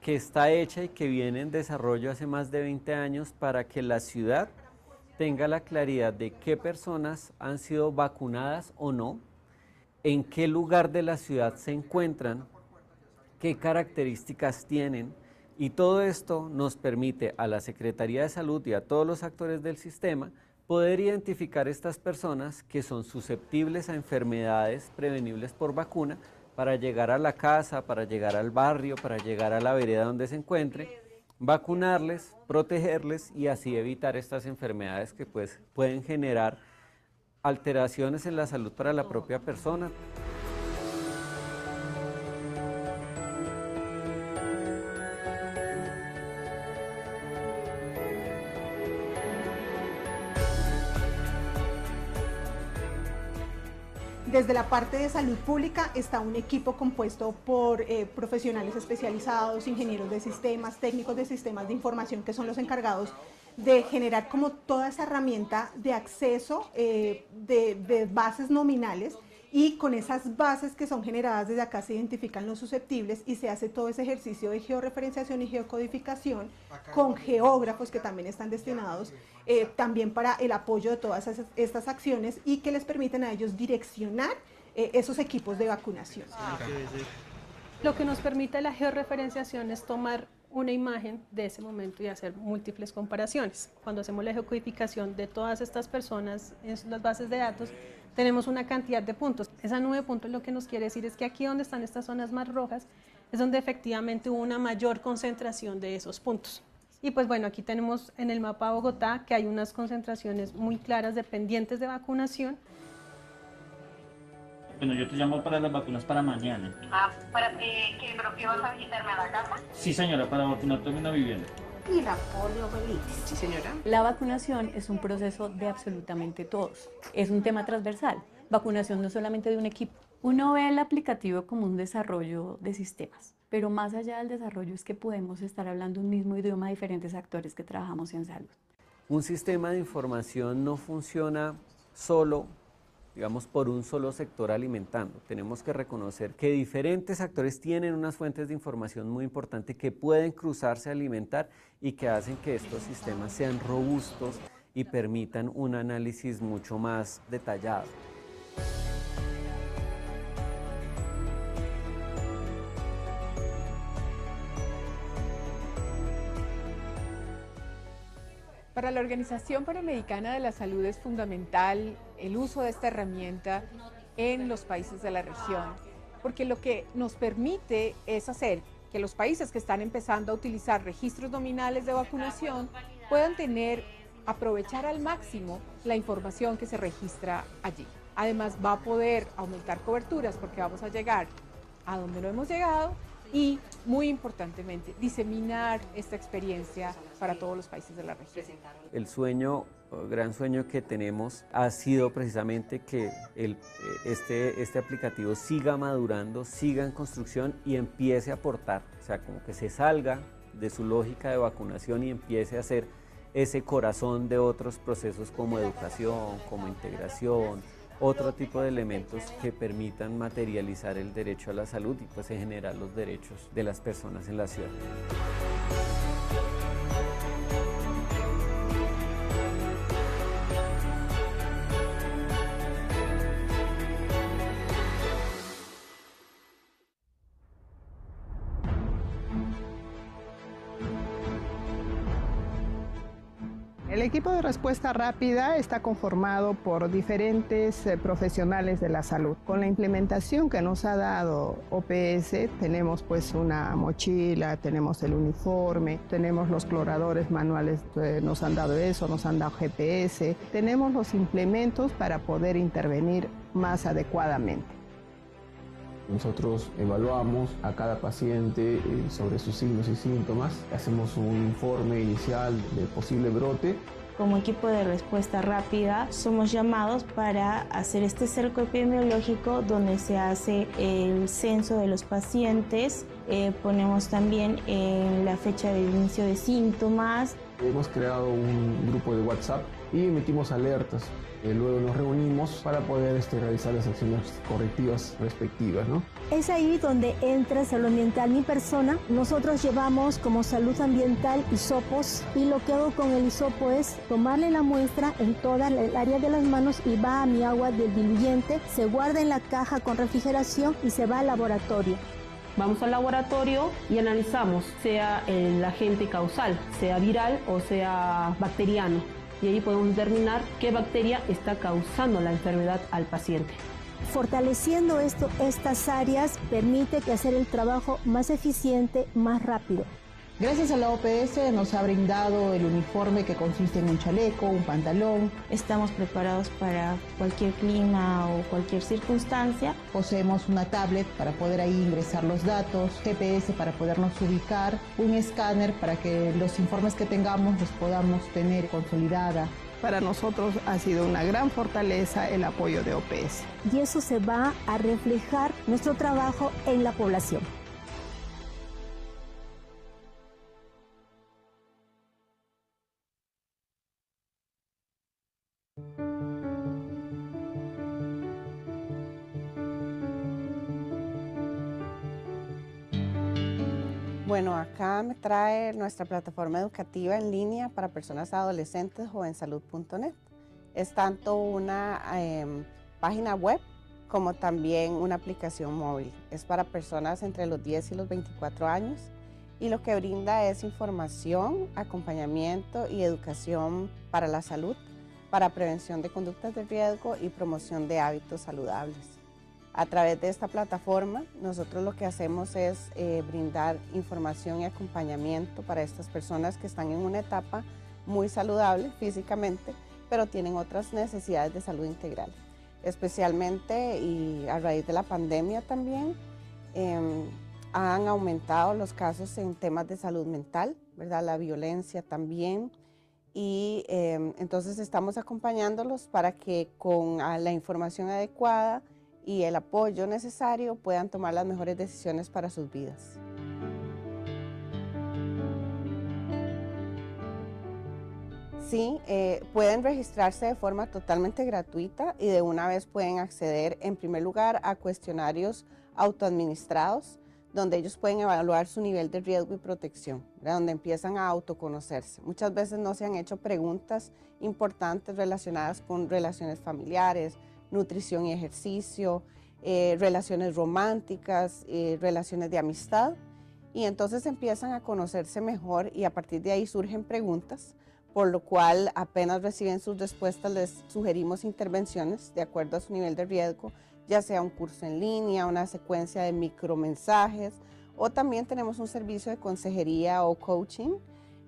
que está hecha y que viene en desarrollo hace más de 20 años para que la ciudad tenga la claridad de qué personas han sido vacunadas o no, en qué lugar de la ciudad se encuentran, qué características tienen. Y todo esto nos permite a la Secretaría de Salud y a todos los actores del sistema poder identificar estas personas que son susceptibles a enfermedades prevenibles por vacuna para llegar a la casa, para llegar al barrio, para llegar a la vereda donde se encuentre, vacunarles, protegerles y así evitar estas enfermedades que pues, pueden generar alteraciones en la salud para la propia persona. Desde la parte de salud pública está un equipo compuesto por profesionales especializados, ingenieros de sistemas, técnicos de sistemas de información, que son los encargados de generar como toda esa herramienta de acceso de bases nominales, y con esas bases que son generadas desde acá se identifican los susceptibles y se hace todo ese ejercicio de georreferenciación y geocodificación con geógrafos que también están destinados también para el apoyo de todas estas acciones y que les permiten a ellos direccionar esos equipos de vacunación. Lo que nos permite la georreferenciación es tomar una imagen de ese momento y hacer múltiples comparaciones. Cuando hacemos la geocodificación de todas estas personas en las bases de datos, tenemos una cantidad de puntos. Esa nube de puntos lo que nos quiere decir es que aquí donde están estas zonas más rojas es donde efectivamente hubo una mayor concentración de esos puntos. Y pues bueno, aquí tenemos en el mapa Bogotá que hay unas concentraciones muy claras de pendientes de vacunación. Bueno, yo te llamo para las vacunas para mañana. ¿Pero qué vas a visitarme a la casa? Sí, señora, para vacunarte en una vivienda. Y la poliomielitis. Sí, señora. La vacunación es un proceso de absolutamente todos. Es un tema transversal. Vacunación no solamente de un equipo. Uno ve el aplicativo como un desarrollo de sistemas, pero más allá del desarrollo es que podemos estar hablando un mismo idioma a diferentes actores que trabajamos en salud. Un sistema de información no funciona solo, digamos, por un solo sector alimentando. Tenemos que reconocer que diferentes actores tienen unas fuentes de información muy importantes que pueden cruzarse a alimentar y que hacen que estos sistemas sean robustos y permitan un análisis mucho más detallado. Para la Organización Panamericana de la Salud es fundamental el uso de esta herramienta en los países de la región, porque lo que nos permite es hacer que los países que están empezando a utilizar registros nominales de vacunación puedan aprovechar al máximo la información que se registra allí. Además va a poder aumentar coberturas porque vamos a llegar a donde no hemos llegado y, muy importantemente, diseminar esta experiencia para todos los países de la región. El gran sueño que tenemos ha sido precisamente que este aplicativo siga madurando, siga en construcción y empiece a aportar, o sea, como que se salga de su lógica de vacunación y empiece a ser ese corazón de otros procesos como educación, como integración, otro tipo de elementos que permitan materializar el derecho a la salud y pues en general los derechos de las personas en la ciudad. El equipo de respuesta rápida está conformado por diferentes profesionales de la salud. Con la implementación que nos ha dado OPS, tenemos pues una mochila, tenemos el uniforme, tenemos los cloradores manuales, nos han dado eso, nos han dado GPS, tenemos los implementos para poder intervenir más adecuadamente. Nosotros evaluamos a cada paciente sobre sus signos y síntomas, hacemos un informe inicial del posible brote. Como equipo de respuesta rápida somos llamados para hacer este cerco epidemiológico donde se hace el censo de los pacientes, ponemos también la fecha de inicio de síntomas. Hemos creado un grupo de WhatsApp y emitimos alertas. Luego nos reunimos para poder realizar las acciones correctivas respectivas, ¿no? Es ahí donde entra salud ambiental mi persona. Nosotros llevamos como salud ambiental hisopos y lo que hago con el hisopo es tomarle la muestra en toda el área de las manos y va a mi agua del diluyente, se guarda en la caja con refrigeración y se va al laboratorio. Vamos al laboratorio y analizamos, sea el agente causal, sea viral o sea bacteriano. Y ahí podemos determinar qué bacteria está causando la enfermedad al paciente. Fortaleciendo estas áreas permite que hacer el trabajo más eficiente, más rápido. Gracias a la OPS nos ha brindado el uniforme que consiste en un chaleco, un pantalón. Estamos preparados para cualquier clima o cualquier circunstancia. Poseemos una tablet para poder ahí ingresar los datos, GPS para podernos ubicar, un escáner para que los informes que tengamos los podamos tener consolidada. Para nosotros ha sido una gran fortaleza el apoyo de OPS. Y eso se va a reflejar nuestro trabajo en la población. Bueno, acá me trae nuestra plataforma educativa en línea para personas adolescentes, jovensalud.net. Es tanto una página web como también una aplicación móvil. Es para personas entre los 10 y los 24 años y lo que brinda es información, acompañamiento y educación para la salud, para prevención de conductas de riesgo y promoción de hábitos saludables. A través de esta plataforma, nosotros lo que hacemos es brindar información y acompañamiento para estas personas que están en una etapa muy saludable físicamente, pero tienen otras necesidades de salud integral. Especialmente y a raíz de la pandemia también, han aumentado los casos en temas de salud mental, ¿verdad? La violencia también. Y entonces estamos acompañándolos para que con la información adecuada y el apoyo necesario puedan tomar las mejores decisiones para sus vidas. Sí, pueden registrarse de forma totalmente gratuita y de una vez pueden acceder en primer lugar a cuestionarios autoadministrados donde ellos pueden evaluar su nivel de riesgo y protección, ¿verdad? Donde empiezan a autoconocerse. Muchas veces no se han hecho preguntas importantes relacionadas con relaciones familiares, nutrición y ejercicio, relaciones románticas, relaciones de amistad, y entonces empiezan a conocerse mejor y a partir de ahí surgen preguntas, por lo cual apenas reciben sus respuestas les sugerimos intervenciones de acuerdo a su nivel de riesgo, ya sea un curso en línea, una secuencia de micromensajes, o también tenemos un servicio de consejería o coaching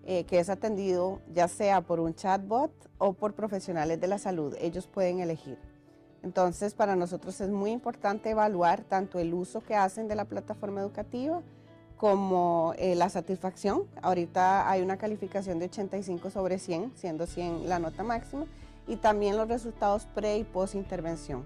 que es atendido ya sea por un chatbot o por profesionales de la salud. Ellos pueden elegir. Entonces, para nosotros es muy importante evaluar tanto el uso que hacen de la plataforma educativa como la satisfacción. Ahorita hay una calificación de 85 sobre 100, siendo 100 la nota máxima, y también los resultados pre y post intervención,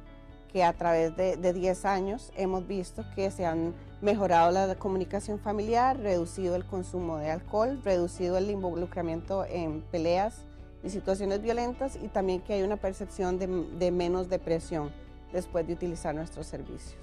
que a través de 10 años hemos visto que se han mejorado la comunicación familiar, reducido el consumo de alcohol, reducido el involucramiento en peleas y situaciones violentas, y también que hay una percepción de menos depresión después de utilizar nuestros servicios.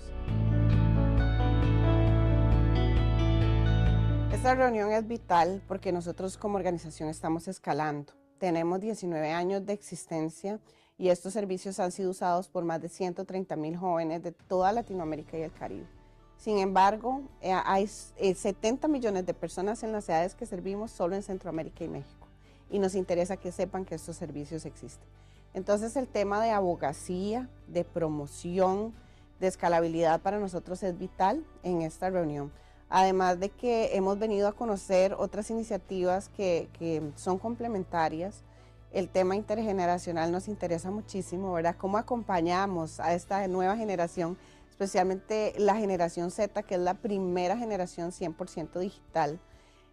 Esta reunión es vital porque nosotros como organización estamos escalando. Tenemos 19 años de existencia y estos servicios han sido usados por más de 130,000 jóvenes de toda Latinoamérica y el Caribe. Sin embargo, hay 70 millones de personas en las edades que servimos solo en Centroamérica y México. y nos interesa que sepan que estos servicios existen. Entonces el tema de abogacía, de promoción, de escalabilidad para nosotros es vital en esta reunión. Además de que hemos venido a conocer otras iniciativas que son complementarias. El tema intergeneracional nos interesa muchísimo, ¿verdad? Cómo acompañamos a esta nueva generación, especialmente la generación Z, que es la primera generación 100% digital,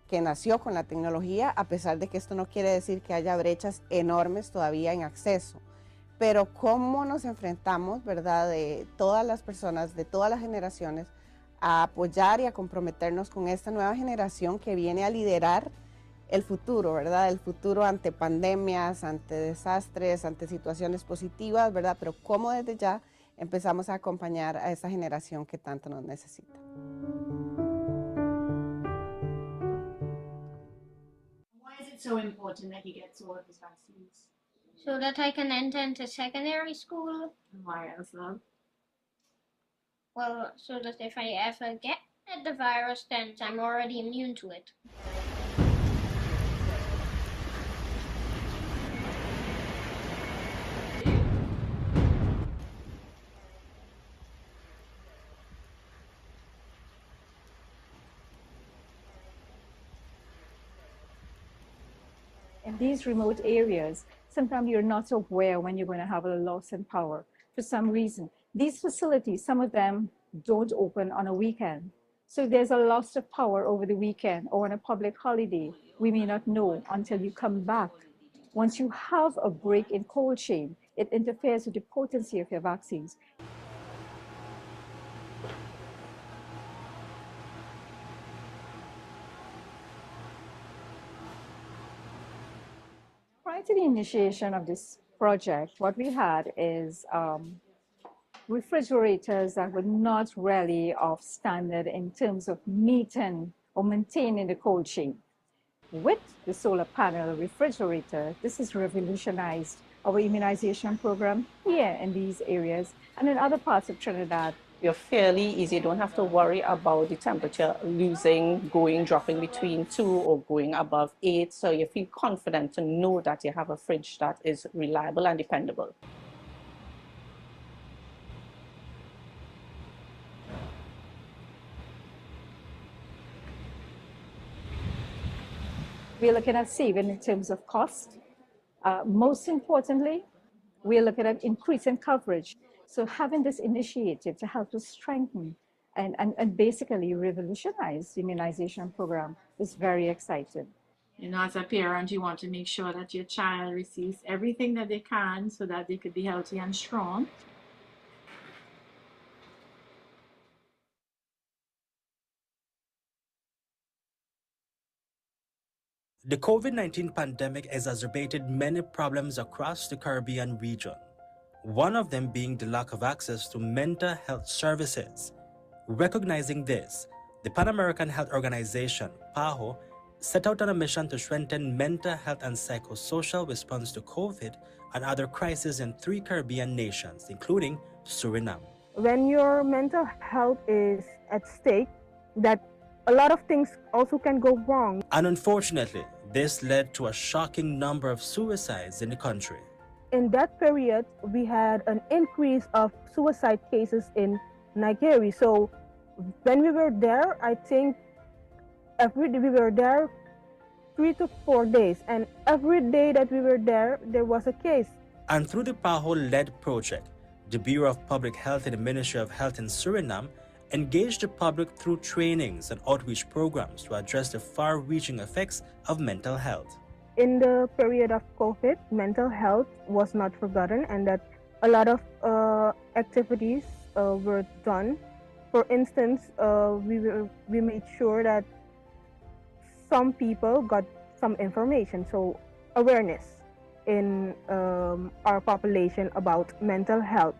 que nació con la tecnología, a pesar de que esto no quiere decir que haya brechas enormes todavía en acceso. Pero cómo nos enfrentamos, ¿verdad?, de todas las personas, de todas las generaciones, a apoyar y a comprometernos con esta nueva generación que viene a liderar el futuro, ¿verdad? El futuro ante pandemias, ante desastres, ante situaciones positivas, ¿verdad? Pero cómo desde ya empezamos a acompañar a esa generación que tanto nos necesita. Why is it so important that he gets all of his vaccines? So that I can enter into secondary school. Why else, love? Well, so that if I ever get the virus, then I'm already immune to it. In these remote areas, sometimes you're not aware when you're going to have a loss in power for some reason. These facilities, some of them don't open on a weekend. So if there's a loss of power over the weekend or on a public holiday, we may not know until you come back. Once you have a break in cold chain, it interferes with the potency of your vaccines. Prior to the initiation of this project, what we had is refrigerators that were not really of standard in terms of meeting or maintaining the cold chain. With the solar panel refrigerator, this has revolutionized our immunization program here in these areas and in other parts of Trinidad. You're fairly easy. You don't have to worry about the temperature dropping between 2 or going above 8. So you feel confident to know that you have a fridge that is reliable and dependable. We're looking at saving in terms of cost. Most importantly, we're looking at increasing coverage. So having this initiative to help us strengthen and basically revolutionize the immunization program is very exciting. You know, as a parent, you want to make sure that your child receives everything that they can so that they could be healthy and strong. The COVID-19 pandemic exacerbated many problems across the Caribbean region, one of them being the lack of access to mental health services. Recognizing this, the Pan American Health Organization, PAHO, set out on a mission to strengthen mental health and psychosocial response to COVID and other crises in 3 Caribbean nations, including Suriname. When your mental health is at stake, that a lot of things also can go wrong. And unfortunately, this led to a shocking number of suicides in the country. In that period, we had an increase of suicide cases in Nigeria. So when we were there, I think we were there 3 to 4 days, and every day that we were there was a case. And through the PAHO-led project, the Bureau of Public Health and the Ministry of Health in Suriname engaged the public through trainings and outreach programs to address the far-reaching effects of mental health. In the period of COVID, mental health was not forgotten, and that a lot of activities were done. For instance, we made sure that some people got some information, so awareness in our population about mental health.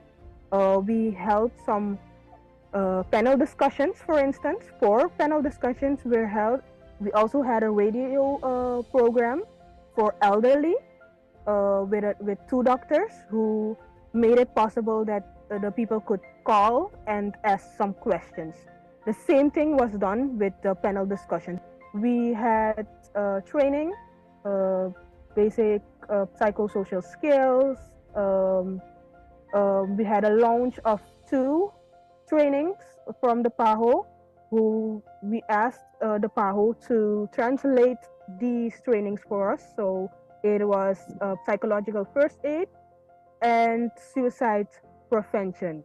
We held some panel discussions, for instance. 4 panel discussions were held. We also had a radio program for elderly with 2 doctors who made it possible that the people could call and ask some questions. The same thing was done with the panel discussion. We had training basic psychosocial skills. We had a launch of 2 trainings from the PAHO, who we asked the PAHO to translate these trainings for us. So it was psychological first aid and suicide prevention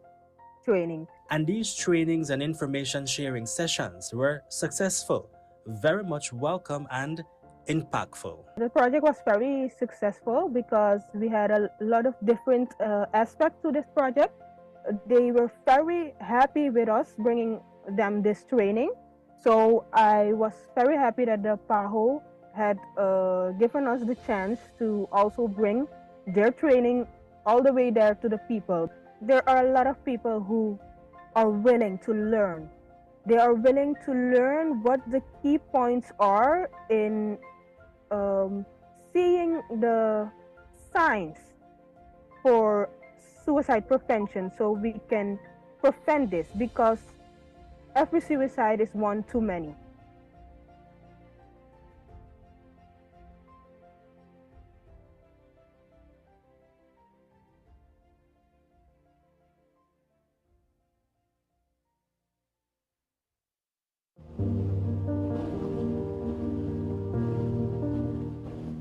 training. And these trainings and information sharing sessions were successful, very much welcome and impactful. The project was very successful because we had a lot of different aspects to this project. They were very happy with us bringing them this training. So I was very happy that the PAHO had given us the chance to also bring their training all the way there to the people. There are a lot of people who are willing to learn. They are willing to learn what the key points are in seeing the signs for suicide prevention, so we can prevent this, because every suicide is one too many.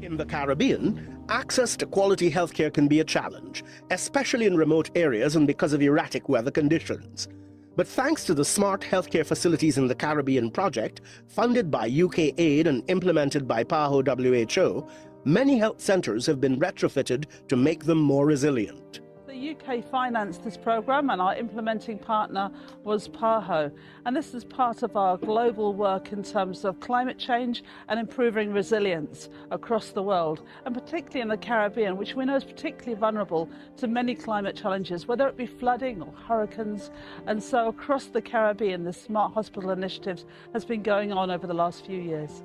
In the Caribbean, access to quality healthcare can be a challenge, especially in remote areas and because of erratic weather conditions. But thanks to the Smart Healthcare Facilities in the Caribbean project, funded by UK Aid and implemented by PAHO WHO, many health centres have been retrofitted to make them more resilient. The UK financed this programme and our implementing partner was PAHO. And this is part of our global work in terms of climate change and improving resilience across the world, and particularly in the Caribbean, which we know is particularly vulnerable to many climate challenges, whether it be flooding or hurricanes. And so across the Caribbean, the Smart Hospital Initiative has been going on over the last few years.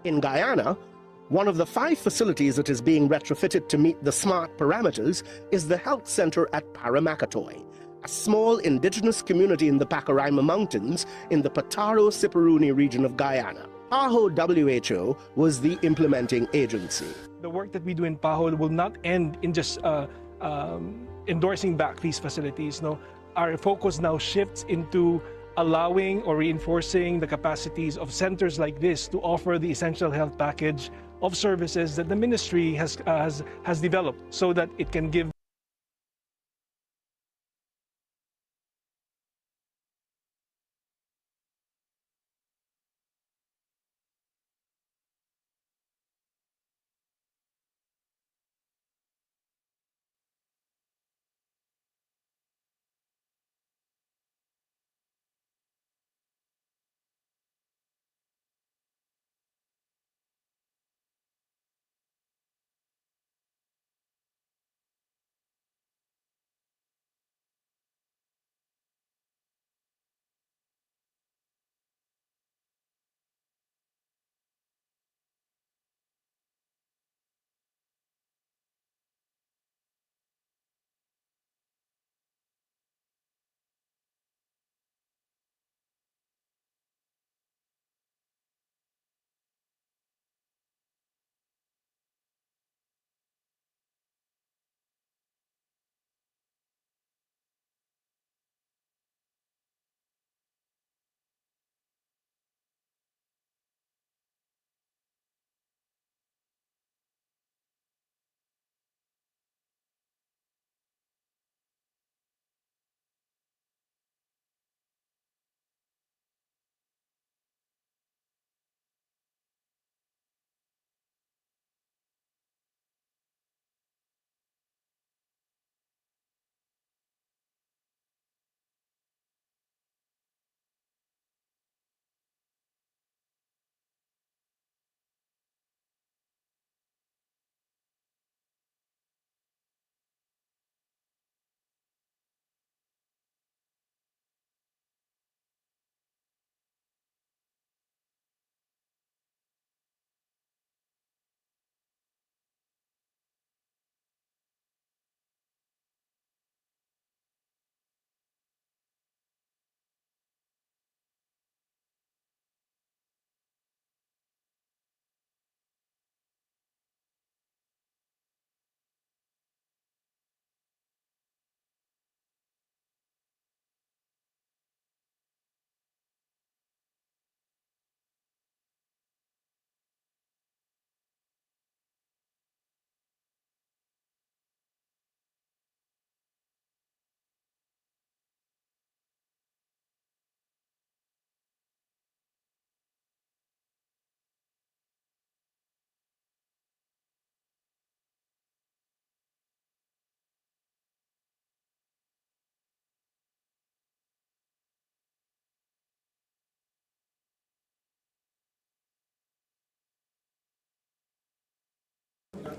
In Guyana, one of the 5 facilities that is being retrofitted to meet the SMART parameters is the health centre at Paramakatoy, a small indigenous community in the Pacaraima Mountains in the Pataro-Siparuni region of Guyana. PAHO WHO was the implementing agency. The work that we do in PAHO will not end in just endorsing back these facilities. No, our focus now shifts into allowing or reinforcing the capacities of centers like this to offer the essential health package of services that the ministry has developed, so that it can give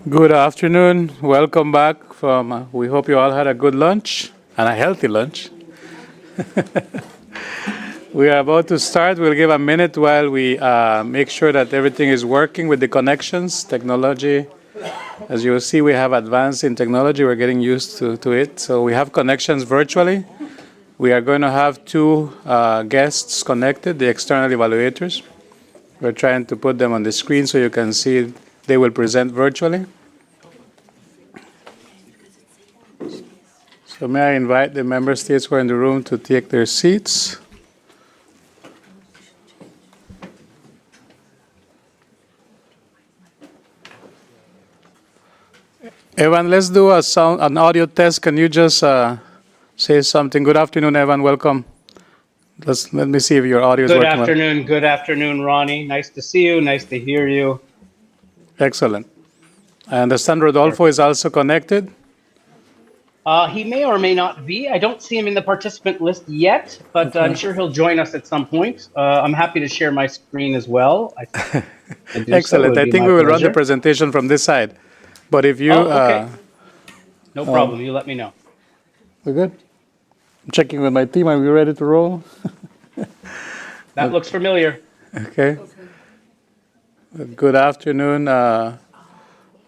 Good afternoon. Welcome back from, we hope you all had a good lunch and a healthy lunch. We are about to start. We'll give a minute while we make sure that everything is working with the connections, technology. As you will see, we have advanced in technology. We're getting used to it. So we have connections virtually. We are going to have two guests connected, the external evaluators. We're trying to put them on the screen so you can see they will present virtually. So may I invite the member states who are in the room to take their seats. Evan, let's do an audio test. Can you just say something? Good afternoon, Evan. Welcome. Let me see if your audio is working. Good afternoon, Ronnie. Nice to see you. Nice to hear you. Excellent. I understand Rodolfo is also connected. He may or may not be. I don't see him in the participant list yet, but okay. I'm sure he'll join us at some point. I'm happy to share my screen as well. Excellent. I think we will run the presentation from this side. But if you... okay. No problem. You let me know. We're good? I'm checking with my team. Are we ready to roll? That looks familiar. Okay. Good afternoon,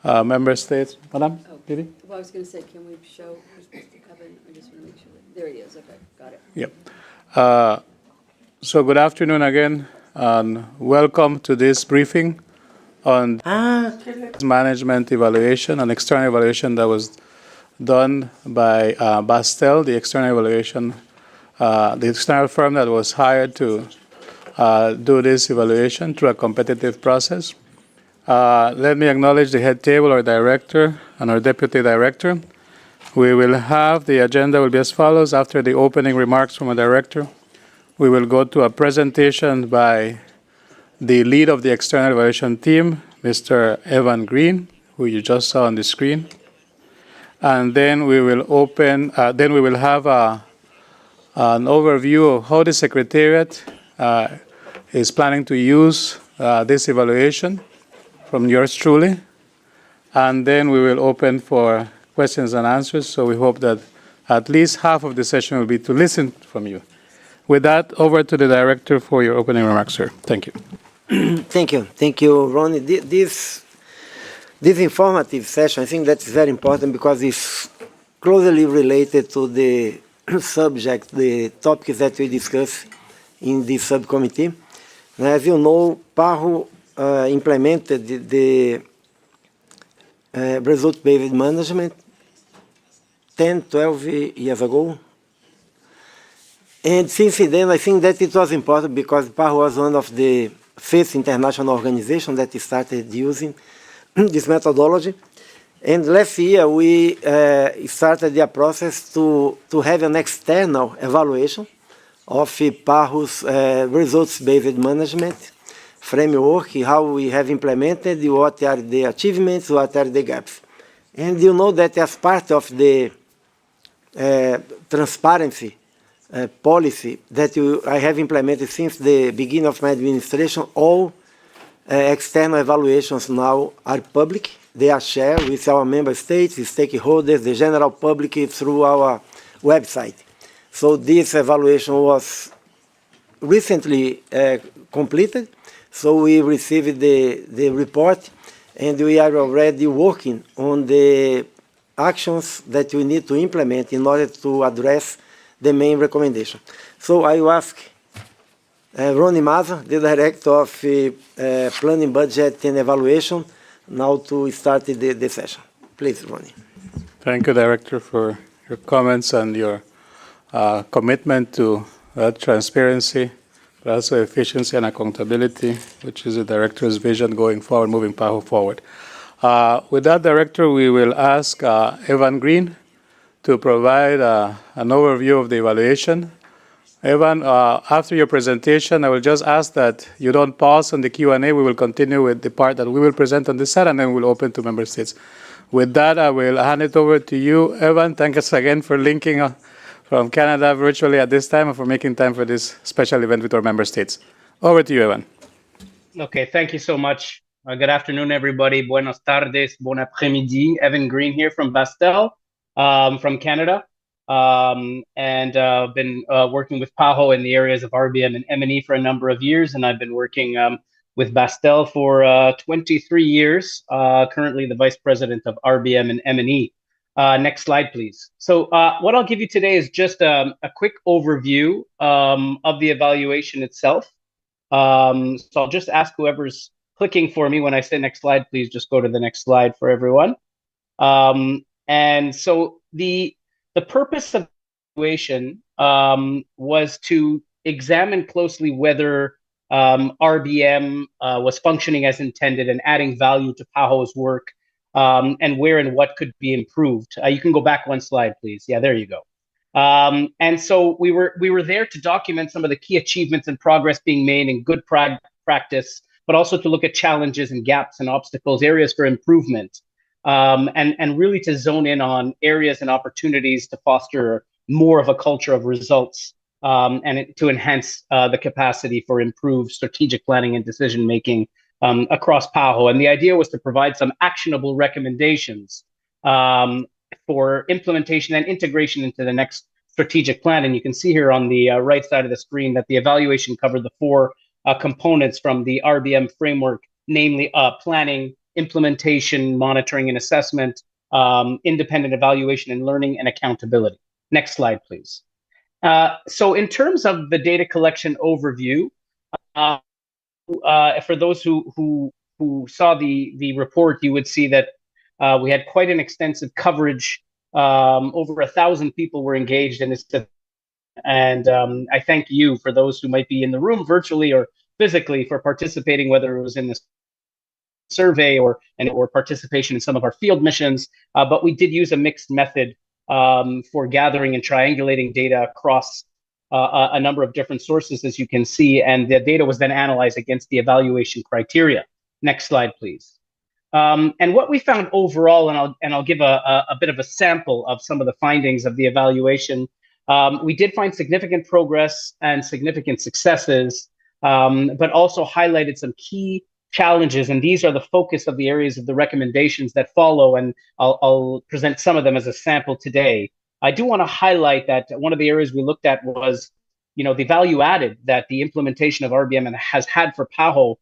member states. Madam, Didi? Well, I was going to say, can we show Evan? I just want to make sure. There he is. Okay, got it. Yep. So good afternoon again, and welcome to this briefing on management evaluation, an external evaluation that was done by Bastel, the external evaluation, the external firm that was hired to do this evaluation through a competitive process. Let me acknowledge the head table, our director, and our deputy director. We will have, the agenda will be as follows. After the opening remarks from a director, we will go to a presentation by the lead of the external evaluation team, Mr. Evan Green, who you just saw on the screen. And then we will then we will have an overview of how the Secretariat is planning to use this evaluation from yours truly. And then we will open for questions and answers. So we hope that at least half of the session will be to listen from you. With that, over to the director for your opening remarks, sir. Thank you. Thank you, Ronnie. This informative session, I think that's very important because it's closely related to the subject, the topics that we discussed in this subcommittee. As you know, PAHO implemented the result-based management 12 years ago. And since then, I think that it was important because PAHO was one of the first international organizations that started using this methodology. And last year, we started the process to have an external evaluation of PAHO's results-based management framework, how we have implemented, what are the achievements, what are the gaps. And you know that as part of the transparency policy that I have implemented since the beginning of my administration, all external evaluations now are public. They are shared with our member states, the stakeholders, the general public through our website. So this evaluation was recently completed. So we received the report, and we are already working on the actions that we need to implement in order to address the main recommendation. So I will ask Ronnie Maza, the Director of Planning, Budget and Evaluation, now to start the session. Please, Ronnie. Thank you, Director, for your comments and your commitment to transparency, but also efficiency and accountability, which is the Director's vision going forward, moving PAHO forward. With that, Director, we will ask Evan Green to provide an overview of the evaluation. Evan, after your presentation, I will just ask that you don't pause on the Q&A. We will continue with the part that we will present on this side, and then we'll open to member states. With that, I will hand it over to you, Evan. Thank us again for linking from Canada virtually at this time and for making time for this special event with our member states. Over to you, Evan. Okay, thank you so much. Good afternoon, everybody. Buenos tardes, bon après-midi. Evan Green here from Bastel, from Canada. And been working with PAHO in the areas of RBM and M&E for a number of years. And I've been working with Bastel for 23 years, currently the Vice President of RBM and M&E. Next slide, please. So what I'll give you today is just a quick overview of the evaluation itself. So I'll just ask whoever's clicking for me when I say next slide, please just go to the next slide for everyone. And so the purpose of the evaluation was to examine closely whether RBM was functioning as intended and adding value to PAHO's work, and where and what could be improved. You can go back one slide, please. Yeah, there you go. And so we were there to document some of the key achievements and progress being made in good practice, but also to look at challenges and gaps and obstacles, areas for improvement, and really to zone in on areas and opportunities to foster more of a culture of results, and to enhance the capacity for improved strategic planning and decision making across PAHO. And the idea was to provide some actionable recommendations for implementation and integration into the next strategic plan. And you can see here on the right side of the screen that the evaluation covered the four components from the RBM framework, namely planning, implementation, monitoring and assessment, independent evaluation and learning, and accountability. Next slide, please. So in terms of the data collection overview, for those who saw the report, you would see that we had quite an extensive coverage. Over 1,000 people were engaged in this, and I thank you for those who might be in the room virtually or physically for participating, whether it was in this survey or participation in some of our field missions. But we did use a mixed method for gathering and triangulating data across a number of different sources, as you can see, and the data was then analyzed against the evaluation criteria. Next slide, please. And what we found overall, and I'll give a bit of a sample of some of the findings of the evaluation. We did find significant progress and significant successes, but also highlighted some key challenges, and these are the focus of the areas of the recommendations that follow, and I'll present some of them as a sample today. I do want to highlight that one of the areas we looked at was, the value added that the implementation of RBM has had for PAHO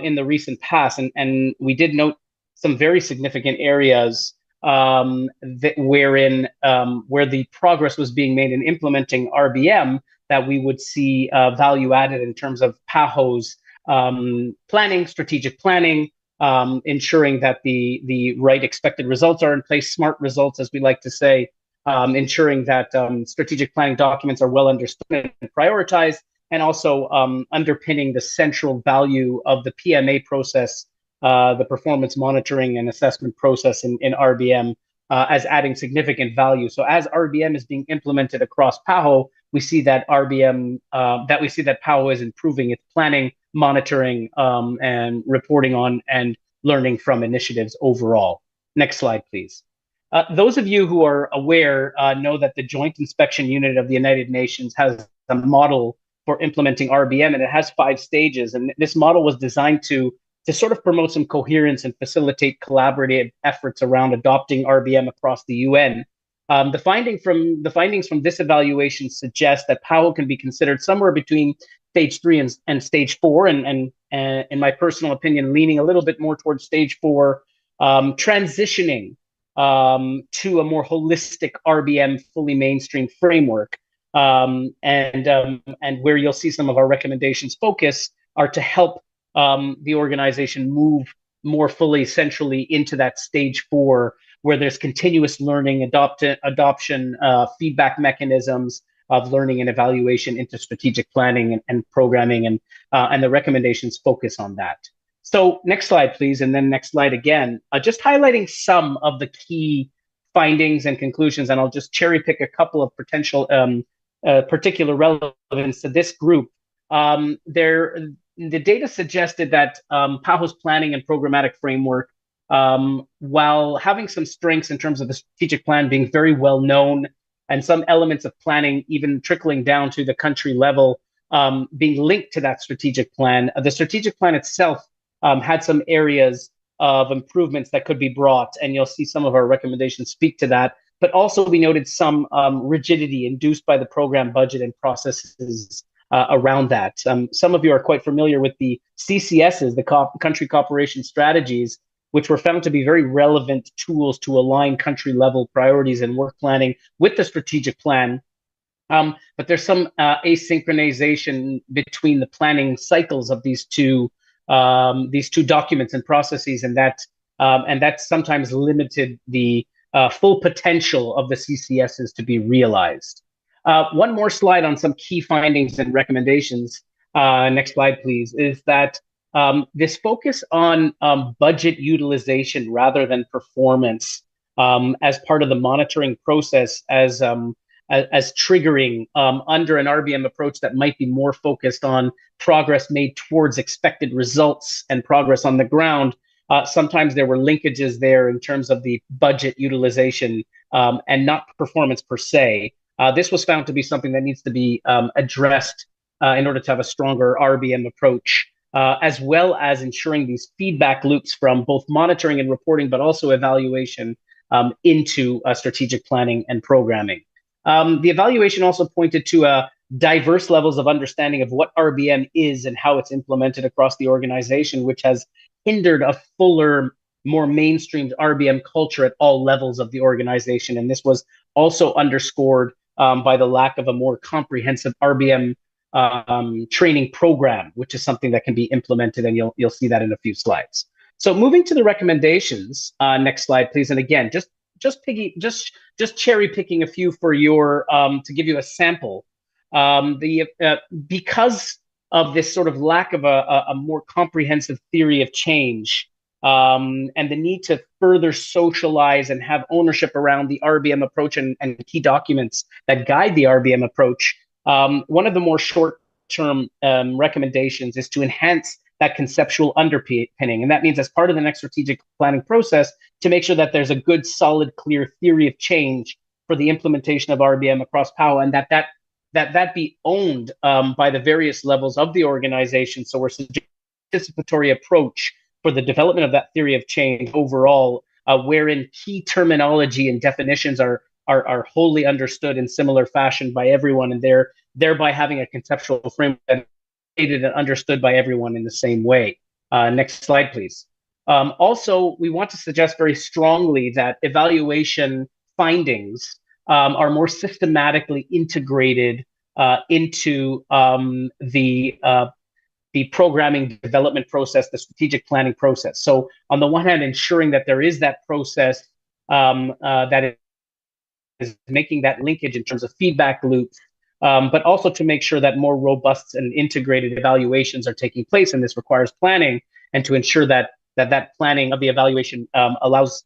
in the recent past, and we did note some very significant areas where the progress was being made in implementing RBM, that we would see value added in terms of PAHO's planning, strategic planning, ensuring that the right expected results are in place, smart results, as we like to say, ensuring that strategic planning documents are well understood and prioritized, and also underpinning the central value of the PMA process, the performance monitoring and assessment process in RBM, as adding significant value. So as RBM is being implemented across PAHO, we see that PAHO is improving its planning, monitoring, and reporting on and learning from initiatives overall. Next slide, please. Those of you who are aware know that the Joint Inspection Unit of the United Nations has a model for implementing RBM, and it has 5 stages. And this model was designed to sort of promote some coherence and facilitate collaborative efforts around adopting RBM across the UN. The findings from this evaluation suggest that PAHO can be considered somewhere between stage 3 and stage 4, and in my personal opinion, leaning a little bit more towards stage 4, transitioning to a more holistic RBM fully mainstream framework. And where you'll see some of our recommendations focus are to help the organization move more fully centrally into that stage 4, where there's continuous learning, adoption, feedback mechanisms of learning and evaluation into strategic planning and programming, and the recommendations focus on that. So next slide, please, and then next slide again. Just highlighting some of the key findings and conclusions, and I'll just cherry pick a couple of potential particular relevance to this group. The data suggested that PAHO's planning and programmatic framework, while having some strengths in terms of the strategic plan being very well known, and some elements of planning even trickling down to the country level, being linked to that strategic plan, the strategic plan itself had some areas of improvements that could be brought, and you'll see some of our recommendations speak to that. But also we noted some rigidity induced by the program budget and processes around that. Some of you are quite familiar with the CCSs, the country cooperation strategies, which were found to be very relevant tools to align country level priorities and work planning with the strategic plan. But there's some asynchronization between the planning cycles of these two documents and processes, and that sometimes limited the full potential of the CCSs to be realized. One more slide on some key findings and recommendations. Next slide, please. Is that this focus on budget utilization rather than performance as part of the monitoring process as triggering under an RBM approach that might be more focused on progress made towards expected results and progress on the ground. Sometimes there were linkages there in terms of the budget utilization and not performance per se. This was found to be something that needs to be addressed in order to have a stronger RBM approach, as well as ensuring these feedback loops from both monitoring and reporting, but also evaluation into strategic planning and programming. The evaluation also pointed to diverse levels of understanding of what RBM is and how it's implemented across the organization, which has hindered a fuller, more mainstreamed RBM culture at all levels of the organization. And this was also underscored by the lack of a more comprehensive RBM training program, which is something that can be implemented, and you'll see that in a few slides. So moving to the recommendations, next slide, please. And again, just cherry picking a few for your to give you a sample. Because of this sort of lack of a more comprehensive theory of change and the need to further socialize and have ownership around the RBM approach and key documents that guide the RBM approach, one of the more short-term recommendations is to enhance that conceptual underpinning. And that means as part of the next strategic planning process, to make sure that there's a good, solid, clear theory of change for the implementation of RBM across PAHO, and that be owned by the various levels of the organization. So we're suggesting a participatory approach for the development of that theory of change overall, wherein key terminology and definitions are wholly understood in similar fashion by everyone, and thereby having a conceptual framework that and understood by everyone in the same way. Next slide, please. Also, we want to suggest very strongly that evaluation findings are more systematically integrated into the programming development process, the strategic planning process. So on the one hand, ensuring that there is that process that is making that linkage in terms of feedback loops, but also to make sure that more robust and integrated evaluations are taking place, and this requires planning, and to ensure that planning of the evaluation allows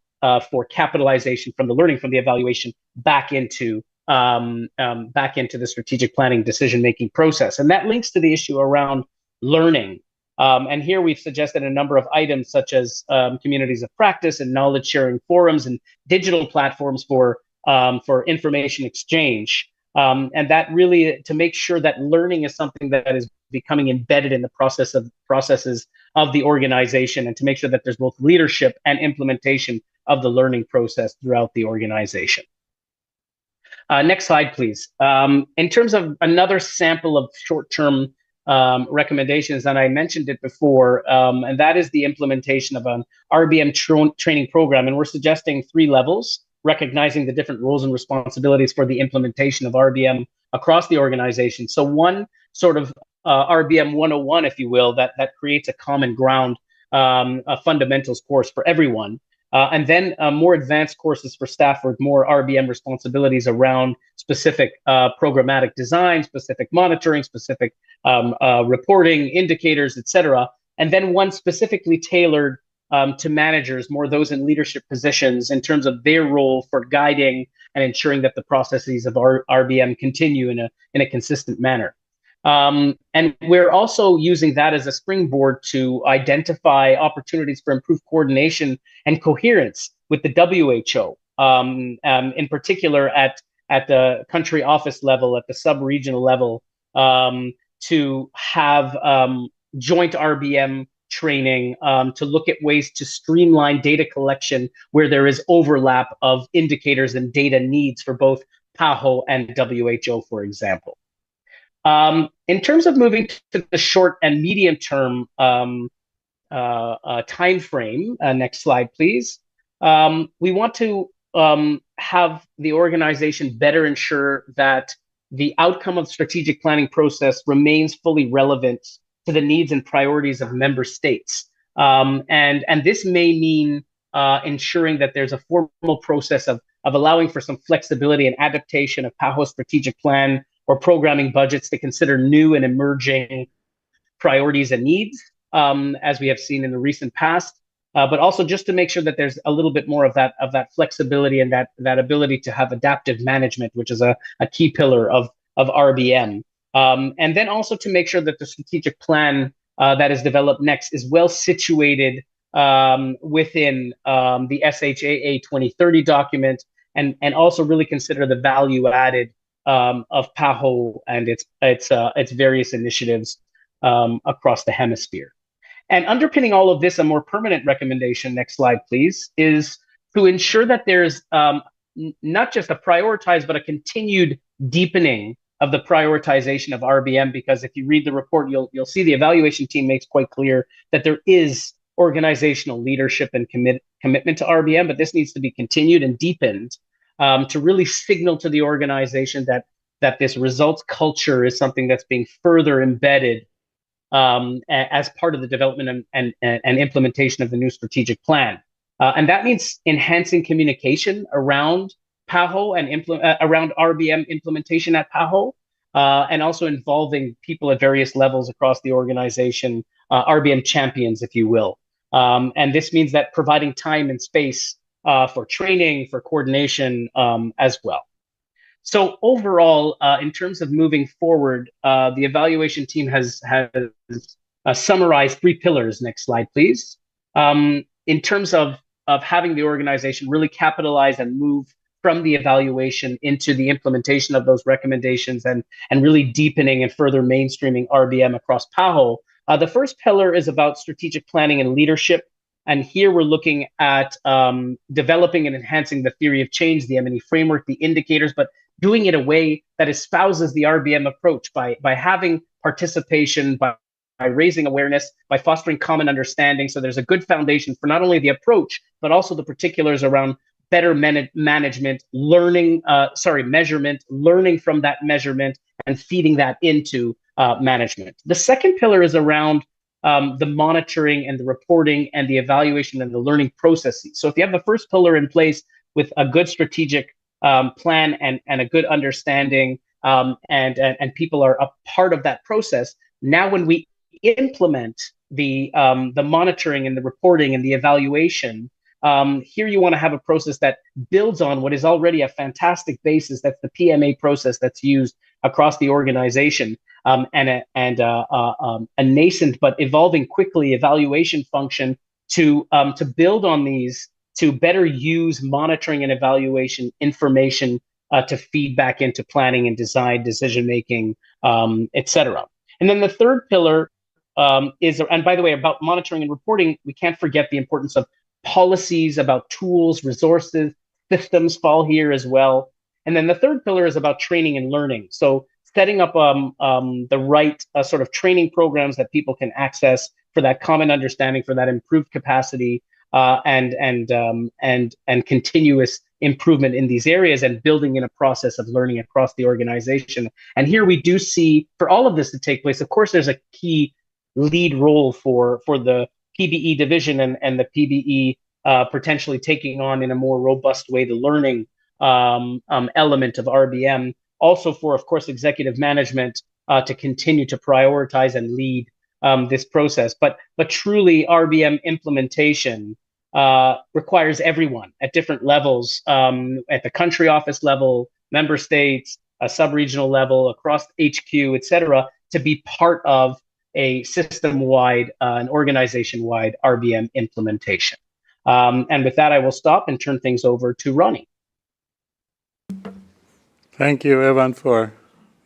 for capitalization from the learning from the evaluation back into the strategic planning decision-making process. And that links to the issue around learning. And here we've suggested a number of items such as communities of practice and knowledge-sharing forums and digital platforms for information exchange. And that really, to make sure that learning is something that is becoming embedded in the processes of the organization, and to make sure that there's both leadership and implementation of the learning process throughout the organization. Next slide, please. In terms of another sample of short-term recommendations, and I mentioned it before, and that is the implementation of an RBM training program. And we're suggesting 3 levels, recognizing the different roles and responsibilities for the implementation of RBM across the organization. So one sort of RBM 101, if you will, that creates a common ground, a fundamentals course for everyone. And then more advanced courses for staff with more RBM responsibilities around specific programmatic design, specific monitoring, specific reporting, indicators, etc. And then one specifically tailored to managers, more those in leadership positions, in terms of their role for guiding and ensuring that the processes of RBM continue in a consistent manner. And we're also using that as a springboard to identify opportunities for improved coordination and coherence with the WHO, in particular at the country office level, at the sub-regional level, to have joint RBM training to look at ways to streamline data collection where there is overlap of indicators and data needs for both PAHO and WHO, for example. In terms of moving to the short and medium term time frame, next slide, please. We want to have the organization better ensure that the outcome of the strategic planning process remains fully relevant to the needs and priorities of member states. And this may mean ensuring that there's a formal process of allowing for some flexibility and adaptation of PAHO's strategic plan or programming budgets to consider new and emerging priorities and needs, as we have seen in the recent past, but also just to make sure that there's a little bit more of that flexibility and that ability to have adaptive management, which is a key pillar of RBM. And then also to make sure that the strategic plan that is developed next is well situated within the SHAA 2030 document, and also really consider the value added of PAHO and its various initiatives across the hemisphere. And underpinning all of this, a more permanent recommendation, next slide, please, is to ensure that there's not just a prioritized, but a continued deepening of the prioritization of RBM, because if you read the report, you'll see the evaluation team makes quite clear that there is organizational leadership and commitment to RBM, but this needs to be continued and deepened to really signal to the organization that this results culture is something that's being further embedded as part of the development and implementation of the new strategic plan. And that means enhancing communication around PAHO and around RBM implementation at PAHO, and also involving people at various levels across the organization, RBM champions, if you will. And this means that providing time and space for training, for coordination as well. So overall, in terms of moving forward, the evaluation team has summarized 3 pillars. Next slide, please. In terms of having the organization really capitalize and move from the evaluation into the implementation of those recommendations and really deepening and further mainstreaming RBM across PAHO. The first pillar is about strategic planning and leadership. And here we're looking at developing and enhancing the theory of change, the M&E framework, the indicators, but doing it in a way that espouses the RBM approach by having participation, by raising awareness, by fostering common understanding. So there's a good foundation for not only the approach, but also the particulars around better management, measurement, learning from that measurement, and feeding that into management. The second pillar is around the monitoring and the reporting and the evaluation and the learning processes. So if you have the first pillar in place with a good strategic plan and a good understanding, and people are a part of that process, now when we implement the monitoring and the reporting and the evaluation, here you want to have a process that builds on what is already a fantastic basis. That's the PMA process that's used across the organization, and a nascent but evolving quickly evaluation function to build on these, to better use monitoring and evaluation information to feed back into planning and design, decision making, etc. And then the third pillar is, and by the way, about monitoring and reporting, we can't forget the importance of policies, about tools, resources, systems fall here as well. And then the third pillar is about training and learning. So setting up the right sort of training programs that people can access for that common understanding, for that improved capacity, and continuous improvement in these areas, and building in a process of learning across the organization. And here we do see, for all of this to take place, of course, there's a key lead role for the PBE division and the PBE potentially taking on in a more robust way the learning element of RBM. Also for, of course, executive management to continue to prioritize and lead this process. But truly, RBM implementation requires everyone at different levels, at the country office level, member states, a sub-regional level, across HQ, etc., to be part of a system-wide, an organization-wide RBM implementation. And with that, I will stop and turn things over to Ronnie. Thank you, Evan, for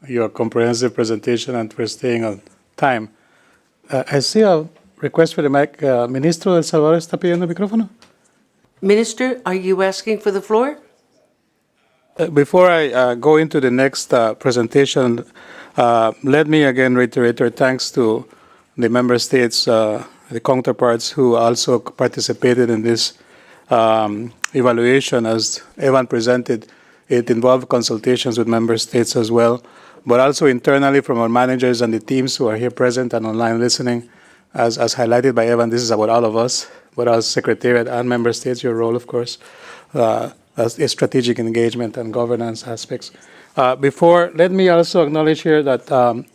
your comprehensive presentation and for staying on time. I see request for the mic. Ministro del Salvador está pidiendo el micrófono. Minister, are you asking for the floor? Before I go into the next presentation, let me again reiterate our thanks to the member states, the counterparts who also participated in this evaluation. As Evan presented, it involved consultations with member states as well, but also internally from our managers and the teams who are here present and online listening. As highlighted by Evan, this is about all of us, but as Secretariat and member states, your role, of course, as a strategic engagement and governance aspects. Let me also acknowledge here that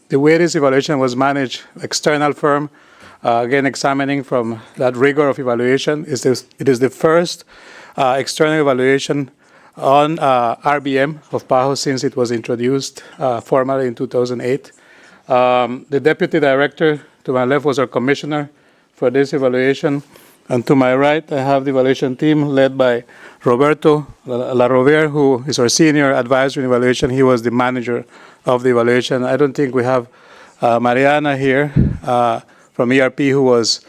the way this evaluation was managed, external firm, again examining from that rigor of evaluation, it is the first external evaluation on RBM of PAHO since it was introduced formally in 2008. The Deputy Director to my left was our Commissioner for this evaluation, and to my right I have the evaluation team led by Roberto Larover, who is our Senior Advisor in Evaluation. He was the manager of the evaluation. I don't think we have Mariana here from ERP, who was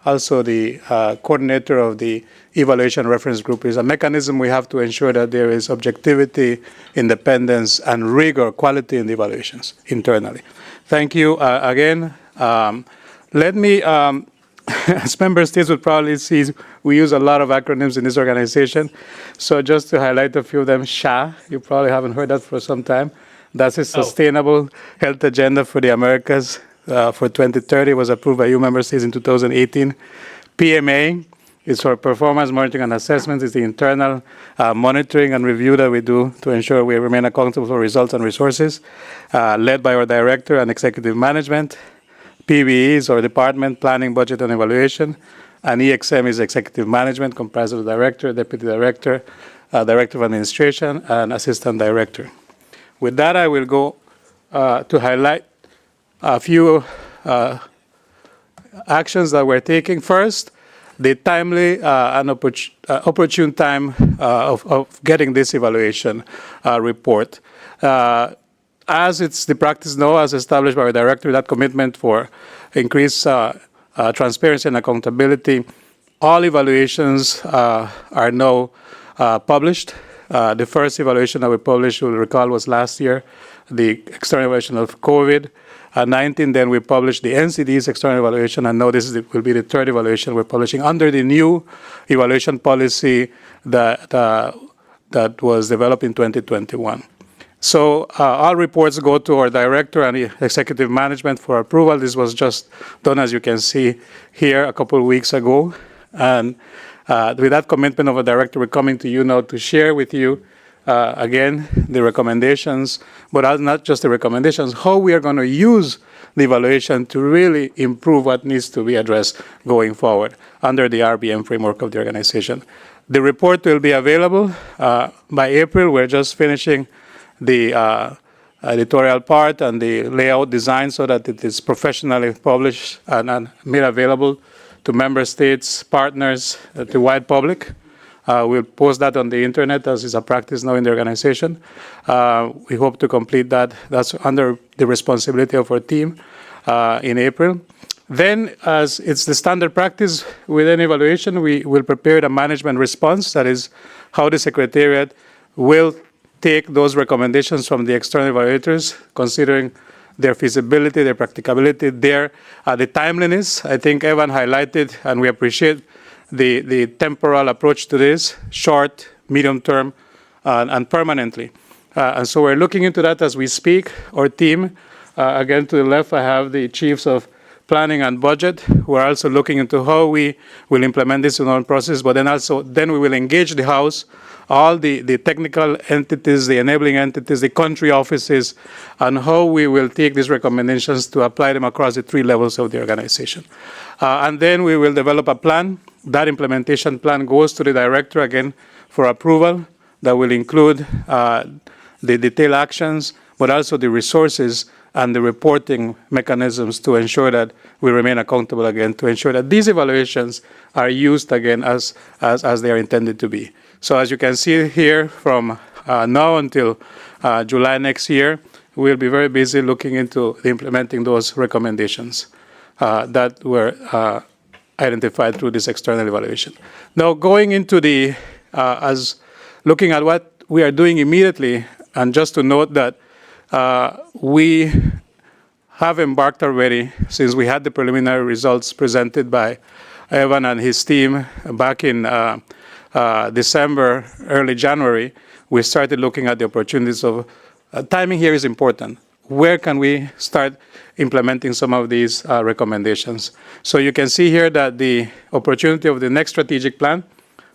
also the coordinator of the evaluation reference group. Is a mechanism we have to ensure that there is objectivity, independence, and rigor, quality in the evaluations internally. Thank you again. Let me, as member states would probably see, we use a lot of acronyms in this organization. So just to highlight a few of them, SHA, you probably haven't heard that for some time. That's a Sustainable Health Agenda for the Americas for 2030. It was approved by EU member states in 2018. PMA is for Performance Monitoring and Assessment. It's the internal monitoring and review that we do to ensure we remain accountable for results and resources, led by our Director and Executive Management. PBE is our Department, Planning, Budget, and Evaluation. And EXM is Executive Management, comprised of the Director, Deputy Director, Director of Administration, and Assistant Director. With that, I will go to highlight a few actions that we're taking. First, the timely and opportune time of getting this evaluation report. As it's the practice now, as established by our Director, that commitment for increased transparency and accountability, all evaluations are now published. The first evaluation that we published, you'll recall, was last year, the external evaluation of COVID-19. Then we published the NCD's external evaluation, and now this will be the third evaluation we're publishing under the new evaluation policy that was developed in 2021. So all reports go to our Director and Executive Management for approval. This was just done, as you can see here, a couple of weeks ago. And with that commitment of a Director, we're coming to you now to share with you, again, the recommendations, but not just the recommendations, how we are going to use the evaluation to really improve what needs to be addressed going forward under the RBM framework of the organization. The report will be available by April. We're just finishing the editorial part and the layout design so that it is professionally published and made available to member states, partners, the wide public. We'll post that on the internet, as is a practice now in the organization. We hope to complete that. That's under the responsibility of our team in April. Then, as it's the standard practice with any evaluation, we will prepare a management response. That is how the Secretariat will take those recommendations from the external evaluators, considering their feasibility, their practicability, the timeliness. I think Evan highlighted, and we appreciate the temporal approach to this, short, medium term, and permanently. And so we're looking into that as we speak. Our team, again to the left, I have the Chiefs of Planning and Budget, who are also looking into how we will implement this in our process, but then we will engage the House, all the technical entities, the enabling entities, the country offices, and how we will take these recommendations to apply them across the three levels of the organization. And then we will develop a plan. That implementation plan goes to the Director again for approval. That will include the detailed actions, but also the resources and the reporting mechanisms to ensure that we remain accountable again, to ensure that these evaluations are used again as they are intended to be. So as you can see here, from now until July next year, we'll be very busy looking into implementing those recommendations. that were identified through this external evaluation. Now, going into the, as looking at what we are doing immediately, and just to note that we have embarked already, since we had the preliminary results presented by Evan and his team back in December, early January, we started looking at the opportunities of, timing here is important. Where can we start implementing some of these recommendations? So you can see here that the opportunity of the next strategic plan,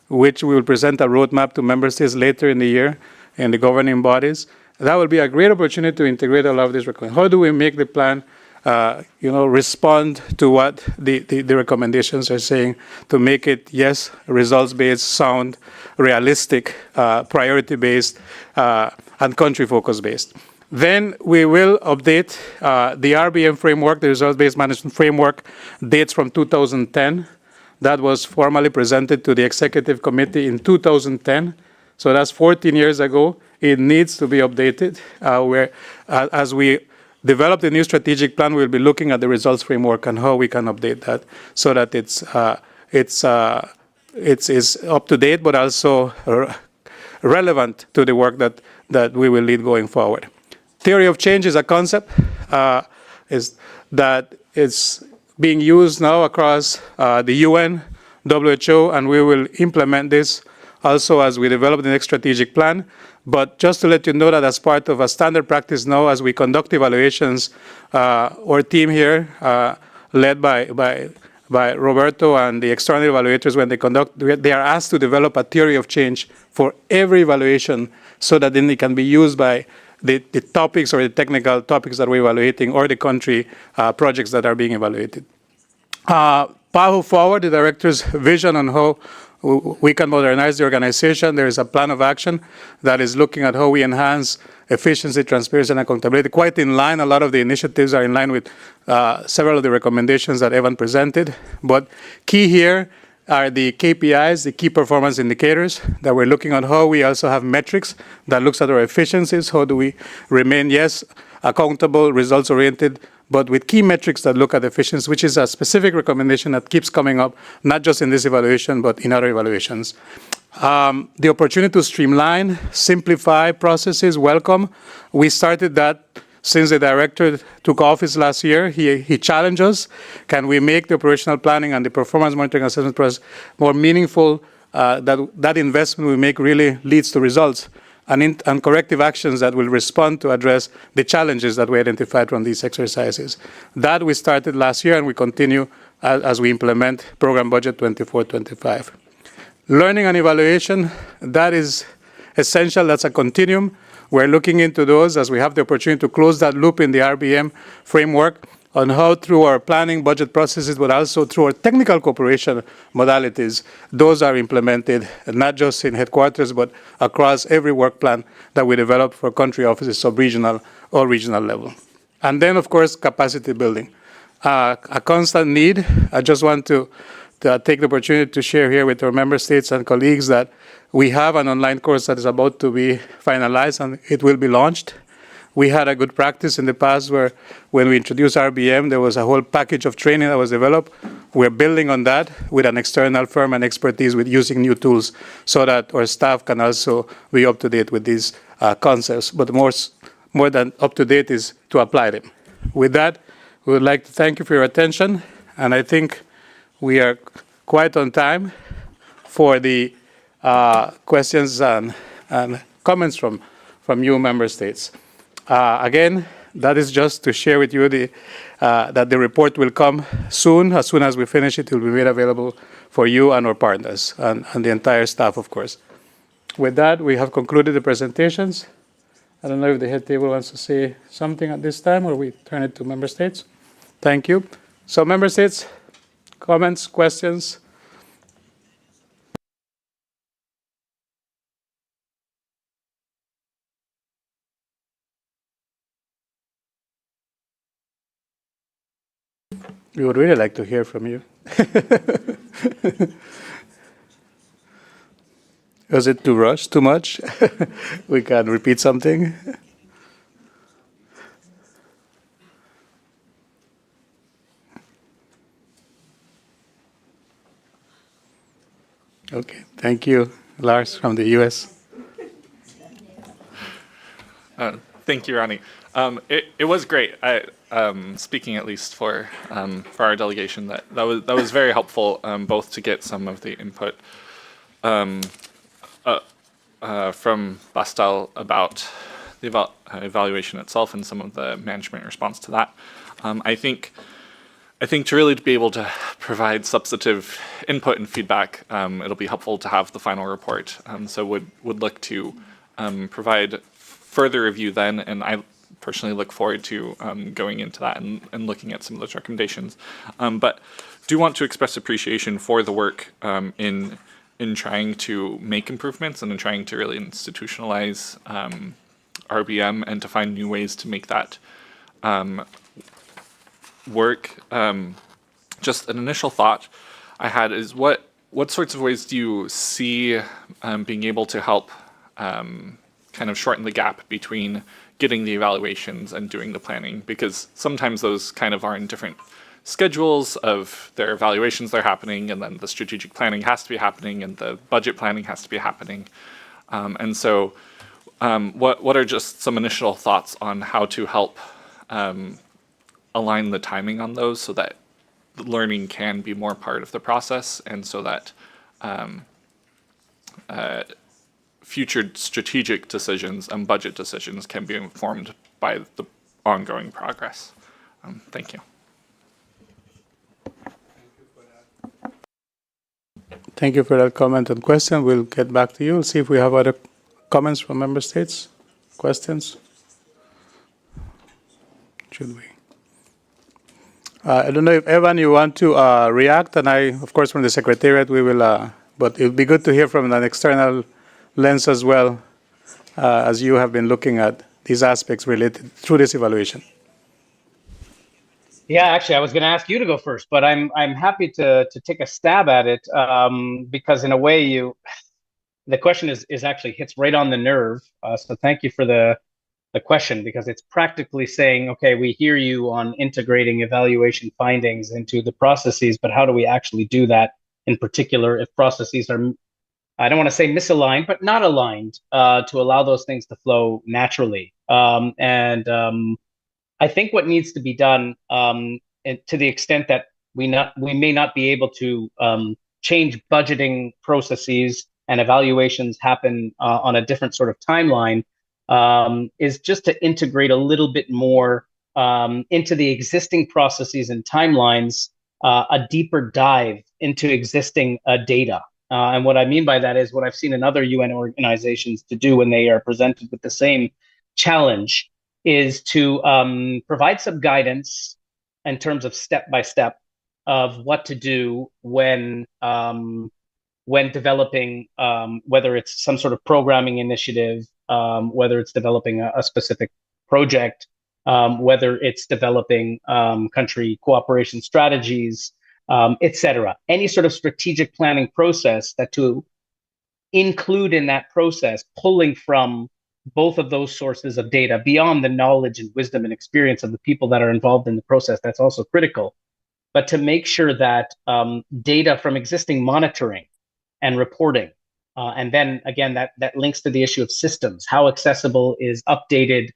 which we will present a roadmap to member states later in the year in the governing bodies, that will be a great opportunity to integrate a lot of these recommendations. How do we make the plan respond to what the recommendations are saying, to make it, yes, results-based, sound, realistic, priority-based, and country-focus-based. Then we will update the RBM framework, the results-based management framework, dates from 2010. That was formally presented to the Executive Committee in 2010. So that's 14 years ago. It needs to be updated. As we develop the new strategic plan, we'll be looking at the results framework and how we can update that so that it's up to date, but also relevant to the work that we will lead going forward. Theory of change is a concept is being used now across the UN, WHO, and we will implement this also as we develop the next strategic plan. But just to let you know that as part of a standard practice now, as we conduct evaluations, our team here, led by Roberto and the external evaluators, when they are asked to develop a theory of change for every evaluation so that then it can be used by the topics or the technical topics that we're evaluating or the country projects that are being evaluated. PAHO Forward, the director's vision on how we can modernize the organization. There is a plan of action that is looking at how we enhance efficiency, transparency, and accountability. Quite in line, a lot of the initiatives are in line with several of the recommendations that Evan presented. But key here are the KPIs, the key performance indicators, that we're looking at how we also have metrics that looks at our efficiencies. How do we remain, yes, accountable, results-oriented, but with key metrics that look at efficiency, which is a specific recommendation that keeps coming up, not just in this evaluation, but in other evaluations. The opportunity to streamline, simplify processes, welcome. We started that since the director took office last year. He challenged us. Can we make the operational planning and the performance monitoring assessment process more meaningful, that investment we make really leads to results and corrective actions that will respond to address the challenges that we identified from these exercises. That we started last year and we continue as we implement Program Budget 24-25. Learning and evaluation, that is essential. That's a continuum. We're looking into those as we have the opportunity to close that loop in the RBM framework on how through our planning budget processes, but also through our technical cooperation modalities, those are implemented not just in headquarters, but across every work plan that we develop for country offices, sub-regional or regional level. And then, of course, capacity building. A constant need. I just want to take the opportunity to share here with our member states and colleagues that we have an online course that is about to be finalized and it will be launched. We had a good practice in the past where when we introduced RBM, there was a whole package of training that was developed. We're building on that with an external firm and expertise with using new tools so that our staff can also be up to date with these concepts. But more than up to date is to apply them. With that, we would like to thank you for your attention. And I think we are quite on time for the questions and comments from you member states. Again, that is just to share with you that the report will come soon. As soon as we finish it, it will be made available for you and our partners and the entire staff, of course. With that, we have concluded the presentations. I don't know if the head table wants to say something at this time or we turn it to member states. Thank you. So member states, comments, questions? We would really like to hear from you. Was it too rushed, too much? We can repeat something. Okay, thank you. Lars from the US. Thank you, Ronnie. It was great. Speaking at least for our delegation, that was very helpful, both to get some of the input from Bastel about the evaluation itself and some of the management response to that. I think to really be able to provide substantive input and feedback, it'll be helpful to have the final report. So would look to provide further review then, and I personally look forward to going into that and looking at some of those recommendations. But do want to express appreciation for the work in trying to make improvements and in trying to really institutionalize RBM and to find new ways to make that work. Just an initial thought I had is what sorts of ways do you see being able to help kind of shorten the gap between getting the evaluations and doing the planning? Because sometimes those kind of are in different schedules of their evaluations they're happening, and then the strategic planning has to be happening, and the budget planning has to be happening. And so what are just some initial thoughts on how to help align the timing on those so that the learning can be more part of the process, and so that future strategic decisions and budget decisions can be informed by the ongoing progress? Thank you. Thank you for that comment and question. We'll get back to you. We'll see if we have other comments from member states, questions. Should we? I don't know if, Evan, you want to react, and I, of course, from the Secretariat, we will, but it would be good to hear from an external lens as well, as you have been looking at these aspects related through this evaluation. Yeah, actually, I was going to ask you to go first, but I'm happy to take a stab at it, because in a way, the question is actually hits right on the nerve. So thank you for the question, because it's practically saying, okay, we hear you on integrating evaluation findings into the processes, but how do we actually do that? In particular, if processes are, I don't want to say misaligned, but not aligned, to allow those things to flow naturally. I think what needs to be done, and to the extent that we may not be able to change budgeting processes and evaluations happen on a different sort of timeline, is just to integrate a little bit more into the existing processes and timelines, a deeper dive into existing data. And what I mean by that is what I've seen in other UN organizations to do when they are presented with the same challenge is to provide some guidance in terms of step-by-step of what to do when developing, whether it's some sort of programming initiative, whether it's developing a specific project, whether it's developing country cooperation strategies, etc. Any sort of strategic planning process that to include in that process, pulling from both of those sources of data beyond the knowledge and wisdom and experience of the people that are involved in the process. That's also critical. But to make sure that data from existing monitoring and reporting, and then again, that links to the issue of systems. How accessible is updated,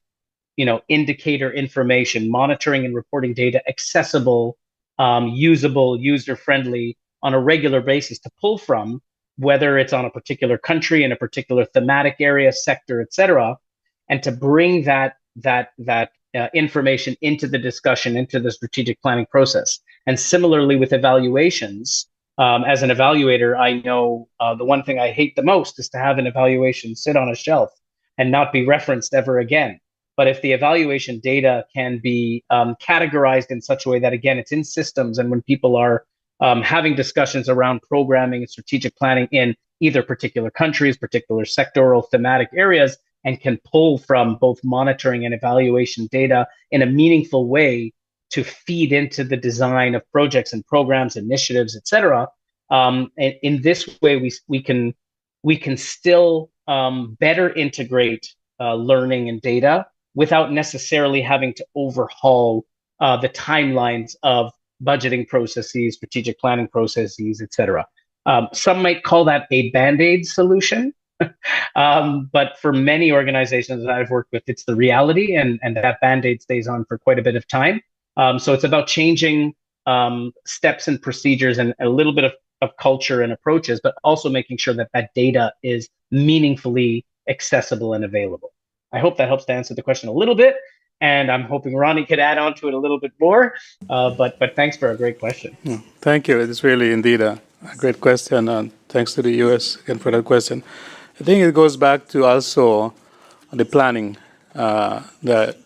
indicator information, monitoring and reporting data accessible, usable, user-friendly on a regular basis to pull from, whether it's on a particular country, in a particular thematic area, sector, etc., and to bring that information into the discussion, into the strategic planning process. And similarly with evaluations, as an evaluator, I know the one thing I hate the most is to have an evaluation sit on a shelf and not be referenced ever again. But if the evaluation data can be categorized in such a way that, again, it's in systems, and when people are having discussions around programming and strategic planning in either particular countries, particular sectoral thematic areas, and can pull from both monitoring and evaluation data in a meaningful way to feed into the design of projects and programs, initiatives, etc. In this way, we can still better integrate learning and data without necessarily having to overhaul the timelines of budgeting processes, strategic planning processes, etc. Some might call that a Band-Aid solution. But for many organizations that I've worked with, it's the reality, and that Band-Aid stays on for quite a bit of time. So it's about changing steps and procedures and a little bit of culture and approaches, but also making sure that that data is meaningfully accessible and available. I hope that helps to answer the question a little bit, and I'm hoping Ronnie could add on to it a little bit more, but thanks for a great question. Thank you. It's really indeed a great question, and thanks to the U.S. again for that question. I think it goes back to also the planning, that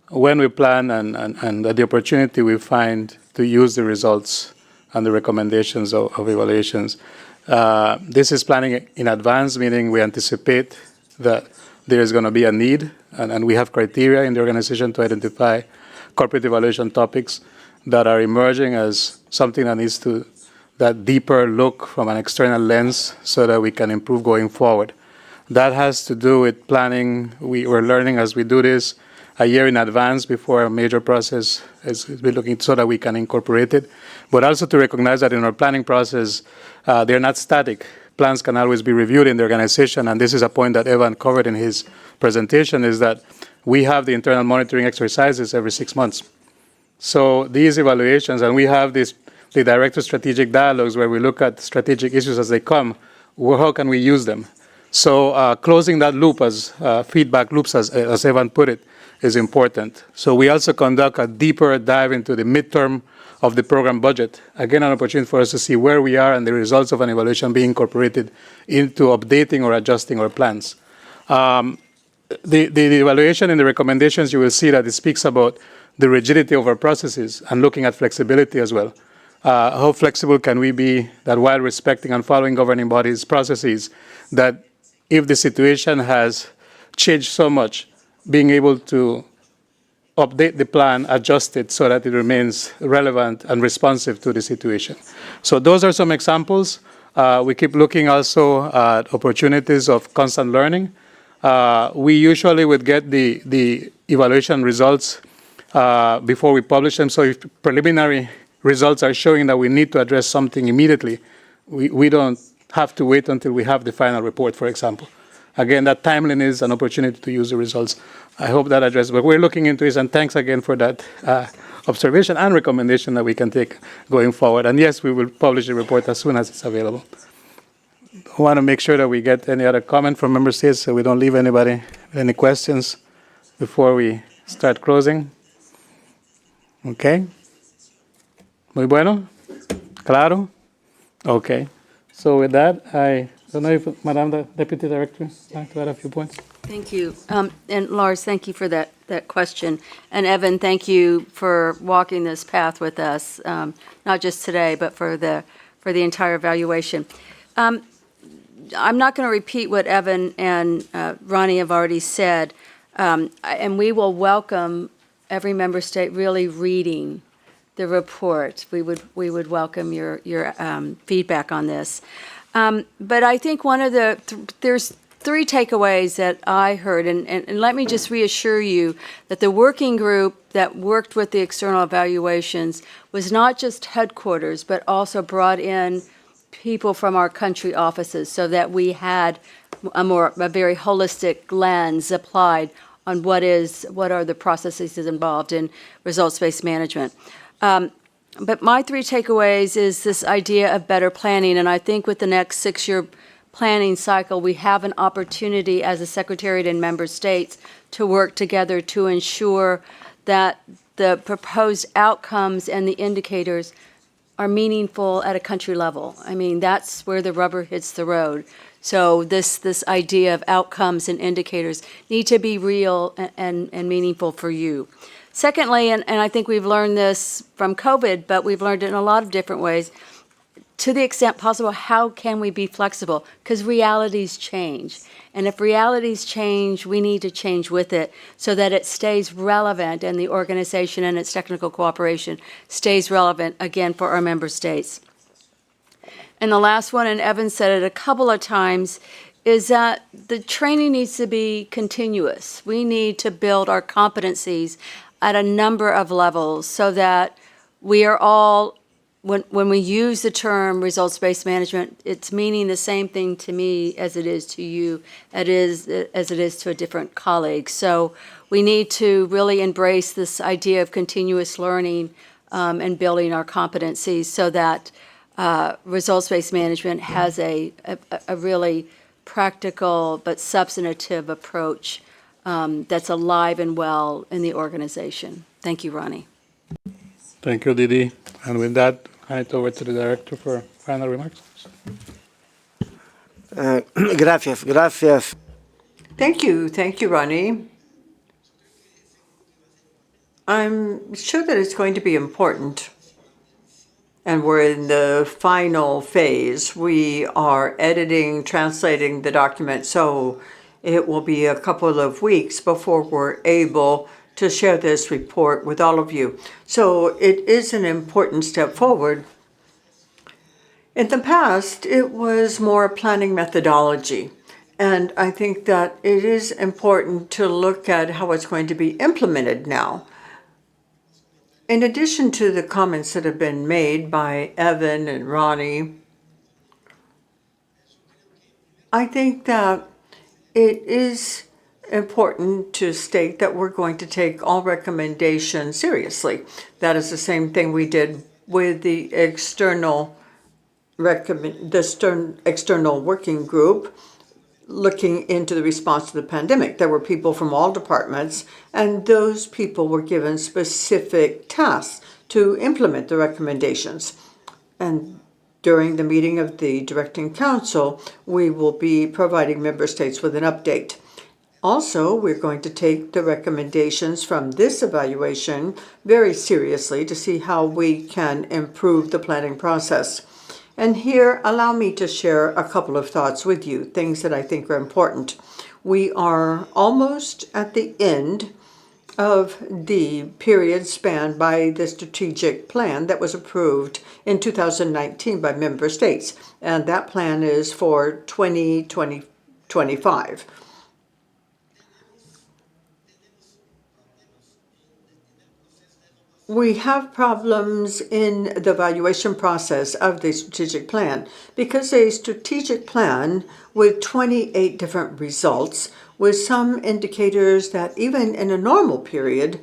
when we plan and the opportunity we find to use the results and the recommendations of evaluations. This is planning in advance, meaning we anticipate that there is going to be a need, and we have criteria in the organization to identify corporate evaluation topics that are emerging as something that needs to that deeper look from an external lens so that we can improve going forward. That has to do with planning. We're learning as we do this a year in advance before a major process is we're looking so that we can incorporate it, but also to recognize that in our planning process, they're not static. Plans can always be reviewed in the organization, and this is a point that Evan covered in his presentation, is that we have the internal monitoring exercises every 6 months. So these evaluations, and we have the director strategic dialogues where we look at strategic issues as they come, how can we use them? So closing that loop, as feedback loops, as Evan put it, is important. So we also conduct a deeper dive into the midterm of the program budget. Again, an opportunity for us to see where we are and the results of an evaluation being incorporated into updating or adjusting our plans. The evaluation and the recommendations, you will see that it speaks about the rigidity of our processes and looking at flexibility as well. How flexible can we be that while respecting and following governing bodies' processes, that if the situation has changed so much, being able to update the plan, adjust it so that it remains relevant and responsive to the situation. So those are some examples. We keep looking also at opportunities of constant learning. We usually would get the evaluation results before we publish them. So if preliminary results are showing that we need to address something immediately, we don't have to wait until we have the final report, for example. Again, that timeliness is an opportunity to use the results. I hope that addresses what we're looking into is, and thanks again for that observation and recommendation that we can take going forward. And yes, we will publish the report as soon as it's available. I want to make sure that we get any other comment from member states so we don't leave anybody with any questions before we start closing. Okay. Muy bueno? Claro? Okay. So with that, I don't know if Madam the Deputy Director would like to add a few points. Thank you. And Lars, thank you for that question. And Evan, thank you for walking this path with us, not just today, but for the entire evaluation. I'm not going to repeat what Evan and Ronnie have already said, and we will welcome every member state really reading the report. We would welcome your feedback on this. But I think one of there's 3 takeaways that I heard, and let me just reassure you that the working group that worked with the external evaluations was not just headquarters, but also brought in people from our country offices so that we had a very holistic lens applied on what are the processes involved in results-based management. But my 3 takeaways is this idea of better planning, and I think with the next 6-year planning cycle, we have an opportunity as a Secretariat and member states to work together to ensure that the proposed outcomes and the indicators are meaningful at a country level. I mean, that's where the rubber hits the road. So this idea of outcomes and indicators need to be real and meaningful for you. Secondly, and I think we've learned this from COVID, but we've learned it in a lot of different ways, to the extent possible, how can we be flexible? Because realities change. And if realities change, we need to change with it so that it stays relevant and the organization and its technical cooperation stays relevant, again, for our member states. And the last one, and Evan said it a couple of times, is that the training needs to be continuous. We need to build our competencies at a number of levels so that we are all when we use the term results-based management, it's meaning the same thing to me as it is to you, as it is to a different colleague. So we need to really embrace this idea of continuous learning and building our competencies so that results-based management has a really practical but substantive approach that's alive and well in the organization. Thank you, Ronnie. Thank you, Didi. And with that, I hand it over to the director for final remarks. Gracias. Thank you, Ronnie. I'm sure that it's going to be important. And we're in the final phase. We are editing, translating the document, so it will be a couple of weeks before we're able to share this report with all of you. So it is an important step forward. In the past, it was more planning methodology. And I think that it is important to look at how it's going to be implemented now. In addition to the comments that have been made by Evan and Ronnie, I think that it is important to state that we're going to take all recommendations seriously. That is the same thing we did with the external working group looking into the response to the pandemic. There were people from all departments, and those people were given specific tasks to implement the recommendations. And during the meeting of the Directing Council, we will be providing member states with an update. Also, we're going to take the recommendations from this evaluation very seriously to see how we can improve the planning process. And here, allow me to share a couple of thoughts with you, things that I think are important. We are almost at the end of the period spanned by the strategic plan that was approved in 2019 by member states, and that plan is for 2025. We have problems in the evaluation process of the strategic plan because a strategic plan with 28 different results, with some indicators that even in a normal period,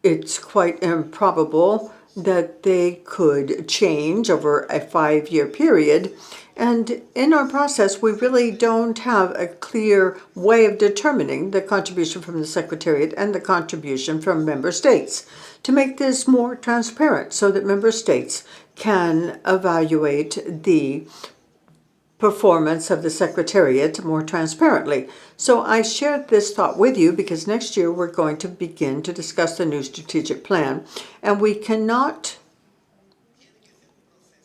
it's quite improbable that they could change over a 5-year period. And in our process, we really don't have a clear way of determining the contribution from the Secretariat and the contribution from member states, to make this more transparent so that member states can evaluate the performance of the Secretariat more transparently. So I shared this thought with you because next year we're going to begin to discuss the new strategic plan, and we cannot,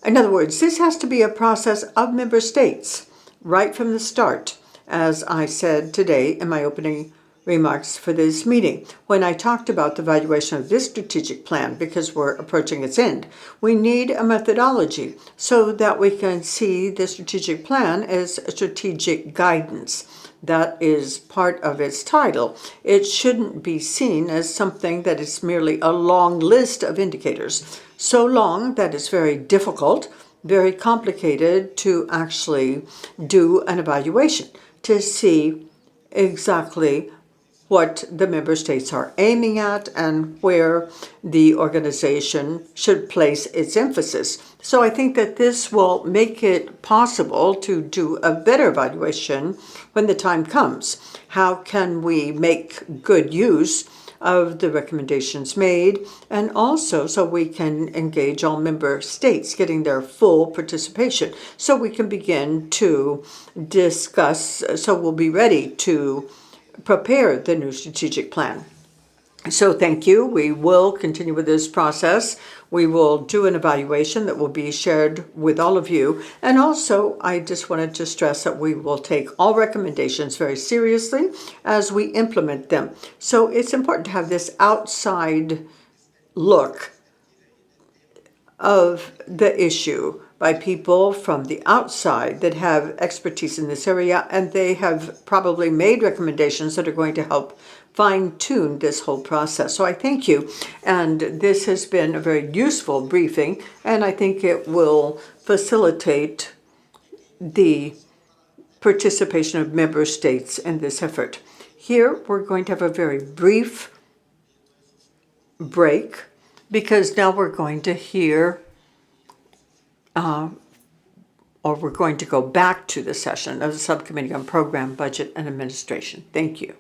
in other words, this has to be a process of member states right from the start, as I said today in my opening remarks for this meeting. When I talked about the evaluation of this strategic plan, because we're approaching its end, we need a methodology so that we can see the strategic plan as strategic guidance. That is part of its title. It shouldn't be seen as something that is merely a long list of indicators, so long that it's very difficult, very complicated to actually do an evaluation to see exactly what the member states are aiming at and where the organization should place its emphasis. So I think that this will make it possible to do a better evaluation when the time comes. How can we make good use of the recommendations made, and also so we can engage all member states getting their full participation so we can begin to discuss, so we'll be ready to prepare the new strategic plan. So thank you. We will continue with this process. We will do an evaluation that will be shared with all of you. And also, I just wanted to stress that we will take all recommendations very seriously as we implement them. So it's important to have this outside look of the issue by people from the outside that have expertise in this area, and they have probably made recommendations that are going to help fine-tune this whole process. So I thank you, and this has been a very useful briefing, and I think it will facilitate the participation of member states in this effort. Here, we're going to have a very brief break because now we're going to hear or we're going to go back to the session of the Subcommittee on Program, Budget, and Administration. Thank you.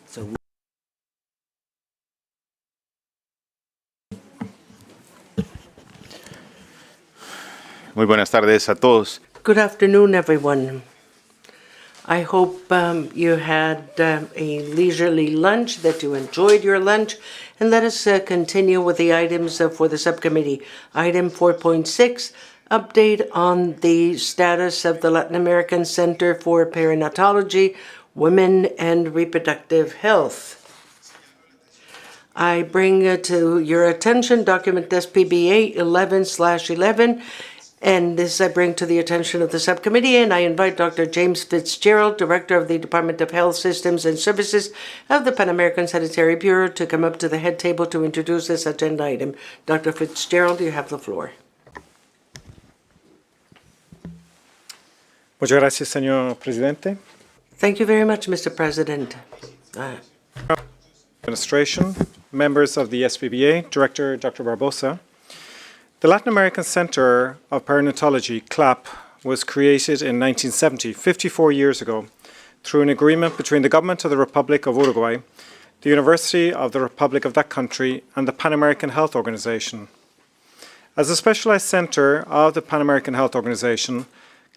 So Muy buenas tardes a todos. Good afternoon, everyone. I hope you had a leisurely lunch, that you enjoyed your lunch, and let us continue with the items for the subcommittee. Item 4.6, update on the status of the Latin American Center for Perinatology, Women and Reproductive Health. I bring to your attention document SPBA18/11, and this I bring to the attention of the subcommittee, and I invite Dr. James Fitzgerald, Director of the Department of Health Systems and Services of the Pan American Sanitary Bureau, to come up to the head table to introduce this agenda item. Dr. Fitzgerald, you have the floor. Muchas gracias, señor presidente. Thank you very much, Mr. President. Administration, members of the SPBA, Director Dr. Barbosa. The Latin American Center of Perinatology, CLAP, was created in 1970, 54 years ago, through an agreement between the government of the Republic of Uruguay, the University of the Republic of that country, and the Pan American Health Organization. As a specialized center of the Pan American Health Organization,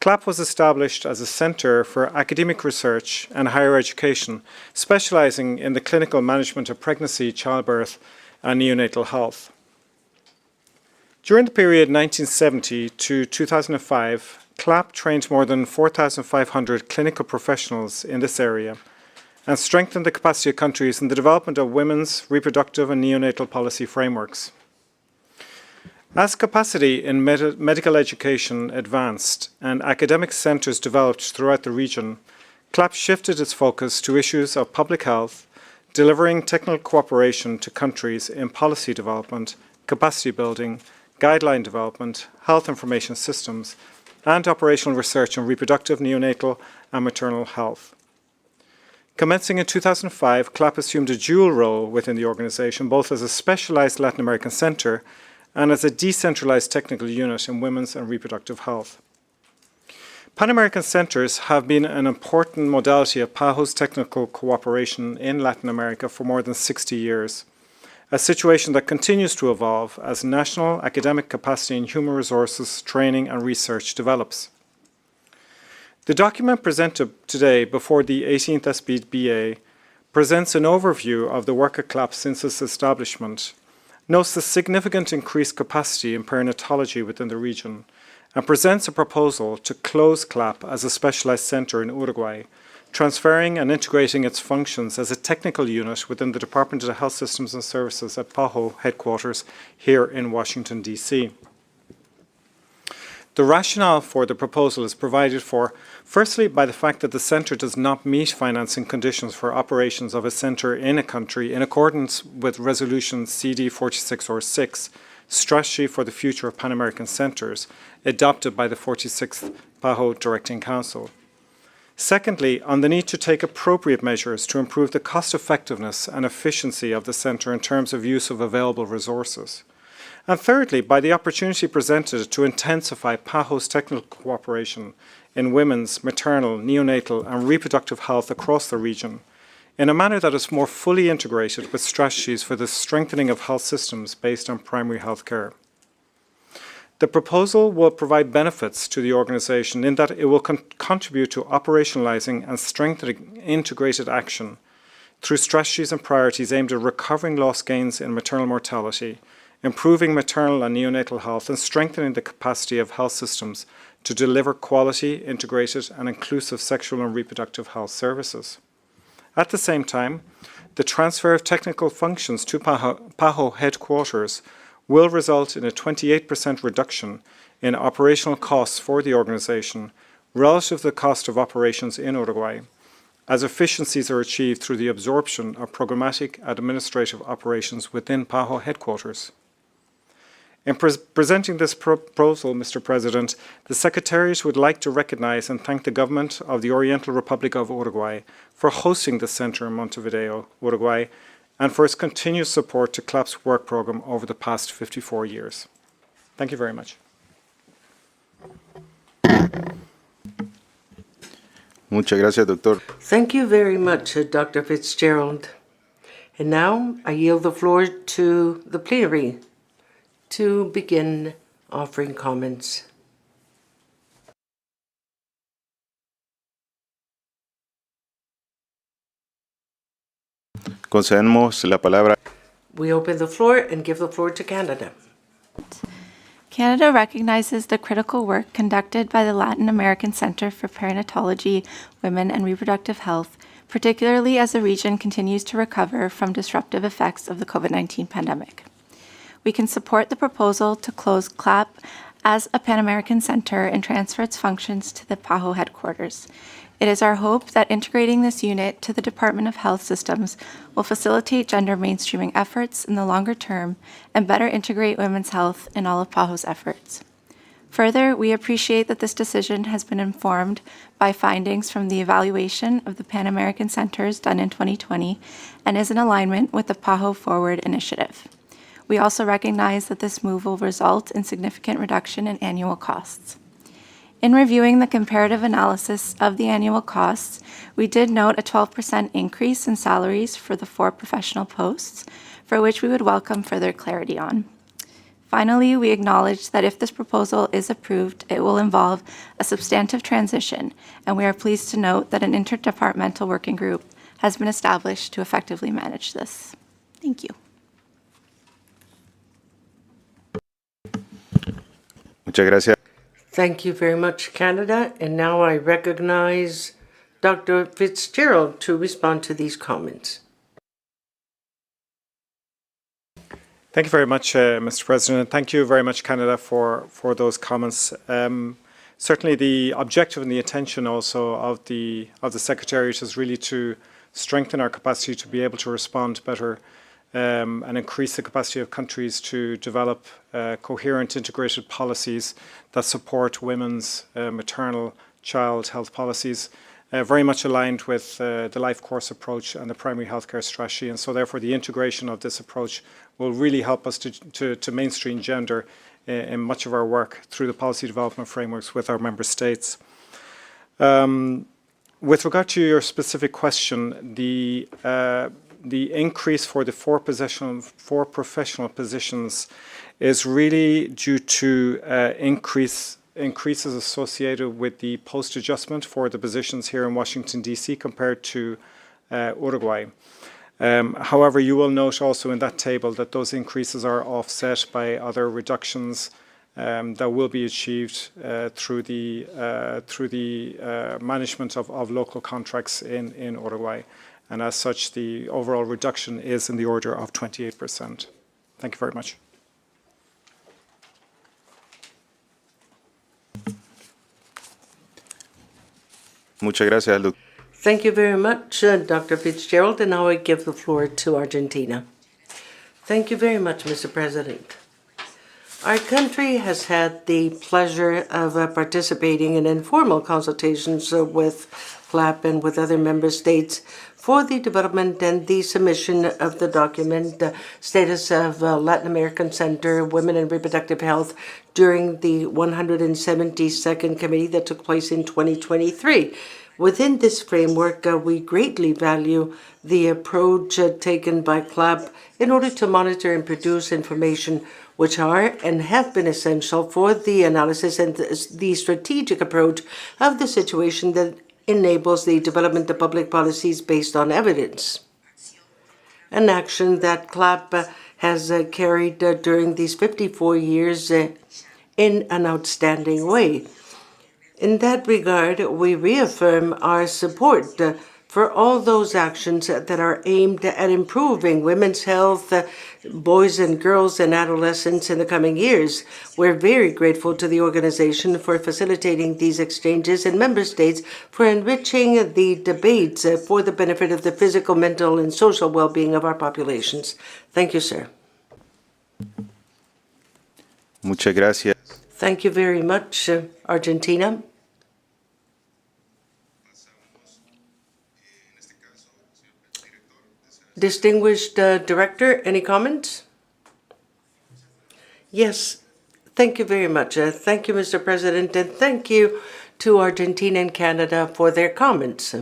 CLAP was established as a center for academic research and higher education, specializing in the clinical management of pregnancy, childbirth, and neonatal health. During the period 1970 to 2005, CLAP trained more than 4,500 clinical professionals in this area and strengthened the capacity of countries in the development of women's reproductive and neonatal policy frameworks. As capacity in medical education advanced and academic centers developed throughout the region, CLAP shifted its focus to issues of public health, delivering technical cooperation to countries in policy development, capacity building, guideline development, health information systems, and operational research on reproductive, neonatal, and maternal health. Commencing in 2005, CLAP assumed a dual role within the organization, both as a specialized Latin American center and as a decentralized technical unit in women's and reproductive health. Pan American centers have been an important modality of PAHO's technical cooperation in Latin America for more than 60 years, a situation that continues to evolve as national academic capacity in human resources, training, and research develops. The document presented today before the 18th SPBA presents an overview of the work of CLAP since its establishment, notes the significant increased capacity in perinatology within the region, and presents a proposal to close CLAP as a specialized center in Uruguay, transferring and integrating its functions as a technical unit within the Department of Health Systems and Services at PAHO headquarters here in Washington, D.C. The rationale for the proposal is provided for, firstly, by the fact that the centre does not meet financing conditions for operations of a centre in a country in accordance with Resolution CD 46/6, Strategy for the Future of Pan American Centres, adopted by the 46th PAHO Directing Council. Secondly, on the need to take appropriate measures to improve the cost effectiveness and efficiency of the centre in terms of use of available resources. And thirdly, by the opportunity presented to intensify PAHO's technical cooperation in women's, maternal, neonatal, and reproductive health across the region, in a manner that is more fully integrated with strategies for the strengthening of health systems based on primary health care. The proposal will provide benefits to the organization in that it will contribute to operationalizing and strengthening integrated action through strategies and priorities aimed at recovering lost gains in maternal mortality, improving maternal and neonatal health, and strengthening the capacity of health systems to deliver quality, integrated, and inclusive sexual and reproductive health services. At the same time, the transfer of technical functions to PAHO headquarters will result in a 28% reduction in operational costs for the organization relative to the cost of operations in Uruguay, as efficiencies are achieved through the absorption of programmatic administrative operations within PAHO headquarters. In presenting this proposal, Mr. President, the Secretariat would like to recognize and thank the government of the Oriental Republic of Uruguay for hosting the Center in Montevideo, Uruguay, and for its continued support to CLAP's work program over the past 54 years. Thank you very much. Muchas gracias, doctor. Thank you very much, Dr. Fitzgerald. And now I yield the floor to the plenary to begin offering comments. Concedemos la palabra. We open the floor and give the floor to Canada. Canada recognizes the critical work conducted by the Latin American Centre for Perinatology, Women and Reproductive Health, particularly as the region continues to recover from disruptive effects of the COVID-19 pandemic. We can support the proposal to close CLAP as a Pan-American Centre and transfer its functions to the PAHO headquarters. It is our hope that integrating this unit to the Department of Health Systems will facilitate gender mainstreaming efforts in the longer term and better integrate women's health in all of PAHO's efforts. Further, we appreciate that this decision has been informed by findings from the evaluation of the Pan-American Centers done in 2020 and is in alignment with the PAHO Forward initiative. We also recognize that this move will result in significant reduction in annual costs. In reviewing the comparative analysis of the annual costs, we did note a 12% increase in salaries for the 4 professional posts, for which we would welcome further clarity on. Finally, we acknowledge that if this proposal is approved, it will involve a substantive transition, and we are pleased to note that an interdepartmental working group has been established to effectively manage this. Thank you. Muchas gracias. Thank you very much, Canada. And now I recognize Dr. Fitzgerald to respond to these comments. Thank you very much, Mr. President. Thank you very much, Canada, for those comments. Certainly the objective and the intention also of the Secretariat is really to strengthen our capacity to be able to respond better and increase the capacity of countries to develop coherent integrated policies that support women's maternal child health policies, very much aligned with the life course approach and the primary healthcare strategy. And so therefore the integration of this approach will really help us to mainstream gender in much of our work through the policy development frameworks with our member states. With regard to your specific question, the increase for the 4 professional positions is really due to increases associated with the post adjustment for the positions here in Washington, D.C. compared to Uruguay. However, you will note also in that table that those increases are offset by other reductions that will be achieved through the management of local contracts in Uruguay. And as such, the overall reduction is in the order of 28%. Thank you very much. Muchas gracias, Luke. Thank you very much, Dr. Fitzgerald. And now I give the floor to Argentina. Thank you very much, Mr. President. Our country has had the pleasure of participating in informal consultations with CLAP and with other member states for the development and the submission of the document, Status of Latin American Center, Women and Reproductive Health, during the 172nd committee that took place in 2023. Within this framework, we greatly value the approach taken by CLAP in order to monitor and produce information which are and have been essential for the analysis and the strategic approach of the situation that enables the development of public policies based on evidence. An action that CLAP has carried during these 54 years in an outstanding way. In that regard, we reaffirm our support for all those actions that are aimed at improving women's health, boys and girls and adolescents in the coming years. We're very grateful to the organization for facilitating these exchanges and member states for enriching the debates for the benefit of the physical, mental, and social well-being of our populations. Thank you, sir. Muchas gracias. Thank you very much, Argentina. Distinguished Director, any comments? Yes, thank you very much. Thank you, Mr. President, and thank you to Argentina and Canada for their comments.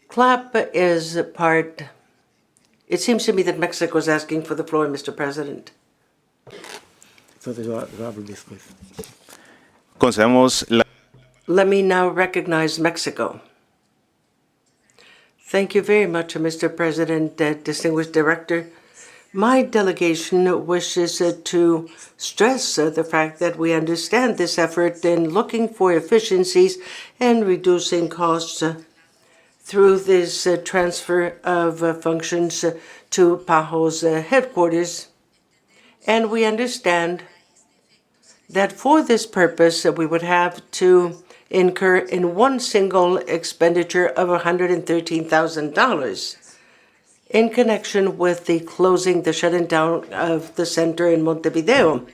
CLAP is part. It seems to me that Mexico is asking for the floor, Mr. President. Let me now recognize Mexico. Thank you very much, Mr. President, distinguished director. My delegation wishes to stress the fact that we understand this effort in looking for efficiencies and reducing costs through this transfer of functions to PAHO's headquarters. And we understand that for this purpose, we would have to incur in one single expenditure of $113,000 in connection with the shutting down of the center in Montevideo.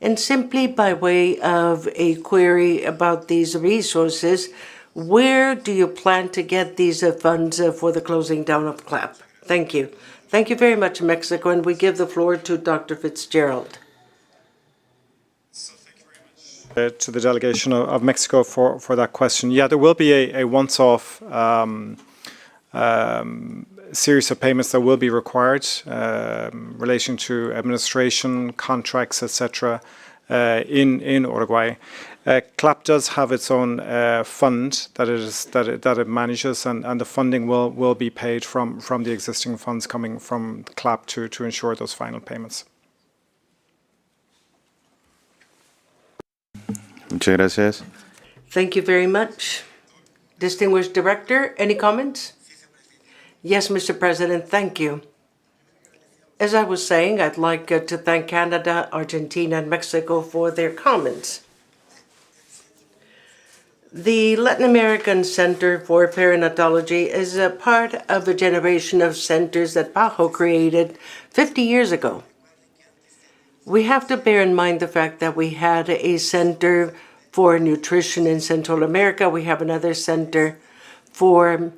And simply by way of a query about these resources, where do you plan to get these funds for the closing down of CLAP? Thank you. Thank you very much, Mexico, and we give the floor to Dr. Fitzgerald. To the delegation of Mexico for that question. Yeah, there will be a once-off series of payments that will be required relating to administration, contracts, etc. In Uruguay. CLAP does have its own fund that it manages, and the funding will be paid from the existing funds coming from CLAP to ensure those final payments. Muchas gracias. Thank you very much. Distinguished Director, any comments? Yes, Mr. President, thank you. As I was saying, I'd like to thank Canada, Argentina, and Mexico for their comments. The Latin American Center for Perinatology is a part of a generation of centers that PAHO created 50 years ago. We have to bear in mind the fact that we had a center for nutrition in Central America. We have another center for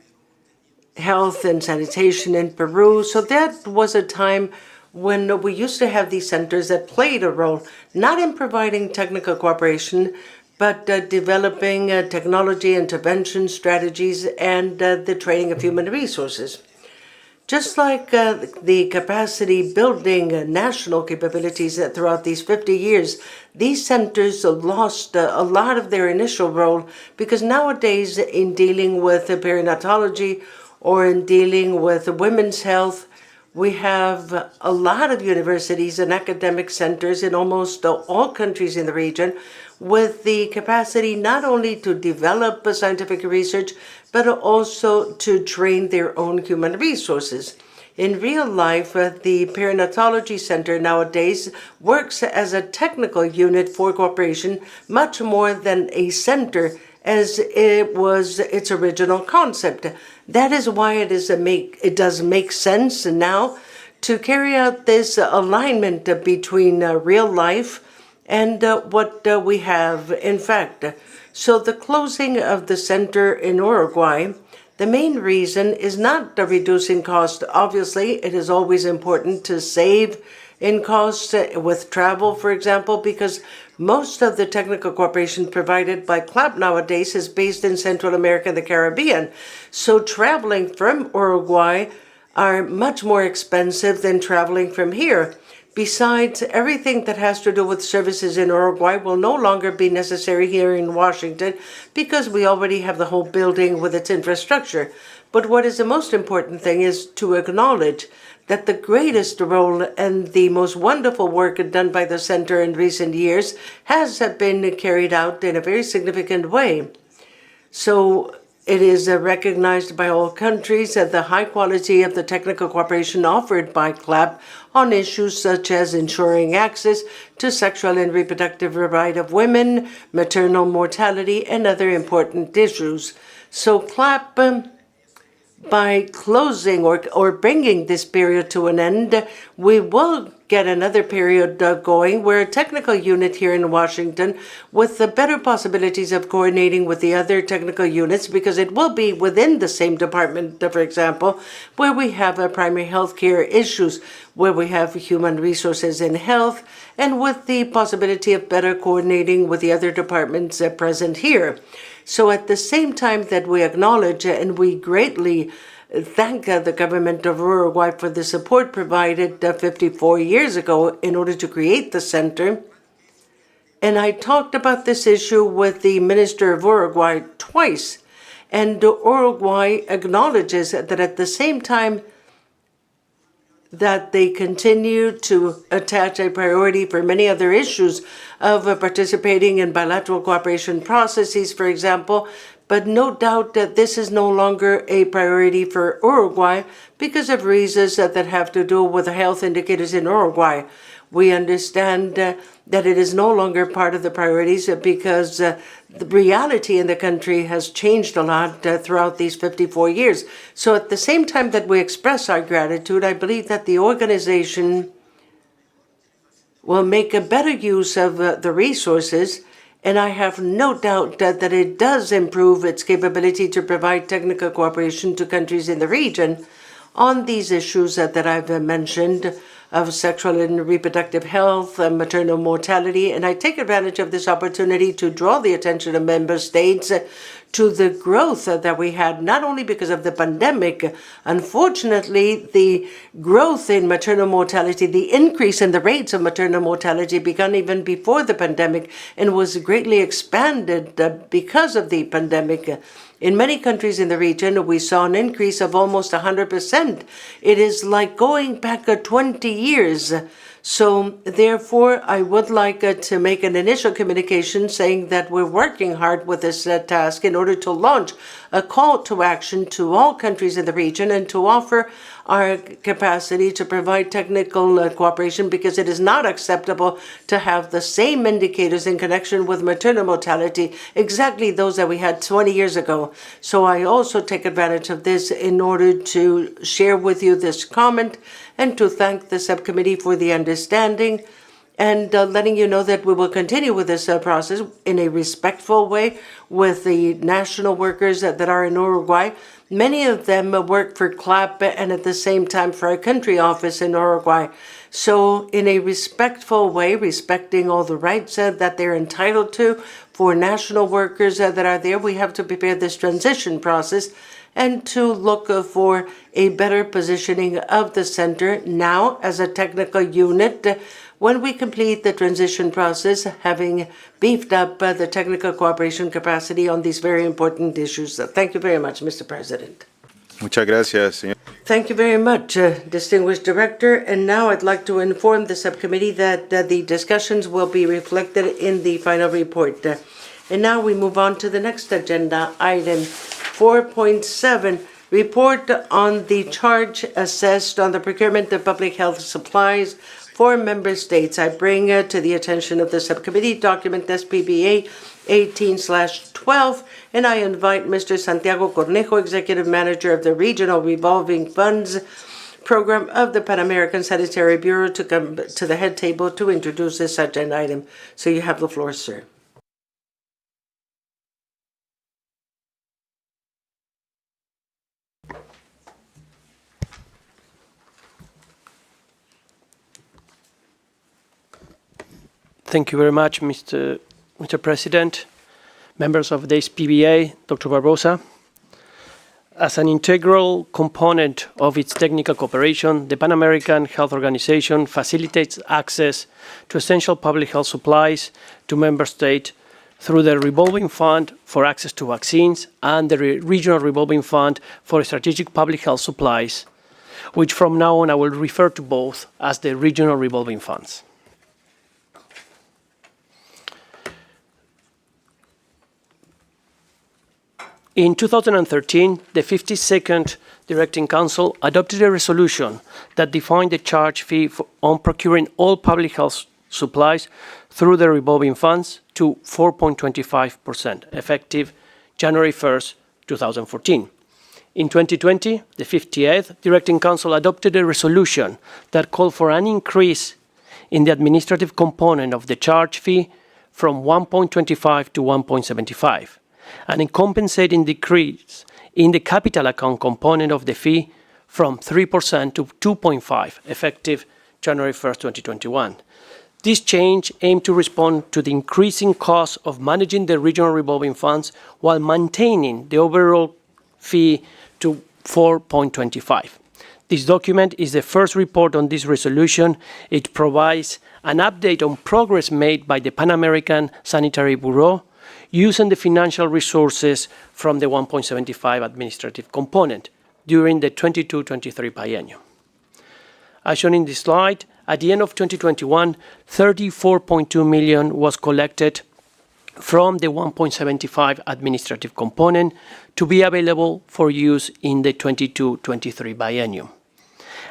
health and sanitation in Peru. So that was a time when we used to have these centers that played a role, not in providing technical cooperation, but developing technology intervention strategies and the training of human resources. Just like the capacity building national capabilities throughout these 50 years, these centers lost a lot of their initial role because nowadays in dealing with perinatology or in dealing with women's health, we have a lot of universities and academic centers in almost all countries in the region with the capacity not only to develop scientific research, but also to train their own human resources. In real life, the Perinatology Center nowadays works as a technical unit for cooperation much more than a center as it was its original concept. That is why it does make sense now to carry out this alignment between real life and what we have in fact. So the closing of the center in Uruguay, the main reason is not reducing cost. Obviously, it is always important to save in costs with travel, for example, because most of the technical cooperation provided by CLAP nowadays is based in Central America and the Caribbean. So traveling from Uruguay are much more expensive than traveling from here. Besides, everything that has to do with services in Uruguay will no longer be necessary here in Washington because we already have the whole building with its infrastructure. But what is the most important thing is to acknowledge that the greatest role and the most wonderful work done by the center in recent years has been carried out in a very significant way. So it is recognized by all countries that the high quality of the technical cooperation offered by CLAP on issues such as ensuring access to sexual and reproductive right of women, maternal mortality, and other important issues. So CLAP, by closing or bringing this period to an end, we will get another period going where a technical unit here in Washington with the better possibilities of coordinating with the other technical units, because it will be within the same department, for example, where we have primary health care issues, where we have human resources and health, and with the possibility of better coordinating with the other departments present here. So at the same time that we acknowledge and we greatly thank the government of Uruguay for the support provided 54 years ago in order to create the center. And I talked about this issue with the Minister of Uruguay twice, and Uruguay acknowledges that at the same time that they continue to attach a priority for many other issues of participating in bilateral cooperation processes, for example, but no doubt that this is no longer a priority for Uruguay because of reasons that have to do with the health indicators in Uruguay. We understand that it is no longer part of the priorities because the reality in the country has changed a lot throughout these 54 years. So at the same time that we express our gratitude, I believe that the organization will make a better use of the resources, and I have no doubt that it does improve its capability to provide technical cooperation to countries in the region on these issues that I've mentioned of sexual and reproductive health, maternal mortality. And I take advantage of this opportunity to draw the attention of member states to the growth that we had, not only because of the pandemic. Unfortunately, the growth in maternal mortality, the increase in the rates of maternal mortality began even before the pandemic and was greatly expanded because of the pandemic. In many countries in the region, we saw an increase of almost 100%. It is like going back 20 years. So therefore, I would like to make an initial communication saying that we're working hard with this task in order to launch a call to action to all countries in the region and to offer our capacity to provide technical cooperation, because it is not acceptable to have the same indicators in connection with maternal mortality, exactly those that we had 20 years ago. So I also take advantage of this in order to share with you this comment and to thank the subcommittee for the understanding and letting you know that we will continue with this process in a respectful way with the national workers that are in Uruguay. Many of them work for CLAP and at the same time for a country office in Uruguay. So in a respectful way, respecting all the rights that they're entitled to for national workers that are there, we have to prepare this transition process and to look for a better positioning of the center now as a technical unit when we complete the transition process, having beefed up the technical cooperation capacity on these very important issues. Thank you very much, Mr. President. Muchas gracias, señor. Thank you very much, distinguished director. And now I'd like to inform the subcommittee that the discussions will be reflected in the final report. And now we move on to the next agenda item, 4.7, report on the charge assessed on the procurement of public health supplies for member states. I bring to the attention of the subcommittee document SPBA 18/12, and I invite Mr. Santiago Cornejo, Executive Manager of the Regional Revolving Funds Program of the Pan American Sanitary Bureau, to come to the head table to introduce this agenda item. So you have the floor, sir. Thank you very much, Mr. President, members of the SPBA, Dr. Barbosa. As an integral component of its technical cooperation, the Pan American Health Organization facilitates access to essential public health supplies to member states through the Revolving Fund for access to vaccines and the Regional Revolving Fund for strategic public health supplies, which from now on I will refer to both as the Regional Revolving Funds. In 2013, the 52nd Directing Council adopted a resolution that defined the charge fee on procuring all public health supplies through the revolving funds to 4.25%, effective January 1st, 2014. In 2020, the 58th Directing Council adopted a resolution that called for an increase in the administrative component of the charge fee from 1.25 to 1.75, and a compensating decrease in the capital account component of the fee from 3% to 2.5%, effective January 1st, 2021. This change aimed to respond to the increasing cost of managing the regional revolving funds while maintaining the overall fee to 4.25. This document is the first report on this resolution. It provides an update on progress made by the Pan American Sanitary Bureau using the financial resources from the 1.75 administrative component during the 22-23 biennium. As shown in this slide, at the end of 2021, 34.2 million was collected from the 1.75 administrative component to be available for use in the 22-23 biennium.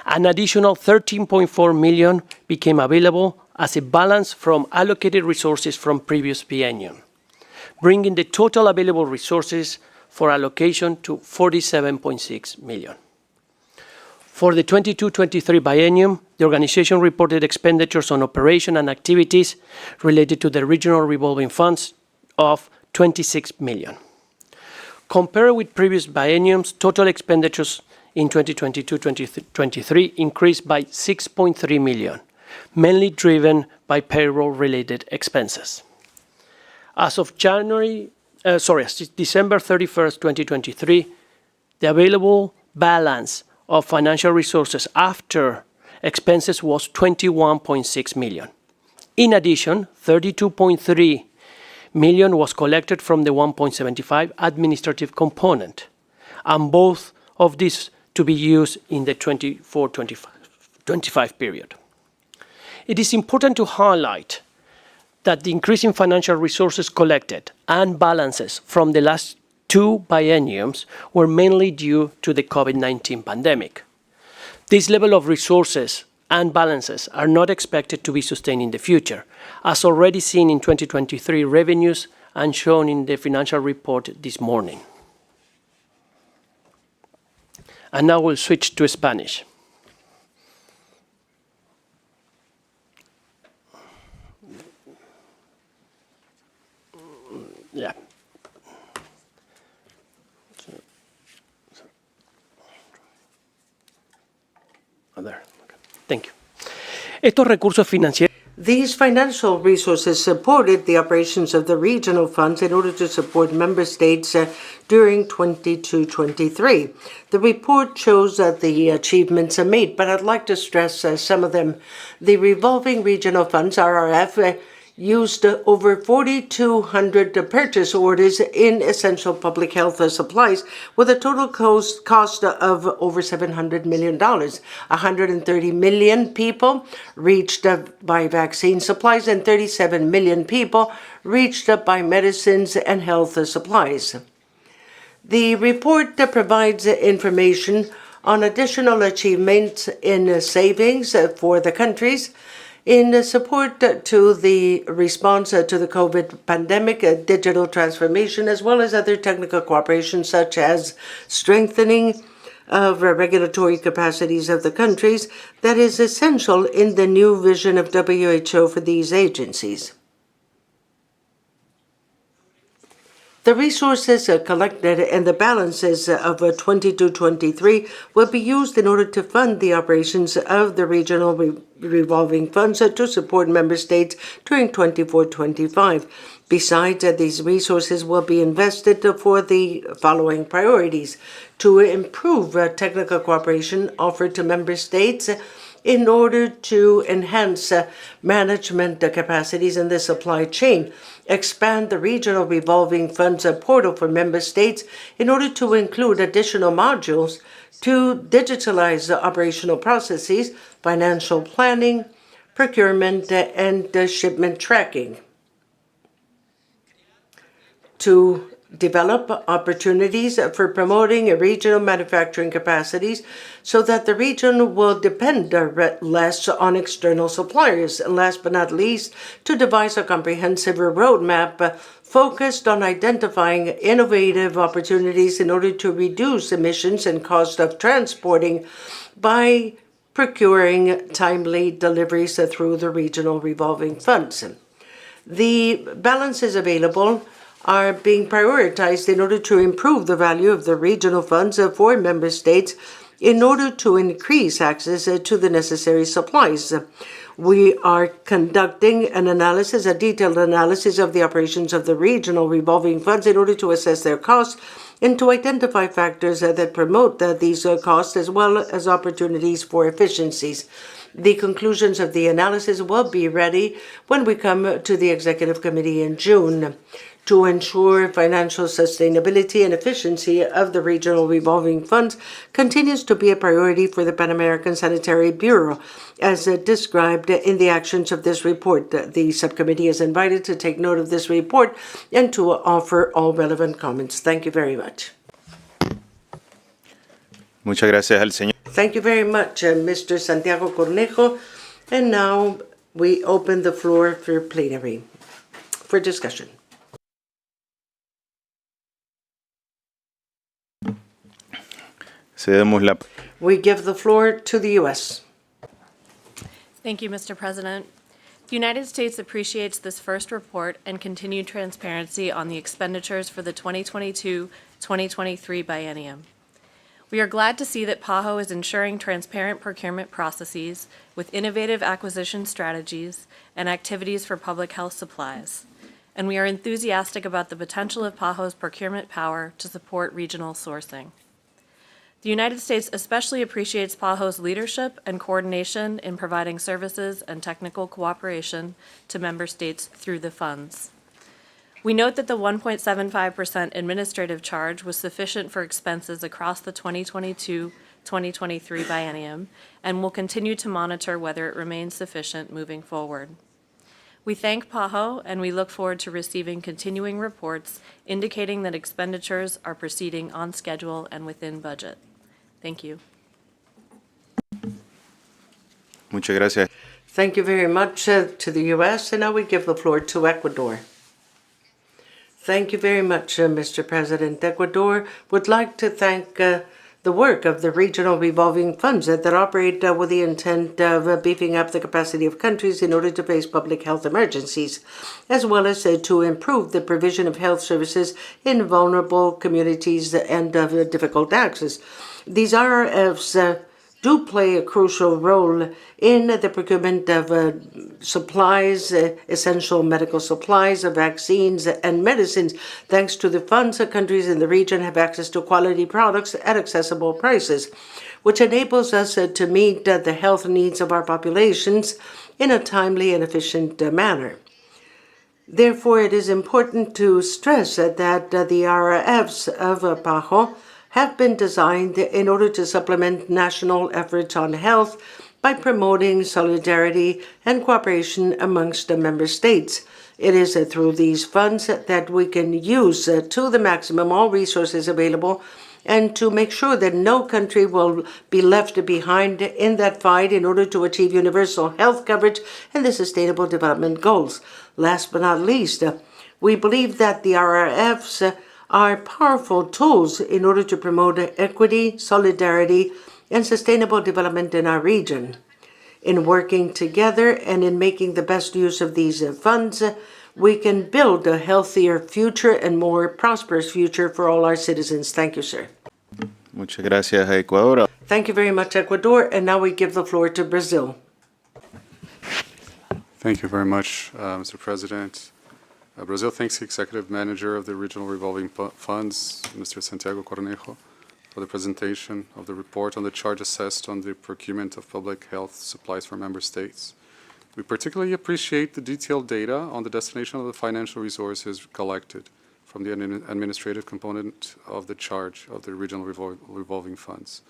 An additional 13.4 million became available as a balance from allocated resources from previous biennium, bringing the total available resources for allocation to 47.6 million. For the 22-23 biennium, the organization reported expenditures on operation and activities related to the regional revolving funds of 26 million. Compared with previous bienniums, total expenditures in 2022-2023 increased by 6.3 million, mainly driven by payroll-related expenses. As of December 31st, 2023, the available balance of financial resources after expenses was 21.6 million. In addition, 32.3 million was collected from the 1.75 administrative component, and both of these to be used in the 24-25 period. It is important to highlight that the increase in financial resources collected and balances from the last two bienniums were mainly due to the COVID-19 pandemic. This level of resources and balances are not expected to be sustained in the future, as already seen in 2023 revenues and shown in the financial report this morning. And now we'll switch to Spanish. Yeah. There. Okay. Thank you. Estos recursos financieros. These financial resources supported the operations of the regional funds in order to support member states during 22-23. The report shows the achievements made, but I'd like to stress some of them. The revolving regional funds, RRF, used over 4,200 purchase orders in essential public health supplies with a total cost of over $700 million. 130 million people reached by vaccine supplies and 37 million people reached by medicines and health supplies. The report provides information on additional achievements in savings for the countries, in support to the response to the COVID pandemic, digital transformation, as well as other technical cooperation, such as strengthening of regulatory capacities of the countries, that is essential in the new vision of WHO for these agencies. The resources collected and the balances of 22-23 will be used in order to fund the operations of the regional revolving funds to support member states during 24-25. Besides, these resources will be invested for the following priorities: to improve technical cooperation offered to member states in order to enhance management capacities in the supply chain, expand the regional revolving funds portal for member states in order to include additional modules to digitalize operational processes, financial planning, procurement, and shipment tracking, to develop opportunities for promoting regional manufacturing capacities so that the region will depend less on external suppliers. And last but not least, to devise a comprehensive roadmap focused on identifying innovative opportunities in order to reduce emissions and cost of transporting by procuring timely deliveries through the regional revolving funds. The balances available are being prioritized in order to improve the value of the regional funds for member states in order to increase access to the necessary supplies. We are conducting an analysis, a detailed analysis of the operations of the regional revolving funds in order to assess their costs and to identify factors that promote these costs as well as opportunities for efficiencies. The conclusions of the analysis will be ready when we come to the Executive Committee in June. To ensure financial sustainability and efficiency of the regional revolving funds continues to be a priority for the Pan American Sanitary Bureau, as described in the actions of this report. The subcommittee is invited to take note of this report and to offer all relevant comments. Thank you very much. Muchas gracias al señor. Thank you very much, Mr. Santiago Cornejo. And now we open the floor for plenary, for discussion. We give the floor to the U.S. Thank you, Mr. President. The United States appreciates this first report and continued transparency on the expenditures for the 2022-2023 biennium. We are glad to see that PAHO is ensuring transparent procurement processes with innovative acquisition strategies and activities for public health supplies, and we are enthusiastic about the potential of PAHO's procurement power to support regional sourcing. The United States especially appreciates PAHO's leadership and coordination in providing services and technical cooperation to member states through the funds. We note that the 1.75% administrative charge was sufficient for expenses across the 2022-2023 biennium and will continue to monitor whether it remains sufficient moving forward. We thank PAHO and we look forward to receiving continuing reports indicating that expenditures are proceeding on schedule and within budget. Thank you. Muchas gracias. Thank you very much to the U.S. And now we give the floor to Ecuador. Thank you very much, Mr. President. Ecuador would like to thank the work of the regional revolving funds that operate with the intent of beefing up the capacity of countries in order to face public health emergencies, as well as to improve the provision of health services in vulnerable communities and of difficult access. These RRFs do play a crucial role in the procurement of supplies, essential medical supplies, vaccines, and medicines. Thanks to the funds, countries in the region have access to quality products at accessible prices, which enables us to meet the health needs of our populations in a timely and efficient manner. Therefore, it is important to stress that the RRFs of PAHO have been designed in order to supplement national efforts on health by promoting solidarity and cooperation amongst the member states. It is through these funds that we can use to the maximum all resources available and to make sure that no country will be left behind in that fight in order to achieve universal health coverage and the Sustainable Development Goals. Last but not least, we believe that the RRFs are powerful tools in order to promote equity, solidarity, and sustainable development in our region. In working together and in making the best use of these funds, we can build a healthier future and more prosperous future for all our citizens. Thank you, sir. Muchas gracias, Ecuador. Thank you very much, Ecuador. And now we give the floor to Brazil. Thank you very much, Mr. President. Brazil thanks the Executive Manager of the Regional Revolving Funds, Mr. Santiago Cornejo, for the presentation of the report on the charge assessed on the procurement of public health supplies for member states. We particularly appreciate the detailed data on the destination of the financial resources collected from the administrative component of the charge of the Regional Revolving Funds.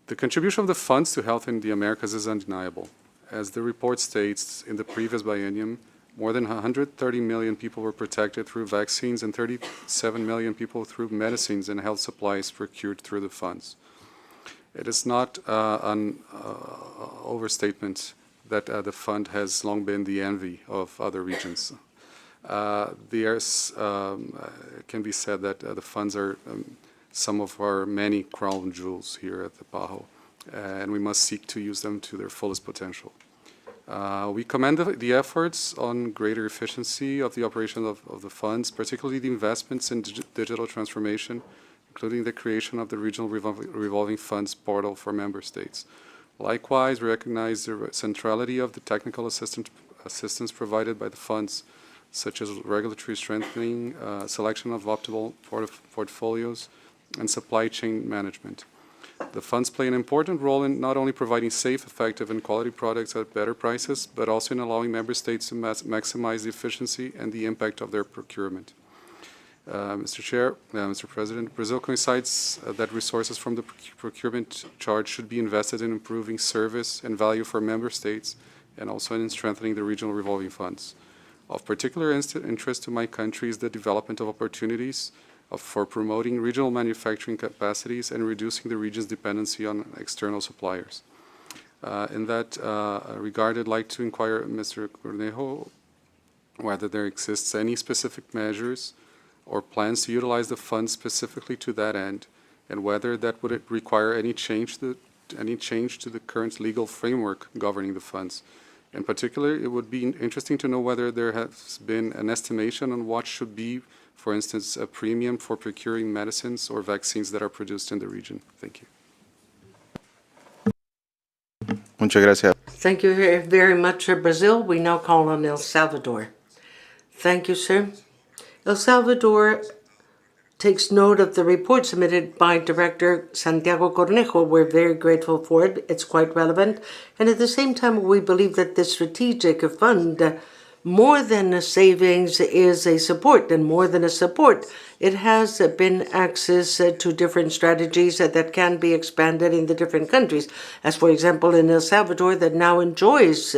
The contribution of the funds to health in the Americas is undeniable. As the report states, in the previous biennium, more than 130 million people were protected through vaccines and 37 million people through medicines and health supplies procured through the funds. It is not an overstatement that the fund has long been the envy of other regions. It can be said that the funds are some of our many crown jewels here at the PAHO, and we must seek to use them to their fullest potential. We commend the efforts on greater efficiency of the operation of the funds, particularly the investments in digital transformation, including the creation of the Regional Revolving Funds portal for member states. Likewise, we recognize the centrality of the technical assistance provided by the funds, such as regulatory strengthening, selection of optimal portfolios, and supply chain management. The funds play an important role in not only providing safe, effective, and quality products at better prices, but also in allowing member states to maximize the efficiency and the impact of their procurement. Mr. Chair, Mr. President, Brazil coincides that resources from the procurement charge should be invested in improving service and value for member states and also in strengthening the regional revolving funds. Of particular interest to my country is the development of opportunities for promoting regional manufacturing capacities and reducing the region's dependency on external suppliers. In that regard, I'd like to inquire Mr. Cornejo whether there exists any specific measures or plans to utilize the funds specifically to that end, and whether that would require any change to the current legal framework governing the funds. In particular, it would be interesting to know whether there has been an estimation on what should be, for instance, a premium for procuring medicines or vaccines that are produced in the region. Thank you. Muchas gracias. Thank you very much, Brazil. We now call on El Salvador. Thank you, sir. El Salvador takes note of the report submitted by Director Santiago Cornejo. We're very grateful for it. It's quite relevant. And at the same time, we believe that the strategic fund, more than a savings, is a support, and more than a support, it has been access to different strategies that can be expanded in the different countries. As for example, in El Salvador, that now enjoys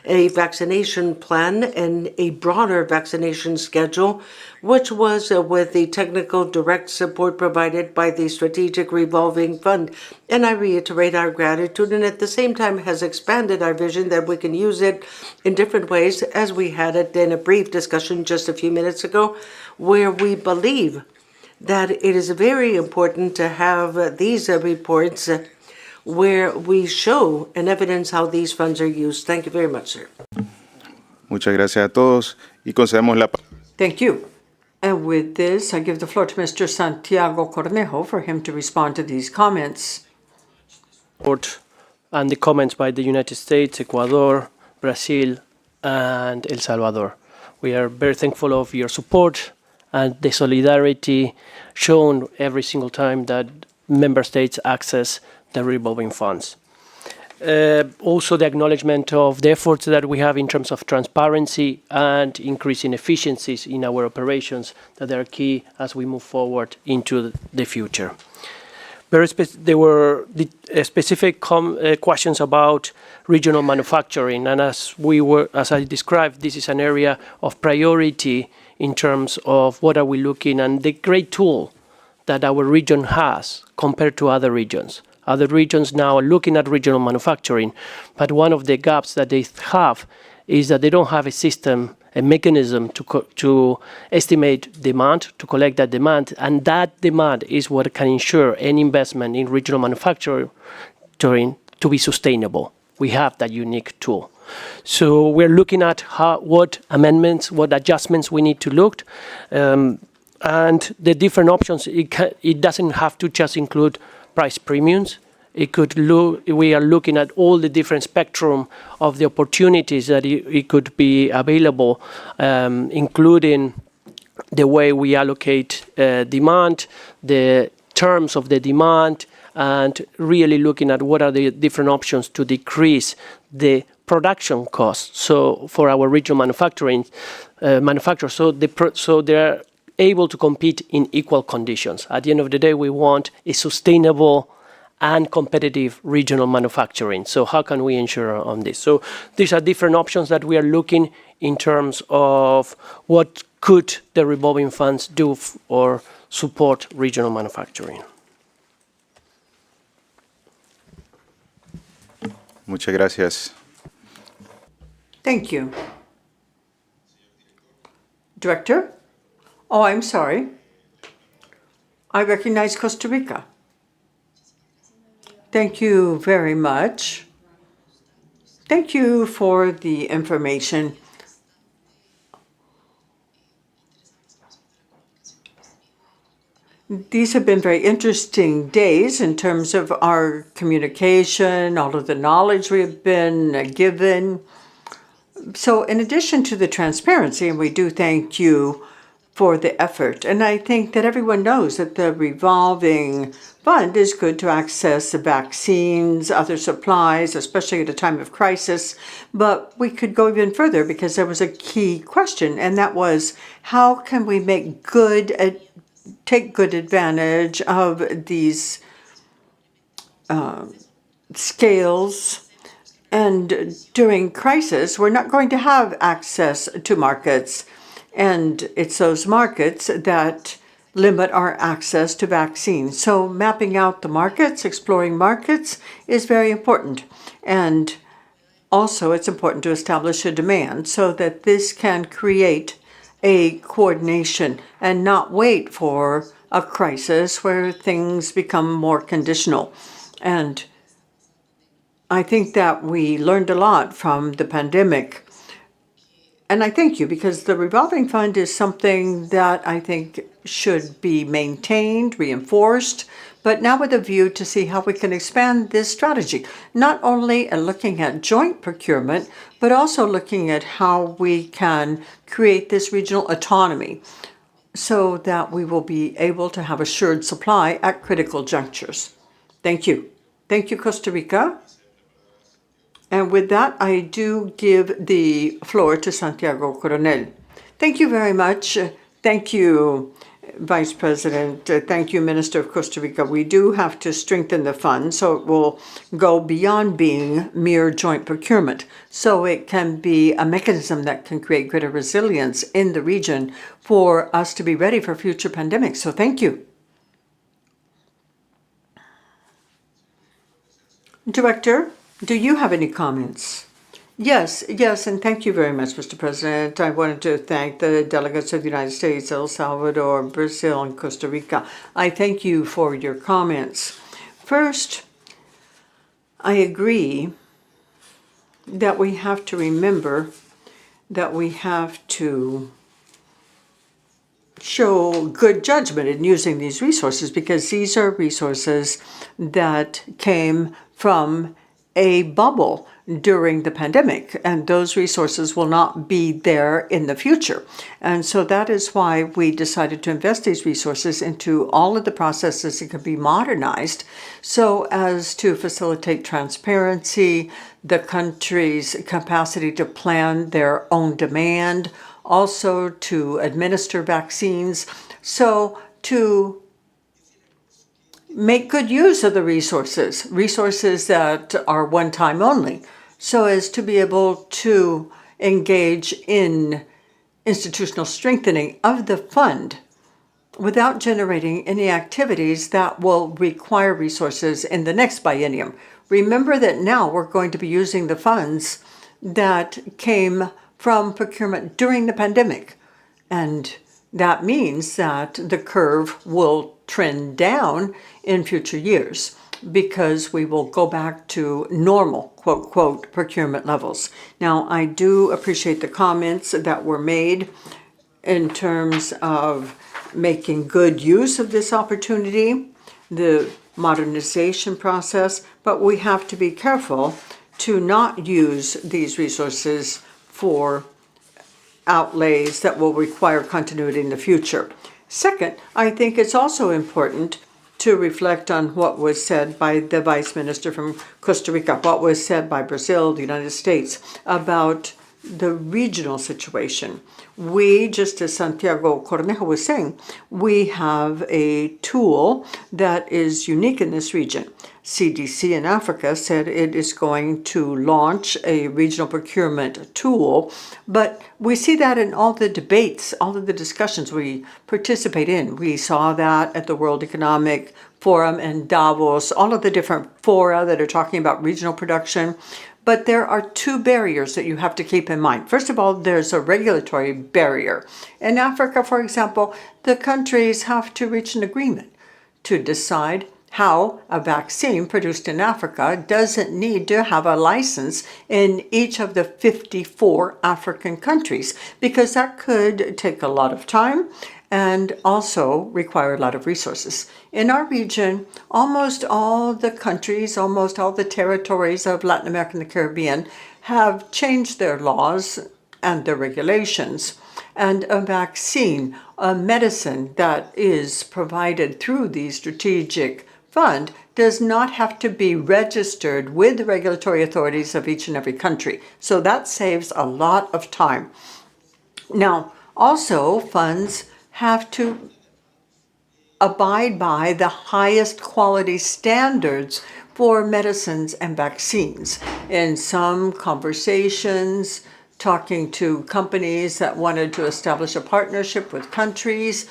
a vaccination plan and a broader vaccination schedule, which was with the technical direct support provided by the Strategic Revolving Fund. And I reiterate our gratitude, and at the same time has expanded our vision that we can use it in different ways, as we had it in a brief discussion just a few minutes ago, where we believe that it is very important to have these reports where we show and evidence how these funds are used. Thank you very much, sir. Muchas gracias a todos y concedemos la Thank you. And with this, I give the floor to Mr. Santiago Cornejo for him to respond to these comments. And the comments by the United States, Ecuador, Brazil, and El Salvador. We are very thankful of your support and the solidarity shown every single time that member states access the revolving funds. Also the acknowledgement of the efforts that we have in terms of transparency and increasing efficiencies in our operations that are key as we move forward into the future. There were specific questions about regional manufacturing, and as I described, this is an area of priority in terms of what are we looking, and the great tool that our region has compared to other regions. Other regions now are looking at regional manufacturing, but one of the gaps that they have is that they don't have a system, a mechanism to estimate demand, to collect that demand, and that demand is what can ensure any investment in regional manufacturing to be sustainable. We have that unique tool. So we're looking at what amendments, what adjustments we need to look, and the different options. It doesn't have to just include price premiums. We are looking at all the different spectrum of the opportunities that it could be available, including the way we allocate demand, the terms of the demand, and really looking at what are the different options to decrease the production costs. So for our regional manufacturers, so they're able to compete in equal conditions. At the end of the day, we want a sustainable and competitive regional manufacturing. So how can we ensure on this? So these are different options that we are looking in terms of what could the revolving funds do or support regional manufacturing. Muchas gracias. Thank you. Director? Oh, I'm sorry. I recognize Costa Rica. Thank you very much. Thank you for the information. These have been very interesting days in terms of our communication, all of the knowledge we have been given. So in addition to the transparency, and we do thank you for the effort, and I think that everyone knows that the revolving fund is good to access vaccines, other supplies, especially at a time of crisis. But we could go even further because there was a key question, and that was how can we take good advantage of these scales. And during crisis, we're not going to have access to markets. And it's those markets that limit our access to vaccines. So mapping out the markets, exploring markets is very important. And also it's important to establish a demand so that this can create a coordination and not wait for a crisis where things become more conditional. And I think that we learned a lot from the pandemic. And I thank you because the revolving fund is something that I think should be maintained, reinforced, but now with a view to see how we can expand this strategy, not only looking at joint procurement, but also looking at how we can create this regional autonomy so that we will be able to have assured supply at critical junctures. Thank you. Thank you, Costa Rica. And with that, I do give the floor to Santiago Coronel. Thank you very much. Thank you, Vice President. Thank you, Minister of Costa Rica. We do have to strengthen the fund so it will go beyond being mere joint procurement, so it can be a mechanism that can create greater resilience in the region for us to be ready for future pandemics. So thank you. Director, do you have any comments? Yes, and thank you very much, Mr. President. I wanted to thank the delegates of the United States, El Salvador, Brazil, and Costa Rica. I thank you for your comments. First, I agree that we have to remember that we have to show good judgment in using these resources because these are resources that came from a bubble during the pandemic, and those resources will not be there in the future. And so that is why we decided to invest these resources into all of the processes that can be modernized so as to facilitate transparency, the country's capacity to plan their own demand, also to administer vaccines, so to make good use of the resources that are one time only, so as to be able to engage in institutional strengthening of the fund without generating any activities that will require resources in the next biennium. Remember that now we're going to be using the funds that came from procurement during the pandemic, and that means that the curve will trend down in future years because we will go back to normal, quote, quote, procurement levels. Now, I do appreciate the comments that were made in terms of making good use of this opportunity, the modernization process, but we have to be careful to not use these resources for outlays that will require continuity in the future. Second, I think it's also important to reflect on what was said by the Vice Minister from Costa Rica, what was said by Brazil, the United States, about the regional situation. We, just as Santiago Cornejo was saying, we have a tool that is unique in this region. CDC in Africa said it is going to launch a regional procurement tool, but we see that in all the debates, all of the discussions we participate in. We saw that at the World Economic Forum in Davos, all of the different fora that are talking about regional production. But there are two barriers that you have to keep in mind. First of all, there's a regulatory barrier. In Africa, for example, the countries have to reach an agreement to decide how a vaccine produced in Africa doesn't need to have a license in each of the 54 African countries, because that could take a lot of time and also require a lot of resources. In our region, almost all the countries, almost all the territories of Latin America and the Caribbean have changed their laws and their regulations. And a vaccine, a medicine that is provided through the strategic fund, does not have to be registered with the regulatory authorities of each and every country. So that saves a lot of time. Now, also, funds have to abide by the highest quality standards for medicines and vaccines. In some conversations, talking to companies that wanted to establish a partnership with countries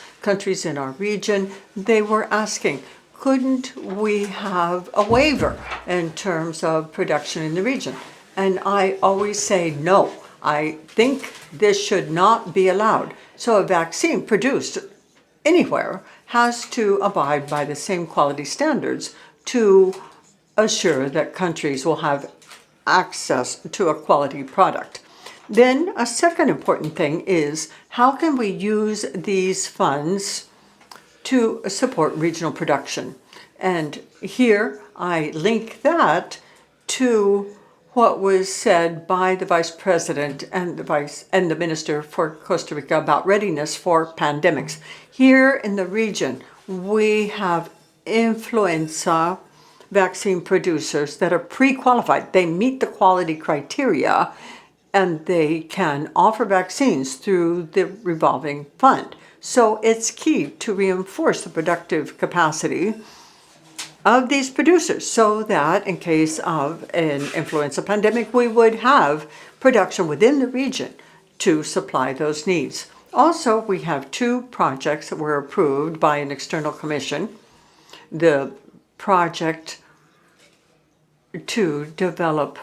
in our region, they were asking, couldn't we have a waiver in terms of production in the region? And I always say no. I think this should not be allowed. So a vaccine produced anywhere has to abide by the same quality standards to assure that countries will have access to a quality product. Then a second important thing is, how can we use these funds to support regional production? And here I link that to what was said by the Vice President and the Minister for Costa Rica about readiness for pandemics. Here in the region, we have influenza vaccine producers that are pre-qualified. They meet the quality criteria and they can offer vaccines through the revolving fund. So it's key to reinforce the productive capacity of these producers so that in case of an influenza pandemic, we would have production within the region to supply those needs. Also, we have 2 projects that were approved by an external commission. The project to develop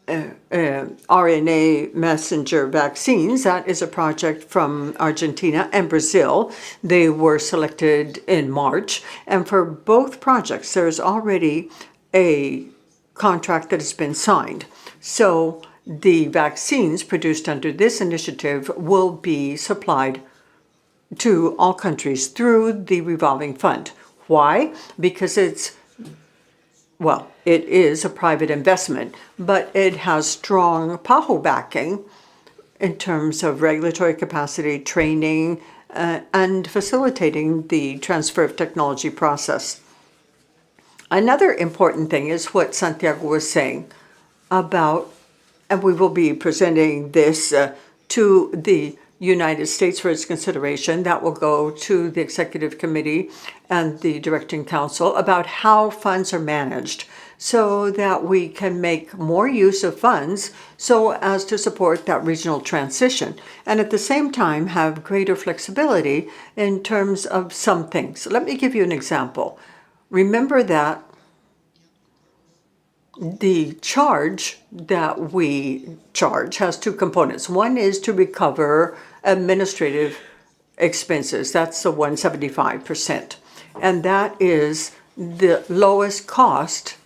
RNA messenger vaccines. That is a project from Argentina and Brazil. They were selected in March. And for both projects, there's already a contract that has been signed. So the vaccines produced under this initiative will be supplied to all countries through the revolving fund. Why? Because it is a private investment, but it has strong PAHO backing in terms of regulatory capacity, training, and facilitating the transfer of technology process. Another important thing is what Santiago was saying about, and we will be presenting this to the United States for its consideration. That will go to the Executive Committee and the Directing Council about how funds are managed so that we can make more use of funds so as to support that regional transition and at the same time have greater flexibility in terms of some things. Let me give you an example. Remember that the charge that we charge has 2 components. One is to recover administrative expenses. That's the 175%. And that is the lowest cost,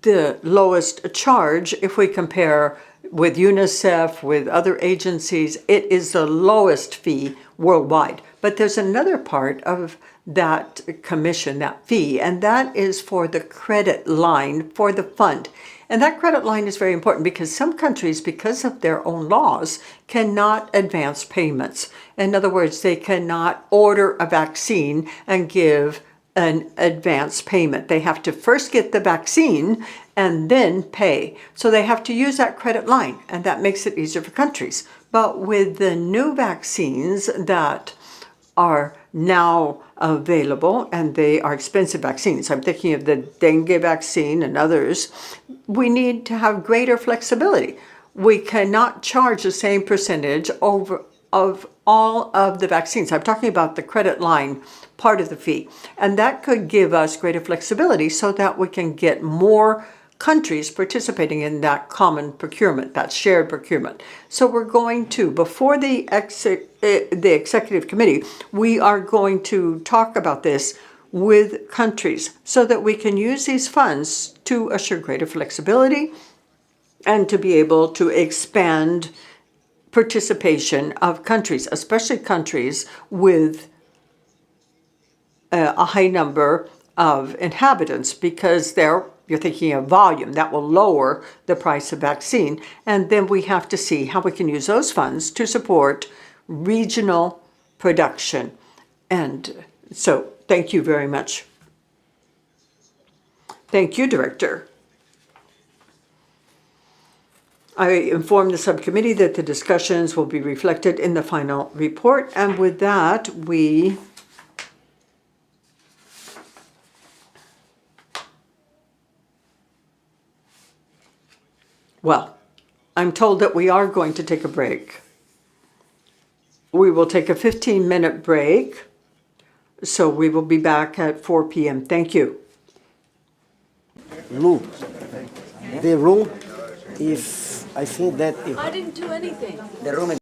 the lowest charge. If we compare with UNICEF, with other agencies, it is the lowest fee worldwide. But there's another part of that commission, that fee, and that is for the credit line for the fund. And that credit line is very important because some countries, because of their own laws, cannot advance payments. In other words, they cannot order a vaccine and give an advance payment. They have to first get the vaccine and then pay. So they have to use that credit line, and that makes it easier for countries. But with the new vaccines that are now available, and they are expensive vaccines. I'm thinking of the dengue vaccine and others. We need to have greater flexibility. We cannot charge the same percentage of all of the vaccines. I'm talking about the credit line part of the fee. And that could give us greater flexibility so that we can get more countries participating in that common procurement, that shared procurement. So we're going to, before the executive committee, we are going to talk about this with countries so that we can use these funds to assure greater flexibility and to be able to expand participation of countries, especially countries with a high number of inhabitants, because you're thinking of volume that will lower the price of vaccine. And then we have to see how we can use those funds to support regional production. And so thank you very much. Thank you, Director. I informed the subcommittee that the discussions will be reflected in the final report. And with that, well, I'm told that we are going to take a break. We will take a 15-minute break. So we will be back at 4 p.m. Thank you. Lu, the room is, I think that... I didn't do anything. The room is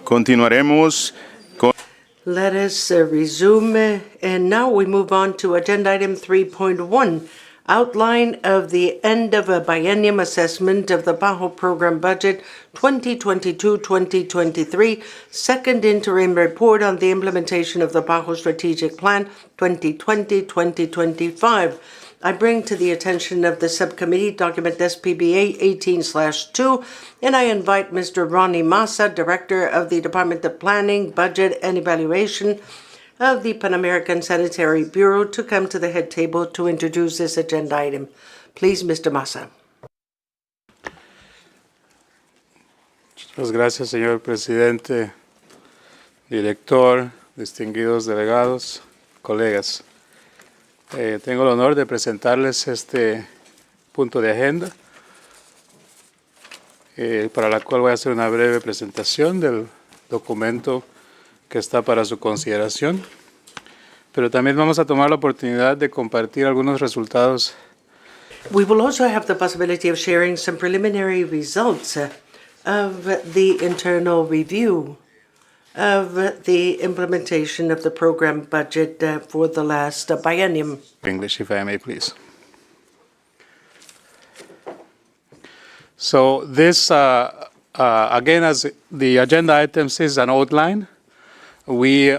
Continuaremos con... Let us resume, and now we move on to agenda item 3.1, outline of the end of a biennium assessment of the PAHO program budget 2022-2023, second interim report on the implementation of the PAHO strategic plan 2020-2025. I bring to the attention of the subcommittee document SPBA 18/2, and I invite Mr. Ronnie Massa, Director of the Department of Planning, Budget, and Evaluation of the Pan American Sanitary Bureau to come to the head table to introduce this agenda item. Please, Mr. Massa. Muchas gracias, señor presidente, director, distinguidos delegados, colegas. Tengo el honor de presentarles este punto de agenda, para la cual voy a hacer una breve presentación del documento que está para su consideración. Pero también vamos a tomar la oportunidad de compartir algunos resultados. We will also have the possibility of sharing some preliminary results of the internal review of the implementation of the program budget for the last biennium. English, if I may, please. So this, again, as the agenda items is an outline, we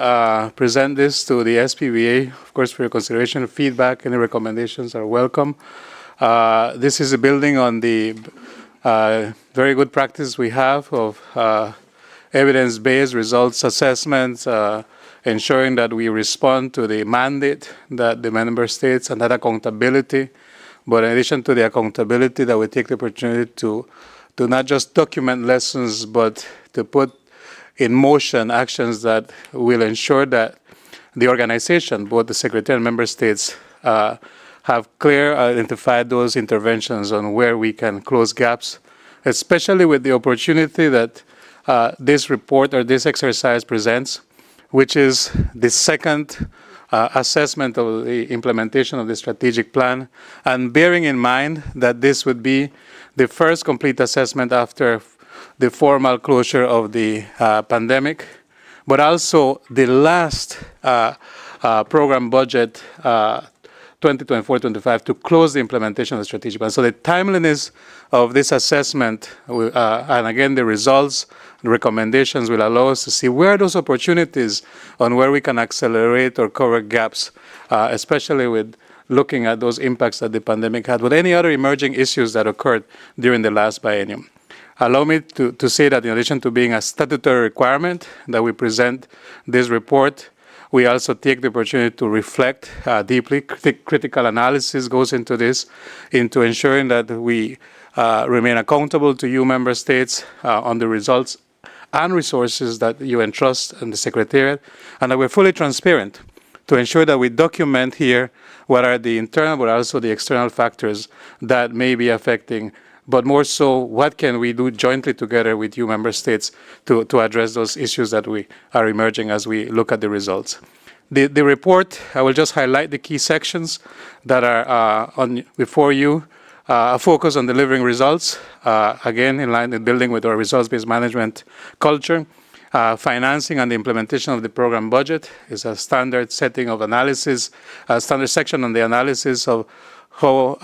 present this to the SPBA, of course, for your consideration. Feedback, any recommendations are welcome. This is building on the very good practice we have of evidence-based results assessments, ensuring that we respond to the mandate that the member states and that accountability. But in addition to the accountability, that we take the opportunity to not just document lessons, but to put in motion actions that will ensure that the organization, both the Secretary and member states, have clear identified those interventions on where we can close gaps, especially with the opportunity that this report or this exercise presents, which is the second assessment of the implementation of the strategic plan, and bearing in mind that this would be the first complete assessment after the formal closure of the pandemic, but also the last program budget 2024-25 to close the implementation of the strategic plan. So the timeliness of this assessment, and again the results, the recommendations will allow us to see where those opportunities on where we can accelerate or cover gaps, especially with looking at those impacts that the pandemic had, with any other emerging issues that occurred during the last biennium. Allow me to say that in addition to being a statutory requirement that we present this report, we also take the opportunity to reflect deeply. Critical analysis goes into this, into ensuring that we remain accountable to you, member states, on the results and resources that you entrust in the Secretariat, and that we're fully transparent to ensure that we document here what are the internal but also the external factors that may be affecting, but more so, what can we do jointly together with you, member states, to address those issues that we are emerging as we look at the results. The report, I will just highlight the key sections that are before you. A focus on delivering results, again, in line with building with our results-based management culture. Financing and the implementation of the program budget is a standard setting of analysis, a standard section on the analysis of how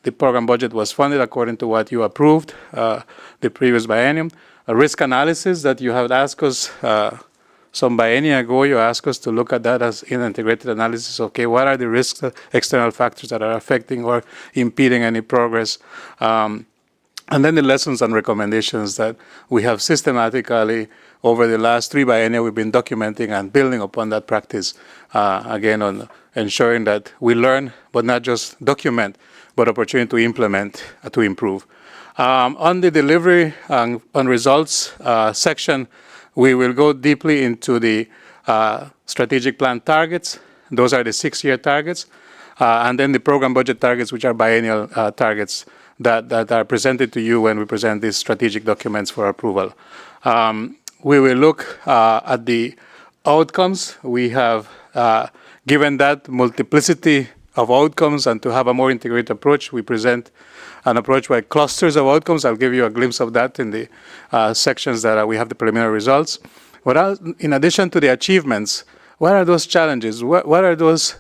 the program budget was funded according to what you approved the previous biennium. A risk analysis that you have asked us some biennia ago, you asked us to look at that as an integrated analysis. Okay, what are the risks, external factors that are affecting or impeding any progress? And then the lessons and recommendations that we have systematically over the last 3 biennia we've been documenting and building upon that practice, again, on ensuring that we learn, but not just document, but opportunity to implement, to improve. On the delivery on results section, we will go deeply into the strategic plan targets. Those are the 6-year targets. And then the program budget targets, which are biennial targets that are presented to you when we present these strategic documents for approval. We will look at the outcomes. We have given that multiplicity of outcomes, and to have a more integrated approach, we present an approach by clusters of outcomes. I'll give you a glimpse of that in the sections that we have the preliminary results. In addition to the achievements, what are those challenges? What are those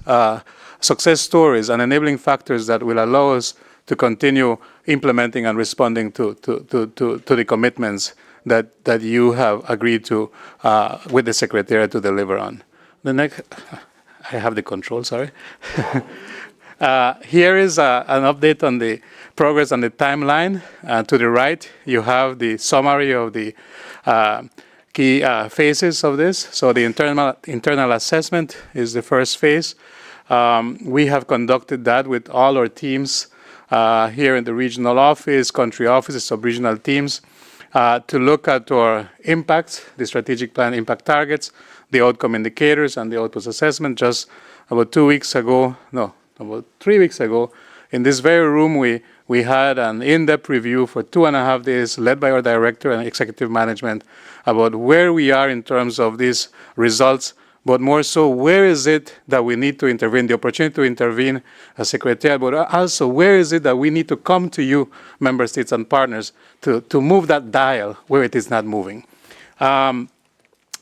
success stories and enabling factors that will allow us to continue implementing and responding to the commitments that you have agreed to with the Secretariat to deliver on? The next, I have the control, sorry. Here is an update on the progress on the timeline. To the right, you have the summary of the key phases of this. So the internal assessment is the first phase. We have conducted that with all our teams here in the regional office, country offices, sub-regional teams, to look at our impacts, the strategic plan impact targets, the outcome indicators, and the outputs assessment. Just about 3 weeks ago, in this very room, we had an in-depth review for 2.5 days, led by our director and executive management, about where we are in terms of these results, but more so, where is it that we need to intervene, the opportunity to intervene as Secretariat, but also where is it that we need to come to you, member states and partners, to move that dial where it is not moving.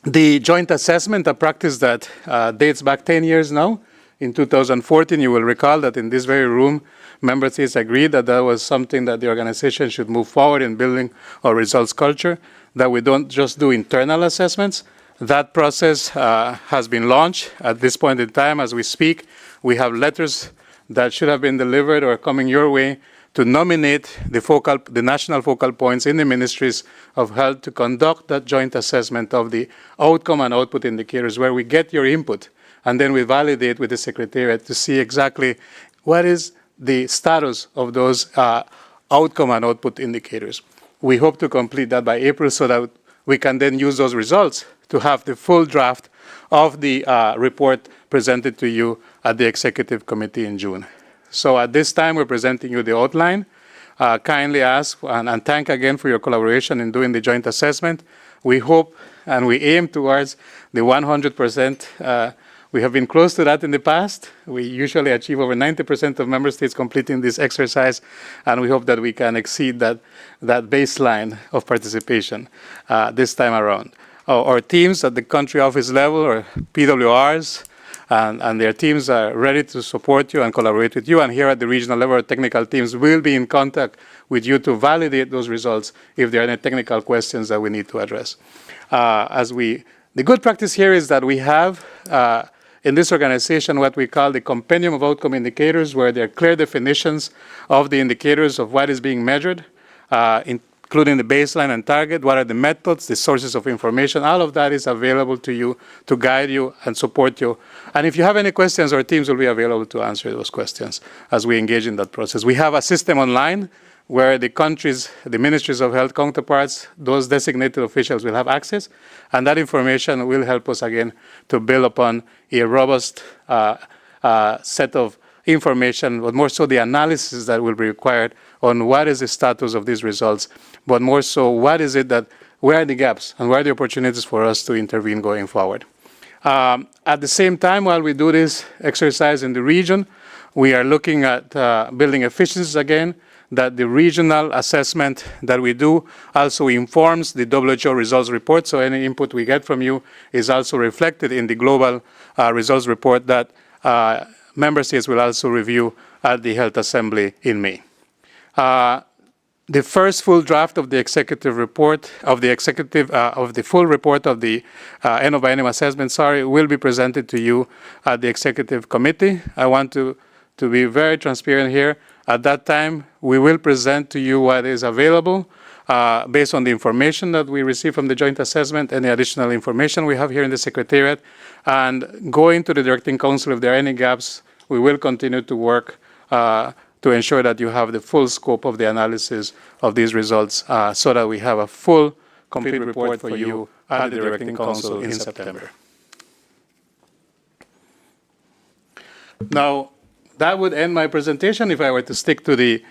The joint assessment, a practice that dates back 10 years now. In 2014, you will recall that in this very room, member states agreed that that was something that the organization should move forward in building our results culture, that we don't just do internal assessments. That process has been launched. At this point in time, as we speak, we have letters that should have been delivered or coming your way to nominate the national focal points in the ministries of health to conduct that joint assessment of the outcome and output indicators, where we get your input and then we validate with the Secretariat to see exactly what is the status of those outcome and output indicators. We hope to complete that by April so that we can then use those results to have the full draft of the report presented to you at the Executive Committee in June. So at this time, we're presenting you the outline. Kindly ask and thank again for your collaboration in doing the joint assessment. We hope and we aim towards the 100%. We have been close to that in the past. We usually achieve over 90% of member states completing this exercise, and we hope that we can exceed that baseline of participation this time around. Our teams at the country office level, or PWRs, and their teams are ready to support you and collaborate with you. And here at the regional level, our technical teams will be in contact with you to validate those results if there are any technical questions that we need to address. The good practice here is that we have in this organization what we call the compendium of outcome indicators, where there are clear definitions of the indicators of what is being measured, including the baseline and target, what are the methods, the sources of information. All of that is available to you to guide you and support you. And if you have any questions, our teams will be available to answer those questions as we engage in that process. We have a system online where the countries, the ministries of health counterparts, those designated officials will have access, and that information will help us again to build upon a robust set of information, but more so the analysis that will be required on what is the status of these results, but more so where are the gaps and where are the opportunities for us to intervene going forward. At the same time, while we do this exercise in the region, we are looking at building efficiencies again, that the regional assessment that we do also informs the WHO results report, so any input we get from you is also reflected in the global results report that member states will also review at the Health Assembly in May. The first full draft of the executive report, of the full report of the NO by NM assessment, will be presented to you at the Executive Committee. I want to be very transparent here. At that time, we will present to you what is available based on the information that we receive from the joint assessment, any additional information we have here in the Secretariat, and going to the Directing Council if there are any gaps. We will continue to work to ensure that you have the full scope of the analysis of these results so that we have a full, complete report for you at the Directing Council in September. Now, that would end my presentation if I were to stick to the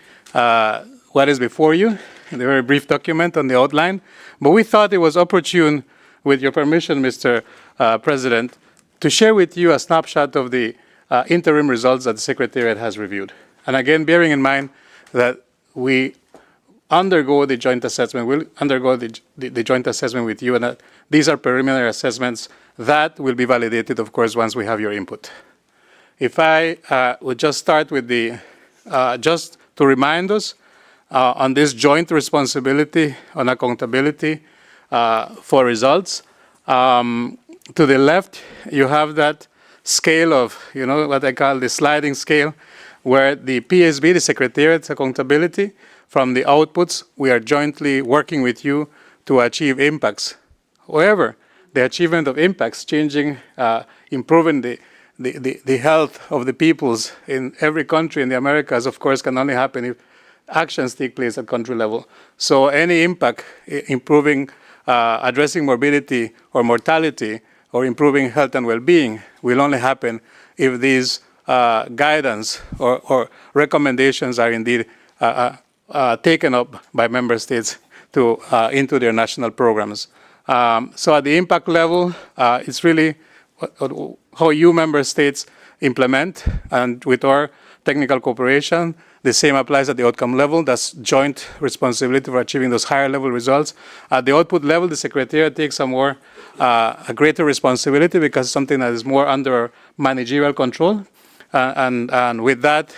what is before you, the very brief document on the outline. But we thought it was opportune, with your permission, Mr. President, to share with you a snapshot of the interim results that the Secretariat has reviewed. And again, bearing in mind that we undergo the joint assessment, we'll undergo the joint assessment with you, and that these are preliminary assessments that will be validated, of course, once we have your input. If I would just start with just to remind us on this joint responsibility on accountability for results. To the left, you have that scale of, what I call the sliding scale, where the PSB, the Secretariat's accountability, from the outputs, we are jointly working with you to achieve impacts. However, the achievement of impacts, changing, improving the health of the peoples in every country in the Americas, of course, can only happen if actions take place at country level. So any impact, improving, addressing morbidity or mortality, or improving health and well-being will only happen if these guidance or recommendations are indeed taken up by member states into their national programs. So at the impact level, it's really how you member states implement, and with our technical cooperation, the same applies at the outcome level. That's joint responsibility for achieving those higher level results. At the output level, the Secretariat takes a greater responsibility because it's something that is more under managerial control. And with that,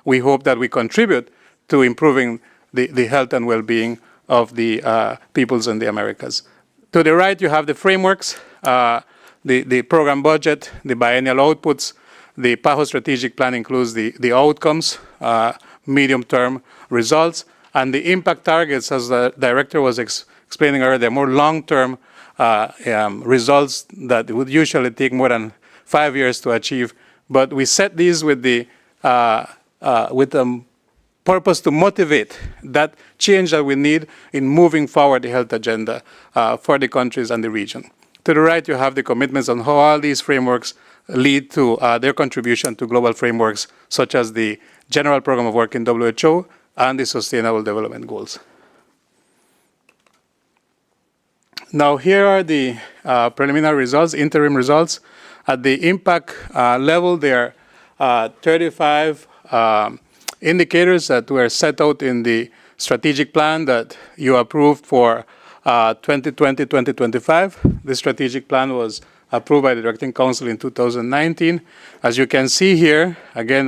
we hope that we contribute to improving the health and well-being of the peoples in the Americas. To the right, you have the frameworks, the program budget, the biennial outputs. The PAHO strategic plan includes the outcomes medium-term results. And the impact targets, as the director was explaining earlier, they're more long-term results that would usually take more than 5 years to achieve. But we set these with the purpose to motivate that change that we need in moving forward the health agenda for the countries and the region. To the right, you have the commitments on how all these frameworks lead to their contribution to global frameworks, such as the General Program of Work in WHO and the Sustainable Development Goals. Now, here are the preliminary results, interim results. At the impact level, there are 35 indicators that were set out in the strategic plan that you approved for 2020-2025. This strategic plan was approved by the Directing Council in 2019. As you can see here, again,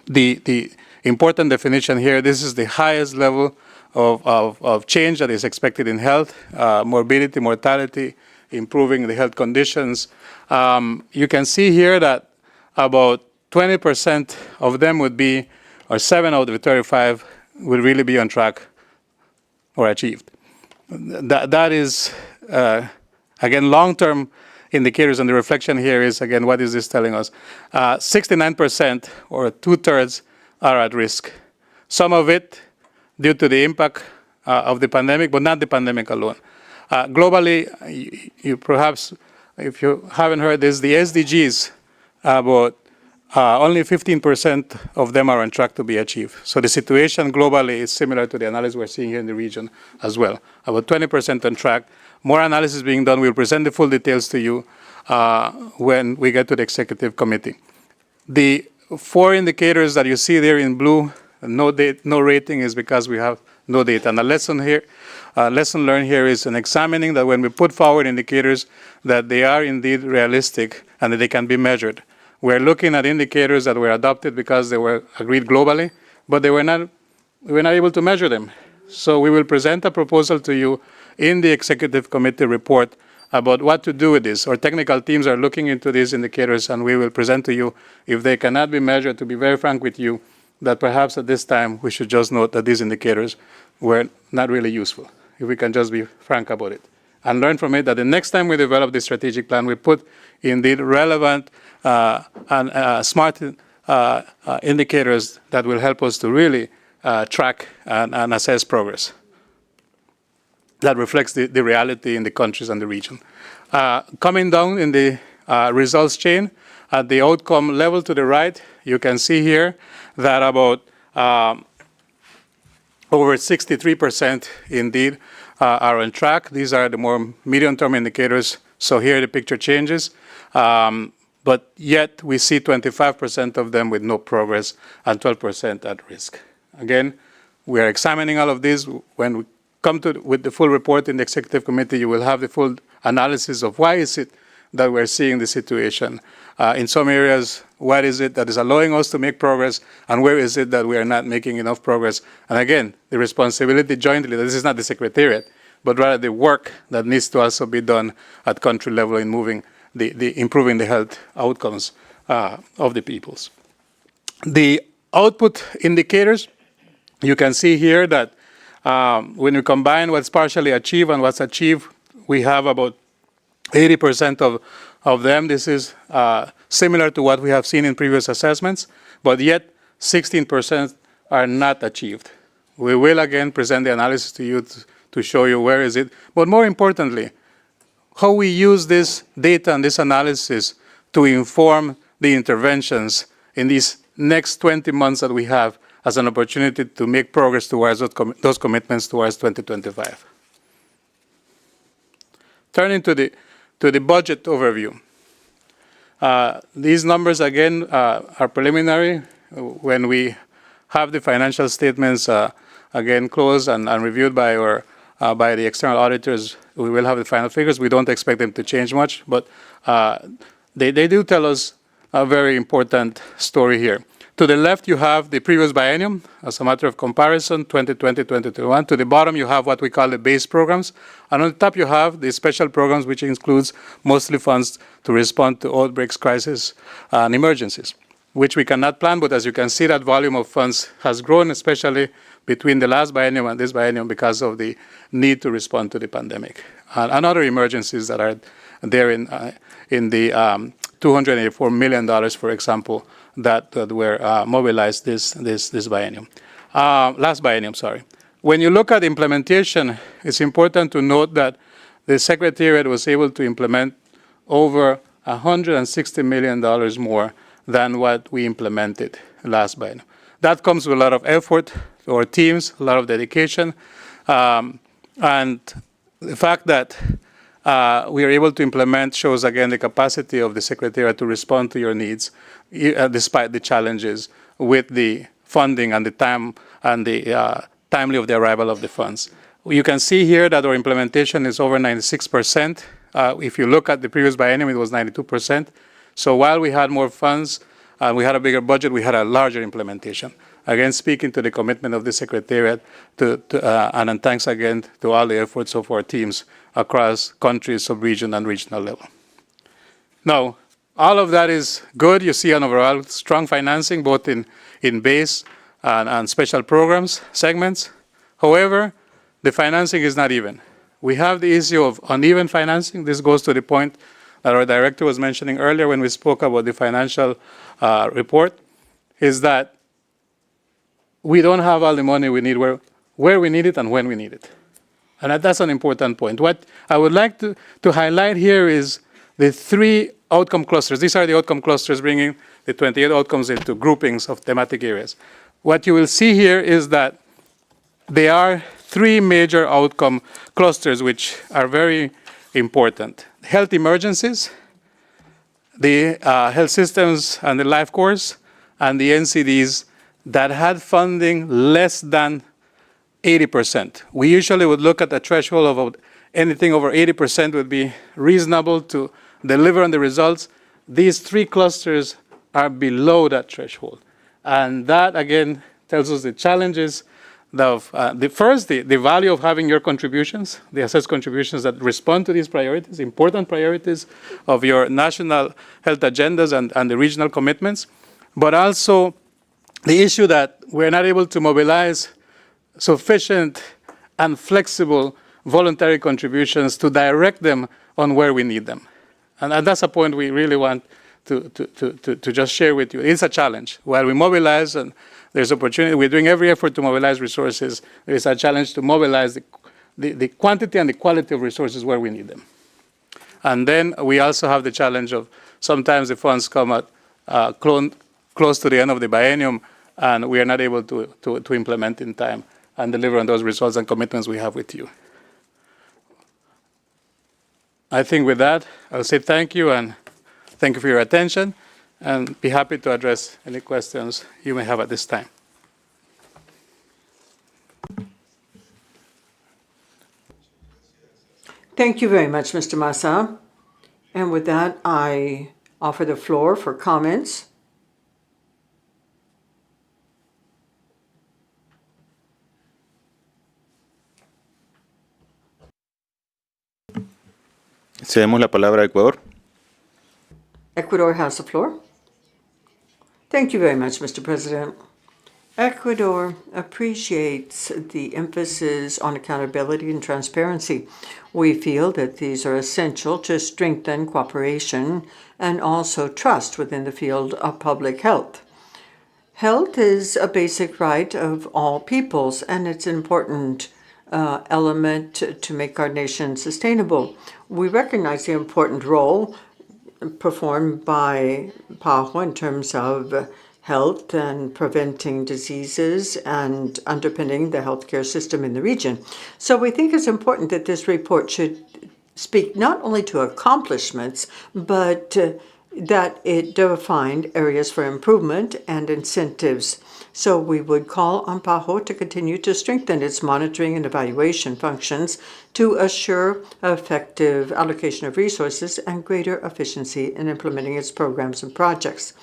the important definition here, this is the highest level of change that is expected in health, morbidity, mortality, improving the health conditions. You can see here that about 20% of them would be, or 7 out of the 35 would really be on track or achieved. That is, again, long-term indicators, and the reflection here is, again, what is this telling us? 69%, or 2/3, are at risk. Some of it due to the impact of the pandemic, but not the pandemic alone. Globally, you perhaps, if you haven't heard this, the SDGs, about only 15% of them are on track to be achieved. So the situation globally is similar to the analysis we're seeing here in the region as well. About 20% on track. More analysis being done. We'll present the full details to you when we get to the executive committee. The 4 indicators that you see there in blue, no rating, is because we have no data. And the lesson learned here is in examining that when we put forward indicators, that they are indeed realistic and that they can be measured. We're looking at indicators that were adopted because they were agreed globally, but we were not able to measure them. So we will present a proposal to you in the executive committee report about what to do with this. Our technical teams are looking into these indicators, and we will present to you if they cannot be measured. To be very frank with you, that perhaps at this time we should just note that these indicators were not really useful, if we can just be frank about it. And learn from it that the next time we develop the strategic plan, we put indeed relevant and smart indicators that will help us to really track and assess progress. That reflects the reality in the countries and the region. Coming down in the results chain, at the outcome level to the right, you can see here that about over 63% indeed are on track. These are the more medium-term indicators. So here the picture changes. But yet we see 25% of them with no progress and 12% at risk. Again, we are examining all of this. When we come with the full report in the executive committee, you will have the full analysis of why is it that we're seeing the situation. In some areas, what is it that is allowing us to make progress, and where is it that we are not making enough progress? And again, the responsibility jointly, this is not the Secretariat, but rather the work that needs to also be done at country level in moving improving the health outcomes of the peoples. The output indicators, you can see here that when you combine what's partially achieved and what's achieved, we have about 80% of them. This is similar to what we have seen in previous assessments, but yet 16% are not achieved. We will again present the analysis to you to show you where is it, but more importantly, how we use this data and this analysis to inform the interventions in these next 20 months that we have as an opportunity to make progress towards those commitments towards 2025. Turning to the budget overview. These numbers, again, are preliminary. When we have the financial statements, again, closed and reviewed by the external auditors, we will have the final figures. We don't expect them to change much, but they do tell us a very important story here. To the left, you have the previous biennium as a matter of comparison, 2020-2021. To the bottom, you have what we call the base programs. And on the top, you have the special programs, which includes mostly funds to respond to outbreaks, crises, and emergencies. which we cannot plan, but as you can see, that volume of funds has grown, especially between the last biennium and this biennium because of the need to respond to the pandemic and other emergencies that are there in the $284 million, for example, that were mobilized this biennium, last biennium, sorry. When you look at implementation, it's important to note that the Secretariat was able to implement over $160 million more than what we implemented last biennium. That comes with a lot of effort to our teams, a lot of dedication, and the fact that we are able to implement shows again the capacity of the Secretariat to respond to your needs despite the challenges with the funding and the time and the timely of the arrival of the funds. You can see here that our implementation is over 96%. If you look at the previous biennium, it was 92%. So while we had more funds and we had a bigger budget, we had a larger implementation. Again, speaking to the commitment of the Secretariat, and thanks again to all the efforts of our teams across countries, sub-region, and regional level. Now, all of that is good. You see an overall strong financing, both in base and special programs segments. However, the financing is not even. We have the issue of uneven financing. This goes to the point that our director was mentioning earlier when we spoke about the financial report, is that we don't have all the money we need where we need it and when we need it. And that's an important point. What I would like to highlight here is the 3 outcome clusters. These are the outcome clusters bringing the 28 outcomes into groupings of thematic areas. What you will see here is that there are 3 major outcome clusters which are very important. Health emergencies, the health systems and the life course, and the NCDs that had funding less than 80%. We usually would look at a threshold of anything over 80% would be reasonable to deliver on the results. These 3 clusters are below that threshold. And that, again, tells us the challenges of, the value of having your contributions, the assessed contributions that respond to these priorities, important priorities of your national health agendas and the regional commitments, but also the issue that we're not able to mobilize sufficient and flexible voluntary contributions to direct them on where we need them. And that's a point we really want to just share with you. It's a challenge. While we mobilize and there's opportunity, we're doing every effort to mobilize resources, there is a challenge to mobilize the quantity and the quality of resources where we need them. And then we also have the challenge of sometimes the funds come at close to the end of the biennium and we are not able to implement in time and deliver on those results and commitments we have with you. I think with that, I'll say thank you and thank you for your attention and be happy to address any questions you may have at this time. Thank you very much, Mr. Massa. And with that, I offer the floor for comments. Cedemos la palabra a Ecuador. Ecuador has the floor. Thank you very much, Mr. President. Ecuador appreciates the emphasis on accountability and transparency. We feel that these are essential to strengthen cooperation and also trust within the field of public health. Health is a basic right of all peoples, and it's an important element to make our nation sustainable. We recognize the important role performed by PAHO in terms of health and preventing diseases and underpinning the healthcare system in the region. So we think it's important that this report should speak not only to accomplishments, but that it defined areas for improvement and incentives. So we would call on PAHO to continue to strengthen its monitoring and evaluation functions to assure effective allocation of resources and greater efficiency in implementing its programs and projects.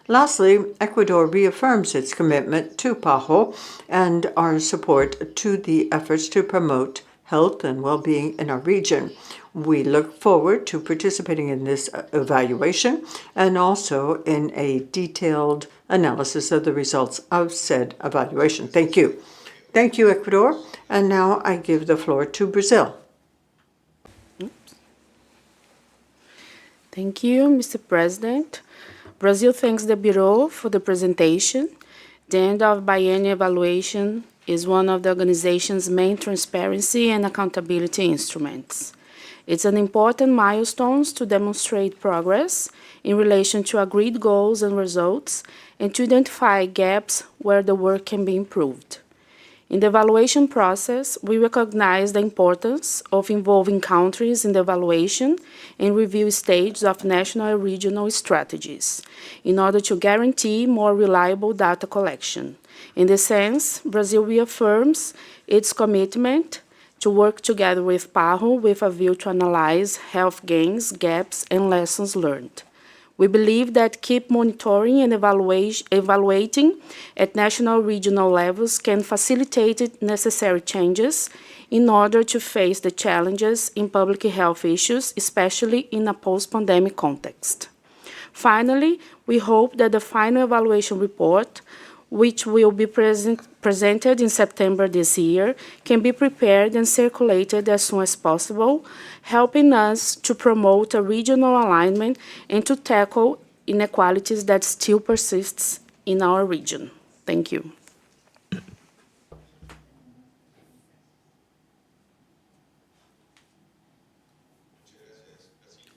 Lastly, Ecuador reaffirms its commitment to PAHO and our support to the efforts to promote health and well-being in our region. We look forward to participating in this evaluation and also in a detailed analysis of the results of said evaluation. Thank you. Thank you, Ecuador. And now I give the floor to Brazil. Thank you, Mr. President. Brazil thanks the Bureau for the presentation. The end of biennial evaluation is one of the organization's main transparency and accountability instruments. It's an important milestone to demonstrate progress in relation to agreed goals and results and to identify gaps where the work can be improved. In the evaluation process, we recognize the importance of involving countries in the evaluation and review stages of national and regional strategies in order to guarantee more reliable data collection. In this sense, Brazil reaffirms its commitment to work together with PAHO with a view to analyze health gains, gaps, and lessons learned. We believe that keep monitoring and evaluating at national regional levels can facilitate necessary changes in order to face the challenges in public health issues, especially in a post-pandemic context. Finally, we hope that the final evaluation report, which will be presented in September this year, can be prepared and circulated as soon as possible, helping us to promote a regional alignment and to tackle inequalities that still persists in our region. Thank you.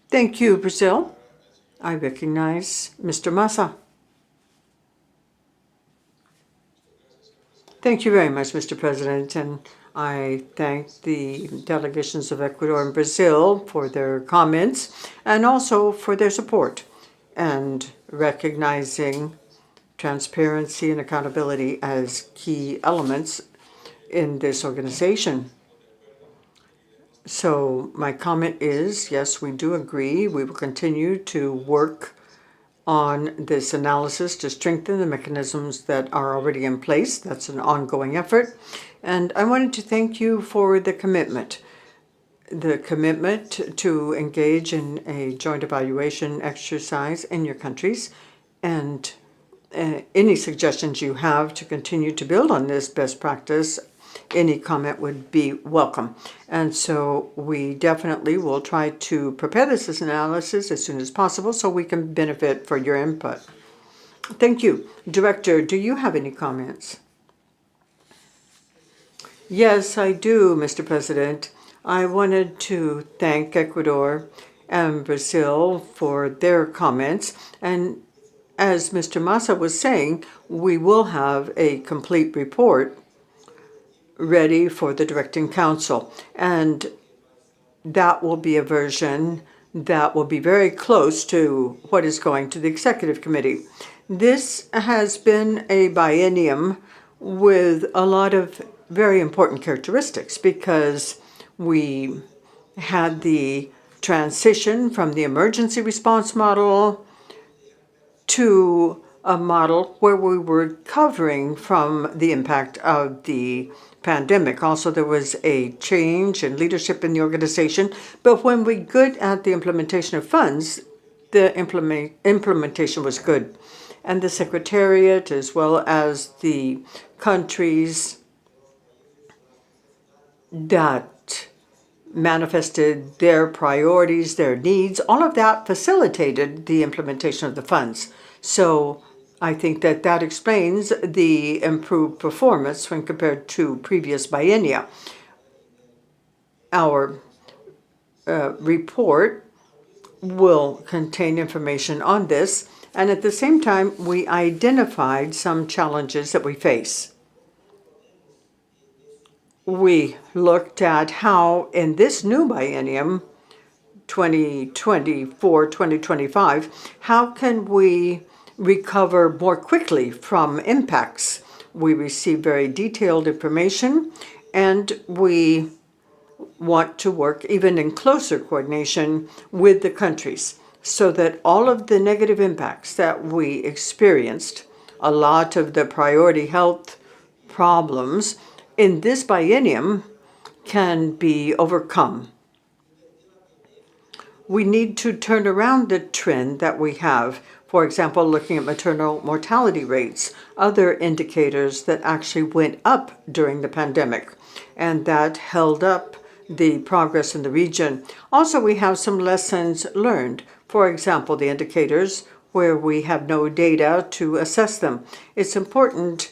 Thank you, Brazil. I recognize Mr. Massa. Thank you very much, Mr. President, and I thank the delegations of Ecuador and Brazil for their comments and also for their support and recognizing transparency and accountability as key elements in this organization. So my comment is, yes, we do agree. We will continue to work on this analysis to strengthen the mechanisms that are already in place. That's an ongoing effort. And I wanted to thank you for the commitment to engage in a joint evaluation exercise in your countries, and any suggestions you have to continue to build on this best practice, any comment would be welcome. And so we definitely will try to prepare this analysis as soon as possible so we can benefit for your input. Thank you. Director, do you have any comments? Yes, I do, Mr. President. I wanted to thank Ecuador and Brazil for their comments. And as Mr. Massa was saying, we will have a complete report ready for the Directing Council. And that will be a version that will be very close to what is going to the Executive Committee. This has been a biennium with a lot of very important characteristics because we had the transition from the emergency response model to a model where we were recovering from the impact of the pandemic. Also, there was a change in leadership in the organization, but when we good at the implementation of funds, the implementation was good. And the Secretariat, as well as the countries that manifested their priorities, their needs, all of that facilitated the implementation of the funds. So I think that that explains the improved performance when compared to previous biennia. Our report will contain information on this, and at the same time, we identified some challenges that we face. We looked at how in this new biennium, 2024-2025, how can we recover more quickly from impacts? We receive very detailed information, and we want to work even in closer coordination with the countries so that all of the negative impacts that we experienced, a lot of the priority health problems in this biennium can be overcome. We need to turn around the trend that we have. For example, looking at maternal mortality rates, other indicators that actually went up during the pandemic, and that held up the progress in the region. Also, we have some lessons learned. For example, the indicators where we have no data to assess them. It's important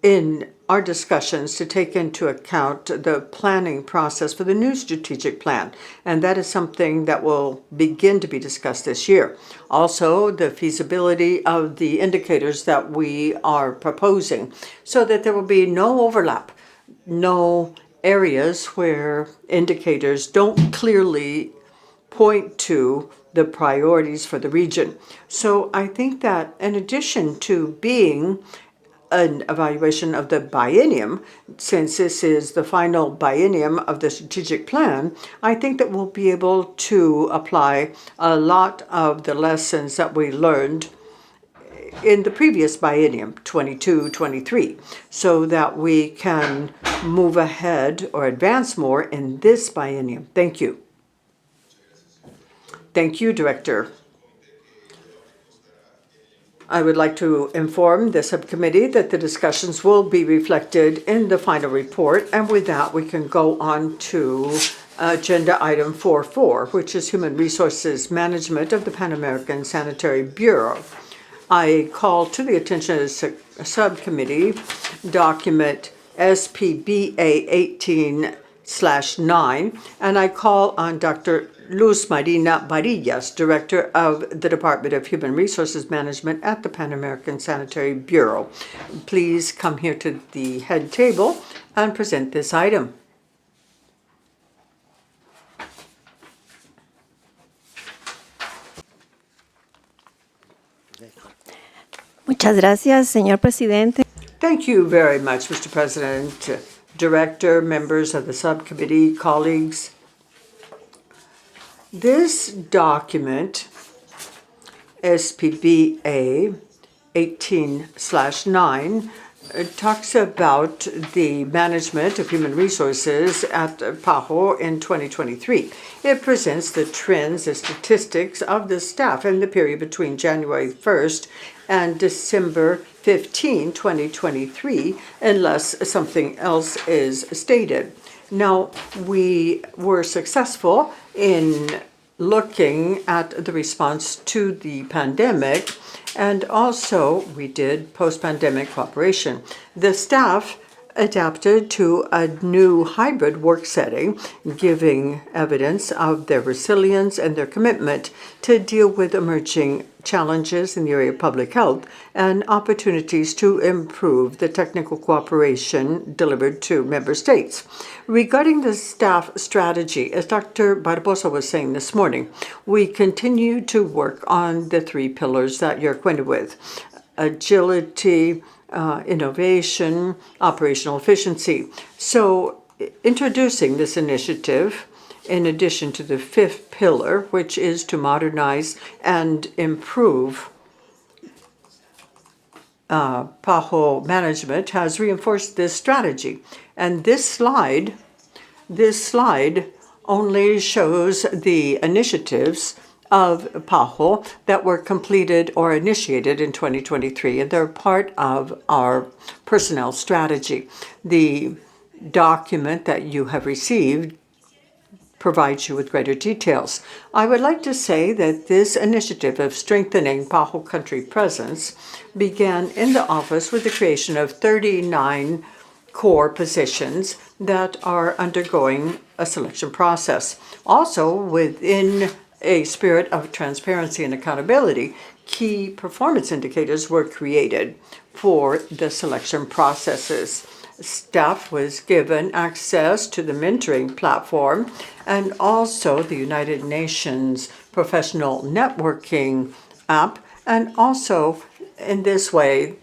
in our discussions to take into account the planning process for the new strategic plan, and that is something that will begin to be discussed this year. Also, the feasibility of the indicators that we are proposing, so that there will be no overlap, no areas where indicators don't clearly point to the priorities for the region. So I think that in addition to being an evaluation of the biennium, since this is the final biennium of the strategic plan, I think that we'll be able to apply a lot of the lessons that we learned in the previous biennium, 22-23, so that we can move ahead or advance more in this biennium. Thank you. Thank you, Director. I would like to inform the subcommittee that the discussions will be reflected in the final report, and with that we can go on to agenda item 4.4, which is Human Resources Management of the Pan American Sanitary Bureau. I call to the attention of the subcommittee document SPBA18/9, and I call on Dr. Luz Marina Barillas, Director of the Department of Human Resources Management at the Pan American Sanitary Bureau. Please come here to the head table and present this item. Muchas gracias, señor presidente. Thank you very much, Mr. President, Director, members of the subcommittee, colleagues. This document, SPBA 18/9, talks about the management of human resources at PAHO in 2023. It presents the trends and statistics of the staff in the period between January 1st and December 15, 2023, unless something else is stated. Now, we were successful in looking at the response to the pandemic, and also we did post-pandemic cooperation. The staff adapted to a new hybrid work setting, giving evidence of their resilience and their commitment to deal with emerging challenges in the area of public health and opportunities to improve the technical cooperation delivered to member states. Regarding the staff strategy, as Dr. Barbosa was saying this morning, we continue to work on the three pillars that you're acquainted with: agility, innovation, operational efficiency. So introducing this initiative, in addition to the fifth pillar, which is to modernize and improve PAHO management, has reinforced this strategy. And this slide only shows the initiatives of PAHO that were completed or initiated in 2023, and they're part of our personnel strategy. The document that you have received provides you with greater details. I would like to say that this initiative of strengthening PAHO country presence began in the office with the creation of 39 core positions that are undergoing a selection process. Also, within a spirit of transparency and accountability, key performance indicators were created for the selection processes. Staff was given access to the mentoring platform and also the United Nations Professional Networking app, and also in this way,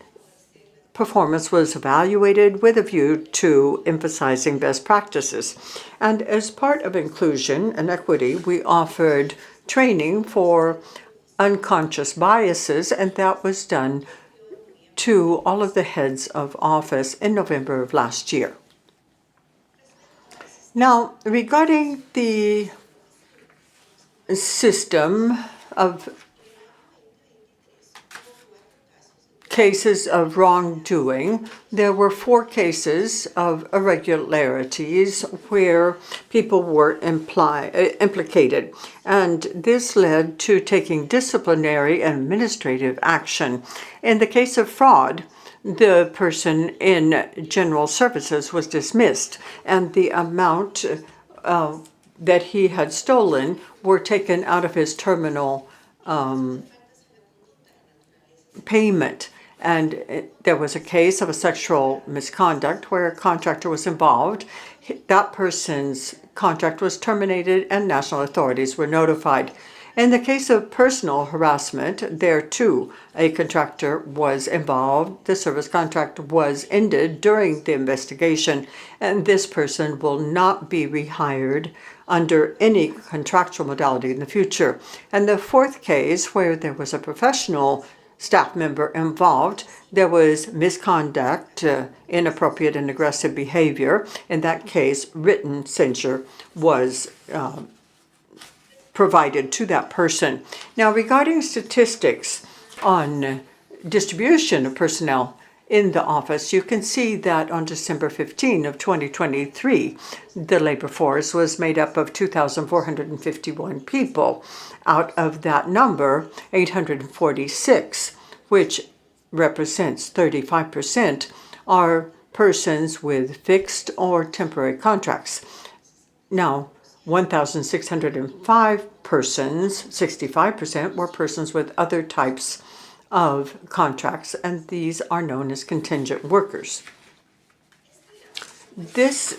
performance was evaluated with a view to emphasizing best practices. And as part of inclusion and equity, we offered training for unconscious biases, and that was done to all of the heads of office in November of last year. Now, regarding the system of cases of wrongdoing, there were 4 cases of irregularities where people were implicated, and this led to taking disciplinary and administrative action. In the case of fraud, the person in general services was dismissed, and the amount that he had stolen were taken out of his terminal payment. And there was a case of a sexual misconduct where a contractor was involved. That person's contract was terminated and national authorities were notified. In the case of personal harassment, there too, a contractor was involved. The service contract was ended during the investigation, and this person will not be rehired under any contractual modality in the future. And the 4th case, where there was a professional staff member involved, there was misconduct, inappropriate and aggressive behavior. In that case, written censure was provided to that person. Now, regarding statistics on distribution of personnel in the office, you can see that on December 15 of 2023, the labor force was made up of 2,451 people. Out of that number, 846, which represents 35%, are persons with fixed or temporary contracts. Now, 1,605 persons, 65%, were persons with other types of contracts, and these are known as contingent workers. This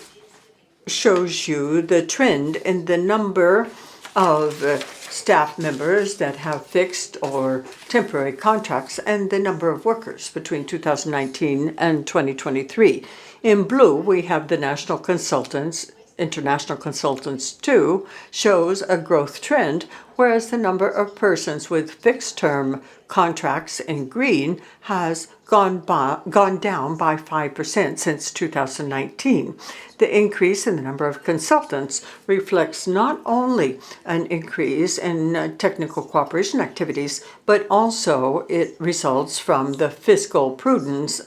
shows you the trend in the number of staff members that have fixed or temporary contracts and the number of workers between 2019 and 2023. In blue, we have the national consultants. International consultants too shows a growth trend, whereas the number of persons with fixed-term contracts in green has gone down by 5% since 2019. The increase in the number of consultants reflects not only an increase in technical cooperation activities, but also it results from the fiscal prudence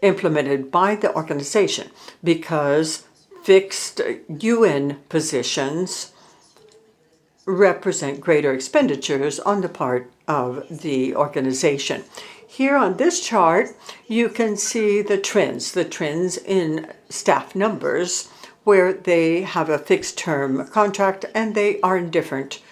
implemented by the organization, because fixed UN positions represent greater expenditures on the part of the organization. Here on this chart, you can see the trends in staff numbers, where they have a fixed term contract and they are in different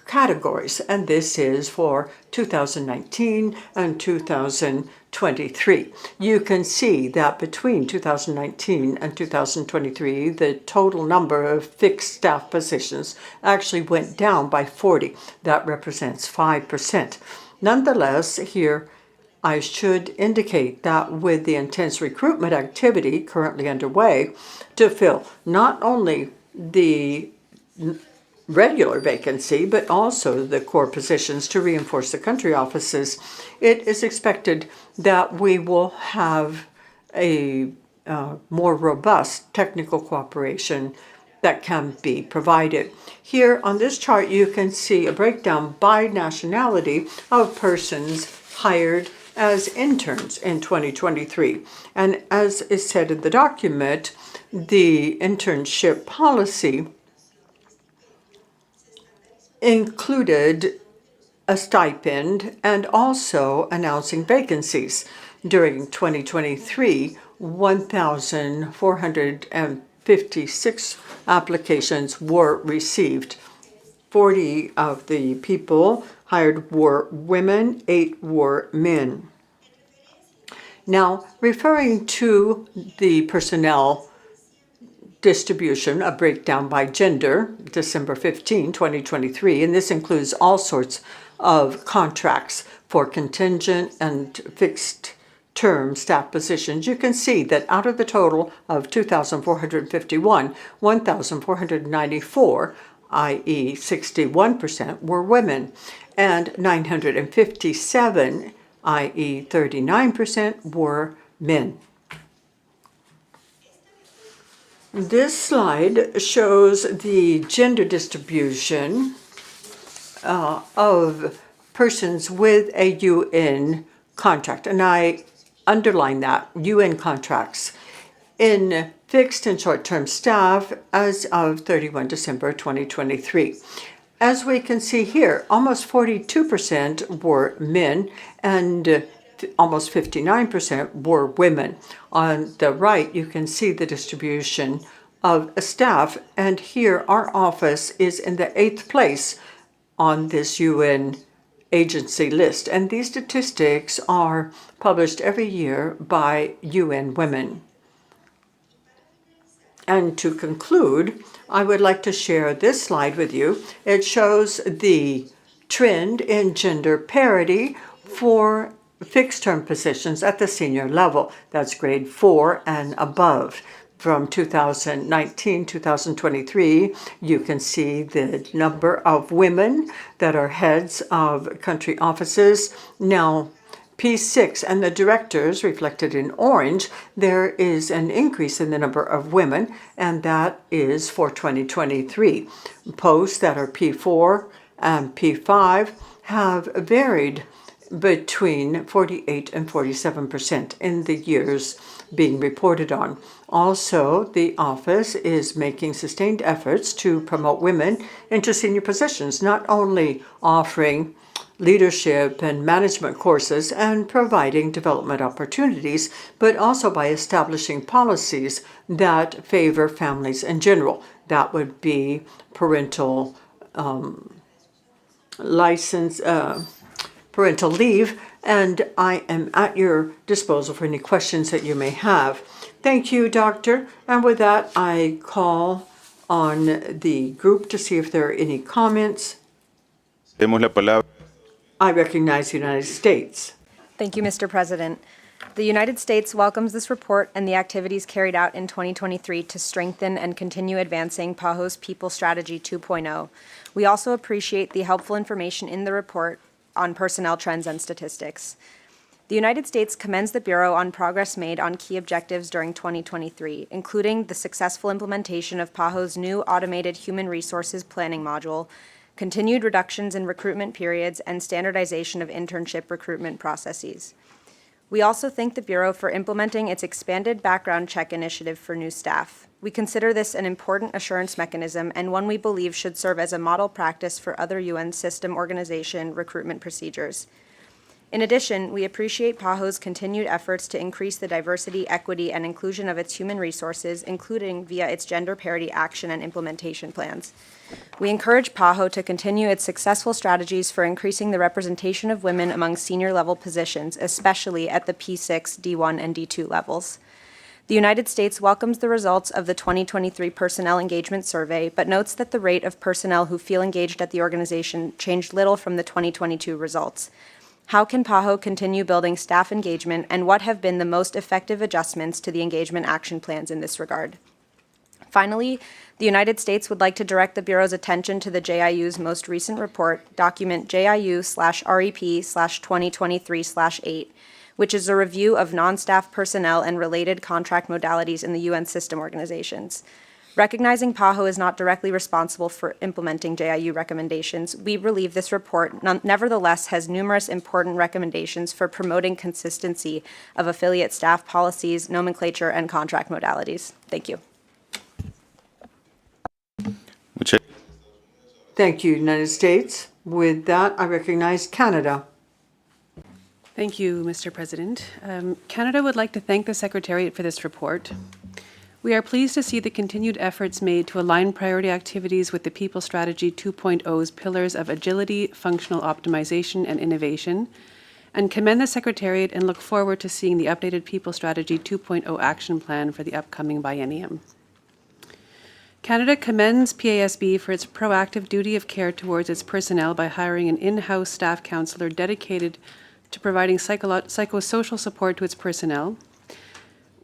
categories. And this is for 2019 and 2023. You can see that between 2019 and 2023, the total number of fixed staff positions actually went down by 40. That represents 5%. Nonetheless, here I should indicate that with the intense recruitment activity currently underway to fill not only the regular vacancy, but also the core positions to reinforce the country offices, it is expected that we will have a more robust technical cooperation that can be provided. Here on this chart, you can see a breakdown by nationality of persons hired as interns in 2023. And as is said in the document, the internship policy included a stipend and also announcing vacancies. During 2023, 1,456 applications were received. 40 of the people hired were women, 8 were men. Now, referring to the personnel distribution, a breakdown by gender, December 15, 2023, and this includes all sorts of contracts for contingent and fixed-term staff positions. You can see that out of the total of 2,451, 1,494, i.e. 61%, were women, and 957, i.e. 39%, were men. This slide shows the gender distribution of persons with a UN contract, and I underline that, UN contracts, in fixed and short-term staff as of 31 December 2023. As we can see here, almost 42% were men and almost 59% were women. On the right, you can see the distribution of staff, and here our office is in the 8th place on this UN agency list. And these statistics are published every year by UN Women. And to conclude, I would like to share this slide with you. It shows the trend in gender parity for fixed-term positions at the senior level. That's grade 4 and above. From 2019-2023, you can see the number of women that are heads of country offices. Now, P6 and the directors reflected in orange, there is an increase in the number of women, and that is for 2023. Posts that are P4 and P5 have varied between 48 and 47% in the years being reported on. Also, the office is making sustained efforts to promote women into senior positions, not only offering leadership and management courses and providing development opportunities, but also by establishing policies that favor families in general. That would be parental parental leave, and I am at your disposal for any questions that you may have. Thank you, Doctor. And with that, I call on the group to see if there are any comments. I recognize the United States. Thank you, Mr. President. The United States welcomes this report and the activities carried out in 2023 to strengthen and continue advancing PAHO's People Strategy 2.0. We also appreciate the helpful information in the report on personnel trends and statistics. The United States commends the Bureau on progress made on key objectives during 2023, including the successful implementation of PAHO's new automated human resources planning module, continued reductions in recruitment periods, and standardization of internship recruitment processes. We also thank the Bureau for implementing its expanded background check initiative for new staff. We consider this an important assurance mechanism and one we believe should serve as a model practice for other UN system organization recruitment procedures. In addition, we appreciate PAHO's continued efforts to increase the diversity, equity, and inclusion of its human resources, including via its gender parity action and implementation plans. We encourage PAHO to continue its successful strategies for increasing the representation of women among senior-level positions, especially at the P6, D1, and D2 levels. The United States welcomes the results of the 2023 Personnel Engagement Survey, but notes that the rate of personnel who feel engaged at the organization changed little from the 2022 results. How can PAHO continue building staff engagement, and what have been the most effective adjustments to the engagement action plans in this regard? Finally, the United States would like to direct the Bureau's attention to the JIU's most recent report, document JIU/REP/2023/8, which is a review of non-staff personnel and related contract modalities in the UN system organizations. Recognizing PAHO is not directly responsible for implementing JIU recommendations, we believe this report nevertheless has numerous important recommendations for promoting consistency of affiliate staff policies, nomenclature, and contract modalities. Thank you. Thank you, United States. With that, I recognize Canada. Thank you, Mr. President. Canada would like to thank the Secretariat for this report. We are pleased to see the continued efforts made to align priority activities with the People Strategy 2.0's pillars of agility, functional optimization, and innovation, and commend the Secretariat and look forward to seeing the updated People Strategy 2.0 action plan for the upcoming biennium. Canada commends PASB for its proactive duty of care towards its personnel by hiring an in-house staff counselor dedicated to providing psychosocial support to its personnel.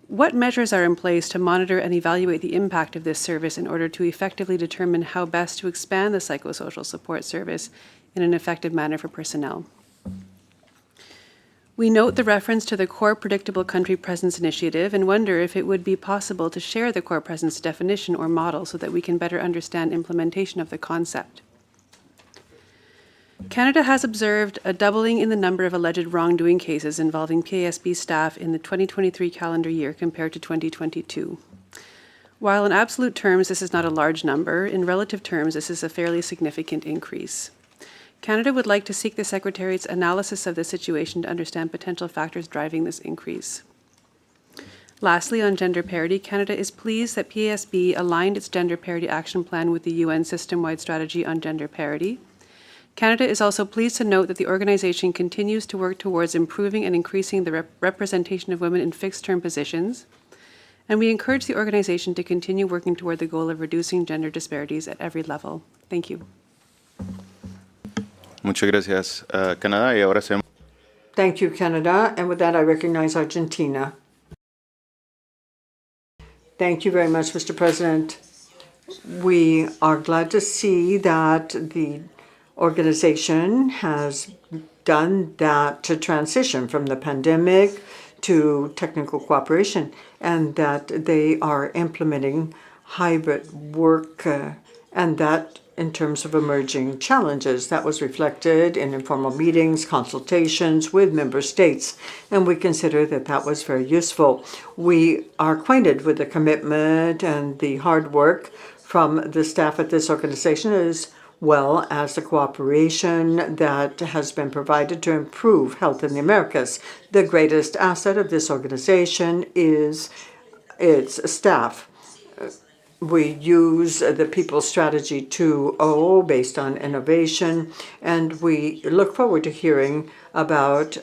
What measures are in place to monitor and evaluate the impact of this service in order to effectively determine how best to expand the psychosocial support service in an effective manner for personnel? We note the reference to the Core Predictable Country Presence Initiative and wonder if it would be possible to share the core presence definition or model so that we can better understand implementation of the concept. Canada has observed a doubling in the number of alleged wrongdoing cases involving PASB staff in the 2023 calendar year compared to 2022. While in absolute terms this is not a large number, in relative terms this is a fairly significant increase. Canada would like to seek the Secretariat's analysis of the situation to understand potential factors driving this increase. Lastly, on gender parity, Canada is pleased that PASB aligned its gender parity action plan with the UN system-wide strategy on gender parity. Canada is also pleased to note that the organization continues to work towards improving and increasing the representation of women in fixed-term positions, and we encourage the organization to continue working toward the goal of reducing gender disparities at every level. Thank you. Muchas gracias, Canadá. Y ahora hacemos. Thank you, Canada. And with that, I recognize Argentina. Thank you very much, Mr. President. We are glad to see that the organization has done that transition from the pandemic to technical cooperation, and that they are implementing hybrid work, and that in terms of emerging challenges. That was reflected in informal meetings, consultations with member states, and we consider that that was very useful. We are acquainted with the commitment and the hard work from the staff at this organization, as well as the cooperation that has been provided to improve health in the Americas. The greatest asset of this organization is its staff. We use the People Strategy 2.0 based on innovation, and we look forward to hearing about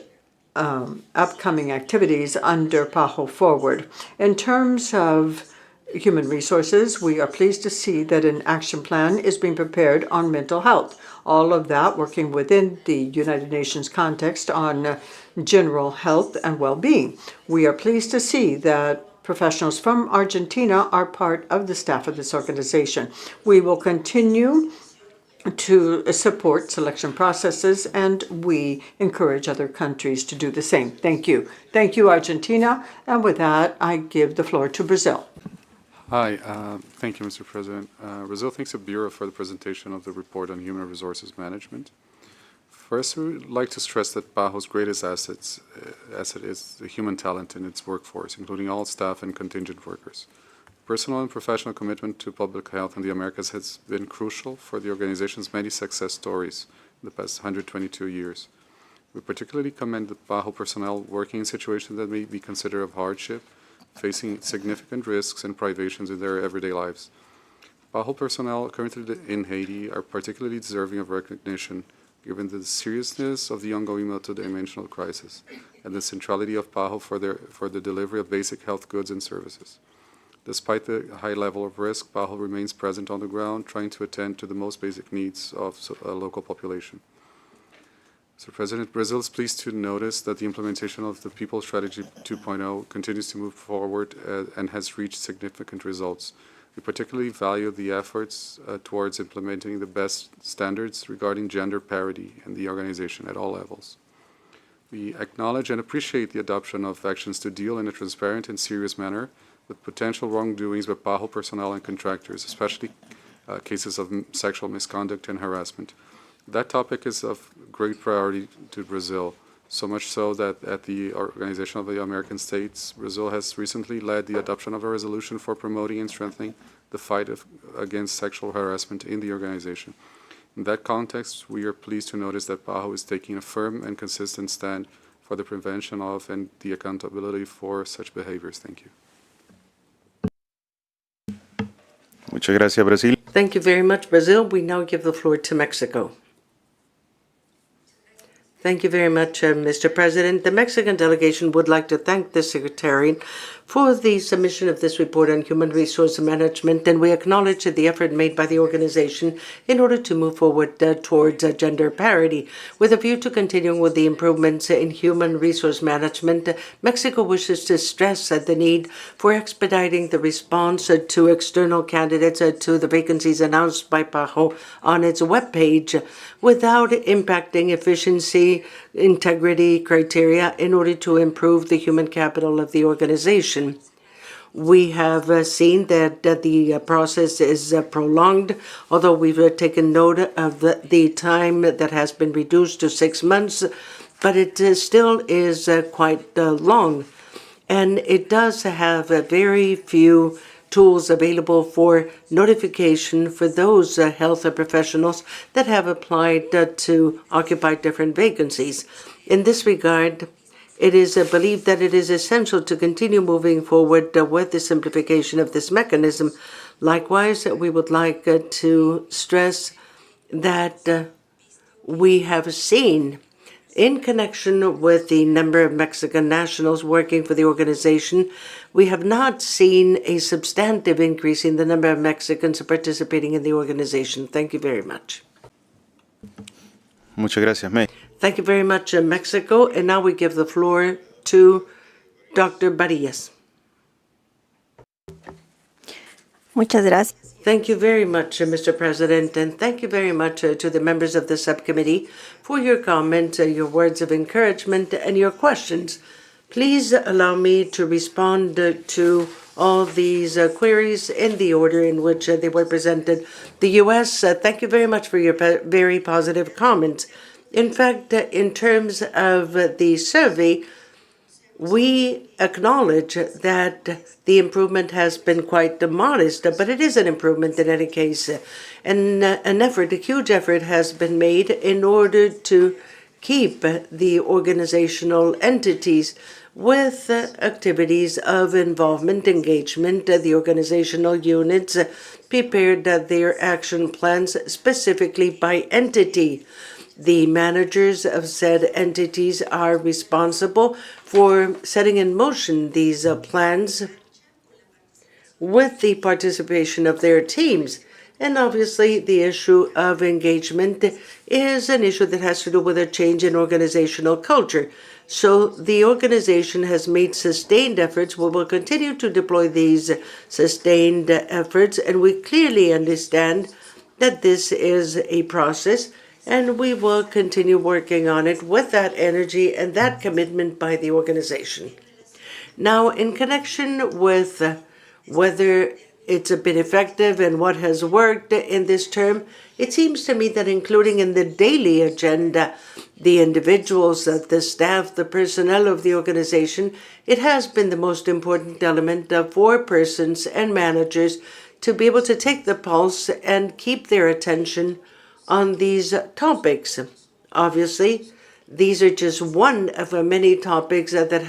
upcoming activities under PAHO Forward. In terms of human resources, we are pleased to see that an action plan is being prepared on mental health. All of that working within the United Nations context on general health and well-being. We are pleased to see that professionals from Argentina are part of the staff of this organization. We will continue to support selection processes, and we encourage other countries to do the same. Thank you. Thank you, Argentina. And with that, I give the floor to Brazil. Hi, thank you, Mr. President. Brazil thanks the Bureau for the presentation of the report on human resources management. First, we would like to stress that PAHO's greatest asset is the human talent in its workforce, including all staff and contingent workers. Personal and professional commitment to public health in the Americas has been crucial for the organization's many success stories in the past 122 years. We particularly commend the PAHO personnel working in situations that may be considered of hardship, facing significant risks and privations in their everyday lives. PAHO personnel currently in Haiti are particularly deserving of recognition given the seriousness of the ongoing multidimensional crisis and the centrality of PAHO for the delivery of basic health goods and services. Despite the high level of risk, PAHO remains present on the ground, trying to attend to the most basic needs of a local population. Mr. President, Brazil is pleased to notice that the implementation of the People Strategy 2.0 continues to move forward and has reached significant results. We particularly value the efforts towards implementing the best standards regarding gender parity in the organization at all levels. We acknowledge and appreciate the adoption of actions to deal in a transparent and serious manner with potential wrongdoings by PAHO personnel and contractors, especially cases of sexual misconduct and harassment. That topic is of great priority to Brazil, so much so that at the Organization of the American States, Brazil has recently led the adoption of a resolution for promoting and strengthening the fight against sexual harassment in the organization. In that context, we are pleased to notice that PAHO is taking a firm and consistent stand for the prevention of and the accountability for such behaviors. Thank you. Muchas gracias, Brasil. Thank you very much, Brazil. We now give the floor to Mexico. Thank you very much, Mr. President. The Mexican delegation would like to thank the Secretariat for the submission of this report on human resource management, and we acknowledge the effort made by the organization in order to move forward towards gender parity. With a view to continuing with the improvements in human resource management, Mexico wishes to stress the need for expediting the response to external candidates to the vacancies announced by PAHO on its webpage without impacting efficiency, integrity criteria in order to improve the human capital of the organization. We have seen that the process is prolonged, although we've taken note of the time that has been reduced to 6 months, but it still is quite long. And it does have very few tools available for notification for those health professionals that have applied to occupy different vacancies. In this regard, it is believed that it is essential to continue moving forward with the simplification of this mechanism. Likewise, we would like to stress that we have seen, in connection with the number of Mexican nationals working for the organization, we have not seen a substantive increase in the number of Mexicans participating in the organization. Thank you very much. Muchas gracias, Thank you very much, Mexico. And now we give the floor to Dr. Barillas. Muchas gracias. Thank you very much, Mr. President, and thank you very much to the members of the subcommittee for your comments, your words of encouragement, and your questions. Please allow me to respond to all these queries in the order in which they were presented. The U.S., thank you very much for your very positive comments. In fact, in terms of the survey, we acknowledge that the improvement has been quite modest, but it is an improvement in any case. And a huge effort has been made in order to keep the organizational entities with activities of involvement, engagement. The organizational units prepared their action plans specifically by entity. The managers of said entities are responsible for setting in motion these plans with the participation of their teams. And obviously, the issue of engagement is an issue that has to do with a change in organizational culture. So the organization has made sustained efforts. We will continue to deploy these sustained efforts, and we clearly understand that this is a process, and we will continue working on it with that energy and that commitment by the organization. Now, in connection with whether it's been effective and what has worked in this term, it seems to me that including in the daily agenda the individuals, the staff, the personnel of the organization, it has been the most important element for persons and managers to be able to take the pulse and keep their attention on these topics. Obviously, these are just one of many topics that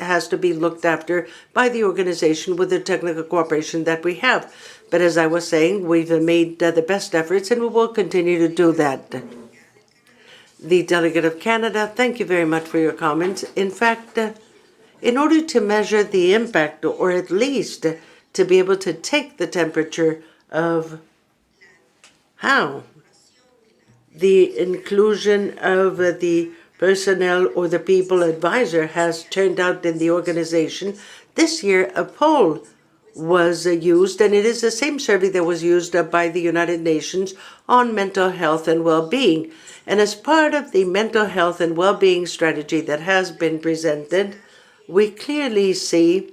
has to be looked after by the organization with the technical cooperation that we have. But as I was saying, we've made the best efforts, and we will continue to do that. The delegate of Canada, thank you very much for your comments. In fact, in order to measure the impact, or at least to be able to take the temperature of how the inclusion of the personnel or the people advisor has turned out in the organization, this year a poll was used, and it is the same survey that was used by the United Nations on mental health and well-being. And as part of the mental health and well-being strategy that has been presented, we clearly see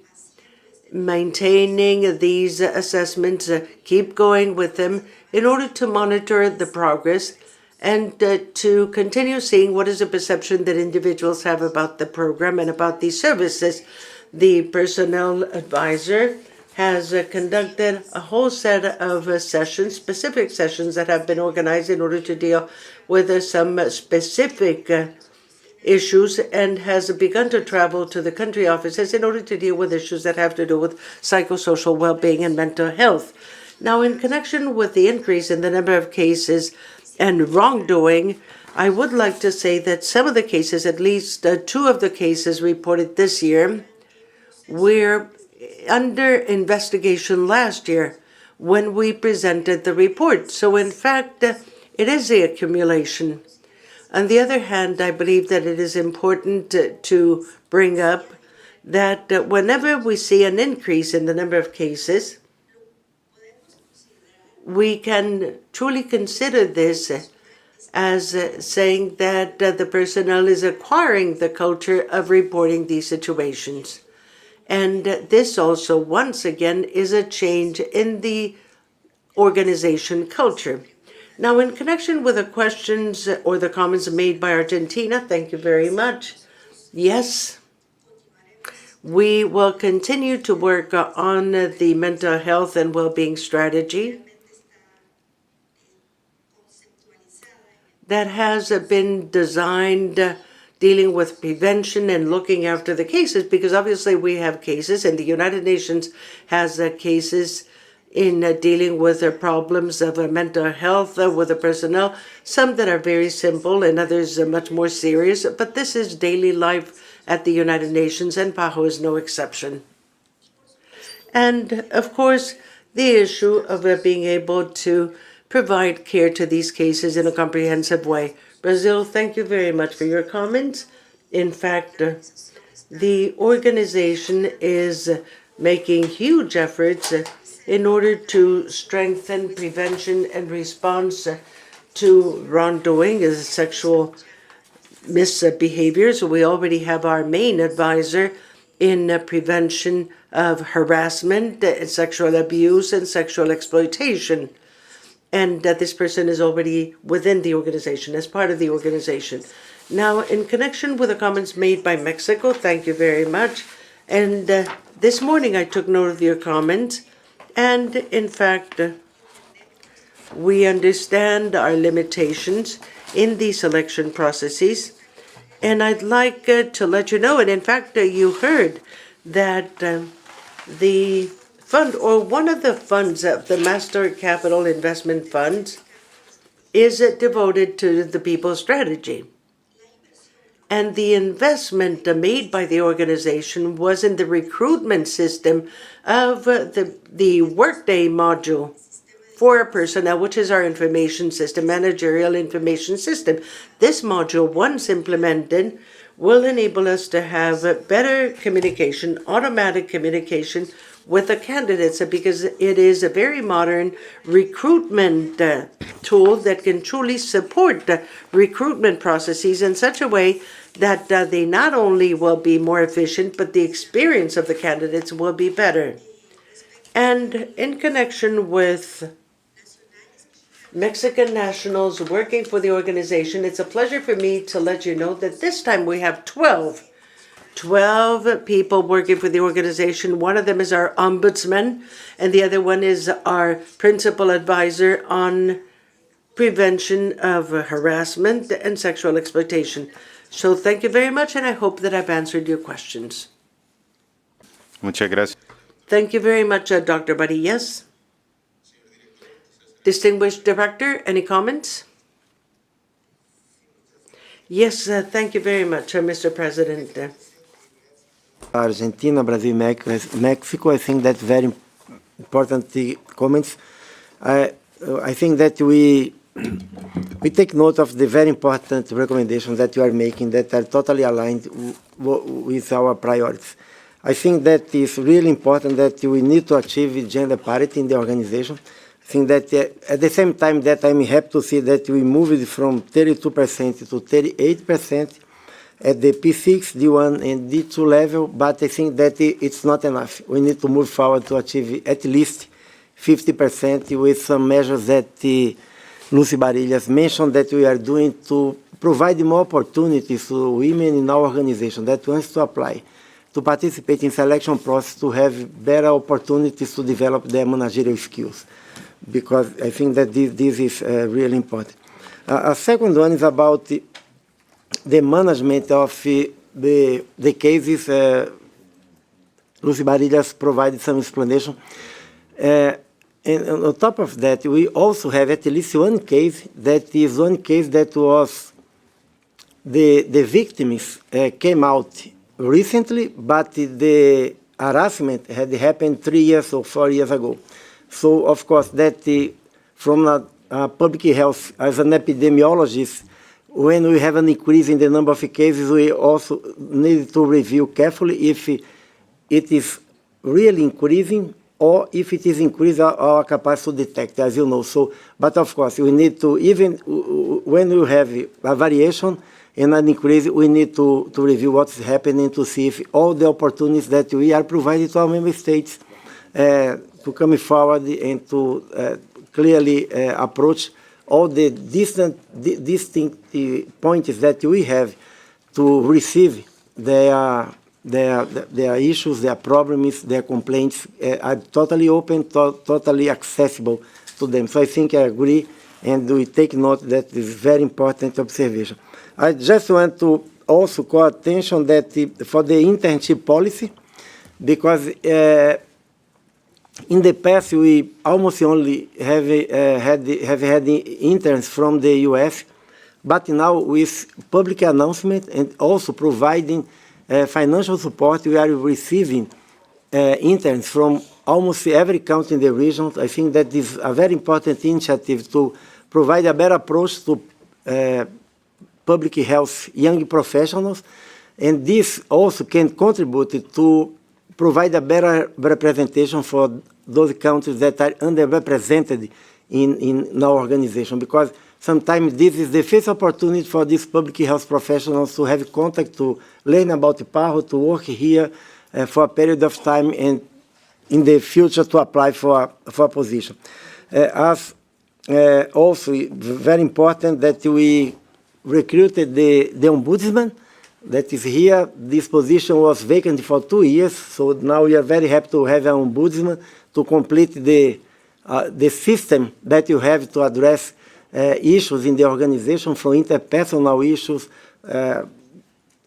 maintaining these assessments, keep going with them in order to monitor the progress and to continue seeing what is the perception that individuals have about the program and about these services. The personnel advisor has conducted a whole set of sessions, specific sessions that have been organized in order to deal with some specific issues, and has begun to travel to the country offices in order to deal with issues that have to do with psychosocial well-being and mental health. Now, in connection with the increase in the number of cases and wrongdoing, I would like to say that some of the cases, at least two of the cases reported this year, were under investigation last year when we presented the report. So in fact, it is the accumulation. On the other hand, I believe that it is important to bring up that whenever we see an increase in the number of cases, we can truly consider this as saying that the personnel is acquiring the culture of reporting these situations. And this also, once again, is a change in the organization culture. Now, in connection with the questions or the comments made by Argentina, thank you very much. Yes, we will continue to work on the mental health and well-being strategy that has been designed dealing with prevention and looking after the cases, because obviously we have cases, and the United Nations has cases in dealing with the problems of mental health with the personnel, some that are very simple and others much more serious, but this is daily life at the United Nations, and PAHO is no exception. And of course, the issue of being able to provide care to these cases in a comprehensive way. Brazil, thank you very much for your comments. In fact, the organization is making huge efforts in order to strengthen prevention and response to wrongdoing as sexual misbehaviors. We already have our main advisor in prevention of harassment, sexual abuse, and sexual exploitation. And that this person is already within the organization, as part of the organization. Now, in connection with the comments made by Mexico, thank you very much. And this morning I took note of your comments, and in fact, we understand our limitations in the selection processes. And I'd like to let you know, and in fact, you heard that the fund, or one of the funds of the Master Capital Investment Funds, is devoted to the people strategy. And the investment made by the organization was in the recruitment system of the Workday module for personnel, which is our information system, managerial information system. This module, once implemented, will enable us to have better communication, automatic communication with the candidates, because it is a very modern recruitment tool that can truly support recruitment processes in such a way that they not only will be more efficient, but the experience of the candidates will be better. And in connection with Mexican nationals working for the organization, it's a pleasure for me to let you know that this time we have 12 people working for the organization. One of them is our ombudsman, and the other one is our principal advisor on prevention of harassment and sexual exploitation. So thank you very much, and I hope that I've answered your questions. Muchas gracias. Thank you very much, Dr. Buddy. Yes? Distinguished Director, any comments? Yes, thank you very much, Mr. President. Argentina, Brazil, Mexico, I think that's very important comments. I think that we take note of the very important recommendations that you are making that are totally aligned with our priorities. I think that it's really important that we need to achieve gender parity in the organization. I think that at the same time that I'm happy to see that we moved from 32% to 38% at the P6, D1, and D2 level, but I think that it's not enough. We need to move forward to achieve at least 50% with some measures that Lucy Barillas mentioned that we are doing to provide more opportunities to women in our organization that wants to apply, to participate in selection process, to have better opportunities to develop their managerial skills, because I think that this is really important. A second one is about the management of the cases. Lucy Barillas provided some explanation. And on top of that, we also have at least one case that was the victims came out recently, but the harassment had happened 3 years or 4 years ago. So, of course, that from public health, as an epidemiologist, when we have an increase in the number of cases, we also need to review carefully if it is really increasing or if it is increasing our capacity to detect, as you know. So, but of course, we need to, even when we have a variation and an increase, we need to review what's happening to see if all the opportunities that we are providing to our member states to come forward and to clearly approach all the distinct points that we have to receive their issues, their problems, their complaints are totally open, totally accessible to them. So I think I agree, and we take note that this is very important observation. I just want to also call attention that for the internship policy, because in the past, we almost only have had interns from the U.S., but now with public announcement and also providing financial support, we are receiving interns from almost every country in the region. I think that is a very important initiative to provide a better approach to public health young professionals, and this also can contribute to provide a better representation for those countries that are underrepresented in our organization, because sometimes this is the first opportunity for these public health professionals to have contact, to learn about PAHO, to work here for a period of time, and in the future to apply for a position. As also very important that we recruited the ombudsman that is here. This position was vacant for 2 years, so now we are very happy to have an ombudsman to complete the system that you have to address issues in the organization, from interpersonal issues,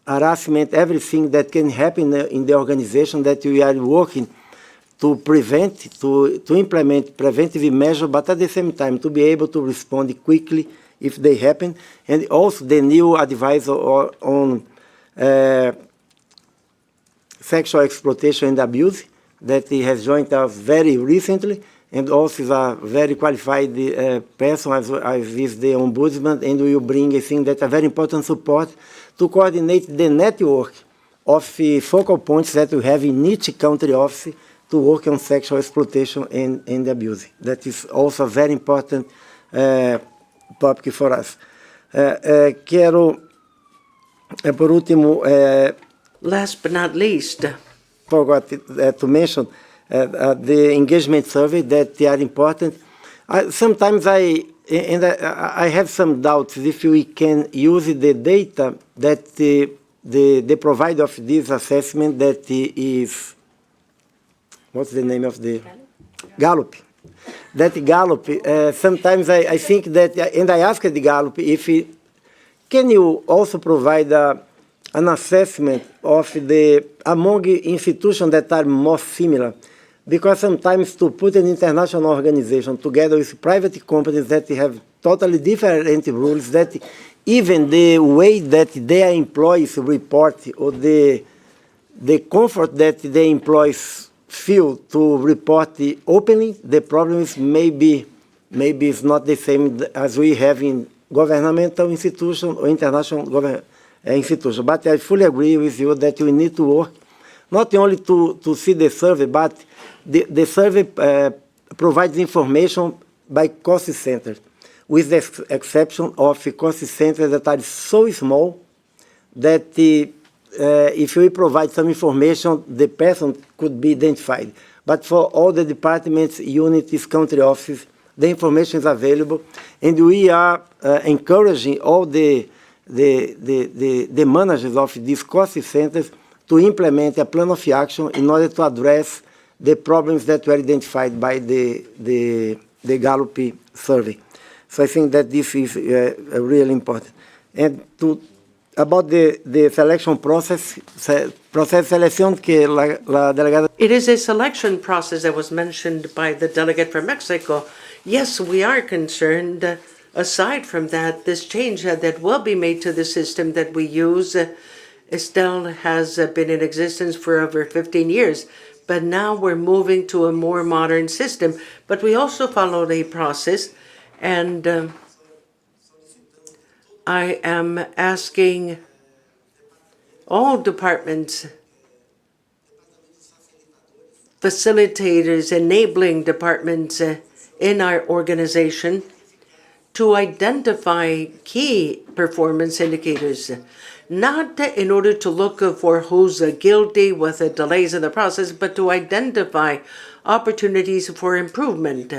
harassment, everything that can happen in the organization, that we are working to prevent, to implement preventive measures, but at the same time to be able to respond quickly if they happen. And also the new advice on sexual exploitation and abuse that he has joined us very recently, and also is a very qualified person as is the ombudsman, and we will bring, I think, that a very important support to coordinate the network of focal points that we have in each country office to work on sexual exploitation and abuse. That is also a very important topic for us. Quero, por último... Last but not least, forgot to mention the engagement survey that are important. Sometimes I have some doubts if we can use the data that the provider of this assessment, that is, what's the name of the Gallup? That Gallup, sometimes I think that, and I asked the Gallup if can you also provide an assessment of among institutions that are more similar, because sometimes to put an international organization together with private companies that have totally different rules, that even the way that their employees report or the comfort that the employees feel to report openly, the problem is maybe it's not the same as we have in governmental institutions or international government institutions. But I fully agree with you that we need to work not only to see the survey, but the survey provides information by cost centers, with the exception of cost centers that are so small that if we provide some information, the person could be identified. But for all the departments, units, country offices, the information is available, and we are encouraging all the managers of these cost centers to implement a plan of action in order to address the problems that were identified by the Gallup survey. So I think that this is really important. And about the selection process, selección que la delegada... It is a selection process that was mentioned by the delegate from Mexico. Yes, we are concerned. Aside from that, this change that will be made to the system that we use Estelle has been in existence for over 15 years, but now we're moving to a more modern system. But we also followed a process, and I am asking all departments, facilitators, enabling departments in our organization to identify key performance indicators, not in order to look for who's guilty with the delays in the process, but to identify opportunities for improvement.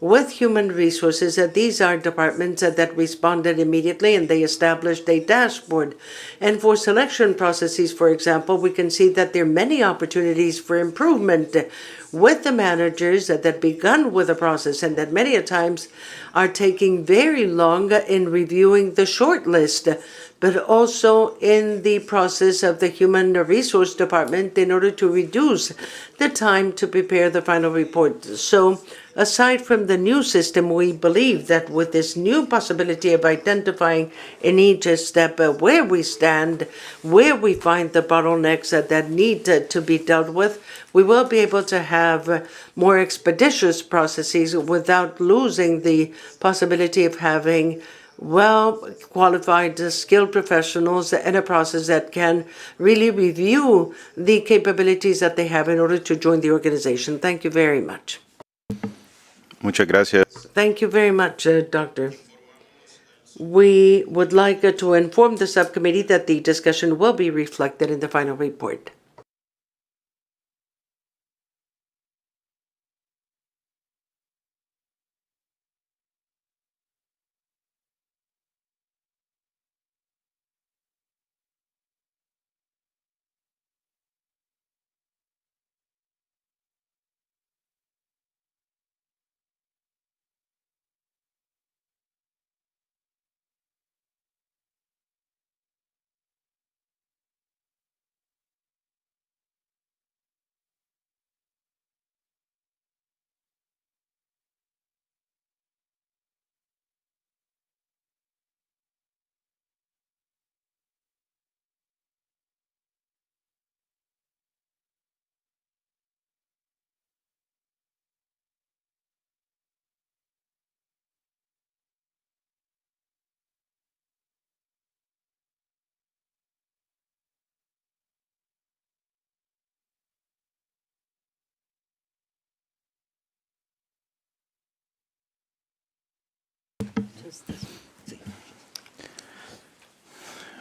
With human resources, these are departments that responded immediately, and they established a dashboard. And for selection processes, for example, we can see that there are many opportunities for improvement with the managers that begun with the process and that many a times are taking very long in reviewing the short list, but also in the process of the human resource department in order to reduce the time to prepare the final report. So aside from the new system, we believe that with this new possibility of identifying in each step where we stand, where we find the bottlenecks that need to be dealt with, we will be able to have more expeditious processes without losing the possibility of having well-qualified, skilled professionals in a process that can really review the capabilities that they have in order to join the organization. Thank you very much. Muchas gracias. Thank you very much, Doctor. We would like to inform the subcommittee that the discussion will be reflected in the final report.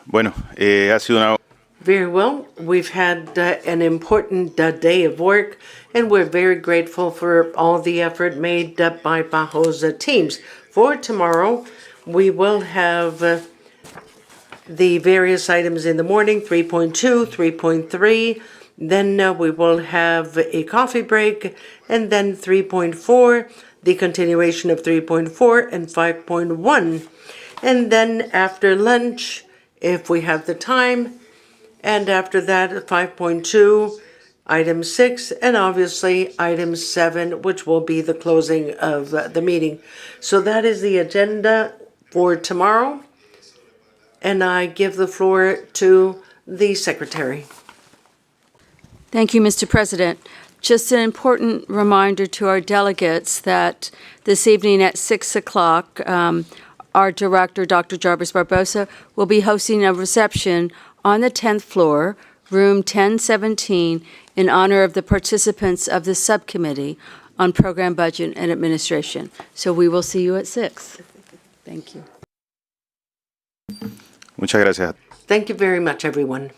Bueno, ha sido una... Very well. We've had an important day of work, and we're very grateful for all the effort made by PAHO's teams. For tomorrow, we will have the various items in the morning, 3.2, 3.3. Then we will have a coffee break, and then 3.4, the continuation of 3.4 and 5.1. And then after lunch, if we have the time, and after that, 5.2, item 6, and obviously item 7, which will be the closing of the meeting. So that is the agenda for tomorrow, and I give the floor to the Secretary. Thank you, Mr. President. Just an important reminder to our delegates that this evening at 6 o'clock, our director, Dr. Jarvis Barbosa, will be hosting a reception on the 10th floor, room 1017, in honor of the participants of the subcommittee on program budget and administration. So we will see you at 6. Thank you. Muchas gracias. Thank you very much, everyone.